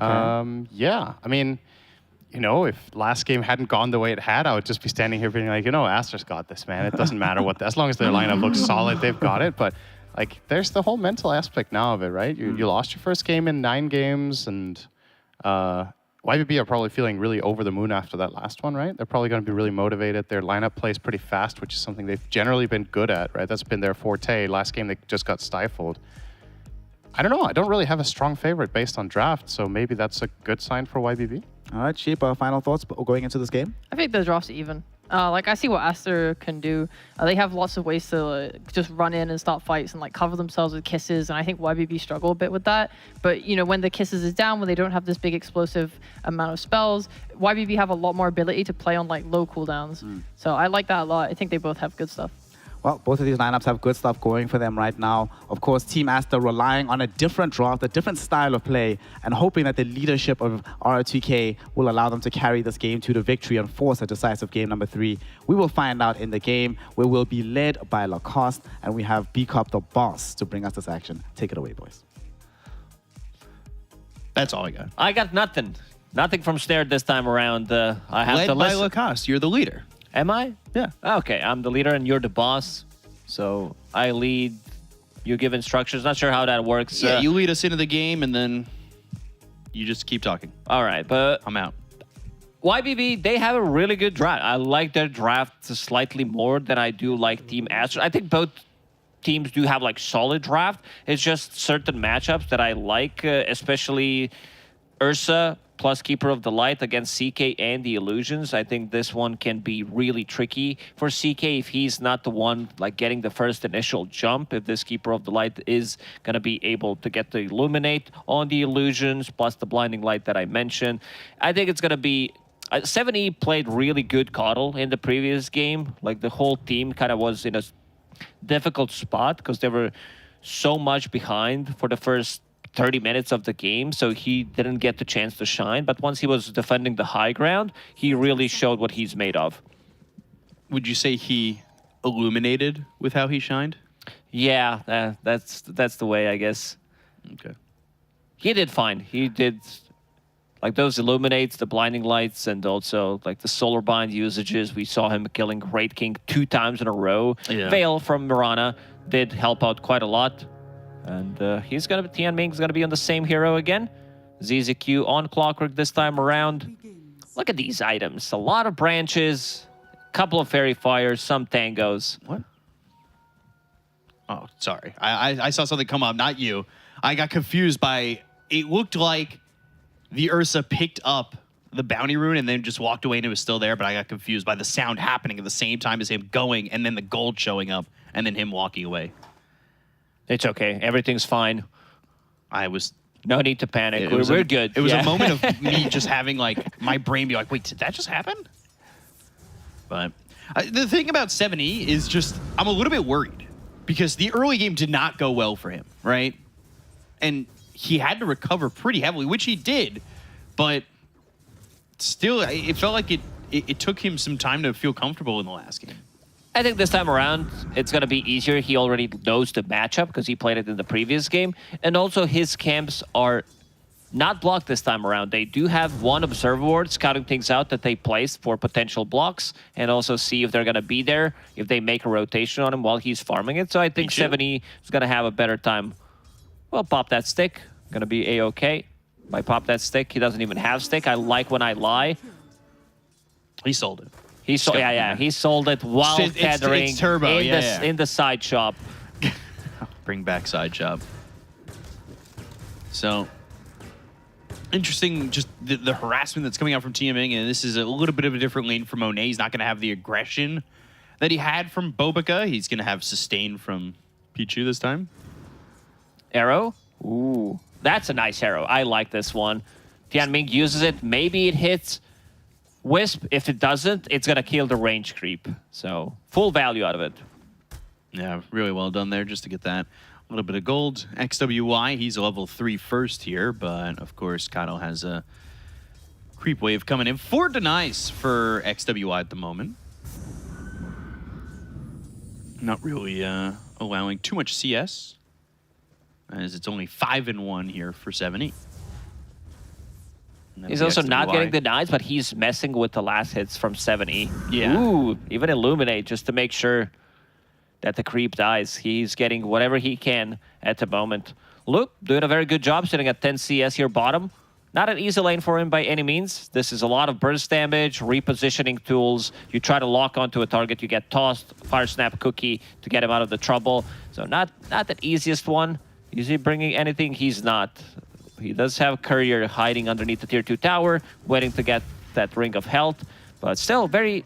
Okay. Yeah, I mean, you know, if last game hadn't gone the way it had, I would just be standing here being like, you know, Astra's got this, man. It doesn't matter what, as long as their lineup looks solid, they've got it. But like, there's the whole mental aspect now of it, right? You lost your first game in 9 games, and YBB are probably feeling really over the moon after that last one, right? They're probably going to be really motivated. Their lineup plays pretty fast, which is something they've generally been good at, right? That's been their forte. Last game, they just got stifled. I don't know. I don't really have a strong favorite based on draft, so maybe that's a good sign for YBB. All right, Sheep, final thoughts going into this game? I think the draft's even. Like, I see what Astra can do. They have lots of ways to just run in and start fights and like cover themselves with kisses, and I think YBB struggle a bit with that. But, you know, when the kisses is down, when they don't have this big explosive amount of spells, YBB have a lot more ability to play on like low cooldowns. So I like that a lot. I think they both have good stuff. Well, both of these lineups have good stuff going for them right now. Of course, Team Asta relying on a different draft, a different style of play, and hoping that the leadership of R2K will allow them to carry this game to the victory and force a decisive game number 3. We will find out in the game, where we'll be led by Lacoste, and we have B-Cop the boss to bring us this action. Take it away, boys. That's all I got. I got nothing. Nothing from Snare this time around. I have Led to by listen. Lacoste. You're the leader. Am I? Yeah. Okay, I'm the leader and you're the boss. So I lead, you give instructions. Not sure how that works. Yeah, you lead us into the game, and then you just keep talking. All right, but I'm out. YBB, they have a really good draft. I like their draft slightly more than I do like Team Astra. I think both teams do have like solid draft. It's just certain matchups that I like, especially Ursa plus Keeper of the Light against CK and the Illusions. I think this one can be really tricky for CK if he's not the one like getting the first initial jump. If this Keeper of the Light is going to be able to get the Illuminate on the Illusions plus the Blinding Light that I mentioned, I think it's going to be 7E played really good Coddle in the previous game. Like the whole team kind of was in a difficult spot because they were so much behind for the first 30 minutes of the game, so he didn't get the chance to shine. But once he was defending the high ground, he really showed what he's made of. Would you say he illuminated with how he shined? Yeah, that's the way, I guess. Okay. He did fine. He did, like, those illuminates, the blinding lights, and also like the solar bind usages. We saw him killing Great King 2 times in a row. Yeah. Veil from Mirana did help out quite a lot. And Tian Ming's gonna be on the same hero again. ZZQ on Clockwork this time around. Look at these items. A lot of branches, a couple of fairy fires, some tangos. What? Oh, sorry. I saw something come up, not you. I got confused by, it looked like the Ursa picked up the bounty rune and then just walked away and it was still there, but I got confused by the sound happening at the same time as him going and then the gold showing up and then him walking away. It's okay. Everything's fine. No need to panic. We're good. It was Yeah. a moment of me just having like my brain be like, wait, did that just happen? But the thing about 7E is just, I'm a little bit worried because the early game did not go well for him, right? And he had to recover pretty heavily, which he did, but still, it felt like it took him some time to feel comfortable in the last game. I think this time around, it's going to be easier. He already knows the matchup because he played it in the previous game. And also, his camps are not blocked this time around. They do have one observer ward scouting things out that they placed for potential blocks and also see if they're going to be there, if they make a rotation on him while he's farming it. So I think 7E is going to have a better time. Well, pop that stick. Going to be A-okay. If I pop that stick, he doesn't even have stick. I like when I lie. He sold it. He sold, yeah. He sold it while tethering it's turbo, in the side shop. Bring back side shop. So interesting, just the harassment that's coming out from Tian Ming, and this is a little bit of a different lane for Monet. He's not going to have the aggression that he had from Bobica. He's going to have sustain from Pichu this time. Arrow? Ooh, that's a nice arrow. I like this one. Tian Ming uses it. Maybe it hits Wisp. If it doesn't, it's going to kill the range creep. So full value out of it. Yeah, really well done there just to get that little bit of gold. XWY, he's a level 3 first here, but of course, Kato has a creep wave coming in. 4 denies for XWY at the moment. Not really allowing too much CS, as it's only 5-1 here for 7E. He's also not getting denies, but he's messing with the last hits from 7E. Yeah. Ooh, even Illuminate just to make sure that the creep dies. He's getting whatever he can at the moment. Luke doing a very good job sitting at 10 CS here bottom. Not an easy lane for him by any means. This is a lot of burst damage, repositioning tools. You try to lock onto a target, you get tossed, fire snap cookie to get him out of the trouble. So not the easiest one. Is he bringing anything? He's not. He does have Courier hiding underneath the tier 2 tower, waiting to get that ring of health, but still very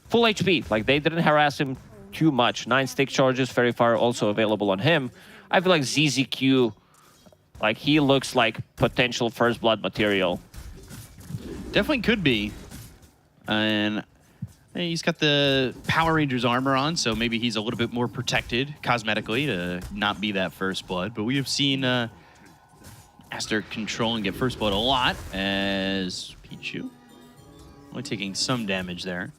full HP. Like, they didn't harass him too much. 9 stick charges, Fairy Fire also available on him. I feel like ZZQ, like, he looks like potential First Blood material. Definitely could be. And he's got the Power Rangers armor on, so maybe he's a little bit more protected cosmetically to not be that First Blood. But we have seen Aster control and get First Blood a lot as Pichu only taking some damage there.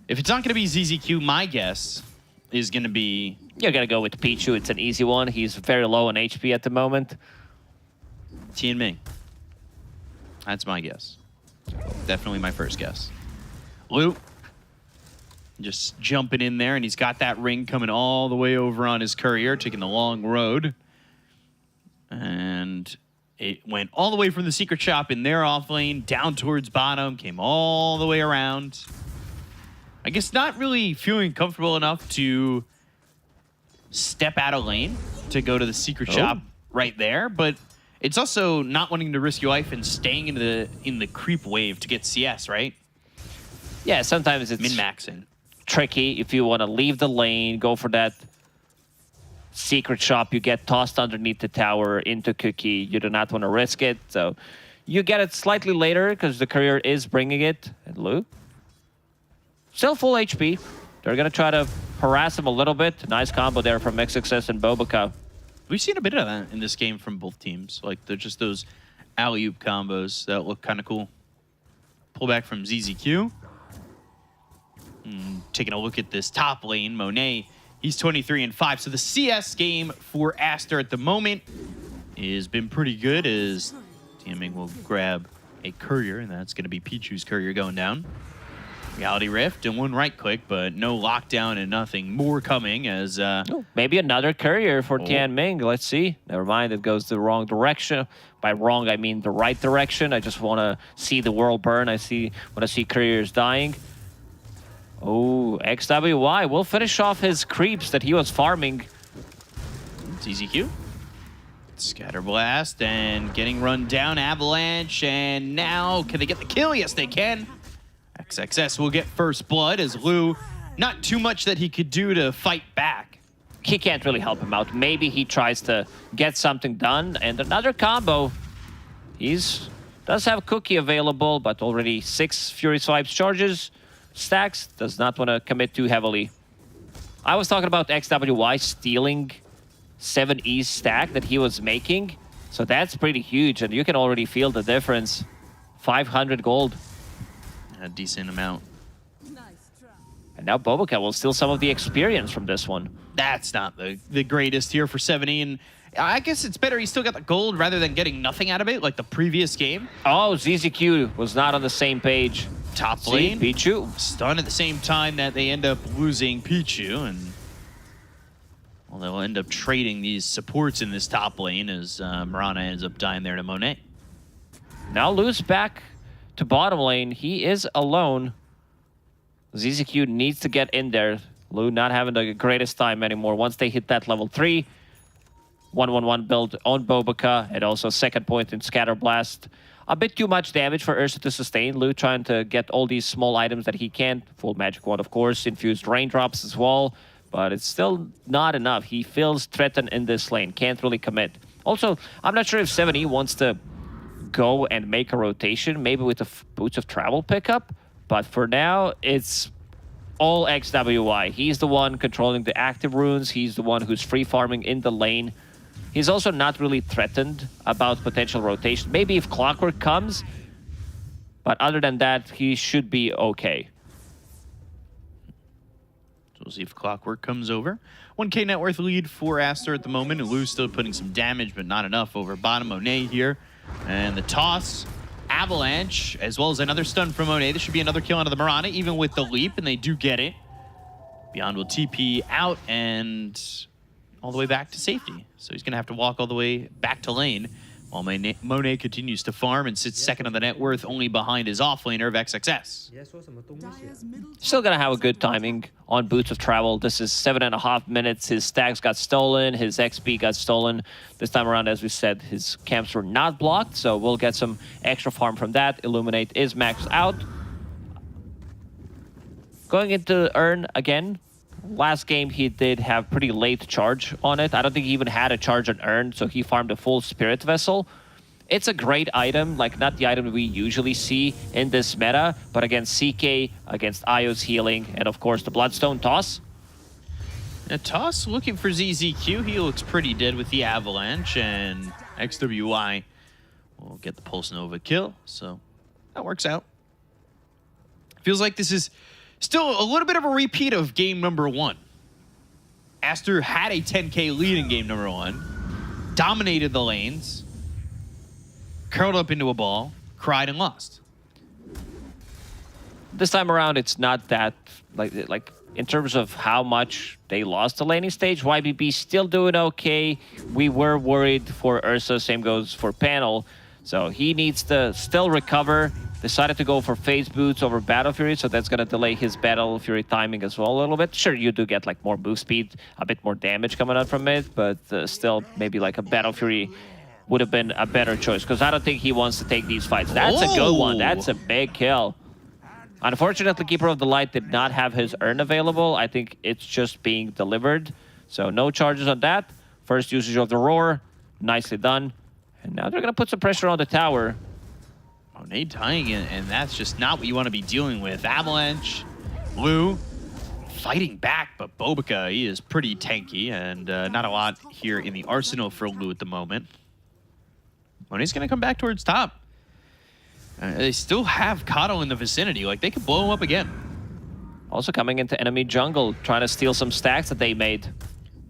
If it's not going to be ZZQ, my guess is going to be... You're going to go with Pichu. It's an easy one. He's very low on HP at the moment. Tian Ming. That's my guess. Definitely my first guess. Luke just jumping in there, and he's got that ring coming all the way over on his Courier, taking the long road. And it went all the way from the secret shop in their off lane, down towards bottom, came all the way around. I guess not really feeling comfortable enough to step out of lane to go to the secret shop right there, but it's also not wanting to risk your life and staying in the creep wave to get CS, right? Yeah, sometimes it's min-maxing. Tricky if you want to leave the lane, go for that secret shop, you get tossed underneath the tower into Cookie. You do not want to risk it, so you get it slightly later because the Courier is bringing it. And Luke, still full HP. They're going to try to harass him a little bit. Nice combo there from Mix Success and Bobica. We've seen a bit of that in this game from both teams. Like, they're just those alley-oop combos that look kind of cool. Pull back from ZZQ. Taking a look at this top lane, Monet, he's 23-5. So the CS game for Aster at the moment has been pretty good as TMing will grab a courier, and that's going to be Pichu's courier going down. Reality Rift and one right click, but no lockdown and nothing more coming as... Maybe another courier for Tian Ming. Let's see. Never mind, it goes the wrong direction. By wrong, I mean the right direction. I just want to see the world burn. Want to see couriers dying. Oh, XWY will finish off his creeps that he was farming. It's ZZQ. Scatter Blast and getting run down. Avalanche, and now can they get the kill? Yes, they can. XXS will get first blood as Lou, not too much that he could do to fight back. He can't really help him out. Maybe he tries to get something done. And another combo. Does have Cookie available, but already 6 Fury Swipes charges. Stacks, does not want to commit too heavily. I was talking about XWY stealing 7E's stack that he was making. So that's pretty huge, and you can already feel the difference. 500 gold. A decent amount. And now Boboka will steal some of the experience from this one. That's not the greatest here for 70, and I guess it's better he still got the gold rather than getting nothing out of it like the previous game. Oh, ZZQ was not on the same page. Top lane. Pichu. Stunned at the same time that they end up losing Pichu, and well, they'll end up trading these supports in this top lane as Mirana ends up dying there to Monet. Now Lou's back to bottom lane. He is alone. ZZQ needs to get in there. Lou not having the greatest time anymore. Once they hit that level 3, 1-1-1 build on Boboka, and also second point in Scatter Blast. A bit too much damage for Ursa to sustain. Lou trying to get all these small items that he can. Full Magic Wand, of course. Infused Raindrops as well. But it's still not enough. He feels threatened in this lane. Can't really commit. Also, I'm not sure if 70 wants to go and make a rotation, maybe with the Boots of Travel pickup. But for now, it's all XWY. He's the one controlling the active runes. He's the one who's free farming in the lane. He's also not really threatened about potential rotation. Maybe if Clockwork comes, but other than that, he should be okay. So we'll see if Clockwork comes over. 1K net worth lead for Aster at the moment, and Lou's still putting some damage, but not enough over bottom. Monet here. And the toss, Avalanche, as well as another stun from Monet. This should be another kill onto the Mirana, even with the leap, and they do get it. Beyond will TP out and all the way back to safety. So he's going to have to walk all the way back to lane while Monet continues to farm and sits second on the net worth, only behind his offlaner of XXS. Still gonna have a good timing on Boots of Travel. This is 7.5 minutes. His stacks got stolen. His XP got stolen. This time around, as we said, his camps were not blocked, so we'll get some extra farm from that. Illuminate is maxed out. Going into Urn again. Last game, he did have pretty late charge on it. I don't think he even had a charge on Urn, so he farmed a full Spirit Vessel. It's a great item, like not the item we usually see in this meta, but against CK, against Io's healing, and of course the Bloodstone Toss. A toss looking for ZZQ. He looks pretty dead with the Avalanche, and XWY will get the Pulse Nova kill, so that works out. Feels like this is still a little bit of a repeat of game number 1. Aster had a 10K lead in game number 1, dominated the lanes, curled up into a ball, cried and lost. This time around, it's not that, like in terms of how much they lost the laning stage, YBB still doing okay. We were worried for Ursa, same goes for Panel. So he needs to still recover. Decided to go for Phase Boots over Battle Fury, so that's going to delay his Battle Fury timing as well a little bit. Sure, you do get like more move speed, a bit more damage coming out from it, but still maybe like a Battle Fury would have been a better choice, because I don't think he wants to take these fights. That's a good one. That's a big kill. Unfortunately, Keeper of the Light did not have his Urn available. I think it's just being delivered, so no charges on that. First usage of the Roar, nicely done. And now they're going to put some pressure on the tower. Monet dying, and that's just not what you want to be dealing with. Avalanche, Lou, fighting back, but Bobica, he is pretty tanky, and not a lot here in the arsenal for Lou at the moment. Monet's going to come back towards top. They still have Kato in the vicinity. Like, they could blow him up again. Also coming into enemy jungle, trying to steal some stacks that they made.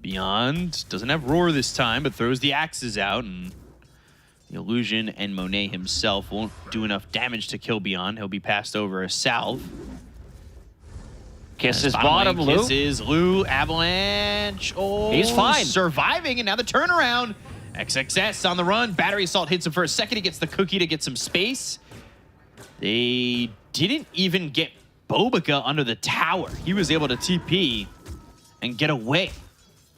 Beyond doesn't have Roar this time, but throws the axes out, and the Illusion and Monet himself won't do enough damage to kill Beyond. He'll be passed over a salve. Kisses bottom, Lou. Kisses, Lou, Avalanche. Oh, he's fine. Surviving, and now the turnaround. XXS on the run. Battery Assault hits him for a second. He gets the cookie to get some space. They didn't even get Bobica under the tower. He was able to TP and get away.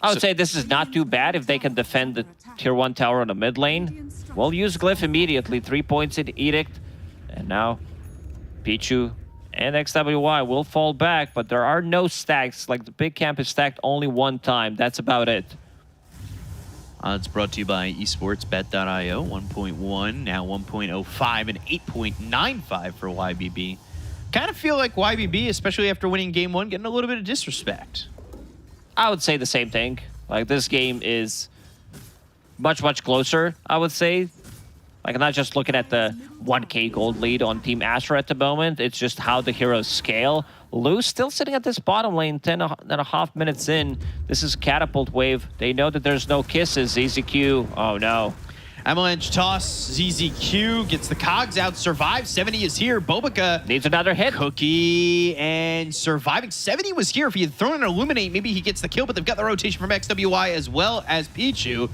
I would say this is not too bad if they can defend the tier 1 tower on the mid lane. We'll use Glyph immediately. 3 points in Edict. And now Pichu and XWY will fall back, but there are no stacks. Like, the big camp is stacked only one time. That's about it. It's brought to you by esportsbet.io. 1.1, now 1.05, and 8.95 for YBB. Kind of feel like YBB, especially after winning game 1, getting a little bit of disrespect. I would say the same thing. Like, this game is much, much closer, I would say. Like, I'm not just looking at the 1K gold lead on Team Astra at the moment. It's just how the heroes scale. Lou's still sitting at this bottom lane, 10.5 minutes in. This is Catapult Wave. They know that there's no kisses. ZZQ, oh no. Avalanche toss, ZZQ gets the cogs out, survives. 70 is here. Bobica needs another hit. Cookie and surviving. 70 was here. If he had thrown an Illuminate, maybe he gets the kill, but they've got the rotation from XWY as well as Pichu.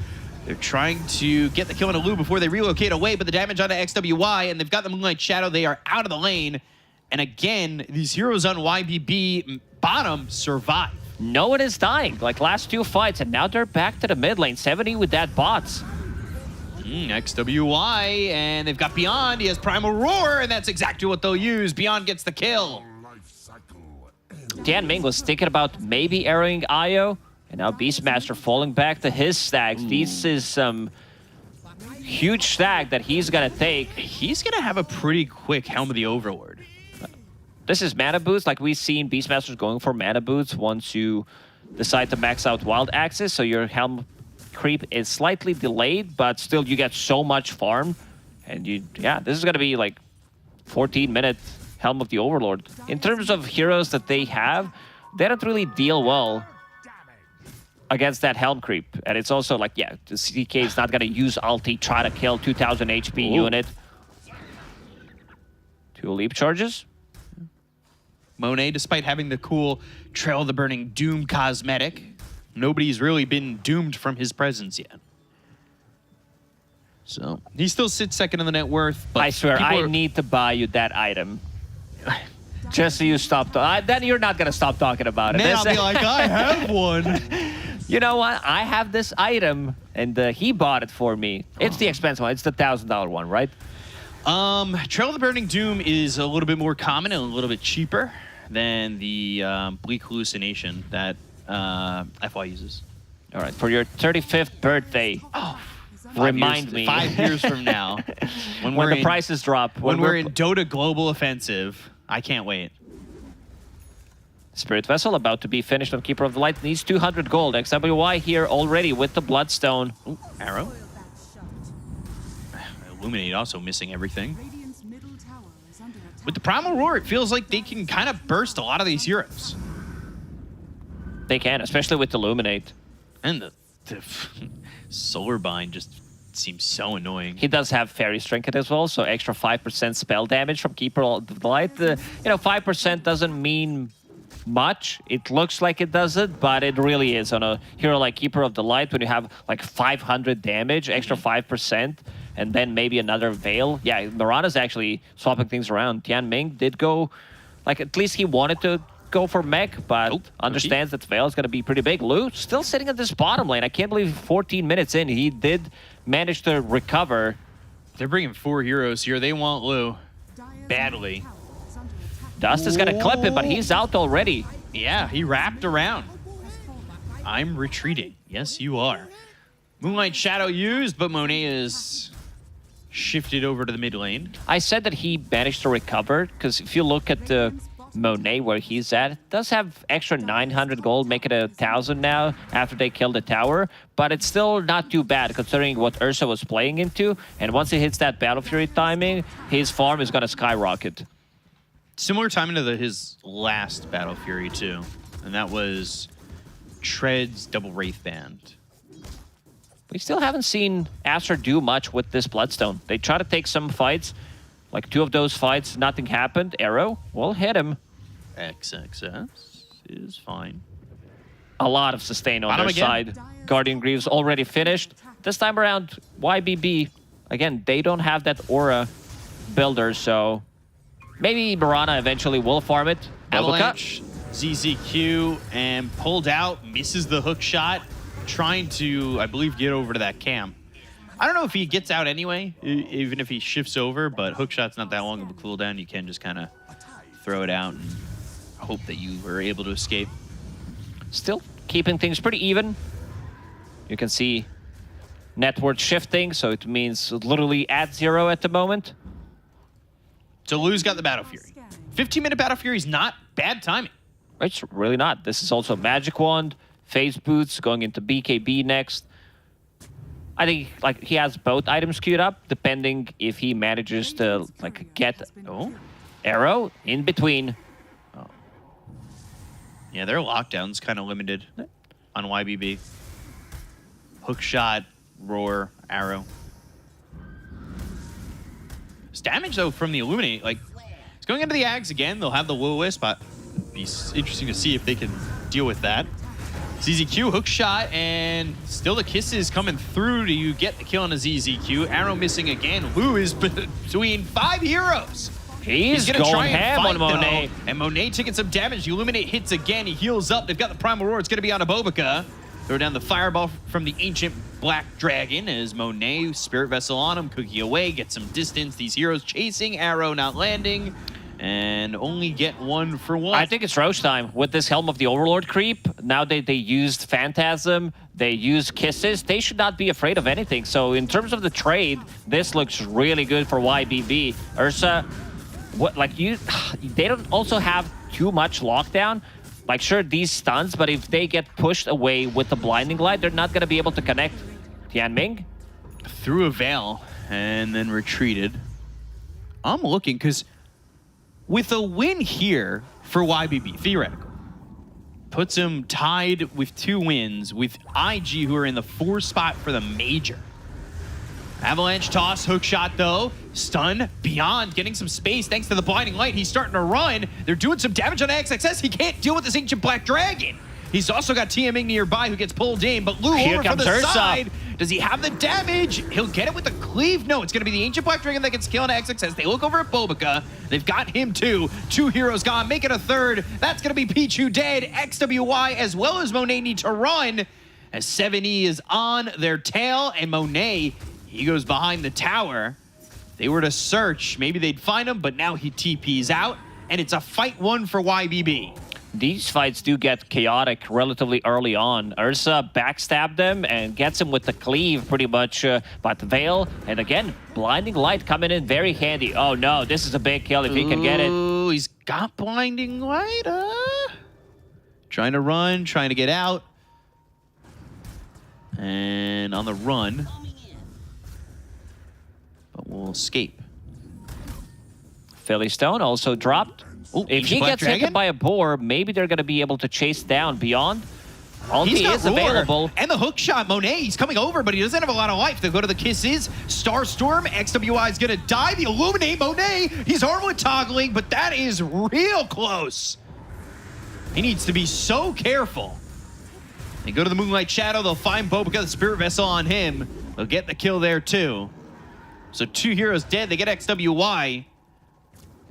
They're trying to get the kill on Lou before they relocate away, but the damage onto XWY, and they've got the Moonlight Shadow. They are out of the lane. And again, these heroes on YBB bottom survive. No one is dying. Like, last 2 fights, and now they're back to the mid lane. 70 with that bots. XWY, and they've got Beyond. He has Primal Roar, and that's exactly what they'll use. Beyond gets the kill. Tianming was thinking about maybe arrowing Io, and now Beastmaster falling back to his stacks. This is some huge stack that he's gonna take. He's gonna have a pretty quick Helm of the Overlord. This is mana boots. Like, we've seen Beastmasters going for mana boots once you decide to max out Wild Axis, so your Helm creep is slightly delayed, but still you get so much farm. And this is gonna be like 14-minute Helm of the Overlord. In terms of heroes that they have, they don't really deal well against that Helm creep. And it's also like, the CK is not gonna use ulti, try to kill 2000 HP unit. 2 leap charges. Monet, despite having the cool Trail of the Burning Doom cosmetic, nobody's really been doomed from his presence yet. So he still sits second in the net worth. But I swear, I need to buy you that item. Just so you stop. Then you're not going to stop talking about it. Then I'll be like, I have one. You know what? I have this item, and he bought it for me. It's the expensive one. It's the $1,000 one, right? Trail of the Burning Doom is a little bit more common and a little bit cheaper than the Bleak Hallucination that FY uses. All right, for your 35th birthday, remind me. 5 years from now. when the prices drop. When we're in Dota Global Offensive. I can't wait. Spirit Vessel about to be finished on Keeper of the Light. Needs 200 gold. XWY here already with the Bloodstone. Ooh, arrow. Illuminate also missing everything. With the Primal Roar, it feels like they can kind of burst a lot of these heroes. They can, especially with Illuminate. And the Solar Bind just seems so annoying. He does have Fairy Trinket as well, so extra 5% spell damage from Keeper of the Light. 5% doesn't mean much. It looks like it doesn't, but it really is on a hero like Keeper of the Light when you have like 500 damage, extra 5%. And then maybe another Veil. Yeah, Mirana's actually swapping things around. Tianming did go, like, at least he wanted to go for mech, but understands that Veil is going to be pretty big. Lou still sitting at this bottom lane. I can't believe 14 minutes in, he did manage to recover. They're bringing 4 heroes here. They want Lou badly. Dust is going to clip him, but he's out already. Yeah, he wrapped around. I'm retreating. Yes, you are. Moonlight Shadow used, but Monet is shifted over to the mid lane. I said that he managed to recover, because if you look at the Monet where he's at. Does have extra 900 gold, make it 1,000 now after they kill the tower, but it's still not too bad considering what Ursa was playing into. And once he hits that Battle Fury timing, his farm is going to skyrocket. Similar timing to his last Battle Fury too, and that was Tread's double Wraith Band. We still haven't seen Aster do much with this Bloodstone. They try to take some fights, like 2 of those fights, nothing happened. Arrow will hit him. XXS is fine. A lot of sustain on their side. Guardian Greaves already finished. This time around, YBB, again, they don't have that aura builder, so maybe Mirana eventually will farm it. Avalanche, ZZQ, and pulled out, misses the hook shot, trying to, I believe, get over to that cam. I don't know if he gets out anyway, even if he shifts over, but hook shot's not that long of a cooldown. You can just kind of throw it out and hope that you were able to escape. Still keeping things pretty even. You can see net worth shifting, so it means literally at 0 at the moment. So Lou's got the Battle Fury. 15-minute Battle Fury is not bad timing. It's really not. This is also Magic Wand, Phase Boots, going into BKB next. I think like he has both items queued up, depending if he manages to like get arrow in between. Yeah, their lockdown's kind of limited on YBB. Hook shot, roar, arrow. It's damage though from the Illuminate. Like, it's going into the Ags again. They'll have the Will-O-Wisp, but it'd be interesting to see if they can deal with that. ZZQ, hook shot, and still the kisses coming through to you get the kill on a ZZQ. Arrow missing again. Lou is between 5 heroes. He's gonna going try and ham fight, on Monet. though, and Monet taking some damage. The Illuminate hits again. He heals up. They've got the Primal Roar. It's going to be on Abobica. Throw down the Fireball from the Ancient Black Dragon as Monet, Spirit Vessel on him, cookie away, get some distance. These heroes chasing, Arrow not landing, and only get 1 for 1. I think it's Roche time with this Helm of the Overlord creep. Now they used Phantasm, they used Kisses. They should not be afraid of anything. So in terms of the trade, this looks really good for YBB. Ursa, they don't also have too much lockdown. Like, sure, these stuns, but if they get pushed away with the Blinding Light, they're not going to be able to connect. Tianming? Threw a Veil and then retreated. I'm looking, because with a win here for YBB, theoretical, puts him tied with 2 wins with IG, who are in the 4th spot for the major. Avalanche toss, hook shot though. Stun, Beyond getting some space thanks to the Blinding Light. He's starting to run. They're doing some damage on XXS. He can't deal with this Ancient Black Dragon. He's also got TMing nearby who gets pulled in, but Lou Here over from the comes Ursa. side. Does he have the damage? He'll get it with the cleave. No, it's going to be the Ancient Black Dragon that gets killed on XXS. They look over at Bobica. They've got him too. 2 heroes gone. Make it a 3rd. That's going to be Pichu dead. XWY as well as Monet need to run as 7E is on their tail, and Monet, he goes behind the tower. If they were to search, maybe they'd find him, but now he TPs out, and it's a fight 1 for YBB. These fights do get chaotic relatively early on. Ursa backstabbed them and gets him with the cleave pretty much, but Veil, and again, Blinding Light coming in very handy. Oh no, this is a big kill if he can get it. Ooh, he's got Blinding Light. Trying to run, trying to get out. And on the run. But we'll escape. Philly Stone also dropped. Ooh, If he Black gets Dragon? hit by a boar, maybe they're going to be able to chase down Beyond. Ulti is Roar. available. And the hook shot, Monet, he's coming over, but he doesn't have a lot of life. They go to the kisses. Starstorm, XWI is going to die. The Illuminate, Monet, he's armlet toggling, but that is real close. He needs to be so careful. They go to the Moonlight Shadow. They'll find Bobica, the Spirit Vessel on him. They'll get the kill there too. So 2 heroes dead. They get XWY.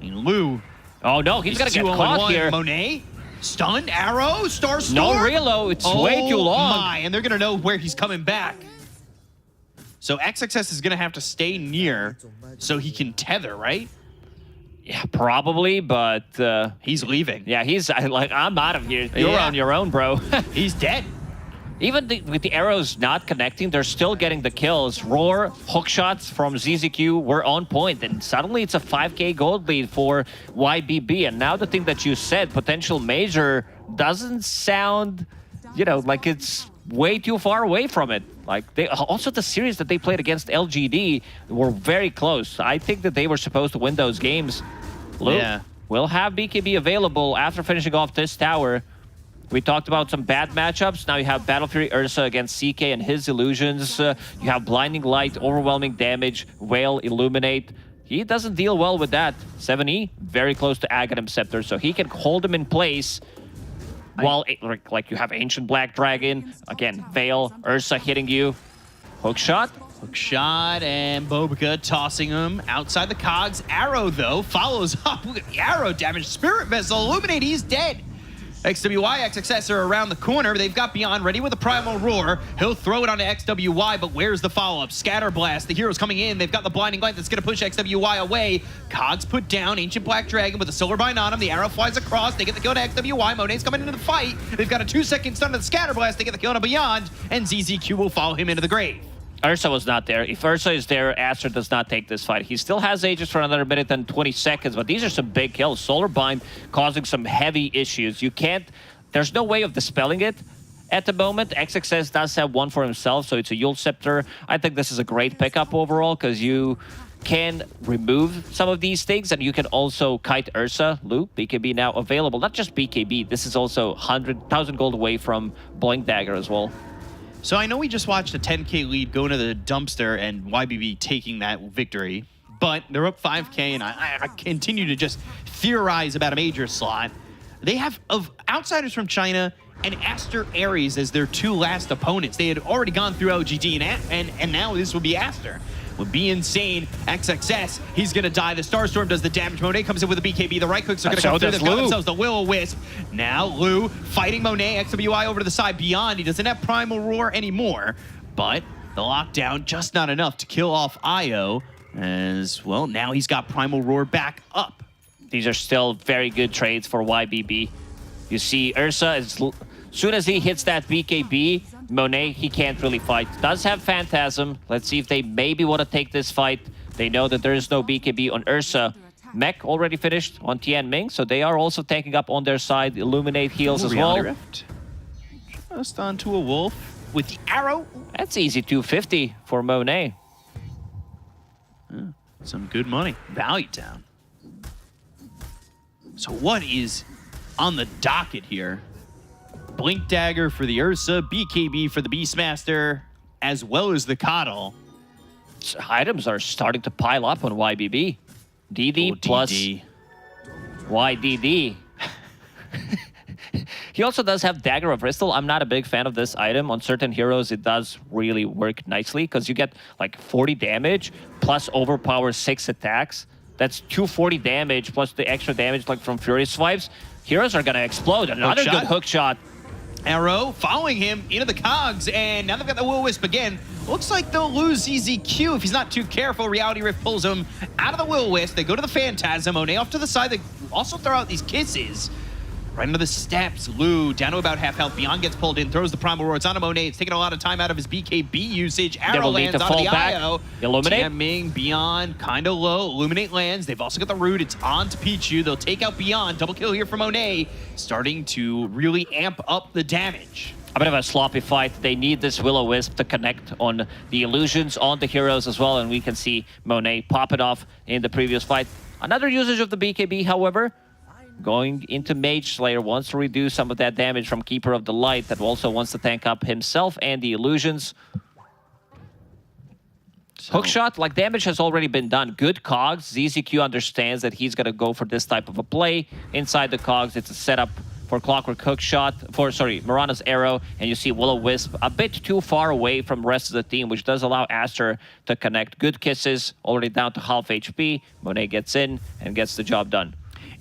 And Lou. Oh no, he's going to get 2-0-1. caught here. Monet, stun, arrow, Starstorm. No reload, it's way too long. Oh my, and they're going to know where he's coming back. So XXS is going to have to stay near so he can tether, right? Yeah, probably, but He's leaving. yeah, he's like, I'm out of here. You're Yeah. on your own, bro. He's dead. Even with the arrows not connecting, they're still getting the kills. Roar, hook shots from ZZQ were on point, and suddenly it's a 5k gold lead for YBB. And now the thing that you said, potential major, doesn't sound, you know, like it's way too far away from it. Like they also the series that they played against LGD were very close. I think that they were supposed to win those games. Luke will have BKB available after finishing off this tower. We talked about some bad matchups. Now you have Battle Fury Ursa against CK and his illusions. You have Blinding Light, Overwhelming Damage, Whale, Illuminate. He doesn't deal well with that. 7E, very close to Aghanim Scepter, so he can hold him in place. While, like, you have Ancient Black Dragon. Again, Veil, Ursa hitting you. Hook shot. Hook shot, and Bobica tossing him outside the cogs. Arrow, though, follows up. Look at the arrow damage. Spirit Vessel, Illuminate, he's dead. XWY, XXS are around the corner. They've got Beyond ready with a Primal Roar. He'll throw it onto XWY, but where's the follow-up? Scatter Blast, the hero's coming in. They've got the Blinding Light that's going to push XWY away. Cogs put down Ancient Black Dragon with a Solar Bind on him. The arrow flies across. They get the kill to XWY. Monet's coming into the fight. They've got a 2-second stun to the Scatter Blast. They get the kill to Beyond, and ZZQ will follow him into the grave. Ursa was not there. If Ursa is there, Aster does not take this fight. He still has Aegis for another minute and 20 seconds, but these are some big kills. Solar Bind causing some heavy issues. You can't... There's no way of dispelling it at the moment. XXS does have one for himself, so it's a Yule Scepter. I think this is a great pickup overall, because you can remove some of these things, and you can also kite Ursa. Luke, BKB now available. Not just BKB, this is also 100,000 gold away from Blink Dagger as well. So I know we just watched a 10k lead go into the dumpster and YBB taking that victory, but they're up 5k, and I continue to just theorize about a major slot. They have of outsiders from China and Aster Ares as their two last opponents. They had already gone through LGD, and now this will be Aster. Would be insane. XXS, he's gonna die. The Starstorm does the damage. Monet comes in with a BKB. The right clicks are gonna come through. They've got themselves the Will-O-Wisp. Now Lou fighting Monet. XWI over to the side. Beyond, he doesn't have Primal Roar anymore, but the lockdown just not enough to kill off Io. As well, now he's got Primal Roar back up. These are still very good trades for YBB. You see Ursa, as soon as he hits that BKB, Monet, he can't really fight. Does have Phantasm. Let's see if they maybe want to take this fight. They know that there is no BKB on Ursa. Mech already finished on Tianming, so they are also tanking up on their side. Illuminate heals as well. Rift. Just onto a wolf with the arrow. That's easy 250 for Monet. Some good money. Value down. So what is on the docket here? Blink Dagger for the Ursa, BKB for the Beastmaster, as well as the Coddle. Items are starting to pile up on YBB. DD plus YDD. He also does have Dagger of Ristal. I'm not a big fan of this item. On certain heroes, it does really work nicely because you get like 40 damage plus overpower 6 attacks. That's 240 damage plus the extra damage like from Fury Swipes. Heroes are gonna explode. Another good hook shot. Arrow following him into the cogs, and now they've got the Will-O-Wisp again. Looks like they'll lose ZZQ if he's not too careful. Reality Rift pulls him out of the Will-O-Wisp. They go to the Phantasm. Monet off to the side. They also throw out these kisses. Right into the steps. Lou down to about half health. Beyond gets pulled in, throws the Primal Roar. It's onto Monet. It's taking a lot of time out of his BKB usage. Arrow lands onto the IO. Illuminate. Jamming Beyond, kind of low. Illuminate lands. They've also got the root. It's on to Pichu. They'll take out Beyond. Double kill here for Monet. Starting to really amp up the damage. A bit of a sloppy fight. They need this Will-O-Wisp to connect on the illusions, on the heroes as well, and we can see Monet pop it off in the previous fight. Another usage of the BKB, however, going into Mage Slayer, wants to reduce some of that damage from Keeper of the Light, that also wants to tank up himself and the illusions. Hookshot, like damage has already been done. Good cogs. ZZQ understands that he's going to go for this type of a play. Inside the cogs, it's a setup for Clockwork Hookshot, Mirana's Arrow, and you see Will-O-Wisp a bit too far away from the rest of the team, which does allow Aster to connect. Good kisses, already down to half HP. Monet gets in and gets the job done.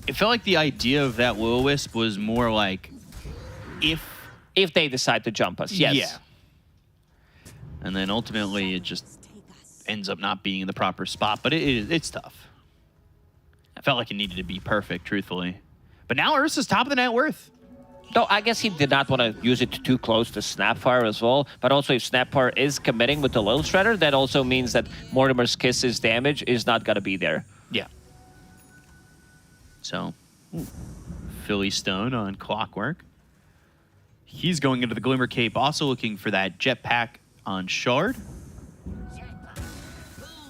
It felt like the idea of that Will-O-Wisp was more like if they decide to jump us, yes. Yeah. And then ultimately it just ends up not being in the proper spot, but it's tough. I felt like it needed to be perfect, truthfully. But now Ursa's top of the net worth. Though I guess he did not want to use it too close to Snapfire as well. But also if Snapfire is committing with the Lil Shredder, that also means that Mortimer's Kiss's damage is not going to be there. Yeah. So, Philly Stone on Clockwork. He's going into the Glimmer Cape, also looking for that jetpack on Shard.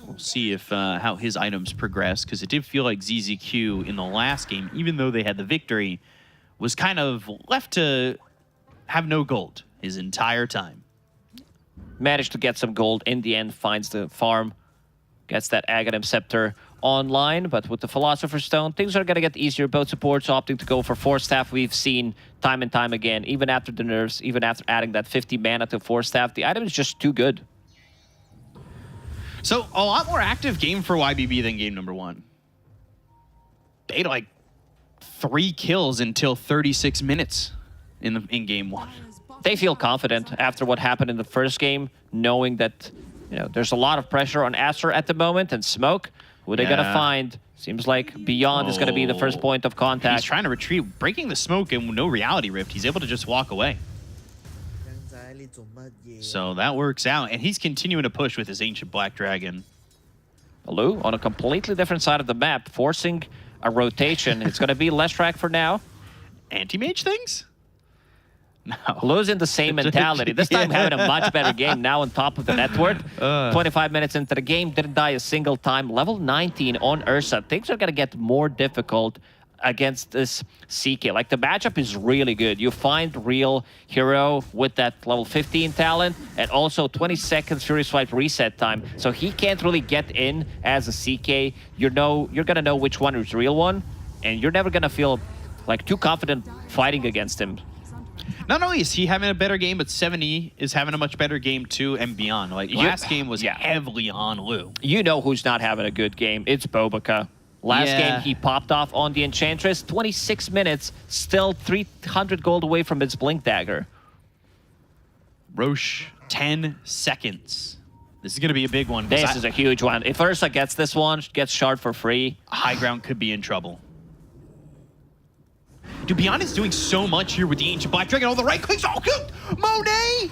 We'll see if how his items progress, because it did feel like ZZQ in the last game, even though they had the victory, was kind of left to have no gold his entire time. Managed to get some gold in the end, finds the farm, gets that Aghanim Scepter online, but with the Philosopher's Stone, things are going to get easier. Both supports opting to go for Force Staff. We've seen time and time again, even after the nerfs, even after adding that 50 mana to Force Staff, the item is just too good. So, a lot more active game for YBB than game number 1. They had like 3 kills until 36 minutes in game 1. They feel confident after what happened in the first game, knowing that there's a lot of pressure on Aster at the moment, and Smoke, who they're going to find, seems like Beyond is going to be the first point of contact. He's trying to retreat, breaking the smoke and no reality rift. He's able to just walk away. So that works out, and he's continuing to push with his Ancient Black Dragon. Lou on a completely different side of the map, forcing a rotation. It's going to be Leshrac for now. Anti-mage things? No. Losing the same mentality. This time having a much better game now on top of the network. 25 minutes into the game, didn't die a single time. Level 19 on Ursa. Things are going to get more difficult against this CK. Like, the matchup is really good. You find real hero with that level 15 talent and also 20 seconds Fury Swipe reset time. So he can't really get in as a CK. You're going to know which one is real one, and you're never going to feel like too confident fighting against him. Not only is he having a better game, but 70 is having a much better game too, and beyond. Like, last game was heavily on Lou. You know who's not having a good game. It's Bobaka. Last game, he popped off on the Enchantress. 26 minutes, still 300 gold away from his Blink Dagger. Roche, 10 seconds. This is going to be a big one. This is a huge one. If Ursa gets this one, gets Shard for free, High Ground could be in trouble. Dude, Beyond is doing so much here with the Ancient Black Dragon. All the right clicks. Oh, good. Monet!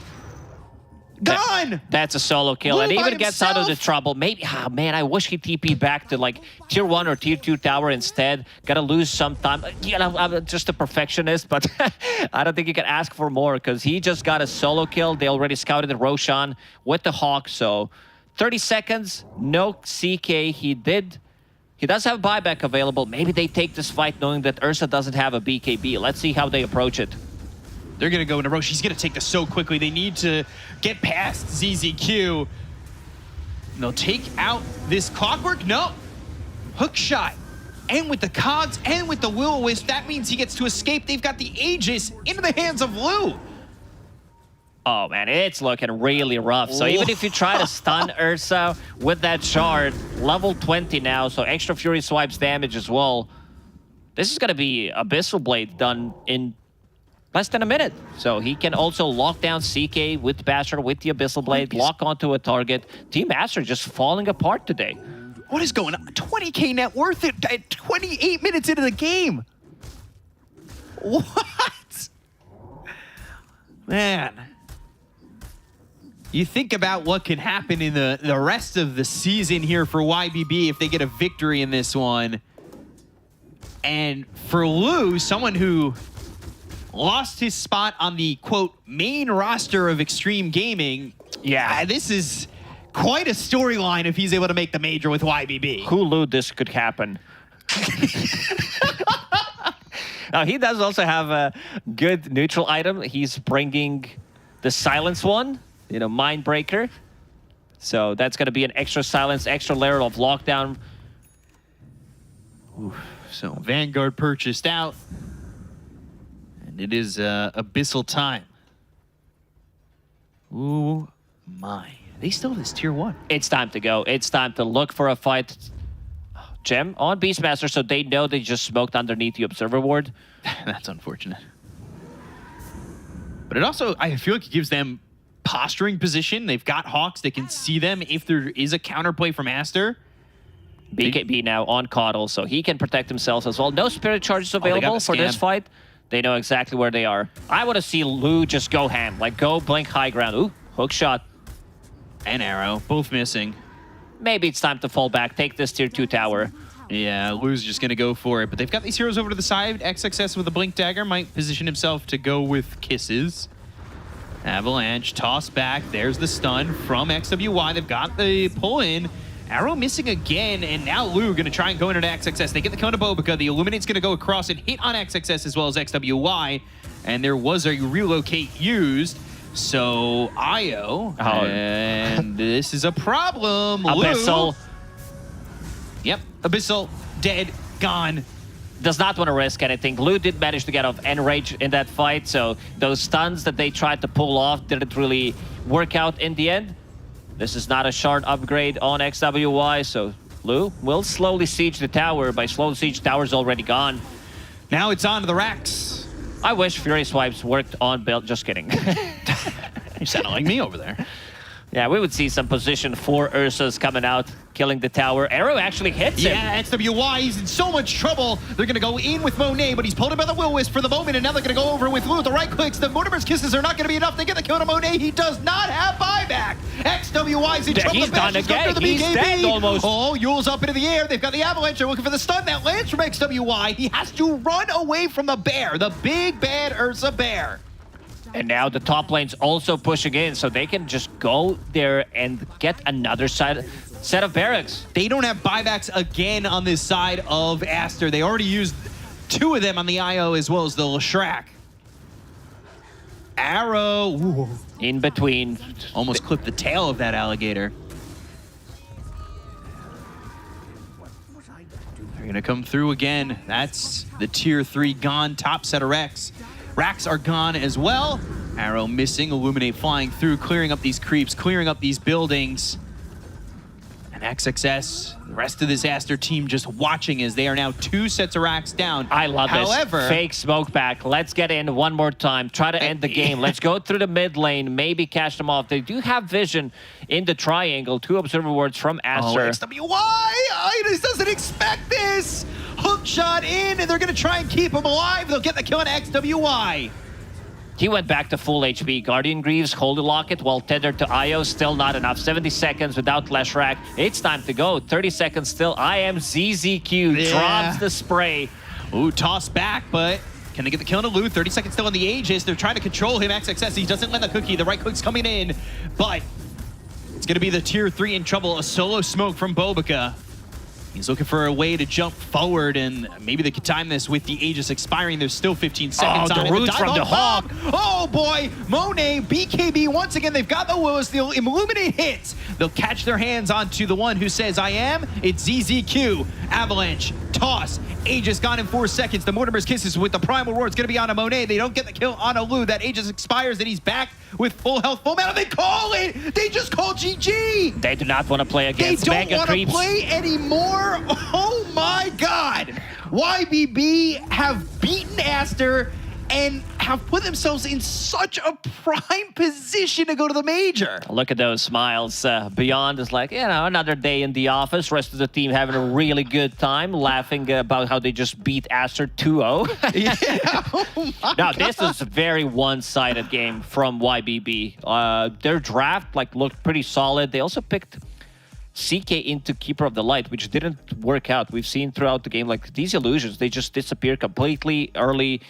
Gone! That's a solo kill. Lou And by even gets out of the himself. trouble. Maybe, man, I wish he TP'd back to like tier 1 or tier 2 tower instead. Gotta lose some time. I'm just a perfectionist, but I don't think you can ask for more because he just got a solo kill. They already scouted the Roshan with the Hawk, so 30 seconds, no CK. He does have buyback available. Maybe they take this fight knowing that Ursa doesn't have a BKB. Let's see how they approach it. They're going to go into Roche. He's going to take this so quickly. They need to get past ZZQ. And they'll take out this Clockwork. No. Hook shot. And with the Cogs and with the Will-O-Wisp, that means he gets to escape. They've got the Aegis into the hands of Lou. Oh, man, it's looking really rough. So even if you try to stun Ursa with that shard, level 20 now, so extra Fury Swipes damage as well. This is going to be Abyssal Blade done in less than a minute. So he can also lock down CK with Basher, with the Abyssal Blade, lock onto a target. Team Asher just falling apart today. What is going on? 20K net worth at 28 minutes into the game. What? Man. You think about what can happen in the rest of the season here for YBB if they get a victory in this one. And for Lou, someone who lost his spot on the, quote, main roster of Extreme Gaming. Yeah. This is quite a storyline if he's able to make the major with YBB. Who knew this could happen? Now, he does also have a good neutral item. He's bringing the Silence one, Mindbreaker. So that's going to be an extra silence, extra layer of lockdown. Oof. So Vanguard purchased out. And it is Abyssal time. Ooh, my. They still have this tier 1. It's time to go. It's time to look for a fight. Gem on Beastmaster, so they know they just smoked underneath the Observer Ward. That's unfortunate. But it also, I feel like it gives them posturing position. They've got Hawks. They can see them if there is a counterplay from Aster. BKB now on Coddle, so he can protect himself as well. No Spirit Charges available for this fight. They know exactly where they are. I want to see Lu just go ham, like go blink high ground. Ooh, hook shot. And Arrow, both missing. Maybe it's time to fall back, take this tier 2 tower. Yeah, Lu's just going to go for it. But they've got these heroes over to the side. XXS with a Blink Dagger might position himself to go with Kisses. Avalanche, toss back. There's the stun from XWY. They've got the pull in. Arrow missing again, and now Lu going to try and go into XXS. They get the kill on Bobica. The Illuminate's going to go across and hit on XXS as well as XWY. And there was a relocate used. So, Io, and this is a problem. Abyssal. Lu, yep, Abyssal, dead, gone. Does not want to risk anything. Lu did manage to get off Enrage in that fight, so those stuns that they tried to pull off didn't really work out in the end. This is not a shard upgrade on XWY, so Lu will slowly siege the tower. By slow siege, tower's already gone. Now it's on to the racks. I wish Fury Swipes worked on build. Just kidding. You sounded like me over there. Yeah, we would see some position for Ursus coming out, killing the tower. Arrow actually hits him. Yeah, XWY, he's in so much trouble. They're going to go in with Monet, but he's pulled in by the Will-Wisp for the moment, and now they're going to go over with Lu with the right clicks. The Mortimer's Kisses are not going to be enough. They get the kill to Monet. He does not have buyback. XWY's in trouble. He's done again. He's dead almost. Oh, Yule's up into the air. They've got the Avalanche. They're looking for the stun that lands from XWY. He has to run away from the bear, the big bad Ursa bear. And now the top lane's also pushing in, so they can just go there and get another set of barracks. They don't have buybacks again on this side of Aster. They already used 2 of them on the IO as well as the Leshrac. Arrow. Ooh. In between. Almost clipped the tail of that alligator. They're going to come through again. That's the tier 3 gone. Top set of Rex. Racks are gone as well. Arrow missing, Illuminate flying through, clearing up these creeps, clearing up these buildings. And XXS, the rest of this Aster team just watching as they are now 2 sets of racks down. I love However, this. Fake smoke back. Let's get in one more time. Try to end the game. Let's go through the mid lane, maybe catch them off. They do have vision in the triangle. 2 observer wards from Aster. Oh, XWY! Idas doesn't expect this! Hook shot in, and they're going to try and keep him alive. They'll get the kill on XWY. He went back to full HP. Guardian Greaves, Holy Locket, while tethered to Io, still not enough. 70 seconds without Leshrac. It's time to go. 30 seconds still. I am ZZQ. Drops the spray. Ooh, toss back, but can they get the kill on Lu? 30 seconds still on the Aegis. They're trying to control him. XXS, he doesn't land the cookie. The right click's coming in, but it's going to be the tier 3 in trouble. A solo smoke from Bobica. He's looking for a way to jump forward, and maybe they could time this with the Aegis expiring. There's still 15 seconds on it. The roots from the Hawk. Oh boy, Monet, BKB, once again, they've got the Willis. They'll Illuminate hits. They'll catch their hands onto the one who says, I am. It's ZZQ. Avalanche, toss. Aegis gone in 4 seconds. The Mortimer's Kisses with the Primal Roar. It's going to be on a Monet. They don't get the kill on a Lu. That Aegis expires, and he's back with full health, full mana. They call it. They just call GG. They do not want to play against They don't Mega want to Creeps. play anymore. Oh my God. YBB have beaten Aster and have put themselves in such a prime position to go to the major. Look at those smiles. Beyond is like, another day in the office. Rest of the team having a really good time, laughing about how they just beat Aster 2-0. Yeah. Oh my Now, God. this is a very one-sided game from YBB. Their draft looked pretty solid. They also picked CK into Keeper of the Light, which didn't work out. We've seen throughout the game, these illusions, they just disappear completely early.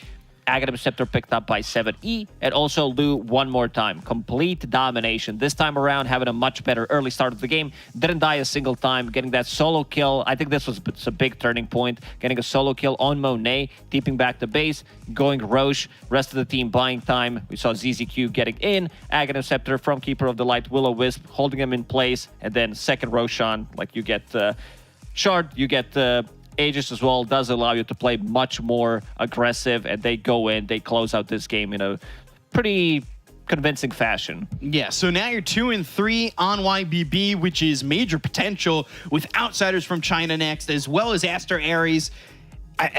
Aghanim Scepter picked up by 7E, and also Lu one more time. Complete domination. This time around, having a much better early start of the game. Didn't die a single time, getting that solo kill. I think this was a big turning point. Getting a solo kill on Monet, keeping back the base, going Roche. Rest of the team buying time. We saw ZZQ getting in. Aghanim Scepter from Keeper of the Light, Will-O-Wisp, holding him in place, and then second Roshan, you get Shard, you get Aegis as well, does allow you to play much more aggressive, and they go in, they close out this game in a pretty convincing fashion. Yeah, so now you're 2-3 on YBB, which is major potential with outsiders from China next, as well as Aster Ares.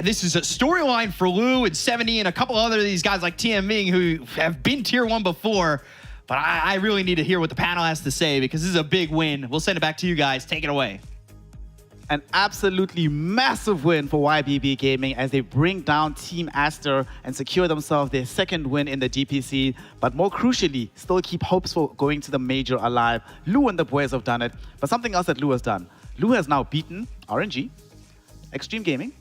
This is a storyline for Lu and 70 and a couple other of these guys like TM Ming who have been tier 1 before. But I really need to hear what the panel has to say because this is a big win. We'll send it back to you guys. Take it away. An absolutely massive win for YBB Gaming as they bring down Team Aster and secure themselves their second win in the DPC. But more crucially, still keep hopes for going to the major alive. Lou and the boys have done it. But something else that Lou has done. Lou has now beaten RNG, Extreme Gaming,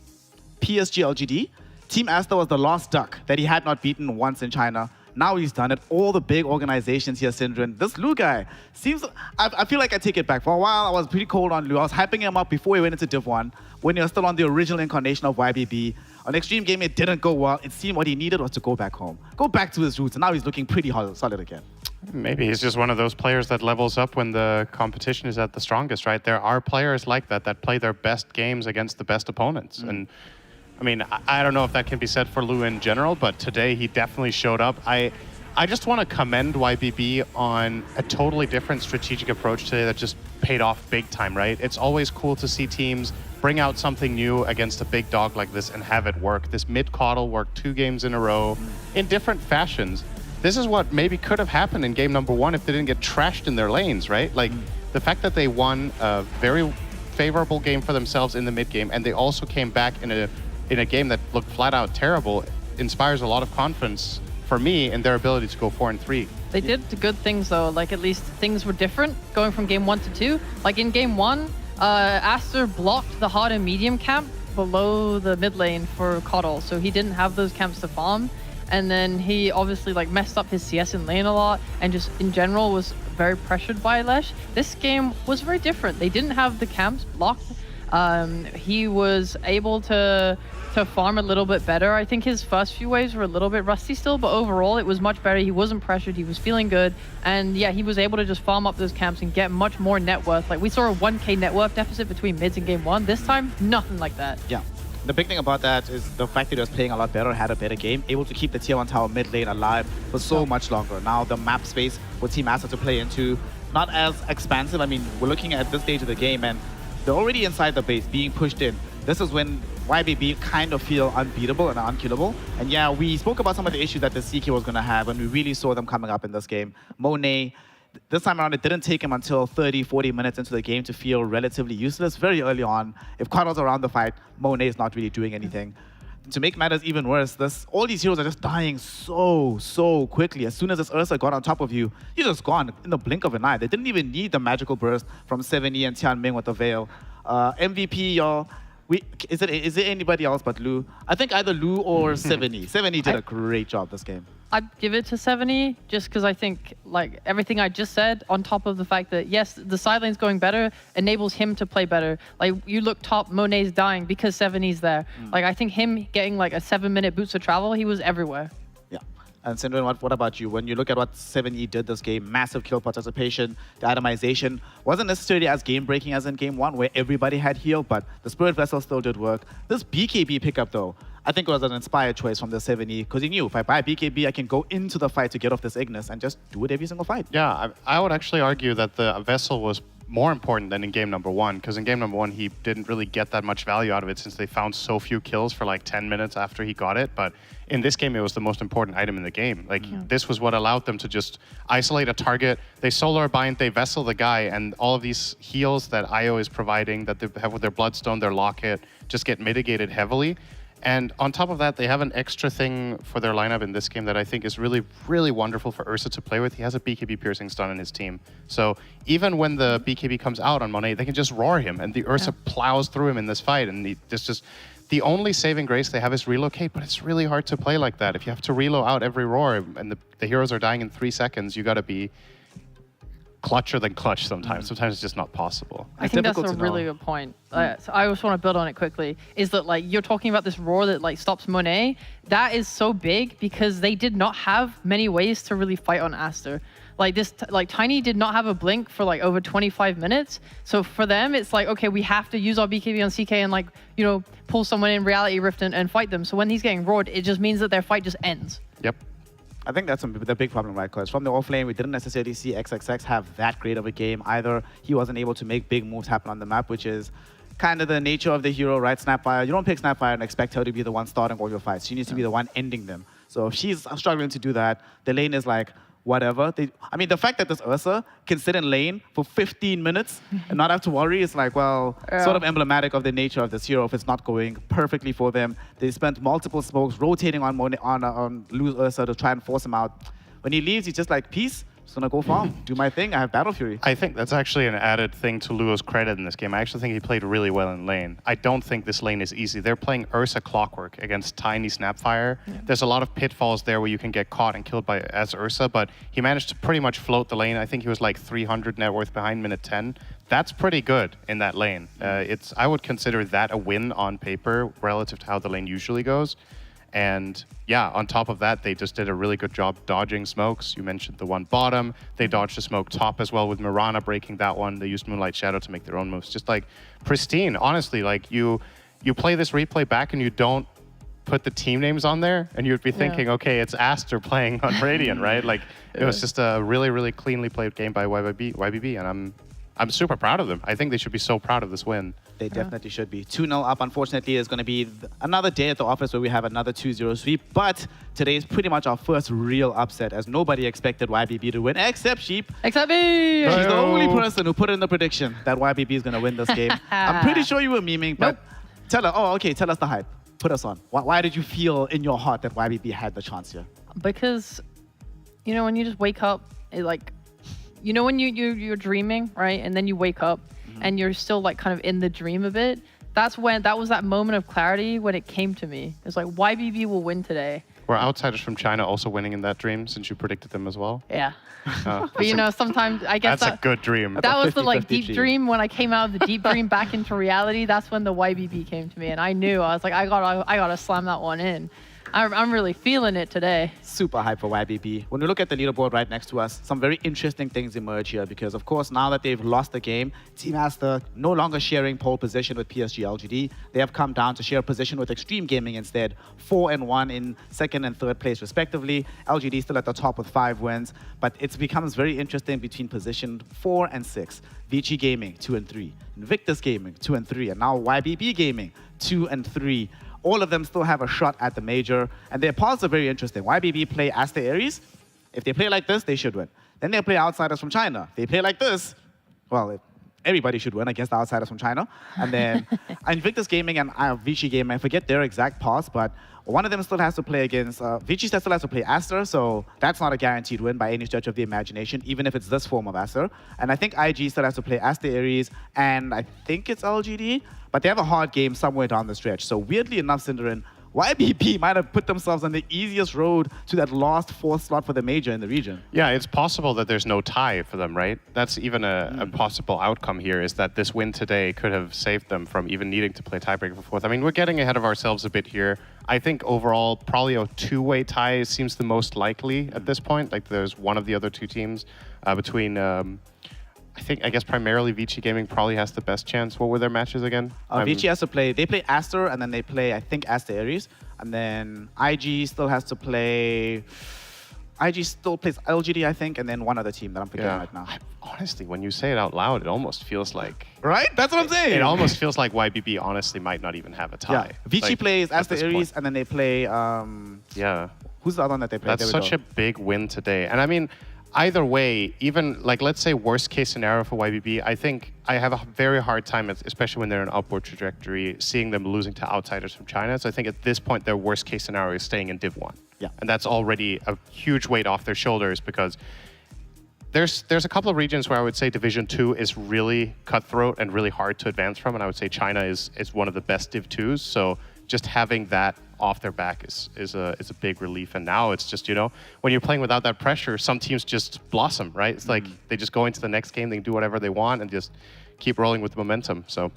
PSG LGD. Team Aster was the last duck that he had not beaten once in China. Now he's done it. All the big organizations here, Syndrin. This Lou guy seems... I feel like I take it back. For a while, I was pretty cold on Lou. I was hyping him up before he went into Div 1, when he was still on the original incarnation of YBB. On Extreme Gaming, it didn't go well. It seemed what he needed was to go back home. Go back to his roots, and now he's looking pretty solid again. Maybe he's just one of those players that levels up when the competition is at the strongest, right? There are players like that play their best games against the best opponents. And I mean, I don't know if that can be said for Lou in general, but today he definitely showed up. I just want to commend YBB on a totally different strategic approach today that just paid off big time, right? It's always cool to see teams bring out something new against a big dog like this and have it work. This mid-coddle worked 2 games in a row in different fashions. This is what maybe could have happened in game number 1 if they didn't get trashed in their lanes, right? Like, the fact that they won a very favorable game for themselves in the mid game, and they also came back in a game that looked flat out terrible, inspires a lot of confidence for me in their ability to go 4-3. They did the good things though, like at least things were different going from game 1 to 2. Like in game 1, Aster blocked the hard and medium camp below the mid lane for Coddle, so he didn't have those camps to farm. And then he obviously like messed up his CS in lane a lot, and just in general was very pressured by Lesh. This game was very different. They didn't have the camps blocked. He was able to farm a little bit better. I think his first few waves were a little bit rusty still, but overall it was much better. He wasn't pressured, he was feeling good, and yeah, he was able to just farm up those camps and get much more net worth. Like we saw a 1k net worth deficit between mids in game 1. This time, nothing like that. Yeah. The big thing about that is the fact that he was playing a lot better, had a better game, able to keep the tier 1 tower mid lane alive for so much longer. Now the map space for Team Aster to play into, not as expansive. I mean, we're looking at this stage of the game and they're already inside the base, being pushed in. This is when YBB kind of feel unbeatable and unkillable. And yeah, we spoke about some of the issues that the CK was going to have, and we really saw them coming up in this game. Monet, this time around, it didn't take him until 30, 40 minutes into the game to feel relatively useless very early on. If Coddle's around the fight, Monet is not really doing anything. To make matters even worse, all these heroes are just dying so quickly. As soon as this Ursa got on top of you, you're just gone in the blink of an eye. They didn't even need the magical burst from 7E and Tianming with the Veil. MVP, y'all. Is it anybody else but Lou? I think either Lou or 7E. 7E did a great job this game. I'd give it to 7E just because I think like everything I just said, on top of the fact that yes, the side lane's going better enables him to play better. Like you look top, Monet's dying because 7E's there. Like I think him getting like a 7-minute boost of travel, he was everywhere. Yeah. And Syndrin, what about you? When you look at what 7E did this game, massive kill participation, the itemization wasn't necessarily as game-breaking as in game 1 where everybody had heal, but the Spirit Vessel still did work. This BKB pickup though, I think it was an inspired choice from the 7E because he knew if I buy BKB, I can go into the fight to get off this Ignis and just do it every single fight. Yeah, I would actually argue that the Vessel was more important than in game number 1, because in game number 1 he didn't really get that much value out of it since they found so few kills for like 10 minutes after he got it. But in this game it was the most important item in the game. Like this was what allowed them to just isolate a target. They solar bind, they Vessel the guy, and all of these heals that IO is providing, that they have with their Bloodstone, their Locket, just get mitigated heavily. And on top of that, they have an extra thing for their lineup in this game that I think is really, really wonderful for Ursa to play with. He has a BKB piercing stun in his team. So even when the BKB comes out on Monet, they can just roar him, and the Ursa plows through him in this fight. And just the only saving grace they have is relocate, but it's really hard to play like that. If you have to reload out every roar and the heroes are dying in 3 seconds, you got to be clutcher than clutch sometimes. Sometimes it's just not possible. I think that's a really good point. So I just want to build on it quickly. Is that like you're talking about this roar that like stops Monet? That is so big because they did not have many ways to really fight on Aster. Like this, like Tiny did not have a blink for like over 25 minutes. So for them, it's like, okay, we have to use our BKB on CK and like, you know, pull someone in Reality Rift and fight them. So when he's getting roared, it just means that their fight just ends. Yep. I think that's the big problem, right? Because from the off lane, we didn't necessarily see XXX have that great of a game either. He wasn't able to make big moves happen on the map, which is kind of the nature of the hero, right? Snapfire. You don't pick Snapfire and expect her to be the one starting all your fights. She needs to be the one ending them. So if she's struggling to do that, the lane is like, whatever. I mean, the fact that this Ursa can sit in lane for 15 minutes and not have to worry is like, well, sort of emblematic of the nature of this hero if it's not going perfectly for them. They spent multiple smokes rotating on Lu's Ursa to try and force him out. When he leaves, he's just like, peace. Just gonna go farm, do my thing. I have Battle Fury. I think that's actually an added thing to Luo's credit in this game. I actually think he played really well in lane. I don't think this lane is easy. They're playing Ursa Clockwork against Tiny Snapfire. Yeah. There's a lot of pitfalls there where you can get caught and killed as Ursa, but he managed to pretty much float the lane. I think he was like 300 net worth behind minute 10. That's pretty good in that lane. I would consider that a win on paper relative to how the lane usually goes. And yeah, on top of that, they just did a really good job dodging smokes. You mentioned the one bottom. They dodged the smoke top as well with Mirana breaking that one. They used Moonlight Shadow to make their own moves. Just like pristine, honestly. Like you play this replay back and you don't put the team names on there and you'd be thinking, okay, it's Aster playing on Radiant, right? Like it was just a really, really cleanly played game by YBB, and I'm super proud of them. I think they should be so proud of this win. They definitely should be. 2-0 up, unfortunately, is going to be another day at the office where we have another 2-0 sweep. But today is pretty much our first real upset, as nobody expected YBB to win, except Sheep. Except me! She's the only person who put in the prediction that YBB is going to win this game. I'm pretty sure you were memeing, but tell us the hype. Put us on. Why did you feel in your heart that YBB had the chance here? Because, you know, when you just wake up, you know when you're dreaming, right? And then you wake up and you're still like kind of in the dream a bit. That was that moment of clarity when it came to me. It's like YBB will win today. Were outsiders from China also winning in that dream since you predicted them as well? Yeah. But you know, sometimes I guess that's a good dream. That was the like deep dream. When I came out of the deep dream back into reality, that's when the YBB came to me, and I knew I was like, I gotta slam that one in. I'm really feeling it today. Super hype for YBB. When we look at the leaderboard right next to us, some very interesting things emerge here because, of course, now that they've lost the game, Team Aster no longer sharing pole position with PSG LGD. They have come down to share position with Extreme Gaming instead, 4-1 in second and third place respectively. LGD still at the top with 5 wins, but it becomes very interesting between position 4 and 6. Vici Gaming, 2 and 3. Invictus Gaming, 2 and 3. And now YBB Gaming, 2 and 3. All of them still have a shot at the major, and their paths are very interesting. YBB play Aster Aries. If they play like this, they should win. Then they play outsiders from China. They play like this. Well, everybody should win against the outsiders from China. And then Invictus Gaming and Vici Gaming, I forget their exact paths, but one of them still has to play against, Vici still has to play Aster, so that's not a guaranteed win by any stretch of the imagination, even if it's this form of Aster. And I think IG still has to play Aster Aries, and I think it's LGD, but they have a hard game somewhere down the stretch. So weirdly enough, Cinderin, YBB might have put themselves on the easiest road to that last 4th slot for the major in the region. Yeah, it's possible that there's no tie for them, right? That's even a possible outcome here, is that this win today could have saved them from even needing to play tiebreaker for 4th. I mean, we're getting ahead of ourselves a bit here. I think overall, probably a 2-way tie seems the most likely at this point. Like there's one of the other 2 teams between... I guess primarily Vici Gaming probably has the best chance. What were their matches again? Vici has to play, they play Aster, and then they play, I think, Aster Aries. And then IG still has to play, IG still plays LGD, I think, and then one other team that I'm forgetting right now. Honestly, when you say it out loud, it almost feels like... Right? That's what I'm saying. It almost feels like YBB honestly might not even have a tie. Yeah. Vici plays Aster Aries, and then they play... yeah. Who's the other one that they play? That's such a big win today. And I mean... Either way, even like let's say worst case scenario for YBB, I think I have a very hard time, especially when they're in an upward trajectory, seeing them losing to outsiders from China. So I think at this point, their worst case scenario is staying in Div 1. Yeah. And that's already a huge weight off their shoulders because there's a couple of regions where I would say Division 2 is really cutthroat and really hard to advance from. And I would say China is one of the best Div 2s. So just having that off their back is a big relief. And now it's just, you know, when you're playing without that pressure, some teams just blossom, right? It's like they just go into the next game, they can do whatever they want and just keep rolling with the momentum. So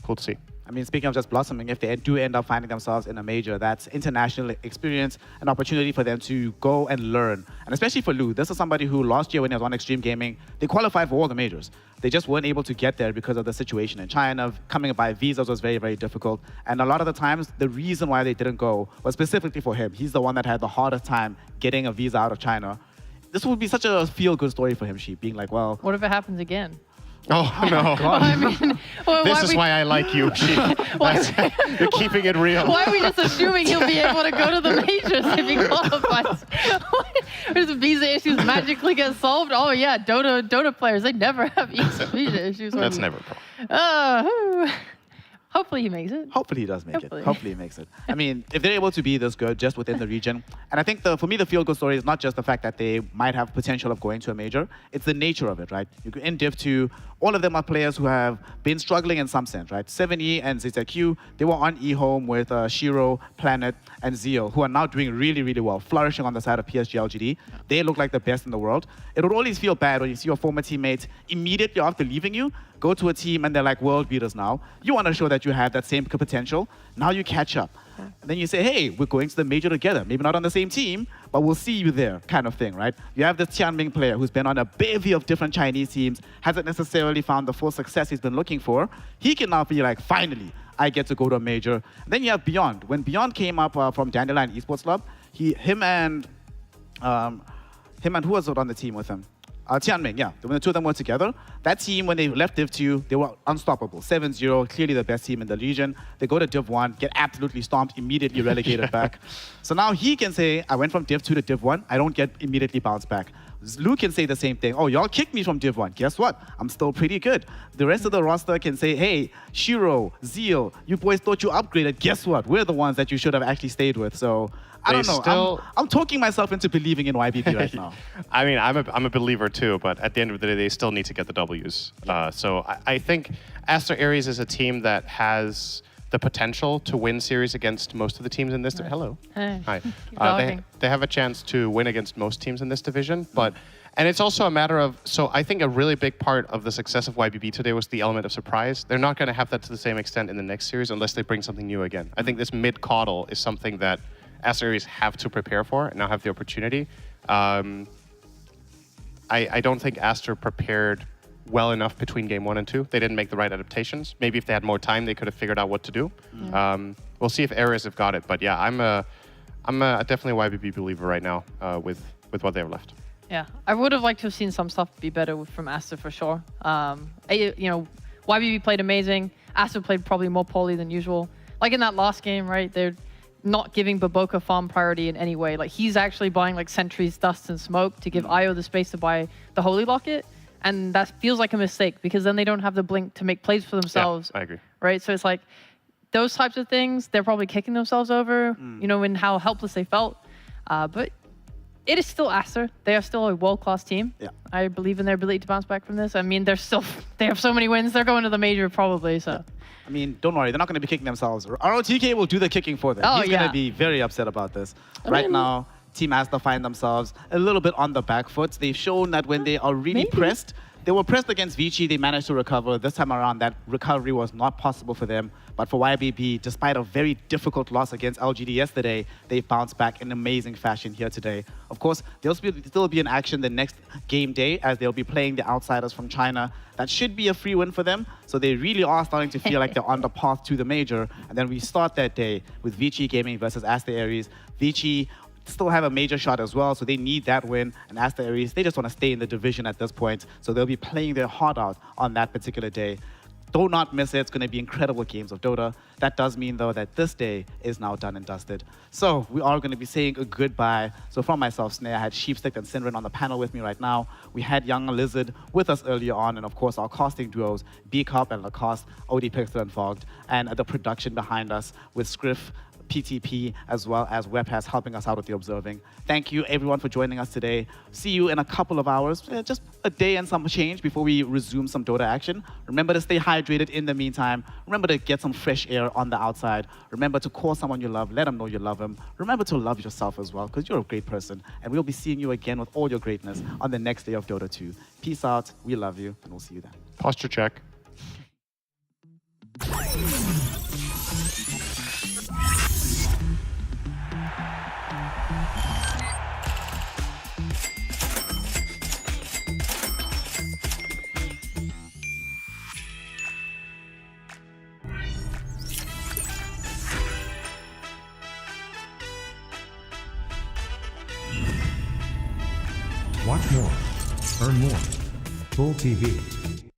cool to see. I mean, speaking of just blossoming, if they do end up finding themselves in a major, that's international experience, an opportunity for them to go and learn. And especially for Lu, this is somebody who last year when he was on Extreme Gaming, they qualified for all the majors. They just weren't able to get there because of the situation in China. Coming by visas was very, very difficult. And a lot of the times, the reason why they didn't go was specifically for him. He's the one that had the hardest time getting a visa out of China. This would be such a feel-good story for him, Sheep, being like, well... What if it happens again? Oh, no. I mean, well, This why is we, why I like you. You're keeping it real. why are we just assuming he'll be able to go to the majors if he qualifies? Does the visa issues magically get solved? Oh yeah, Dota players, they never have visa issues. That's never a problem. Hopefully he makes it. Hopefully he does make Hopefully. it. Hopefully he makes it. I mean, if they're able to be this good just within the region, and I think for me the feel good story is not just the fact that they might have potential of going to a major, it's the nature of it, right? In Div 2, all of them are players who have been struggling in some sense, right? 7E and ZZQ, they were on eHome with Shiro, Planet, and Zeo, who are now doing really, really well, flourishing on the side of PSG LGD. They look like the best in the world. It would always feel bad when you see your former teammates immediately after leaving you go to a team and they're like world beaters now. You want to show that you have that same potential. Now you catch up. And then you say, hey, we're going to the major together. Maybe not on the same team, but we'll see you there kind of thing, right? You have this Tianming player who's been on a bevy of different Chinese teams, hasn't necessarily found the full success he's been looking for. He can now be like, finally, I get to go to a major. And then you have Beyond. When Beyond came up from Dandelion Esports Club, him and who was on the team with him? Tianming, yeah. When the two of them were together, that team, when they left Div 2, they were unstoppable. 7-0, clearly the best team in the region. They go to Div 1, get absolutely stomped, immediately relegated back. So now he can say, I went from Div 2 to Div 1, I don't get immediately bounced back. Lu can say the same thing. Oh, y'all kicked me from Div 1. Guess what? I'm still pretty good. The rest of the roster can say, hey, Shiro, Zeo, you boys thought you upgraded. Guess what? We're the ones that you should have actually stayed with. So I don't know. I'm talking myself into believing in YBB right now. I mean, I'm a believer too, but at the end of the day, they still need to get the Ws. So I think Aster Aries is a team that has the potential to win series against most of the teams in this. Hello. Hey. Hi. They have a chance to win against most teams in this division, and it's also a matter of, so I think a really big part of the success of YBB today was the element of surprise. They're not going to have that to the same extent in the next series unless they bring something new again. I think this mid-caudal is something that Aster Aries have to prepare for and now have the opportunity. I don't think Aster prepared well enough between game 1 and 2. They didn't make the right adaptations. Maybe if they had more time, they could have figured out what to do. We'll see if Aries have got it. But yeah, I'm definitely a YBB believer right now with what they have left. Yeah, I would have liked to have seen some stuff be better from Aster for sure. YBB played amazing. Aster played probably more poorly than usual. Like in that last game, right? They're not giving Baboka farm priority in any way. Like he's actually buying like Sentries, Dust, and Smoke to give Io the space to buy the Holy Locket. And that feels like a mistake because then they don't have the blink to make plays for themselves. Yeah, I agree. Right? So it's like those types of things, they're probably kicking themselves over, in how helpless they felt. But it is still Aster. They are still a world-class team. Yeah. I believe in their ability to bounce back from this. I mean, they have so many wins. They're going to the major probably, so. Yeah. I mean, don't worry. They're not going to be kicking themselves. ROTK will do the kicking for them. He's going to be very upset about this. Right now, Team Aster find themselves a little bit on the back foot. They've shown that when they are really pressed, they were pressed against Vici. They managed to recover. This time around, that recovery was not possible for them. But for YBB, despite a very difficult loss against LGD yesterday, they bounced back in amazing fashion here today. Of course, they'll still be in action the next game day as they'll be playing the outsiders from China. That should be a free win for them. So they really are starting to feel like they're on the path to the major. And then we start that day with Vici Gaming versus Aster Aries. Vici still have a major shot as well, so they need that win. And Aster Aries, they just want to stay in the division at this point, so they'll be playing their heart out on that particular day. Do not miss it. It's going to be incredible games of Dota. That does mean, though, that this day is now done and dusted. So we are going to be saying a goodbye. So from myself, Snare, I had Sheepstick and Sinrin on the panel with me right now. We had Young Lizard with us earlier on, and of course our casting duos, B-Cop and Lacoste, OD Pixel and Fogged, and the production behind us with Scriff, PTP, as well as Webpass helping us out with the observing. Thank you everyone for joining us today. See you in a couple of hours, just a day and some change before we resume some Dota action. Remember to stay hydrated in the meantime. Remember to get some fresh air on the outside. Remember to call someone you love, let them know you love them. Remember to love yourself as well, because you're a great person. And we'll be seeing you again with all your greatness on the next day of Dota 2. Peace out, we love you, and we'll see you then. Posture check. Watch more. Earn more. Full TV.